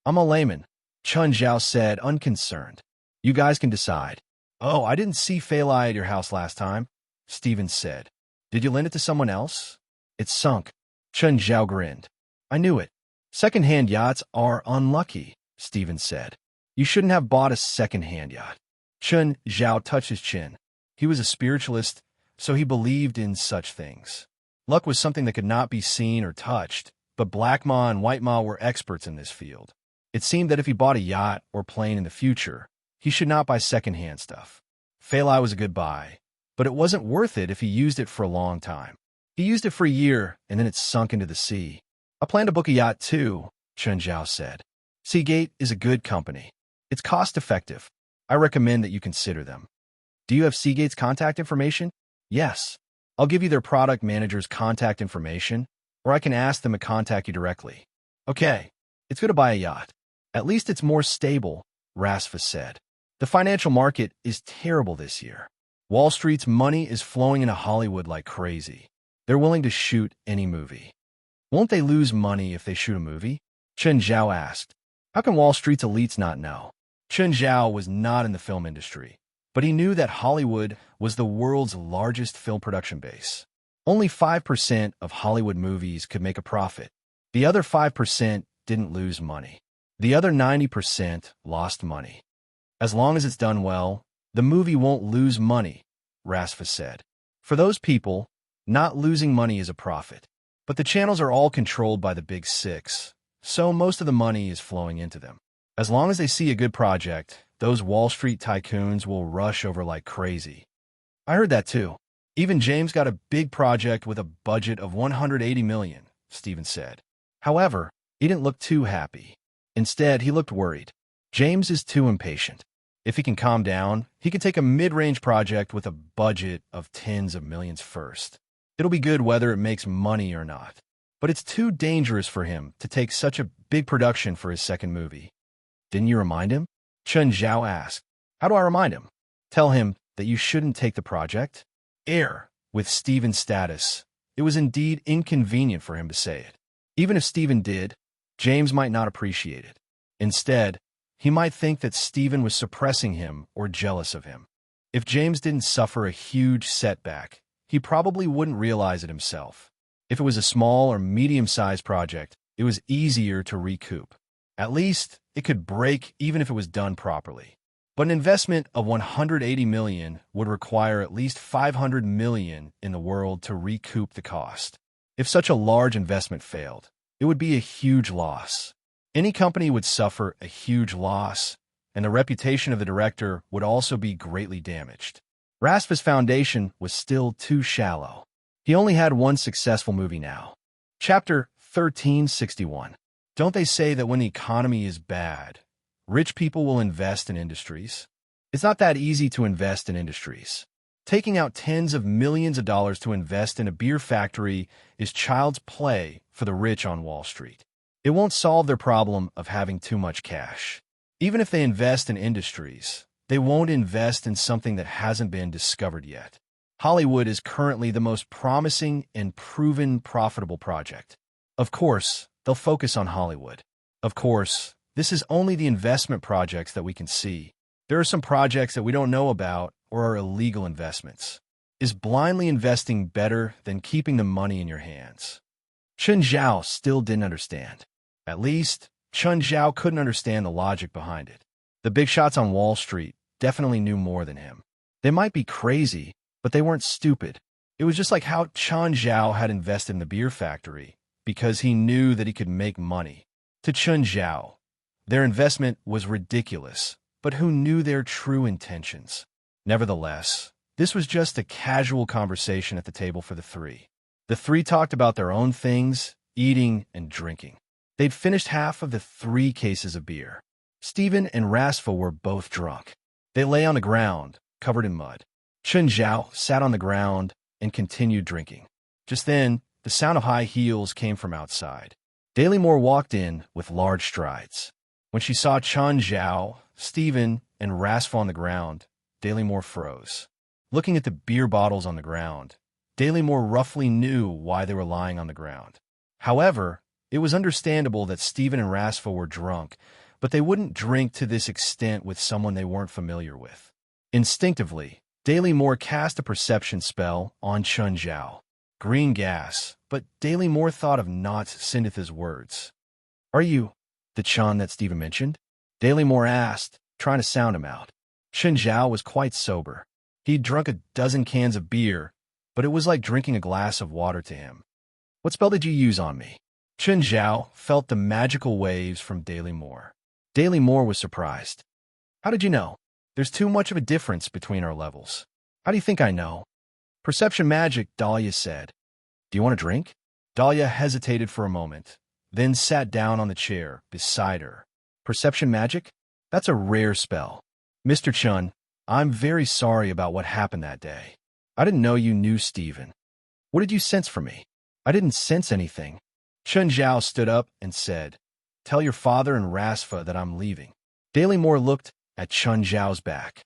I'm a layman, Chun Zhao said, unconcerned. You guys can decide. Oh, I didn't see Feilai at your house last time, Steven said. Did you lend it to someone else? It sunk. Chun Zhao grinned. I knew it. Second-hand yachts are unlucky, Steven said. You shouldn't have bought a second-hand yacht. Chun Zhao touched his chin. He was a spiritualist, so he believed in such things. Luck was something that could not be seen or touched, but Black Ma and White Ma were experts in this field. It seemed that if he bought a yacht or plane in the future, he should not buy second-hand stuff. Feilai was a good buy, but it wasn't worth it if he used it for a long time. He used it for a year, and then it sunk into the sea. I plan to book a yacht too, Chun Zhao said. Seagate is a good company. It's cost-effective. I recommend that you consider them. Do you have Seagate's contact information? Yes. I'll give you their product manager's contact information, or I can ask them to contact you directly. Okay, it's good to buy a yacht. At least it's more stable, Rasfa said. The financial market is terrible this year. Wall Street's money is flowing into Hollywood like crazy. They're willing to shoot any movie. Won't they lose money if they shoot a movie? Chun Zhao asked. How can Wall Street's elites not know? Chun Zhao was not in the film industry, but he knew that Hollywood was the world's largest film production base. Only 5% of Hollywood movies could make a profit. The other 5% didn't lose money. The other 90% lost money. As long as it's done well, the movie won't lose money, Rasfa said. For those people, not losing money is a profit. But the channels are all controlled by the big six, so most of the money is flowing into them. As long as they see a good project, those Wall Street tycoons will rush over like crazy. I heard that too. Even James got a big project with a budget of $180 million, Steven said. However, he didn't look too happy. Instead, he looked worried. James is too impatient. If he can calm down, he can take a mid-range project with a budget of tens of millions first. It'll be good whether it makes money or not. But it's too dangerous for him to take such a big production for his second movie. Didn't you remind him? Chun Zhao asked. How do I remind him? Tell him that you shouldn't take the project? With Steven's status, it was indeed inconvenient for him to say it. Even if Steven did, James might not appreciate it. Instead, he might think that Steven was suppressing him or jealous of him. If James didn't suffer a huge setback, he probably wouldn't realize it himself. If it was a small or medium-sized project, it was easier to recoup. At least, it could break even if it was done properly. But an investment of $180 million would require at least $500 million in the world to recoup the cost. If such a large investment failed, it would be a huge loss. Any company would suffer a huge loss, and the reputation of the director would also be greatly damaged. Rasfa's foundation was still too shallow. He only had one successful movie now. Chapter 1361. Don't they say that when the economy is bad, rich people will invest in industries? It's not that easy to invest in industries. Taking out tens of millions of dollars to invest in a beer factory is child's play for the rich on Wall Street. It won't solve their problem of having too much cash. Even if they invest in industries, they won't invest in something that hasn't been discovered yet. Hollywood is currently the most promising and proven profitable project. Of course, they'll focus on Hollywood. Of course, This is only the investment projects that we can see. There are some projects that we don't know about or are illegal investments. Is blindly investing better than keeping the money in your hands? Chen Zhao still didn't understand. At least, Chen Zhao couldn't understand the logic behind it. The big shots on Wall Street definitely knew more than him. They might be crazy, but they weren't stupid. It was just like how Chen Zhao had invested in the beer factory because he knew that he could make money. To Chen Zhao, their investment was ridiculous, but who knew their true intentions? Nevertheless, this was just a casual conversation at the table for the three. The three talked about their own things, eating and drinking. They'd finished half of the 3 cases of beer. Stephen and Rasfa were both drunk. They lay on the ground, covered in mud. Chen Zhao sat on the ground and continued drinking. Just then, the sound of high heels came from outside. Daily Moore walked in with large strides. When she saw Chen Zhao, Stephen, and Rasfa on the ground, Daily Moore froze. Looking at the beer bottles on the ground, Daily Moore roughly knew why they were lying on the ground. However, it was understandable that Stephen and Rasfa were drunk, but they wouldn't drink to this extent with someone they weren't familiar with. Instinctively, Daily Moore cast a perception spell on Chen Zhao. Green gas, but Daily Moore thought of not Sinditha's words. "Are you the Chen that Stephen mentioned?" Daily Moore asked, trying to sound him out. Chen Zhao was quite sober. He'd drunk a dozen cans of beer, but it was like drinking a glass of water to him. "What spell did you use on me?" Chen Zhao felt the magical waves from Daily Moore. Daily Moore was surprised. "How did you know? There's too much of a difference between our levels." "How do you think I know?" "Perception magic," Dahlia said. "Do you want a drink?" Dahlia hesitated for a moment, then sat down on the chair beside her. "Perception magic? That's a rare spell. Mr. Chen, I'm very sorry about what happened that day. I didn't know you knew Stephen. What did you sense from me?" "I didn't sense anything." Chen Zhao stood up and said, "Tell your father and Rasfa that I'm leaving." Daily Moore looked at Chen Zhao's back.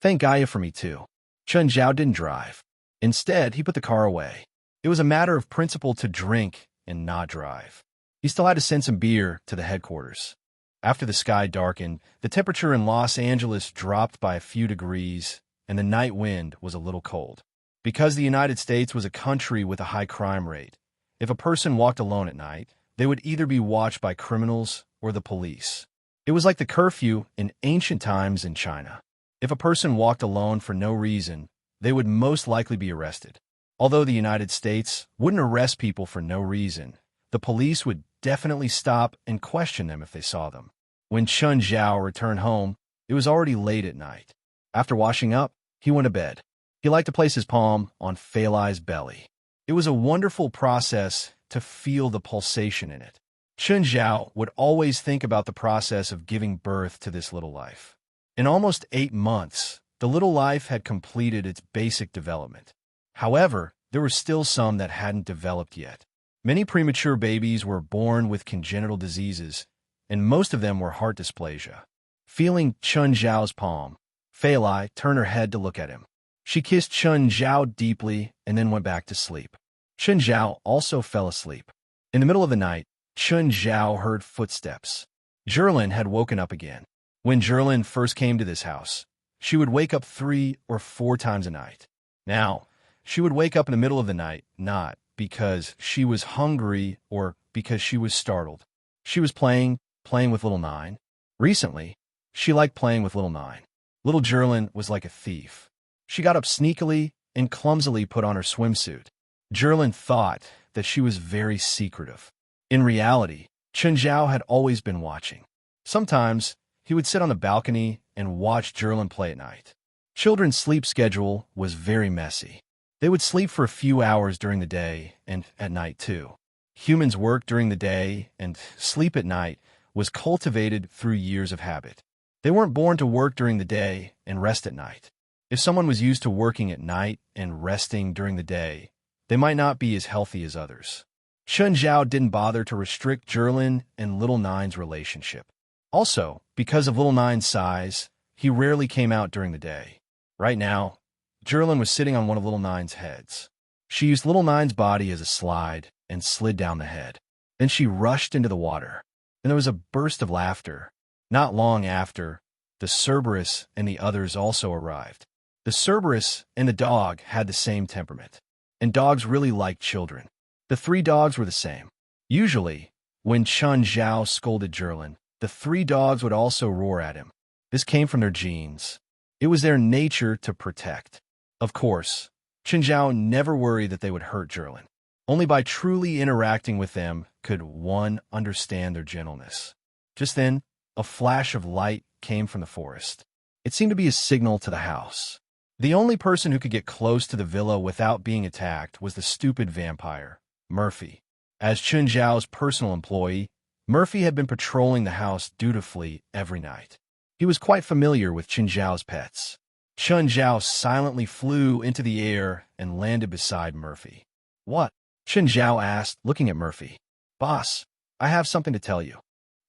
"Thank Gaia for me, too." Chen Zhao didn't drive. Instead, he put the car away. It was a matter of principle to drink and not drive. He still had to send some beer to the headquarters. After the sky darkened, the temperature in Los Angeles dropped by a few degrees, and the night wind was a little cold. Because the United States was a country with a high crime rate, if a person walked alone at night, they would either be watched by criminals or the police. It was like the curfew in ancient times in China. If a person walked alone for no reason, they would most likely be arrested. Although the United States wouldn't arrest people for no reason, the police would definitely stop and question them if they saw them. When Chen Zhao returned home, it was already late at night. After washing up, he went to bed. He liked to place his palm on Feilai's belly. It was a wonderful process to feel the pulsation in it. Chen Zhao would always think about the process of giving birth to this little life. In almost 8 months, the little life had completed its basic development. However, there were still some that hadn't developed yet. Many premature babies were born with congenital diseases, and most of them were heart dysplasia. Feeling Chen Zhao's palm, Feilai turned her head to look at him. She kissed Chen Zhao deeply and then went back to sleep. Chen Zhao also fell asleep. In the middle of the night, Chen Zhao heard footsteps. Zherlin had woken up again. When Zherlin first came to this house, she would wake up 3 or 4 times a night. Now, she would wake up in the middle of the night, not because she was hungry or because she was startled. She was playing with Little Nine. Recently, she liked playing with Little Nine. Little Zherlin was like a thief. She got up sneakily and clumsily put on her swimsuit. Zherlin thought that she was very secretive. In reality, Chen Zhao had always been watching. Sometimes, he would sit on the balcony and watch Zherlin play at night. Children's sleep schedule was very messy. They would sleep for a few hours during the day and at night too. Humans work during the day and sleep at night was cultivated through years of habit. They weren't born to work during the day and rest at night. If someone was used to working at night and resting during the day, they might not be as healthy as others. Chen Zhao didn't bother to restrict Zherlin and Little Nine's relationship. Also, because of Little Nine's size, he rarely came out during the day. Right now, Zherlin was sitting on one of Little Nine's heads. She used Little Nine's body as a slide and slid down the head. Then she rushed into the water. and there was a burst of laughter. Not long after, the Cerberus and the others also arrived. The Cerberus and the dog had the same temperament, and dogs really liked children. The three dogs were the same. Usually, when Chun Zhao scolded Zhurlin, the three dogs would also roar at him. This came from their genes. It was their nature to protect. Of course, Chun Zhao never worried that they would hurt Zhurlin. Only by truly interacting with them could one understand their gentleness. Just then, a flash of light came from the forest. It seemed to be a signal to the house. The only person who could get close to the villa without being attacked was the stupid vampire, Murphy. As Chun Zhao's personal employee, Murphy had been patrolling the house dutifully every night. He was quite familiar with Chun Zhao's pets. Chun Zhao silently flew into the air and landed beside Murphy. "What?" Chun Zhao asked, looking at Murphy. "Boss, I have something to tell you."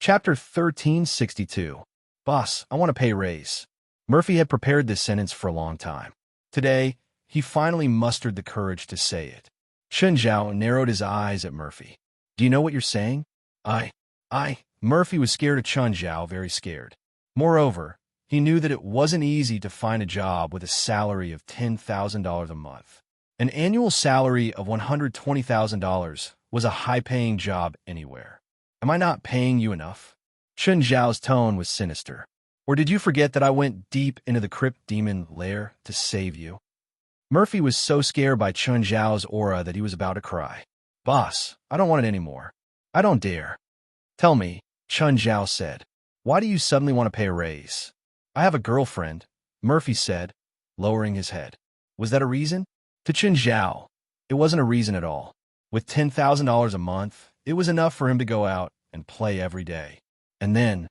Chapter 1362. "Boss, I want to pay raise." Murphy had prepared this sentence for a long time. Today, he finally mustered the courage to say it. Chun Zhao narrowed his eyes at Murphy. "Do you know what you're saying?" I. Murphy was scared of Chun Zhao, very scared. Moreover, he knew that it wasn't easy to find a job with a salary of $10,000 a month. An annual salary of $120,000 was a high-paying job anywhere. "Am I not paying you enough?" Chun Zhao's tone was sinister. "Or did you forget that I went deep into the crypt demon lair to save you?" Murphy was so scared by Chun Zhao's aura that he was about to cry. "Boss, I don't want it anymore. I don't dare." "Tell me," Chun Zhao said, "why do you suddenly want to pay a raise?" "I have a girlfriend," Murphy said, lowering his head. Was that a reason? To Chun Zhao, it wasn't a reason at all. With $10,000 a month, it was enough for him to go out and play every day. And then,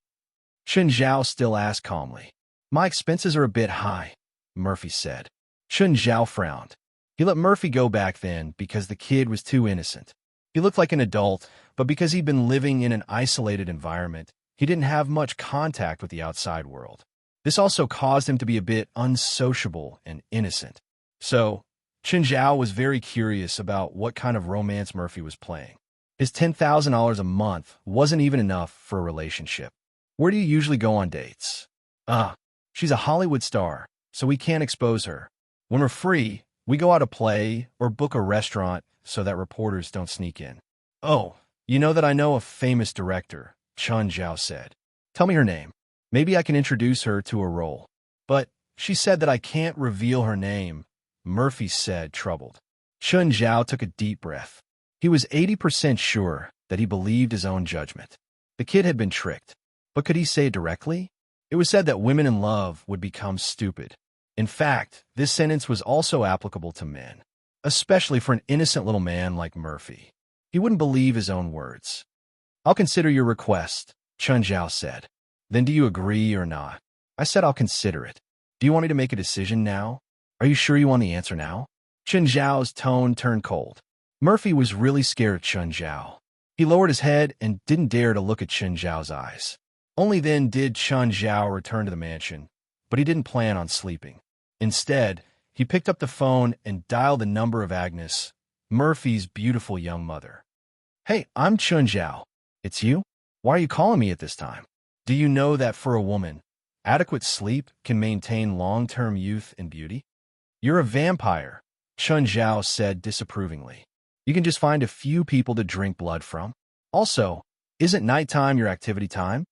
Chun Zhao still asked calmly. "My expenses are a bit high," Murphy said. Chun Zhao frowned. He let Murphy go back then because the kid was too innocent. He looked like an adult, but because he'd been living in an isolated environment, he didn't have much contact with the outside world. This also caused him to be a bit unsociable and innocent. So, Chun Zhao was very curious about what kind of romance Murphy was playing. His $10,000 a month wasn't even enough for a relationship. "Where do you usually go on dates?" She's a Hollywood star, so we can't expose her. When we're free, we go out to play or book a restaurant so that reporters don't sneak in." "Oh, you know that I know a famous director," Chun Zhao said. "Tell me her name. Maybe I can introduce her to a role." "But she said that I can't reveal her name," Murphy said, troubled. Chun Zhao took a deep breath. He was 80% sure that he believed his own judgment. The kid had been tricked. But could he say it directly? It was said that women in love would become stupid. In fact, this sentence was also applicable to men, especially for an innocent little man like Murphy. He wouldn't believe his own words. "I'll consider your request," Chun Zhao said. "Then do you agree or not?" "I said I'll consider it. Do you want me to make a decision now? Are you sure you want the answer now?" Chun Zhao's tone turned cold. Murphy was really scared of Chun Zhao. He lowered his head and didn't dare to look at Chun Zhao's eyes. Only then did Chun Zhao return to the mansion, but he didn't plan on sleeping. Instead, he picked up the phone and dialed the number of Agnes, Murphy's beautiful young mother. "Hey, I'm Chun Zhao. It's you? Why are you calling me at this time? Do you know that for a woman, adequate sleep can maintain long-term youth and beauty?" "You're a vampire," Chun Zhao said disapprovingly. "You can just find a few people to drink blood from. Also, isn't nighttime your activity time?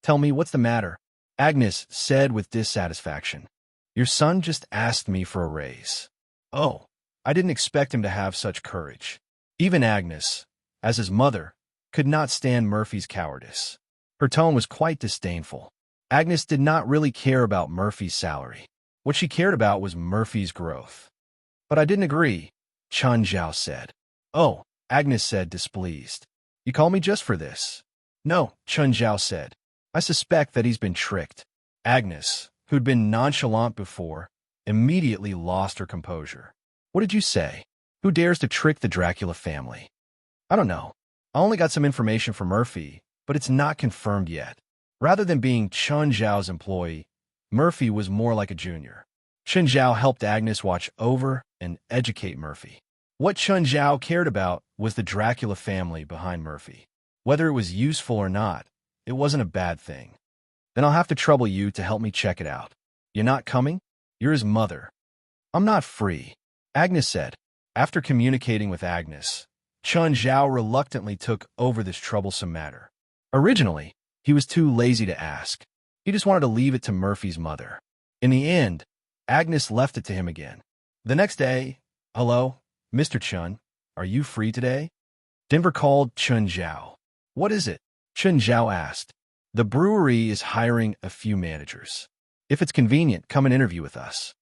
Tell me, what's the matter?" Agnes said with dissatisfaction. "Your son just asked me for a raise." "Oh, I didn't expect him to have such courage." Even Agnes, as his mother, could not stand Murphy's cowardice. Her tone was quite disdainful. Agnes did not really care about Murphy's salary. What she cared about was Murphy's growth. "But I didn't agree," Chun Zhao said. "Oh," Agnes said, displeased. "You call me just for this?" "No," Chun Zhao said. "I suspect that he's been tricked." Agnes, who'd been nonchalant before, immediately lost her composure. "What did you say? Who dares to trick the Dracula family?" "I don't know. I only got some information from Murphy, but it's not confirmed yet." Rather than being Chun Zhao's employee, Murphy was more like a junior. Chun Zhao helped Agnes watch over and educate Murphy. What Chun Zhao cared about was the Dracula family behind Murphy. Whether it was useful or not, it wasn't a bad thing. Then I'll have to trouble you to help me check it out. You're not coming? You're his mother. I'm not free, Agnes said. After communicating with Agnes, Chun Zhao reluctantly took over this troublesome matter. Originally, he was too lazy to ask. He just wanted to leave it to Murphy's mother. In the end, Agnes left it to him again. The next day, "Hello, Mr. Chun, are you free today?" Denver called Chun Zhao. "What is it?" Chun Zhao asked. "The brewery is hiring a few managers. If it's convenient, come and interview with us."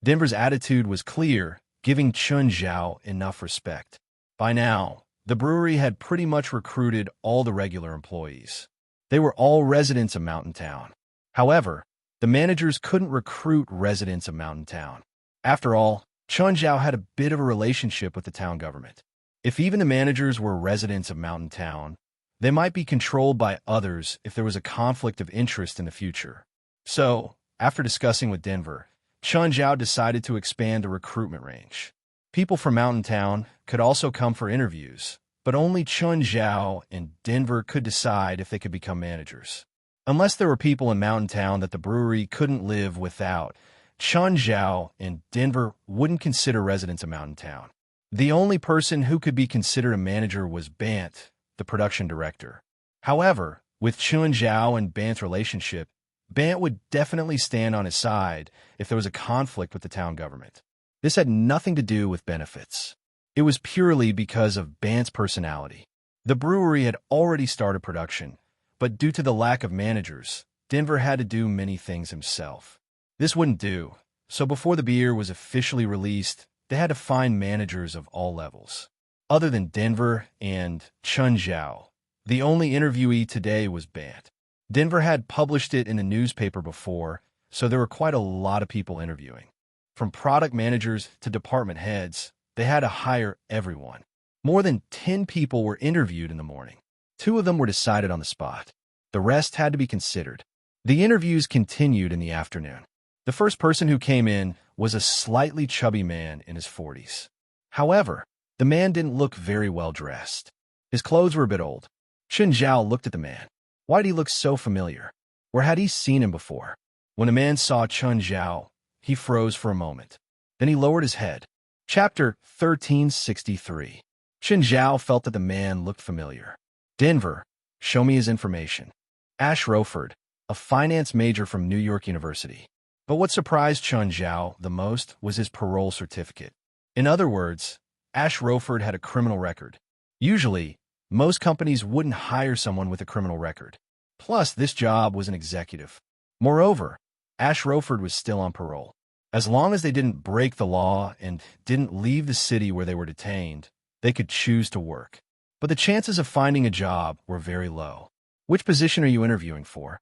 Denver's attitude was clear, giving Chun Zhao enough respect. By now, the brewery had pretty much recruited all the regular employees. They were all residents of Mountain Town. However, the managers couldn't recruit residents of Mountain Town. After all, Chun Zhao had a bit of a relationship with the town government. If even the managers were residents of Mountain Town, they might be controlled by others if there was a conflict of interest in the future. So, after discussing with Denver, Chun Zhao decided to expand the recruitment range. People from Mountain Town could also come for interviews, but only Chun Zhao and Denver could decide if they could become managers. Unless there were people in Mountain Town that the brewery couldn't live without, Chun Zhao and Denver wouldn't consider residents of Mountain Town. The only person who could be considered a manager was Bant, the production director. However, with Chun Zhao and Bant's relationship, Bant would definitely stand on his side if there was a conflict with the town government. This had nothing to do with benefits. It was purely because of Bant's personality. The brewery had already started production, but due to the lack of managers, Denver had to do many things himself. This wouldn't do, so before the beer was officially released, they had to find managers of all levels. Other than Denver and Chun Zhao, the only interviewee today was Bant. Denver had published it in a newspaper before, so there were quite a lot of people interviewing. From product managers to department heads, they had to hire everyone. More than 10 people were interviewed in the morning. 2 of them were decided on the spot. The rest had to be considered. The interviews continued in the afternoon. The first person who came in was a slightly chubby man in his 40s. However, the man didn't look very well dressed. His clothes were a bit old. Chun Zhao looked at the man. Why did he look so familiar? Where had he seen him before? When the man saw Chun Zhao, he froze for a moment. Then he lowered his head. Chapter 1363. Chun Zhao felt that the man looked familiar. Denver, show me his information. Ash Roford, a finance major from New York University. But what surprised Chun Zhao the most was his parole certificate. In other words, Ash Roford had a criminal record. Usually, most companies wouldn't hire someone with a criminal record. Plus, this job was an executive. Moreover, Ash Roford was still on parole. As long as they didn't break the law and didn't leave the city where they were detained, they could choose to work. But the chances of finding a job were very low. Which position are you interviewing for?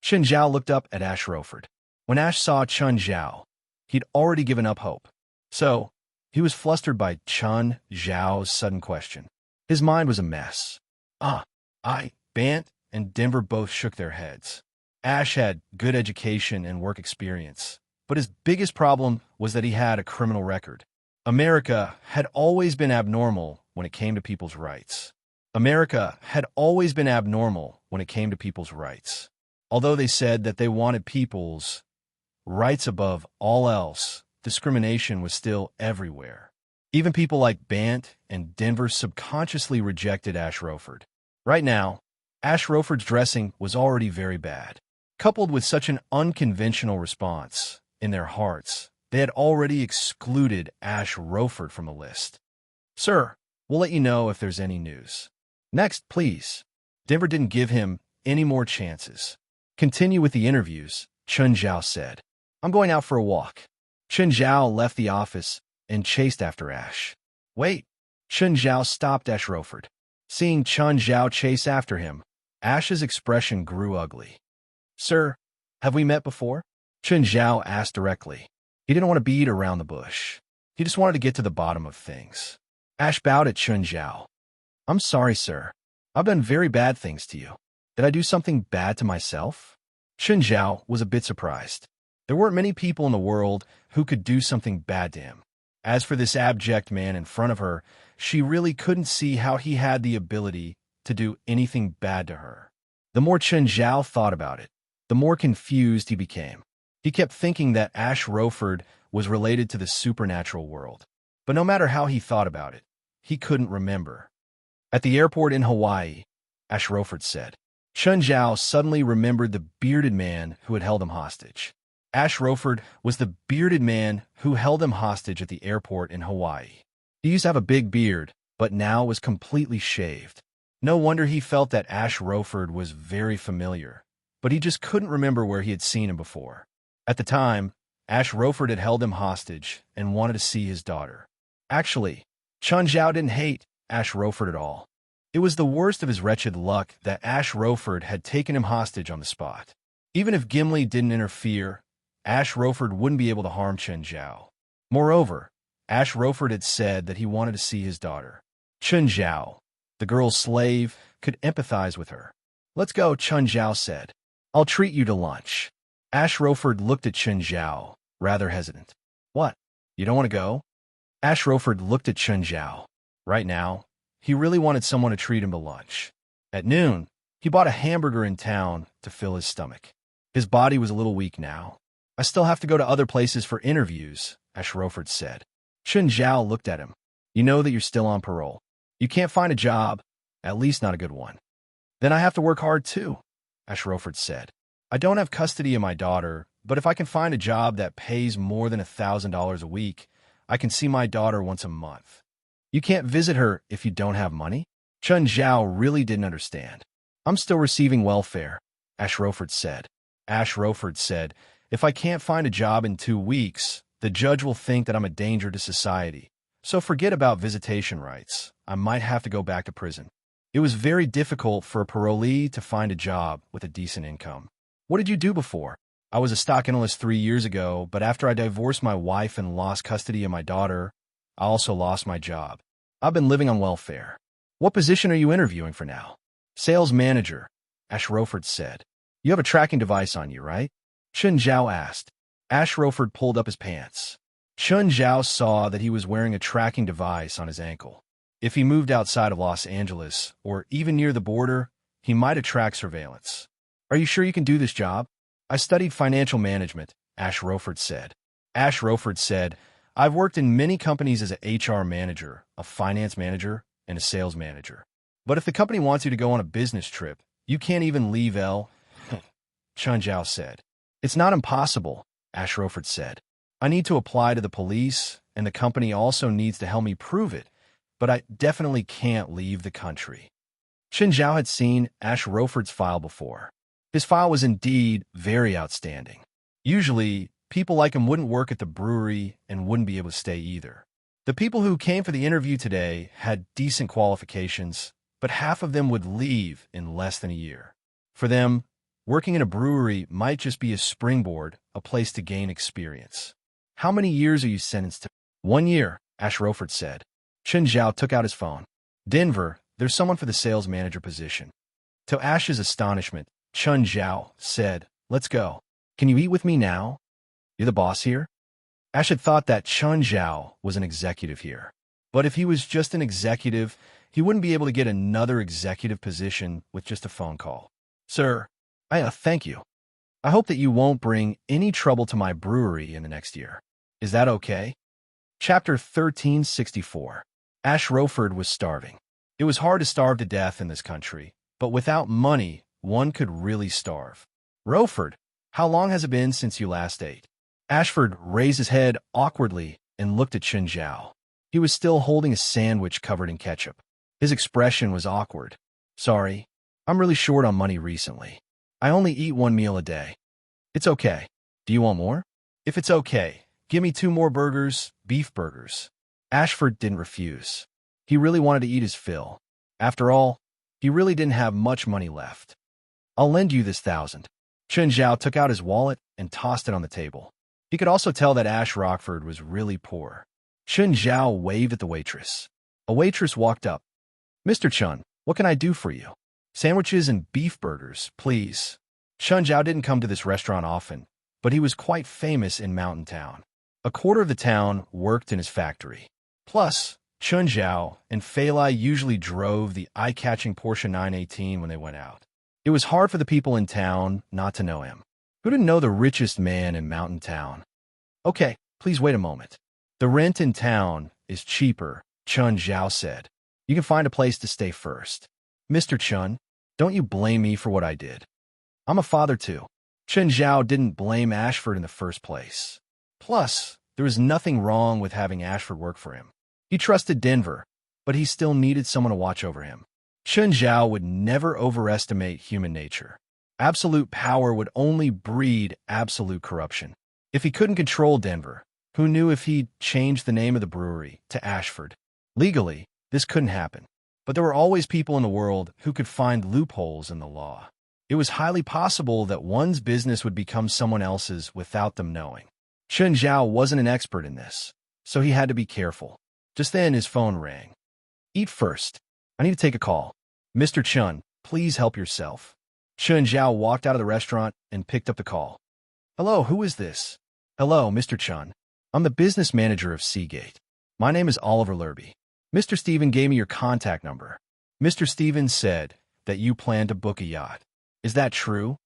Chun Zhao looked up at Ash Roford. When Ash saw Chun Zhao, he'd already given up hope. So, he was flustered by Chun Zhao's sudden question. His mind was a mess. Bant and Denver both shook their heads. Ash had good education and work experience, but his biggest problem was that he had a criminal record. America had always been abnormal when it came to people's rights. America had always been abnormal when it came to people's rights. Although they said that they wanted people's rights above all else, discrimination was still everywhere. Even people like Bant and Denver subconsciously rejected Ash Roford. Right now, Ash Roford's dressing was already very bad. Coupled with such an unconventional response, in their hearts, they had already excluded Ash Roford from the list. "Sir, we'll let you know if there's any news." "Next, please." Denver didn't give him any more chances. "Continue with the interviews," Chun Zhao said. "I'm going out for a walk." Chun Zhao left the office and chased after Ash. "Wait!" Chun Zhao stopped Ash Roford. Seeing Chun Zhao chase after him, Ash's expression grew ugly. "Sir, have we met before?" Chun Zhao asked directly. He didn't want to beat around the bush. He just wanted to get to the bottom of things. Ash bowed at Chun Zhao. "I'm sorry, sir. I've done very bad things to you. Did I do something bad to myself?" Chun Zhao was a bit surprised. There weren't many people in the world who could do something bad to him. As for this abject man in front of her, she really couldn't see how he had the ability to do anything bad to her. The more Chen Zhao thought about it, the more confused he became. He kept thinking that Ash Roford was related to the supernatural world. But no matter how he thought about it, he couldn't remember. At the airport in Hawaii, Ash Roford said. Chen Zhao suddenly remembered the bearded man who had held him hostage. Ash Roford was the bearded man who held him hostage at the airport in Hawaii. He used to have a big beard, but now was completely shaved. No wonder he felt that Ash Roford was very familiar, but he just couldn't remember where he had seen him before. At the time, Ash Roford had held him hostage and wanted to see his daughter. Actually, Chen Zhao didn't hate Ash Roford at all. It was the worst of his wretched luck that Ash Roford had taken him hostage on the spot. Even if Gimli didn't interfere, Ash Roford wouldn't be able to harm Chen Zhao. Moreover, Ash Roford had said that he wanted to see his daughter. Chen Zhao, the girl's slave, could empathize with her. "Let's go," Chen Zhao said. "I'll treat you to lunch." Ash Roford looked at Chen Zhao, rather hesitant. "What? You don't want to go?" Ash Roford looked at Chen Zhao. Right now, he really wanted someone to treat him to lunch. At noon, he bought a hamburger in town to fill his stomach. His body was a little weak now. "I still have to go to other places for interviews," Ash Roford said. Chen Zhao looked at him. "You know that you're still on parole. You can't find a job, at least not a good one." "Then I have to work hard too," Ash Roford said. "I don't have custody of my daughter, but if I can find a job that pays more than $1,000 a week, I can see my daughter once a month." "You can't visit her if you don't have money?" Chen Zhao really didn't understand. "I'm still receiving welfare," Ash Roford said. Ash Roford said, "If I can't find a job in 2 weeks, the judge will think that I'm a danger to society. So forget about visitation rights. I might have to go back to prison." It was very difficult for a parolee to find a job with a decent income. "What did you do before?" "I was a stock analyst 3 years ago, but after I divorced my wife and lost custody of my daughter, I also lost my job. I've been living on welfare." "What position are you interviewing for now?" "Sales manager," Ash Roford said. "You have a tracking device on you, right?" Chen Zhao asked. Ash Roford pulled up his pants. Chen Zhao saw that he was wearing a tracking device on his ankle. If he moved outside of Los Angeles, or even near the border, he might attract surveillance. "Are you sure you can do this job?" "I studied financial management," Ash Roford said. Ash Roford said, "I've worked in many companies as an HR manager, a finance manager, and a sales manager. But if the company wants you to go on a business trip, you can't even leave L." Chen Zhao said. "It's not impossible," Ash Roford said. "I need to apply to the police, and the company also needs to help me prove it, but I definitely can't leave the country." Chen Zhao had seen Ash Roford's file before. His file was indeed very outstanding. Usually, people like him wouldn't work at the brewery and wouldn't be able to stay either. The people who came for the interview today had decent qualifications, but half of them would leave in less than a year. For them, working in a brewery might just be a springboard, a place to gain experience. "How many years are you sentenced to?" "1 year," Ash Roford said. Chen Zhao took out his phone. "Denver, there's someone for the sales manager position." To Ash's astonishment, Chen Zhao said, "Let's go. Can you eat with me now? You're the boss here?" Ash had thought that Chen Zhao was an executive here. But if he was just an executive, he wouldn't be able to get another executive position with just a phone call. "Sir, thank you. I hope that you won't bring any trouble to my brewery in the next year. Is that okay?" Chapter 1364. Ash Roford was starving. It was hard to starve to death in this country, but without money, one could really starve. "Roford, how long has it been since you last ate?" Ashford raised his head awkwardly and looked at Chen Zhao. He was still holding a sandwich covered in ketchup. His expression was awkward. "Sorry, I'm really short on money recently. I only eat 1 meal a day." "It's okay. Do you want more?" "If it's okay, give me 2 more burgers, beef burgers." Ashford didn't refuse. He really wanted to eat his fill. After all, he really didn't have much money left. "I'll lend you this 1,000. Chen Zhao took out his wallet and tossed it on the table. He could also tell that Ash Roford was really poor. Chen Zhao waved at the waitress. A waitress walked up. "Mr. Chen, what can I do for you?" "Sandwiches and beef burgers, please." Chen Zhao didn't come to this restaurant often, but he was quite famous in Mountain Town. A quarter of the town worked in his factory. Plus, Chun Zhao and Fei Lai usually drove the eye-catching Porsche 918 when they went out. It was hard for the people in town not to know him. Who didn't know the richest man in Mountain Town? Okay, please wait a moment. The rent in town is cheaper, Chun Zhao said. You can find a place to stay first. Mr. Chun, don't you blame me for what I did. I'm a father too. Chun Zhao didn't blame Ashford in the first place. Plus, there was nothing wrong with having Ashford work for him. He trusted Denver, but he still needed someone to watch over him. Chun Zhao would never overestimate human nature. Absolute power would only breed absolute corruption. If he couldn't control Denver, who knew if he'd changed the name of the brewery to Ashford? Legally, this couldn't happen. But there were always people in the world who could find loopholes in the law. It was highly possible that one's business would become someone else's without them knowing. Chun Zhao wasn't an expert in this, so he had to be careful. Just then, his phone rang. Eat first. I need to take a call. Mr. Chun, please help yourself. Chun Zhao walked out of the restaurant and picked up the call. Hello, who is this? Hello, Mr. Chun. I'm the business manager of Seagate. My name is Oliver Lurby. Mr. Steven gave me your contact number. Mr. Steven said that you plan to book a yacht. Is that true?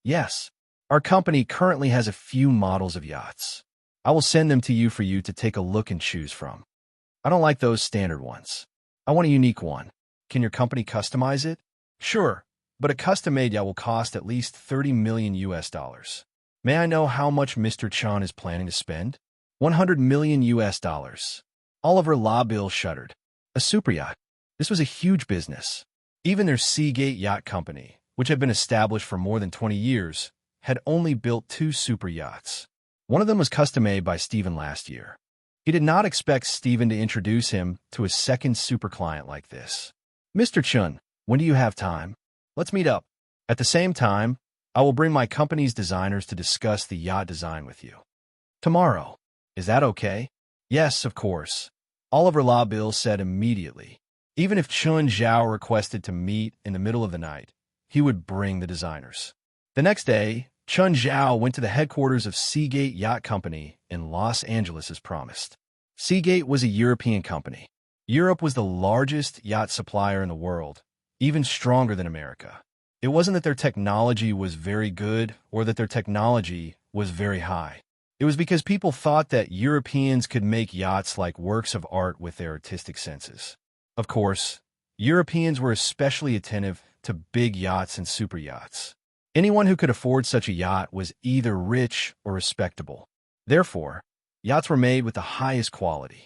Yes. Our company currently has a few models of yachts. I will send them to you for you to take a look and choose from. I don't like those standard ones. I want a unique one. Can your company customize it? Sure, but a custom-made yacht will cost at least $30 million US. May I know how much Mr. Chun is planning to spend? $100 million US. Oliver Labill shuddered. A super yacht. This was a huge business. Even their Seagate Yacht Company, which had been established for more than 20 years, had only built 2 super yachts. One of them was custom-made by Steven last year. He did not expect Steven to introduce him to a second super client like this. Mr. Chun, when do you have time? Let's meet up. At the same time, I will bring my company's designers to discuss the yacht design with you. Tomorrow. Is that okay? Yes, of course. Oliver Labill said immediately. Even if Chun Zhao requested to meet in the middle of the night, he would bring the designers. The next day, Chun Zhao went to the headquarters of Seagate Yacht Company in Los Angeles as promised. Seagate was a European company. Europe was the largest yacht supplier in the world, even stronger than America. It wasn't that their technology was very good or that their technology was very high. It was because people thought that Europeans could make yachts like works of art with their artistic senses. Of course, Europeans were especially attentive to big yachts and super yachts. Anyone who could afford such a yacht was either rich or respectable. Therefore, yachts were made with the highest quality.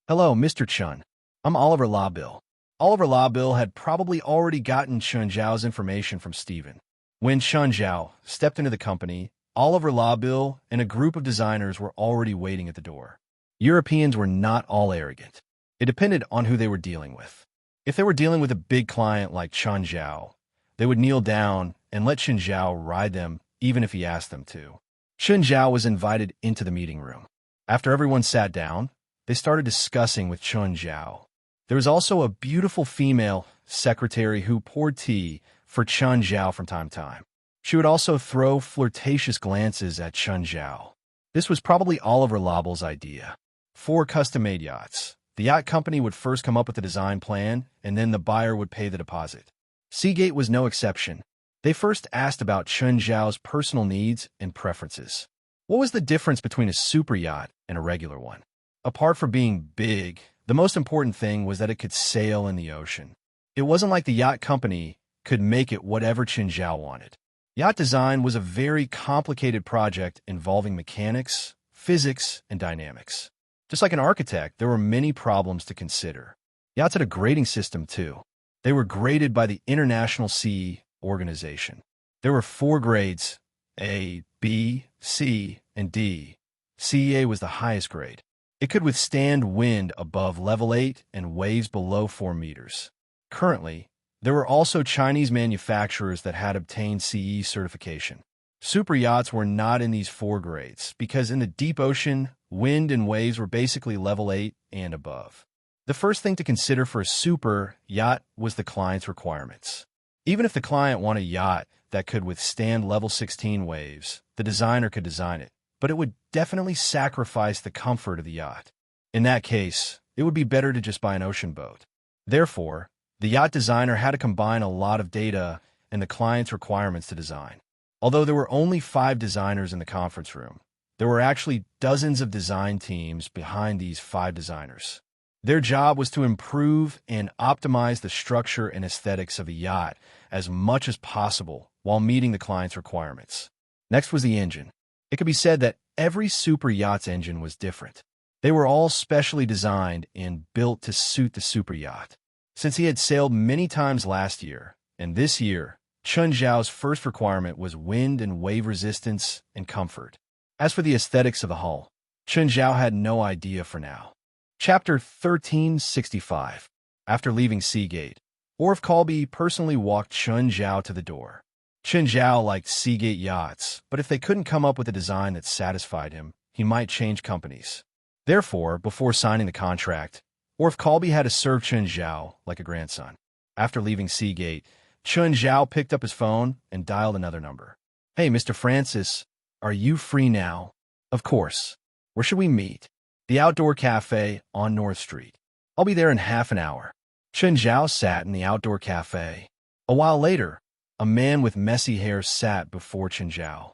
Hello, Mr. Chun. I'm Oliver Labill. Oliver Labill had probably already gotten Chun Zhao's information from Steven. When Chun Zhao stepped into the company, Oliver Labill and a group of designers were already waiting at the door. Europeans were not all arrogant. It depended on who they were dealing with. If they were dealing with a big client like Chun Zhao, they would kneel down and let Chun Zhao ride them even if he asked them to. Chun Zhao was invited into the meeting room. After everyone sat down, they started discussing with Chun Zhao. There was also a beautiful female secretary who poured tea for Chun Zhao from time to time. She would also throw flirtatious glances at Chun Zhao. This was probably Oliver Labill's idea. 4 custom-made yachts. The yacht company would first come up with the design plan, and then the buyer would pay the deposit. Seagate was no exception. They first asked about Chun Zhao's personal needs and preferences. What was the difference between a super yacht and a regular one? Apart from being big, the most important thing was that it could sail in the ocean. It wasn't like the yacht company could make it whatever Chun Zhao wanted. Yacht design was a very complicated project involving mechanics, physics, and dynamics. Just like an architect, there were many problems to consider. Yachts had a grading system, too. They were graded by the International Sea Organization. There were 4 grades, A, B, C, and D. CA was the highest grade. It could withstand wind above level 8 and waves below 4 meters. Currently, there were also Chinese manufacturers that had obtained CE certification. Super yachts were not in these 4 grades because in the deep ocean, wind and waves were basically level 8 and above. The first thing to consider for a super yacht was the client's requirements. Even if the client wanted a yacht that could withstand level 16 waves, the designer could design it, but it would definitely sacrifice the comfort of the yacht. In that case, it would be better to just buy an ocean boat. Therefore, the yacht designer had to combine a lot of data and the client's requirements to design. Although there were only 5 designers in the conference room, there were actually dozens of design teams behind these 5 designers. Their job was to improve and optimize the structure and aesthetics of a yacht as much as possible while meeting the client's requirements. Next was the engine. It could be said that every super yacht's engine was different. They were all specially designed and built to suit the super yacht. Since he had sailed many times last year, and this year, Chun Zhao's first requirement was wind and wave resistance and comfort. As for the aesthetics of the hull, Chun Zhao had no idea for now. Chapter 1365. After leaving Seagate, Orf Colby personally walked Chun Zhao to the door. Chun Zhao liked Seagate yachts, but if they couldn't come up with a design that satisfied him, he might change companies. Therefore, before signing the contract, Orf Colby had to serve Chun Zhao like a grandson. After leaving Seagate, Chun Zhao picked up his phone and dialed another number. "Hey, Mr. Francis, are you free now?" "Of course. Where should we meet?" "The outdoor cafe on North Street. I'll be there in half an hour." Chun Zhao sat in the outdoor cafe. A while later, a man with messy hair sat before Chun Zhao.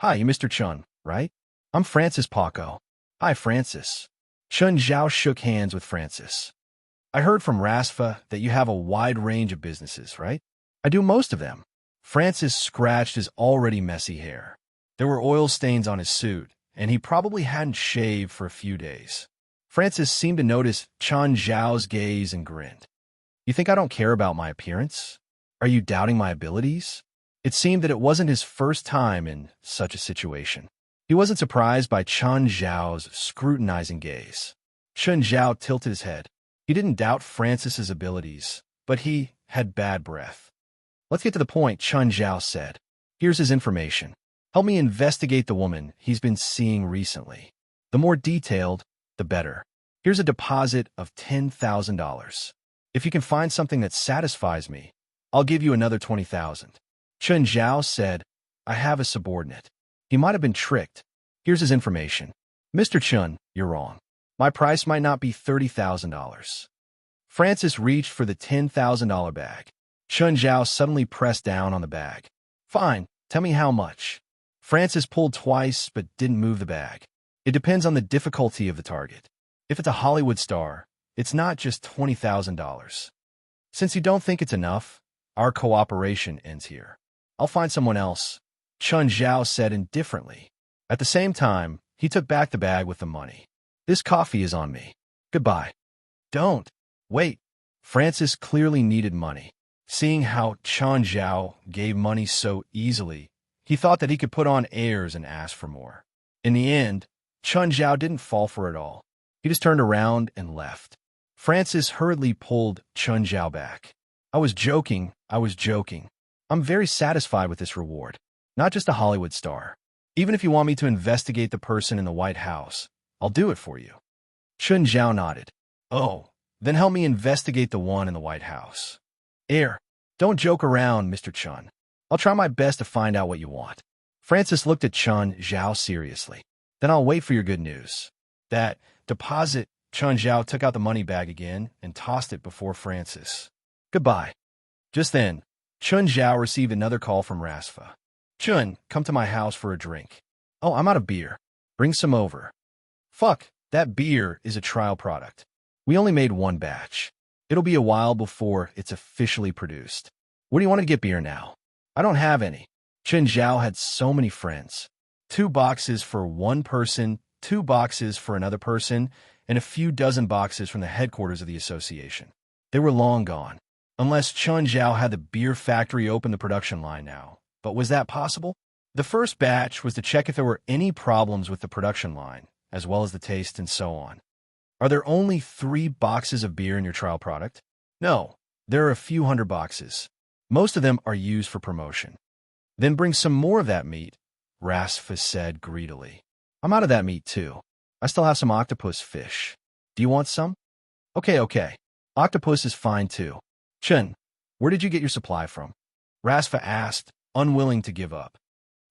"Hi, you Mr. Chun, right? I'm Francis Paco." "Hi, Francis." Chun Zhao shook hands with Francis. "I heard from Rasfa that you have a wide range of businesses, right?" "I do most of them." Francis scratched his already messy hair. There were oil stains on his suit, and he probably hadn't shaved for a few days. Francis seemed to notice Chun Zhao's gaze and grinned. "You think I don't care about my appearance? Are you doubting my abilities?" It seemed that it wasn't his first time in such a situation. He wasn't surprised by Chun Zhao's scrutinizing gaze. Chun Zhao tilted his head. He didn't doubt Francis's abilities, but he had bad breath. "Let's get to the point," Chun Zhao said. "Here's his information. Help me investigate the woman he's been seeing recently. The more detailed, the better. Here's a deposit of $10,000. If you can find something that satisfies me, I'll give you another $20,000. Chun Zhao said, "I have a subordinate. He might have been tricked. Here's his information." "Mr. Chun, you're wrong. My price might not be $30,000. Francis reached for the $10,000 bag. Chun Zhao suddenly pressed down on the bag. "Fine, tell me how much." Francis pulled twice but didn't move the bag. "It depends on the difficulty of the target. If it's a Hollywood star, it's not just $20,000. Since you don't think it's enough, our cooperation ends here. I'll find someone else," Chun Zhao said indifferently. At the same time, he took back the bag with the money. "This coffee is on me. Goodbye." "Don't. Wait." Francis clearly needed money. Seeing how Chun Zhao gave money so easily, he thought that he could put on airs and ask for more. In the end, Chun Zhao didn't fall for it all. He just turned around and left. Francis hurriedly pulled Chun Zhao back. I was joking. I'm very satisfied with this reward. Not just a Hollywood star. Even if you want me to investigate the person in the White House, I'll do it for you." Chun Zhao nodded. "Oh, then help me investigate the one in the White House." Don't joke around, Mr. Chun. I'll try my best to find out what you want." Francis looked at Chun Zhao seriously. "Then I'll wait for your good news." "That deposit." Chun Zhao took out the money bag again and tossed it before Francis. "Goodbye." Just then, Chun Zhao received another call from Rasfa. "Chun, come to my house for a drink." "Oh, I'm out of beer. Bring some over." "Fuck, that beer is a trial product. We only made one batch. It'll be a while before it's officially produced. What do you want to get beer now?" "I don't have any." Chun Zhao had so many friends. 2 boxes for one person, 2 boxes for another person, and a few dozen boxes from the headquarters of the association. They were long gone. Unless Chun Zhao had the beer factory open the production line now. But was that possible? The first batch was to check if there were any problems with the production line, as well as the taste and so on. "Are there only 3 boxes of beer in your trial product?" "No, there are a few hundred boxes. Most of them are used for promotion." "Then bring some more of that meat," Rasfa said greedily. "I'm out of that meat too. I still have some octopus fish. Do you want some?" Okay. Octopus is fine too." "Chun, where did you get your supply from?" Rasfa asked, unwilling to give up.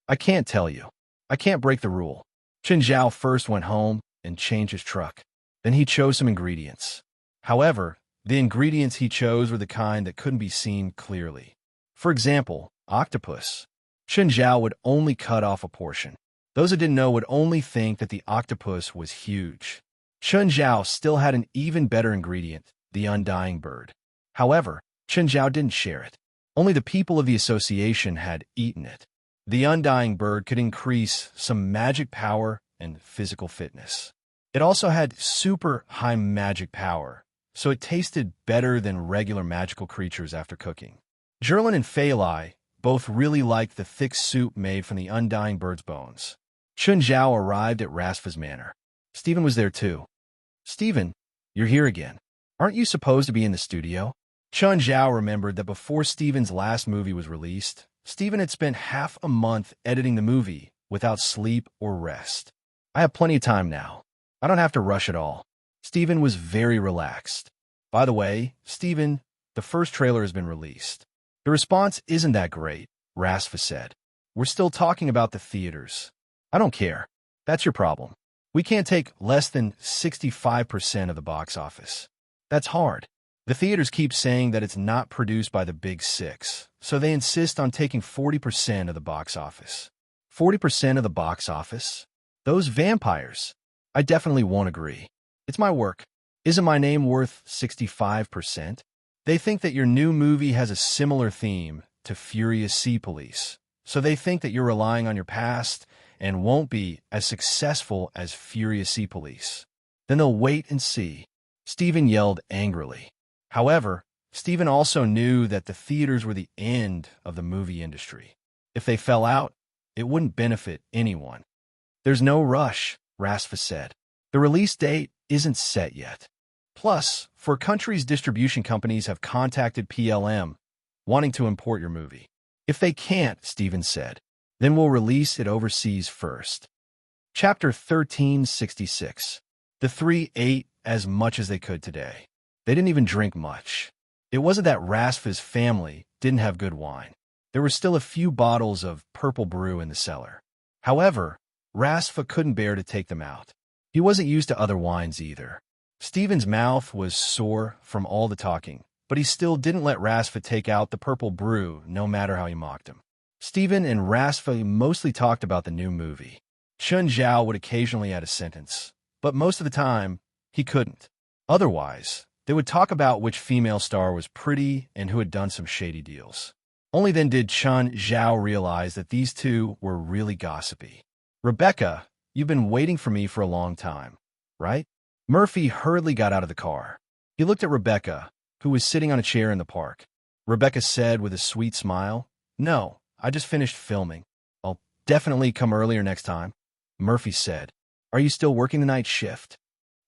"I can't tell you. I can't break the rule." Chun Zhao first went home and changed his truck. Then he chose some ingredients. However, the ingredients he chose were the kind that couldn't be seen clearly. For example, octopus. Chen Zhao would only cut off a portion. Those who didn't know would only think that the octopus was huge. Chen Zhao still had an even better ingredient, the undying bird. However, Chen Zhao didn't share it. Only the people of the association had eaten it. The undying bird could increase some magic power and physical fitness. It also had super high magic power, so it tasted better than regular magical creatures after cooking. Zhirlin and Fei Lai both really liked the thick soup made from the undying bird's bones. Chen Zhao arrived at Rasfa's manor. Stephen was there too. Stephen, you're here again. Aren't you supposed to be in the studio? Chen Zhao remembered that before Stephen's last movie was released, Stephen had spent half a month editing the movie without sleep or rest. I have plenty of time now. I don't have to rush at all. Stephen was very relaxed. By the way, Stephen, the first trailer has been released. The response isn't that great, Rasfa said. We're still talking about the theaters. I don't care. That's your problem. We can't take less than 65% of the box office. That's hard. The theaters keep saying that it's not produced by the big six, so they insist on taking 40% of the box office. 40% of the box office? Those vampires. I definitely won't agree. It's my work. Isn't my name worth 65%? They think that your new movie has a similar theme to Furious Sea Police, so they think that you're relying on your past and won't be as successful as Furious Sea Police. Then they'll wait and see. Stephen yelled angrily. However, Stephen also knew that the theaters were the end of the movie industry. If they fell out, it wouldn't benefit anyone. There's no rush, Rasfa said. The release date isn't set yet. Plus, for countries, distribution companies have contacted PLM, wanting to import your movie. If they can't, Stephen said, then we'll release it overseas first. Chapter 1366. The three ate as much as they could today. They didn't even drink much. It wasn't that Rasfa's family didn't have good wine. There were still a few bottles of purple brew in the cellar. However, Rasfa couldn't bear to take them out. He wasn't used to other wines either. Stephen's mouth was sore from all the talking, but he still didn't let Rasfa take out the purple brew no matter how he mocked him. Stephen and Rasfa mostly talked about the new movie. Chen Zhao would occasionally add a sentence, but most of the time, he couldn't. Otherwise, they would talk about which female star was pretty and who had done some shady deals. Only then did Chen Zhao realize that these two were really gossipy. Rebecca, you've been waiting for me for a long time, right? Murphy hurriedly got out of the car. He looked at Rebecca, who was sitting on a chair in the park. Rebecca said with a sweet smile, "No, I just finished filming. I'll definitely come earlier next time." Murphy said, "Are you still working the night shift?"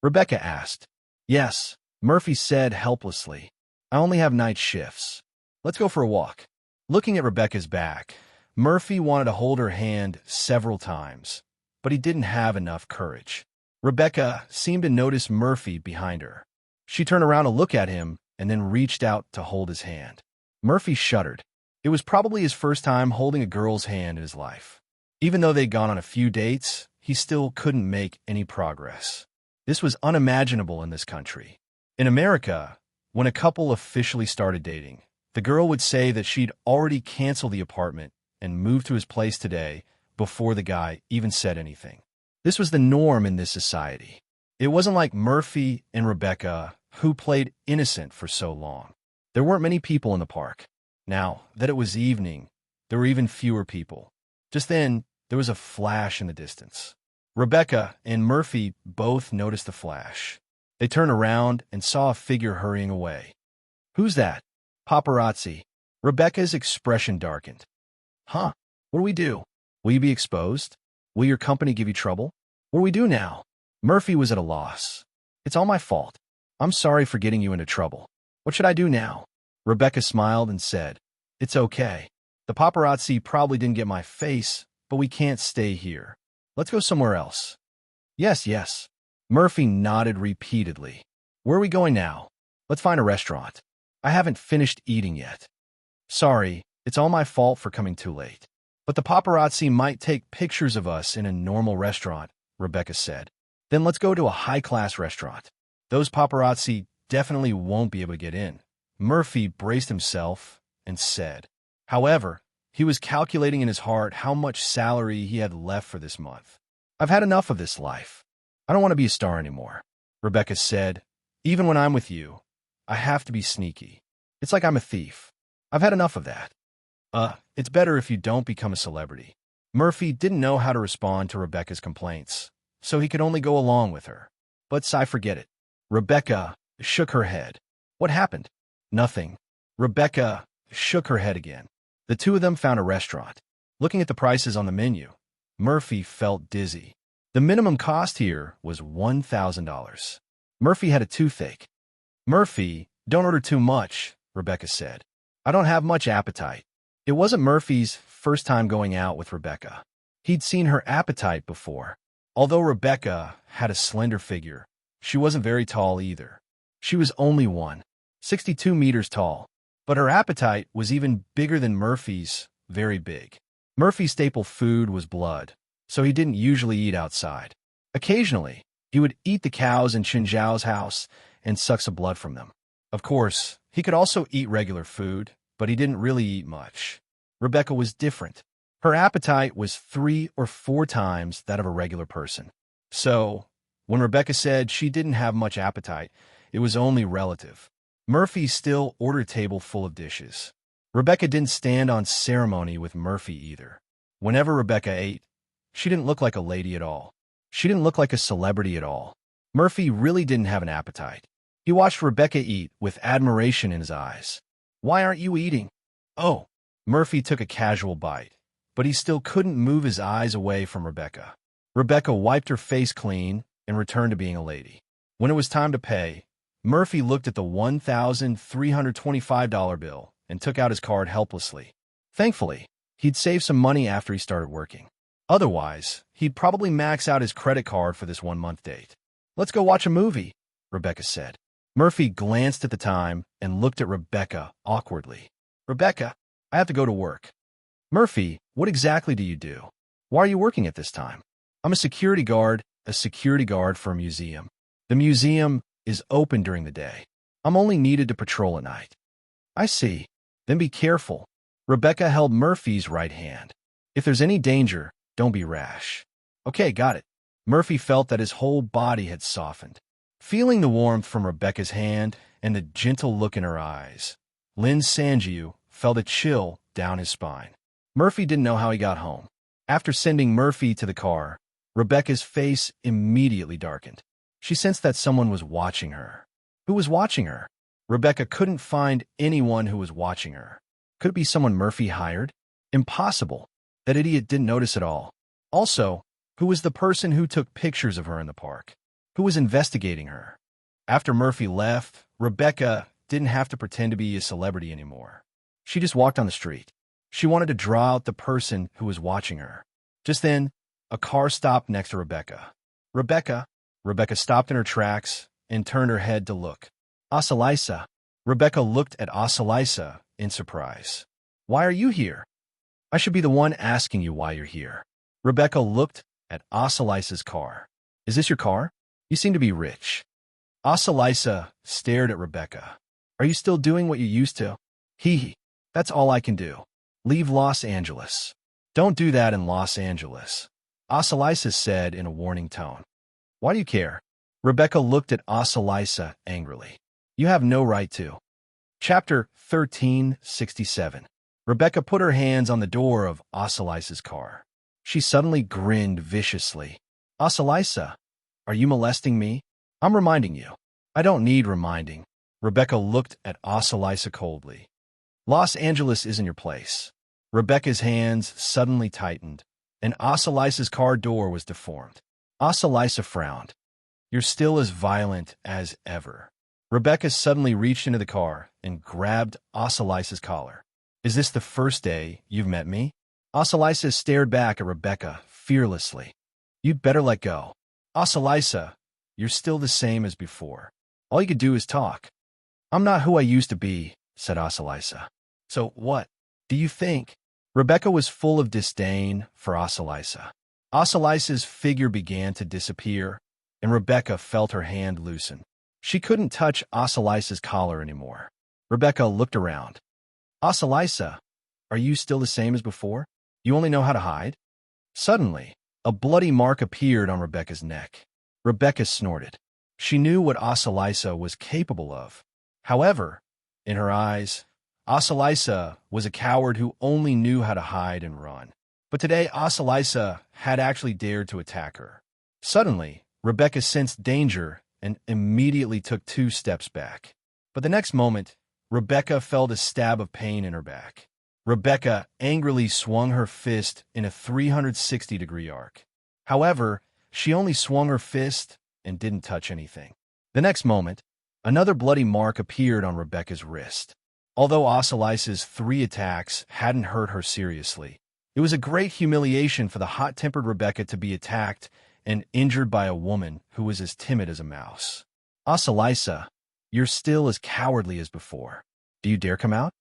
Rebecca asked. "Yes," Murphy said helplessly. "I only have night shifts. Let's go for a walk." Looking at Rebecca's back, Murphy wanted to hold her hand several times, but he didn't have enough courage. Rebecca seemed to notice Murphy behind her. She turned around to look at him and then reached out to hold his hand. Murphy shuddered. It was probably his first time holding a girl's hand in his life. Even though they'd gone on a few dates, he still couldn't make any progress. This was unimaginable in this country. In America, when a couple officially started dating, the girl would say that she'd already canceled the apartment and moved to his place today before the guy even said anything. This was the norm in this society. It wasn't like Murphy and Rebecca, who played innocent for so long. There weren't many people in the park. Now that it was evening, there were even fewer people. Just then, there was a flash in the distance. Rebecca and Murphy both noticed the flash. They turned around and saw a figure hurrying away. "Who's that?" "Paparazzi." Rebecca's expression darkened. "Huh? What do we do? Will you be exposed? Will your company give you trouble? What do we do now?" Murphy was at a loss. "It's all my fault. I'm sorry for getting you into trouble. What should I do now?" Rebecca smiled and said, "It's okay. The paparazzi probably didn't get my face, but we can't stay here. Let's go somewhere else." "Yes, yes." Murphy nodded repeatedly. "Where are we going now?" "Let's find a restaurant. I haven't finished eating yet." "Sorry, it's all my fault for coming too late. But the paparazzi might take pictures of us in a normal restaurant," Rebecca said. Then let's go to a high-class restaurant. Those paparazzi definitely won't be able to get in. Murphy braced himself and said. However, he was calculating in his heart how much salary he had left for this month. I've had enough of this life. I don't want to be a star anymore, Rebecca said. Even when I'm with you, I have to be sneaky. It's like I'm a thief. I've had enough of that. It's better if you don't become a celebrity. Murphy didn't know how to respond to Rebecca's complaints, so he could only go along with her. But I forget it. Rebecca shook her head. What happened? Nothing. Rebecca shook her head again. The two of them found a restaurant. Looking at the prices on the menu, Murphy felt dizzy. The minimum cost here was $1,000. Murphy had a toothache. Murphy, don't order too much, Rebecca said. I don't have much appetite. It wasn't Murphy's first time going out with Rebecca. He'd seen her appetite before. Although Rebecca had a slender figure, she wasn't very tall either. She was only 1.62 meters tall, but her appetite was even bigger than Murphy's, very big. Murphy's staple food was blood, so he didn't usually eat outside. Occasionally, he would eat the cows in Chinzhao's house and suck some blood from them. Of course, he could also eat regular food, but he didn't really eat much. Rebecca was different. Her appetite was 3 or 4 times that of a regular person. So, when Rebecca said she didn't have much appetite, it was only relative. Murphy still ordered a table full of dishes. Rebecca didn't stand on ceremony with Murphy either. Whenever Rebecca ate, she didn't look like a lady at all. She didn't look like a celebrity at all. Murphy really didn't have an appetite. He watched Rebecca eat with admiration in his eyes. Why aren't you eating? Oh, Murphy took a casual bite, but he still couldn't move his eyes away from Rebecca. Rebecca wiped her face clean and returned to being a lady. When it was time to pay, Murphy looked at the $1,325 bill and took out his card helplessly. Thankfully, he'd saved some money after he started working. Otherwise, he'd probably max out his credit card for this 1-month date. Let's go watch a movie, Rebecca said. Murphy glanced at the time and looked at Rebecca awkwardly. Rebecca, I have to go to work. Murphy, what exactly do you do? Why are you working at this time? I'm a security guard for a museum. The museum is open during the day. I'm only needed to patrol at night. I see. Then be careful. Rebecca held Murphy's right hand. If there's any danger, don't be rash. Okay, got it. Murphy felt that his whole body had softened. Feeling the warmth from Rebecca's hand and the gentle look in her eyes, Lin Sanjiu felt a chill down his spine. Murphy didn't know how he got home. After sending Murphy to the car, Rebecca's face immediately darkened. She sensed that someone was watching her. Who was watching her? Rebecca couldn't find anyone who was watching her. Could it be someone Murphy hired? Impossible. That idiot didn't notice at all. Also, who was the person who took pictures of her in the park? Who was investigating her? After Murphy left, Rebecca didn't have to pretend to be a celebrity anymore. She just walked on the street. She wanted to draw out the person who was watching her. Just then, a car stopped next to Rebecca. Rebecca stopped in her tracks and turned her head to look. Asalisa. Rebecca looked at Asalisa in surprise. Why are you here? I should be the one asking you why you're here. Rebecca looked at Asalisa's car. Is this your car? You seem to be rich. Asalisa stared at Rebecca. Are you still doing what you used to? Hee. That's all I can do. Leave Los Angeles. Don't do that in Los Angeles. Asalisa said in a warning tone. Why do you care? Rebecca looked at Asalisa angrily. You have no right to. Chapter 1367. Rebecca put her hands on the door of Asalisa's car. She suddenly grinned viciously. Asalisa, are you molesting me? I'm reminding you. I don't need reminding. Rebecca looked at Asalisa coldly. Los Angeles isn't your place. Rebecca's hands suddenly tightened, and Asalisa's car door was deformed. Asalisa frowned. You're still as violent as ever. Rebecca suddenly reached into the car and grabbed Asalisa's collar. Is this the first day you've met me? Asalisa stared back at Rebecca fearlessly. You'd better let go. Asalisa, you're still the same as before. All you could do is talk. I'm not who I used to be, said Asalisa. So what do you think? Rebecca was full of disdain for Asalisa. Asalisa's figure began to disappear, and Rebecca felt her hand loosen. She couldn't touch Osalisa's collar anymore. Rebecca looked around. Osalisa, are you still the same as before? You only know how to hide? Suddenly, a bloody mark appeared on Rebecca's neck. Rebecca snorted. She knew what Osalisa was capable of. However, in her eyes, Osalisa was a coward who only knew how to hide and run. But today, Osalisa had actually dared to attack her. Suddenly, Rebecca sensed danger and immediately took 2 steps back. But the next moment, Rebecca felt a stab of pain in her back. Rebecca angrily swung her fist in a 360-degree arc. However, she only swung her fist and didn't touch anything. The next moment, another bloody mark appeared on Rebecca's wrist. Although Osalisa's 3 attacks hadn't hurt her seriously, it was a great humiliation for the hot-tempered Rebecca to be attacked and injured by a woman who was as timid as a mouse. Osalisa, you're still as cowardly as before. Do you dare come out?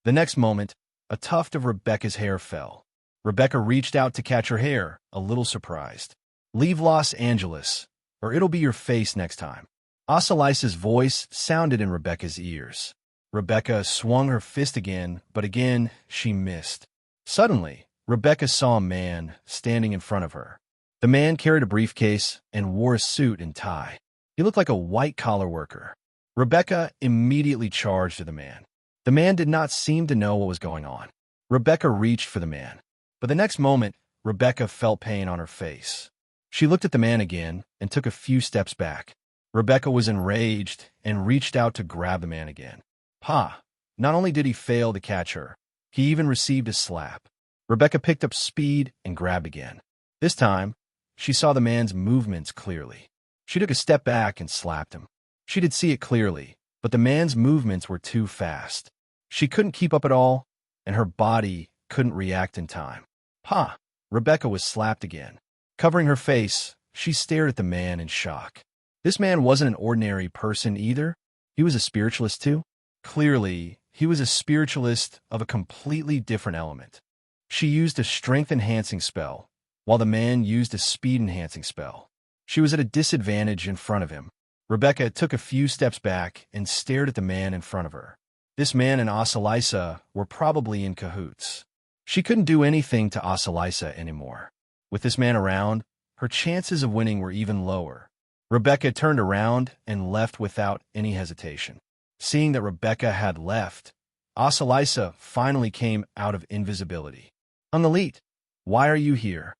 The next moment, a tuft of Rebecca's hair fell. Rebecca reached out to catch her hair, a little surprised. Leave Los Angeles, or it'll be your face next time. Osalisa's voice sounded in Rebecca's ears. Rebecca swung her fist again, but again she missed. Suddenly, Rebecca saw a man standing in front of her. The man carried a briefcase and wore a suit and tie. He looked like a white-collar worker. Rebecca immediately charged at the man. The man did not seem to know what was going on. Rebecca reached for the man. But the next moment, Rebecca felt pain on her face. She looked at the man again and took a few steps back. Rebecca was enraged and reached out to grab the man again. Ha! Not only did he fail to catch her, he even received a slap. Rebecca picked up speed and grabbed again. This time, she saw the man's movements clearly. She took a step back and slapped him. She did see it clearly, but the man's movements were too fast. She couldn't keep up at all, and her body couldn't react in time. Ha! Rebecca was slapped again. Covering her face, she stared at the man in shock. This man wasn't an ordinary person either. He was a spiritualist too. Clearly, he was a spiritualist of a completely different element. She used a strength-enhancing spell, while the man used a speed-enhancing spell. She was at a disadvantage in front of him. Rebecca took a few steps back and stared at the man in front of her. This man and Osalisa were probably in cahoots. She couldn't do anything to Osalisa anymore. With this man around, her chances of winning were even lower. Rebecca turned around and left without any hesitation. Seeing that Rebecca had left, Osalisa finally came out of invisibility. Ungalit, why are you here?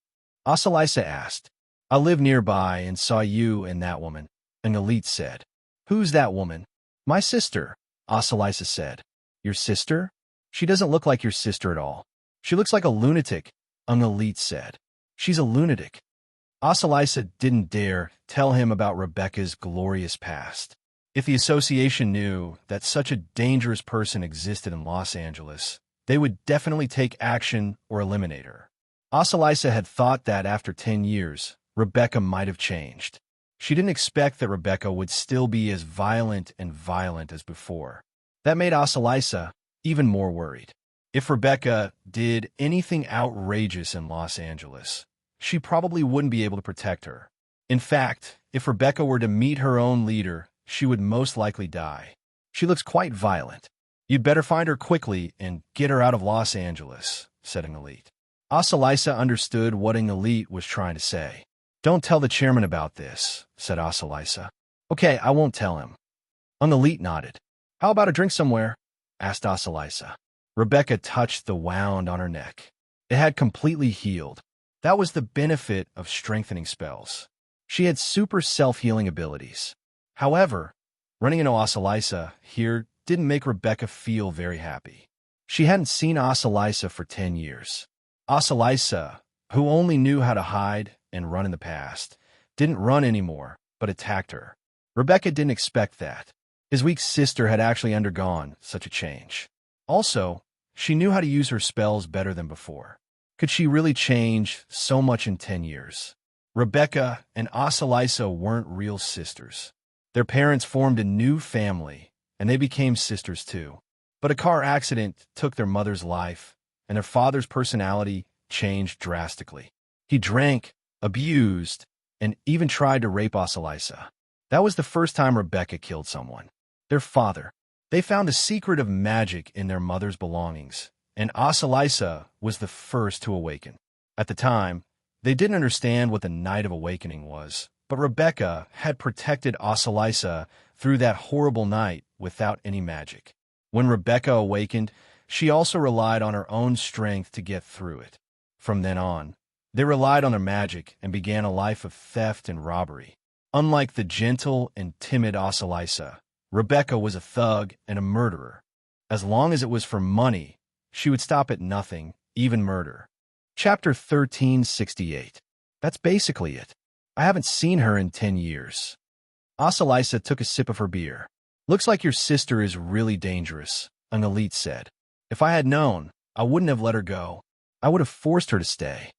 Osalisa asked. I live nearby and saw you and that woman, Ungalit said. Who's that woman? My sister, Osalisa said. Your sister? She doesn't look like your sister at all. She looks like a lunatic, Ungalit said. She's a lunatic. Osalisa didn't dare tell him about Rebecca's glorious past. If the association knew that such a dangerous person existed in Los Angeles, they would definitely take action or eliminate her. Osalisa had thought that after 10 years, Rebecca might have changed. She didn't expect that Rebecca would still be as violent as before. That made Osalisa even more worried. If Rebecca did anything outrageous in Los Angeles, she probably wouldn't be able to protect her. In fact, if Rebecca were to meet her own leader, she would most likely die. She looks quite violent. You'd better find her quickly and get her out of Los Angeles, said Ungalit. Osalisa understood what Ungalit was trying to say. Don't tell the chairman about this, said Osalisa. Okay, I won't tell him. Ungalit nodded. How about a drink somewhere? Asked Osalisa. Rebecca touched the wound on her neck. It had completely healed. That was the benefit of strengthening spells. She had super self-healing abilities. However, running into Osalisa here didn't make Rebecca feel very happy. She hadn't seen Osalisa for 10 years. Osalisa, who only knew how to hide and run in the past, didn't run anymore, but attacked her. Rebecca didn't expect that. His weak sister had actually undergone such a change. Also, she knew how to use her spells better than before. Could she really change so much in 10 years? Rebecca and Osalisa weren't real sisters. Their parents formed a new family, and they became sisters too. But a car accident took their mother's life, and their father's personality changed drastically. He drank, abused, and even tried to rape Osalisa. That was the first time Rebecca killed someone. Their father. They found a secret of magic in their mother's belongings, and Osalisa was the first to awaken. At the time, they didn't understand what the Night of Awakening was, but Rebecca had protected Osalisa through that horrible night without any magic. When Rebecca awakened, she also relied on her own strength to get through it. From then on, they relied on their magic and began a life of theft and robbery. Unlike the gentle and timid Osalisa, Rebecca was a thug and a murderer. As long as it was for money, she would stop at nothing, even murder. Chapter 1368. That's basically it. I haven't seen her in 10 years. Osalisa took a sip of her beer. Looks like your sister is really dangerous, an elite said. If I had known, I wouldn't have let her go. I would have forced her to stay.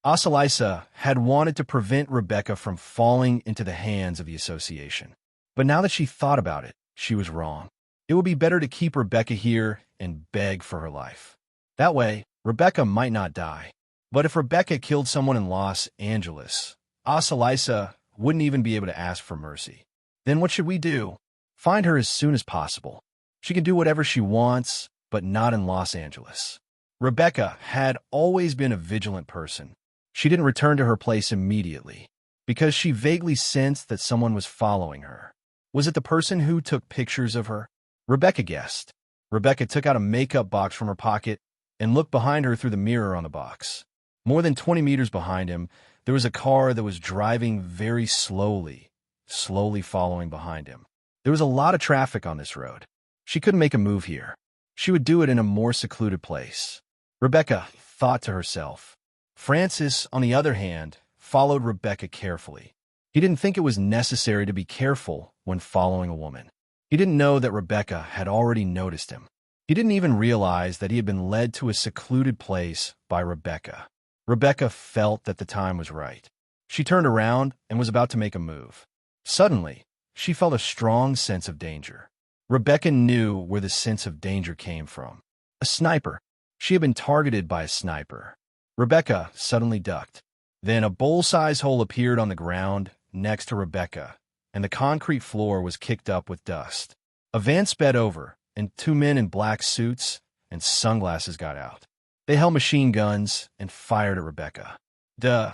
Osalisa had wanted to prevent Rebecca from falling into the hands of the association. But now that she thought about it, she was wrong. It would be better to keep Rebecca here and beg for her life. That way, Rebecca might not die. But if Rebecca killed someone in Los Angeles, Osalisa wouldn't even be able to ask for mercy. Then what should we do? Find her as soon as possible. She can do whatever she wants, but not in Los Angeles. Rebecca had always been a vigilant person. She didn't return to her place immediately, because she vaguely sensed that someone was following her. Was it the person who took pictures of her? Rebecca guessed. Rebecca took out a makeup box from her pocket and looked behind her through the mirror on the box. More than 20 meters behind him, there was a car that was driving very slowly following behind him. There was a lot of traffic on this road. She couldn't make a move here. She would do it in a more secluded place. Rebecca thought to herself. Francis, on the other hand, followed Rebecca carefully. He didn't think it was necessary to be careful when following a woman. He didn't know that Rebecca had already noticed him. He didn't even realize that he had been led to a secluded place by Rebecca. Rebecca felt that the time was right. She turned around and was about to make a move. Suddenly, she felt a strong sense of danger. Rebecca knew where the sense of danger came from. A sniper. She had been targeted by a sniper. Rebecca suddenly ducked. Then a bowl-sized hole appeared on the ground next to Rebecca, and the concrete floor was kicked up with dust. A van sped over, and two men in black suits and sunglasses got out. They held machine guns and fired at Rebecca. Duh.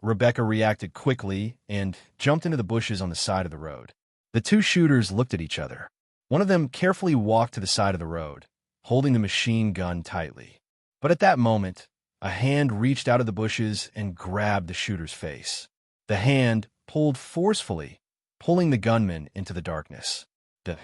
Rebecca reacted quickly and jumped into the bushes on the side of the road. The two shooters looked at each other. One of them carefully walked to the side of the road, holding the machine gun tightly. But at that moment, a hand reached out of the bushes and grabbed the shooter's face. The hand pulled forcefully, pulling the gunman into the darkness. There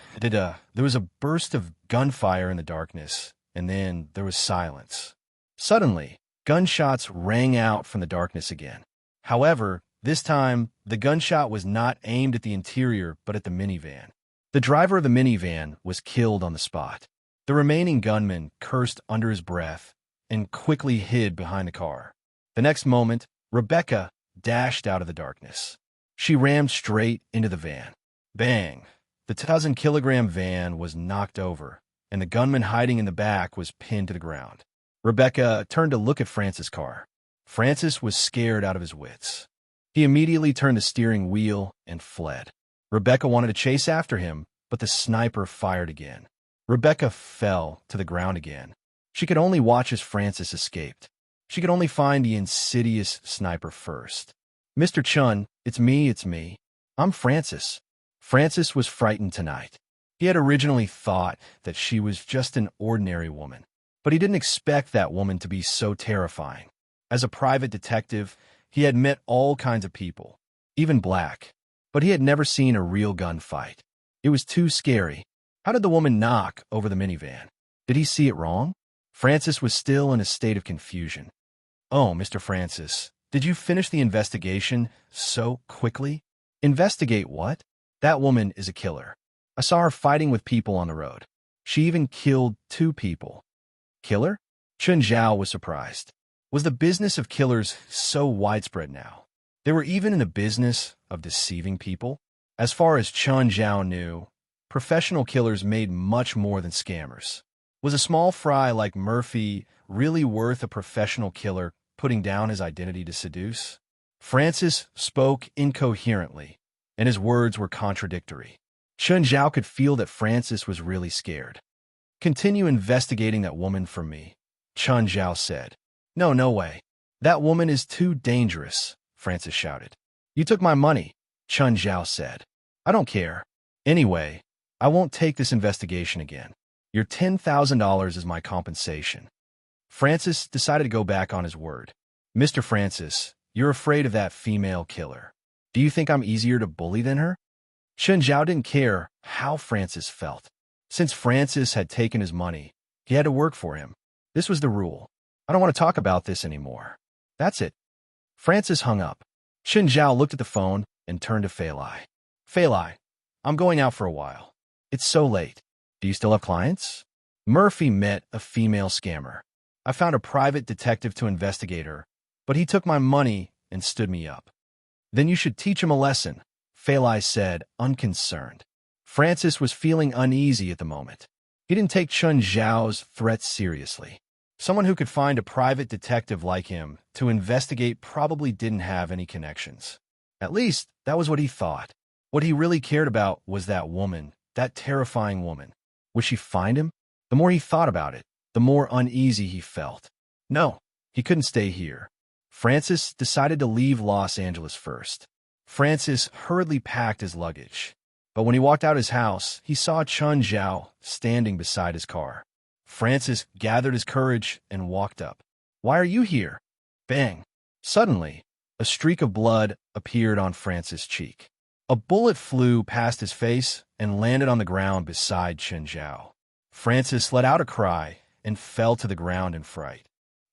was a burst of gunfire in the darkness, and then there was silence. Suddenly, gunshots rang out from the darkness again. However, this time, the gunshot was not aimed at the interior, but at the minivan. The driver of the minivan was killed on the spot. The remaining gunman cursed under his breath and quickly hid behind the car. The next moment, Rebecca dashed out of the darkness. She rammed straight into the van. Bang! The 2,000-kilogram van was knocked over, and the gunman hiding in the back was pinned to the ground. Rebecca turned to look at Francis' car. Francis was scared out of his wits. He immediately turned the steering wheel and fled. Rebecca wanted to chase after him, but the sniper fired again. Rebecca fell to the ground again. She could only watch as Francis escaped. She could only find the insidious sniper first. Mr. Chun, it's me. I'm Francis. Francis was frightened tonight. He had originally thought that she was just an ordinary woman, but he didn't expect that woman to be so terrifying. As a private detective, he had met all kinds of people, even black, but he had never seen a real gunfight. It was too scary. How did the woman knock over the minivan? Did he see it wrong? Francis was still in a state of confusion. Oh, Mr. Francis, did you finish the investigation so quickly? Investigate what? That woman is a killer. I saw her fighting with people on the road. She even killed 2 people. Killer? Chun Zhao was surprised. Was the business of killers so widespread now? They were even in the business of deceiving people? As far as Chun Zhao knew, professional killers made much more than scammers. Was a small fry like Murphy really worth a professional killer putting down his identity to seduce? Francis spoke incoherently, and his words were contradictory. Chun Zhao could feel that Francis was really scared. Continue investigating that woman for me, Chun Zhao said. No, no way. That woman is too dangerous, Francis shouted. You took my money, Chun Zhao said. I don't care. Anyway, I won't take this investigation again. Your $10,000 is my compensation. Francis decided to go back on his word. Mr. Francis, you're afraid of that female killer. Do you think I'm easier to bully than her? Chun Zhao didn't care how Francis felt. Since Francis had taken his money, he had to work for him. This was the rule. I don't want to talk about this anymore. That's it. Francis hung up. Chun Zhao looked at the phone and turned to Fei Lai. Fei Lai, I'm going out for a while. It's so late. Do you still have clients? Murphy met a female scammer. I found a private detective to investigate her, but he took my money and stood me up. Then you should teach him a lesson, Fei Lai said, unconcerned. Francis was feeling uneasy at the moment. He didn't take Chun Zhao's threats seriously. Someone who could find a private detective like him to investigate probably didn't have any connections. At least, that was what he thought. What he really cared about was that woman, that terrifying woman. Would she find him? The more he thought about it, the more uneasy he felt. No, he couldn't stay here. Francis decided to leave Los Angeles first. Francis hurriedly packed his luggage. But when he walked out his house, he saw Chun Zhao standing beside his car. Francis gathered his courage and walked up. Why are you here? Bang! Suddenly, a streak of blood appeared on Francis' cheek. A bullet flew past his face and landed on the ground beside Chun Zhao. Francis let out a cry and fell to the ground in fright.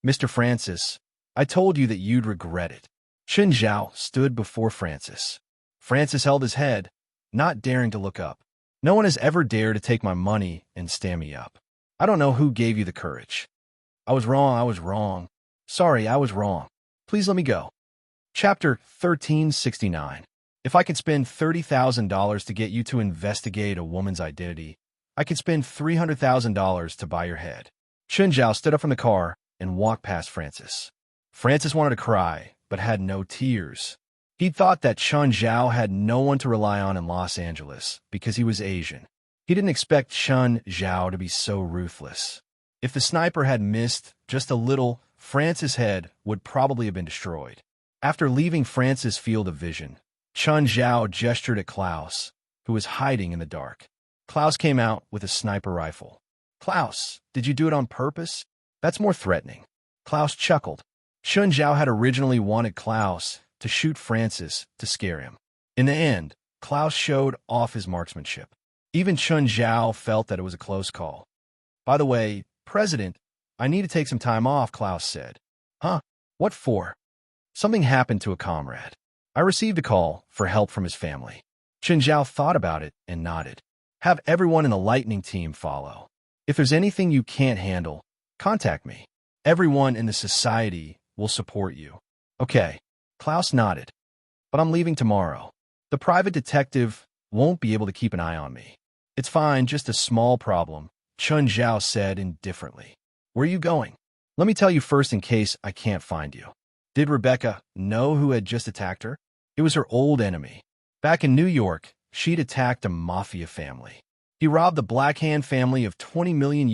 Mr. Francis, I told you that you'd regret it. Chun Zhao stood before Francis. Francis held his head, not daring to look up. No one has ever dared to take my money and stand me up. I don't know who gave you the courage. I was wrong. Sorry, I was wrong. Please let me go. Chapter 1369. If I could spend $30,000 to get you to investigate a woman's identity, I could spend $300,000 to buy your head. Chun Zhao stood up from the car and walked past Francis. Francis wanted to cry, but had no tears. He thought that Chun Zhao had no one to rely on in Los Angeles because he was Asian. He didn't expect Chun Zhao to be so ruthless. If the sniper had missed just a little, Francis' head would probably have been destroyed. After leaving Francis' field of vision, Chun Zhao gestured at Klaus, who was hiding in the dark. Klaus came out with a sniper rifle. Klaus, did you do it on purpose? That's more threatening. Klaus chuckled. Chun Zhao had originally wanted Klaus to shoot Francis to scare him. In the end, Klaus showed off his marksmanship. Even Chun Zhao felt that it was a close call. By the way, President, I need to take some time off, Klaus said. Huh? What for? Something happened to a comrade. I received a call for help from his family. Chun Zhao thought about it and nodded. Have everyone in the lightning team follow. If there's anything you can't handle, contact me. Everyone in the society will support you. Okay. Klaus nodded. But I'm leaving tomorrow. The private detective won't be able to keep an eye on me. It's fine, just a small problem, Chun Zhao said indifferently. Where are you going? Let me tell you first in case I can't find you. Did Rebecca know who had just attacked her? It was her old enemy. Back in New York, she'd attacked a mafia family. He robbed the Black Hand family of $20 million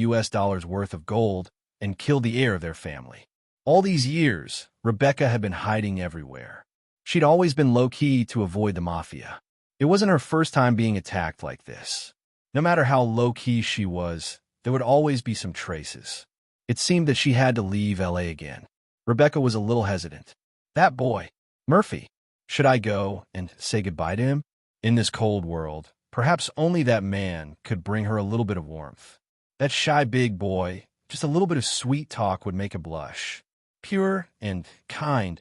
worth of gold and killed the heir of their family. All these years, Rebecca had been hiding everywhere. She'd always been low-key to avoid the mafia. It wasn't her first time being attacked like this. No matter how low-key she was, there would always be some traces. It seemed that she had to leave LA again. Rebecca was a little hesitant. That boy, Murphy, should I go and say goodbye to him? In this cold world, perhaps only that man could bring her a little bit of warmth. That shy big boy, just a little bit of sweet talk would make her blush. Pure and kind,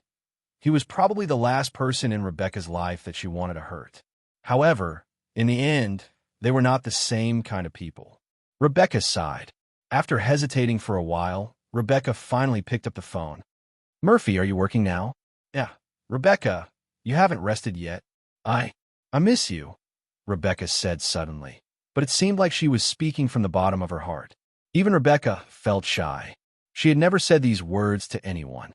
he was probably the last person in Rebecca's life that she wanted to hurt. However, in the end, they were not the same kind of people. Rebecca sighed. After hesitating for a while, Rebecca finally picked up the phone. Murphy, are you working now? Yeah. Rebecca, you haven't rested yet. I miss you, Rebecca said suddenly. But it seemed like she was speaking from the bottom of her heart. Even Rebecca felt shy. She had never said these words to anyone.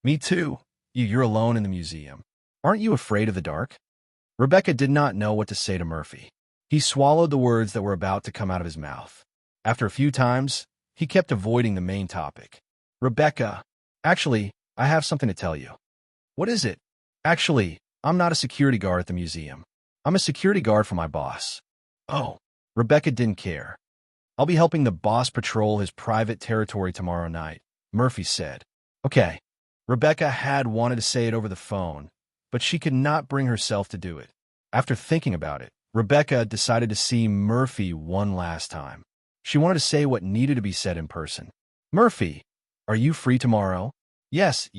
Me too, You're alone in the museum. Aren't you afraid of the dark? Rebecca did not know what to say to Murphy. He swallowed the words that were about to come out of his mouth. After a few times, he kept avoiding the main topic. Rebecca, actually, I have something to tell you. What is it? Actually, I'm not a security guard at the museum. I'm a security guard for my boss. Oh, Rebecca didn't care. I'll be helping the boss patrol his private territory tomorrow night, Murphy said. Okay. Rebecca had wanted to say it over the phone, but she could not bring herself to do it. After thinking about it, Rebecca decided to see Murphy one last time. She wanted to say what needed to be said in person. Murphy, are you free tomorrow? Yes,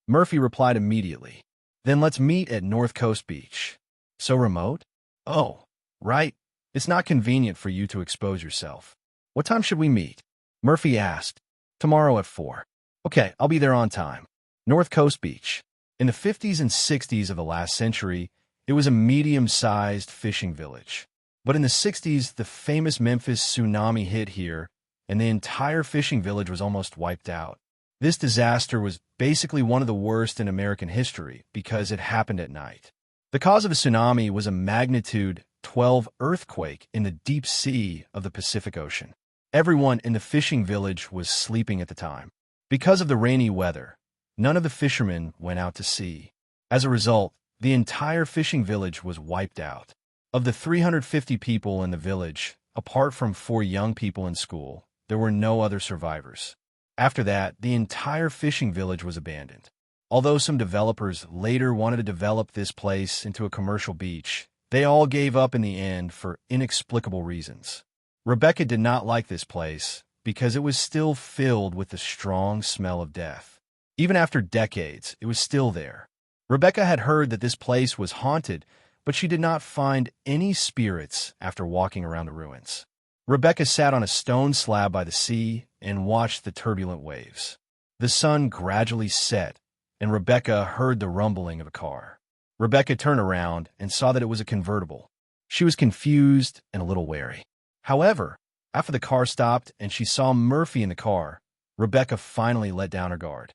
Murphy replied immediately. Then let's meet at North Coast Beach. So remote? Oh, right. It's not convenient for you to expose yourself. What time should we meet? Murphy asked. Tomorrow at 4. Okay, I'll be there on time. North Coast Beach. In the 50s and 60s of the last century, it was a medium-sized fishing village. But in the 60s, the famous Memphis tsunami hit here, and the entire fishing village was almost wiped out. This disaster was basically one of the worst in American history because it happened at night. The cause of the tsunami was a magnitude 12 earthquake in the deep sea of the Pacific Ocean. Everyone in the fishing village was sleeping at the time. Because of the rainy weather, none of the fishermen went out to sea. As a result, the entire fishing village was wiped out. Of the 350 people in the village, apart from 4 young people in school, there were no other survivors. After that, the entire fishing village was abandoned. Although some developers later wanted to develop this place into a commercial beach, they all gave up in the end for inexplicable reasons. Rebecca did not like this place because it was still filled with the strong smell of death. Even after decades, it was still there. Rebecca had heard that this place was haunted, but she did not find any spirits after walking around the ruins. Rebecca sat on a stone slab by the sea and watched the turbulent waves. The sun gradually set, and Rebecca heard the rumbling of a car. Rebecca turned around and saw that it was a convertible. She was confused and a little wary. However, after the car stopped and she saw Murphy in the car, Rebecca finally let down her guard.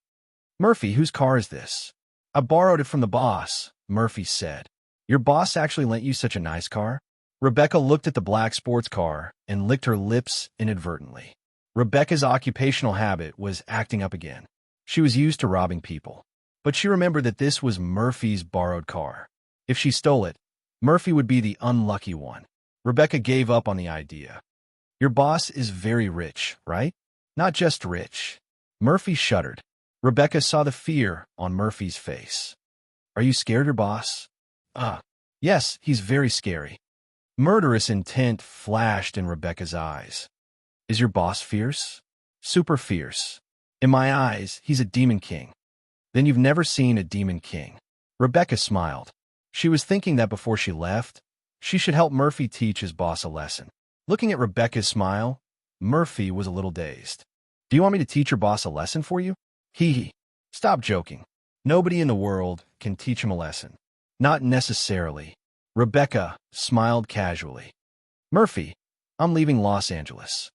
Murphy, whose car is this? I borrowed it from the boss, Murphy said. Your boss actually lent you such a nice car? Rebecca looked at the black sports car and licked her lips inadvertently. Rebecca's occupational habit was acting up again. She was used to robbing people. But she remembered that this was Murphy's borrowed car. If she stole it, Murphy would be the unlucky one. Rebecca gave up on the idea. Your boss is very rich, right? Not just rich. Murphy shuddered. Rebecca saw the fear on Murphy's face. Are you scared, your boss? Yes, he's very scary. Murderous intent flashed in Rebecca's eyes. Is your boss fierce? Super fierce. In my eyes, he's a demon king. Then you've never seen a demon king. Rebecca smiled. She was thinking that before she left, she should help Murphy teach his boss a lesson. Looking at Rebecca's smile, Murphy was a little dazed. Do you want me to teach your boss a lesson for you? Hee. Stop joking. Nobody in the world can teach him a lesson. Not necessarily. Rebecca smiled casually. Murphy, I'm leaving Los Angeles.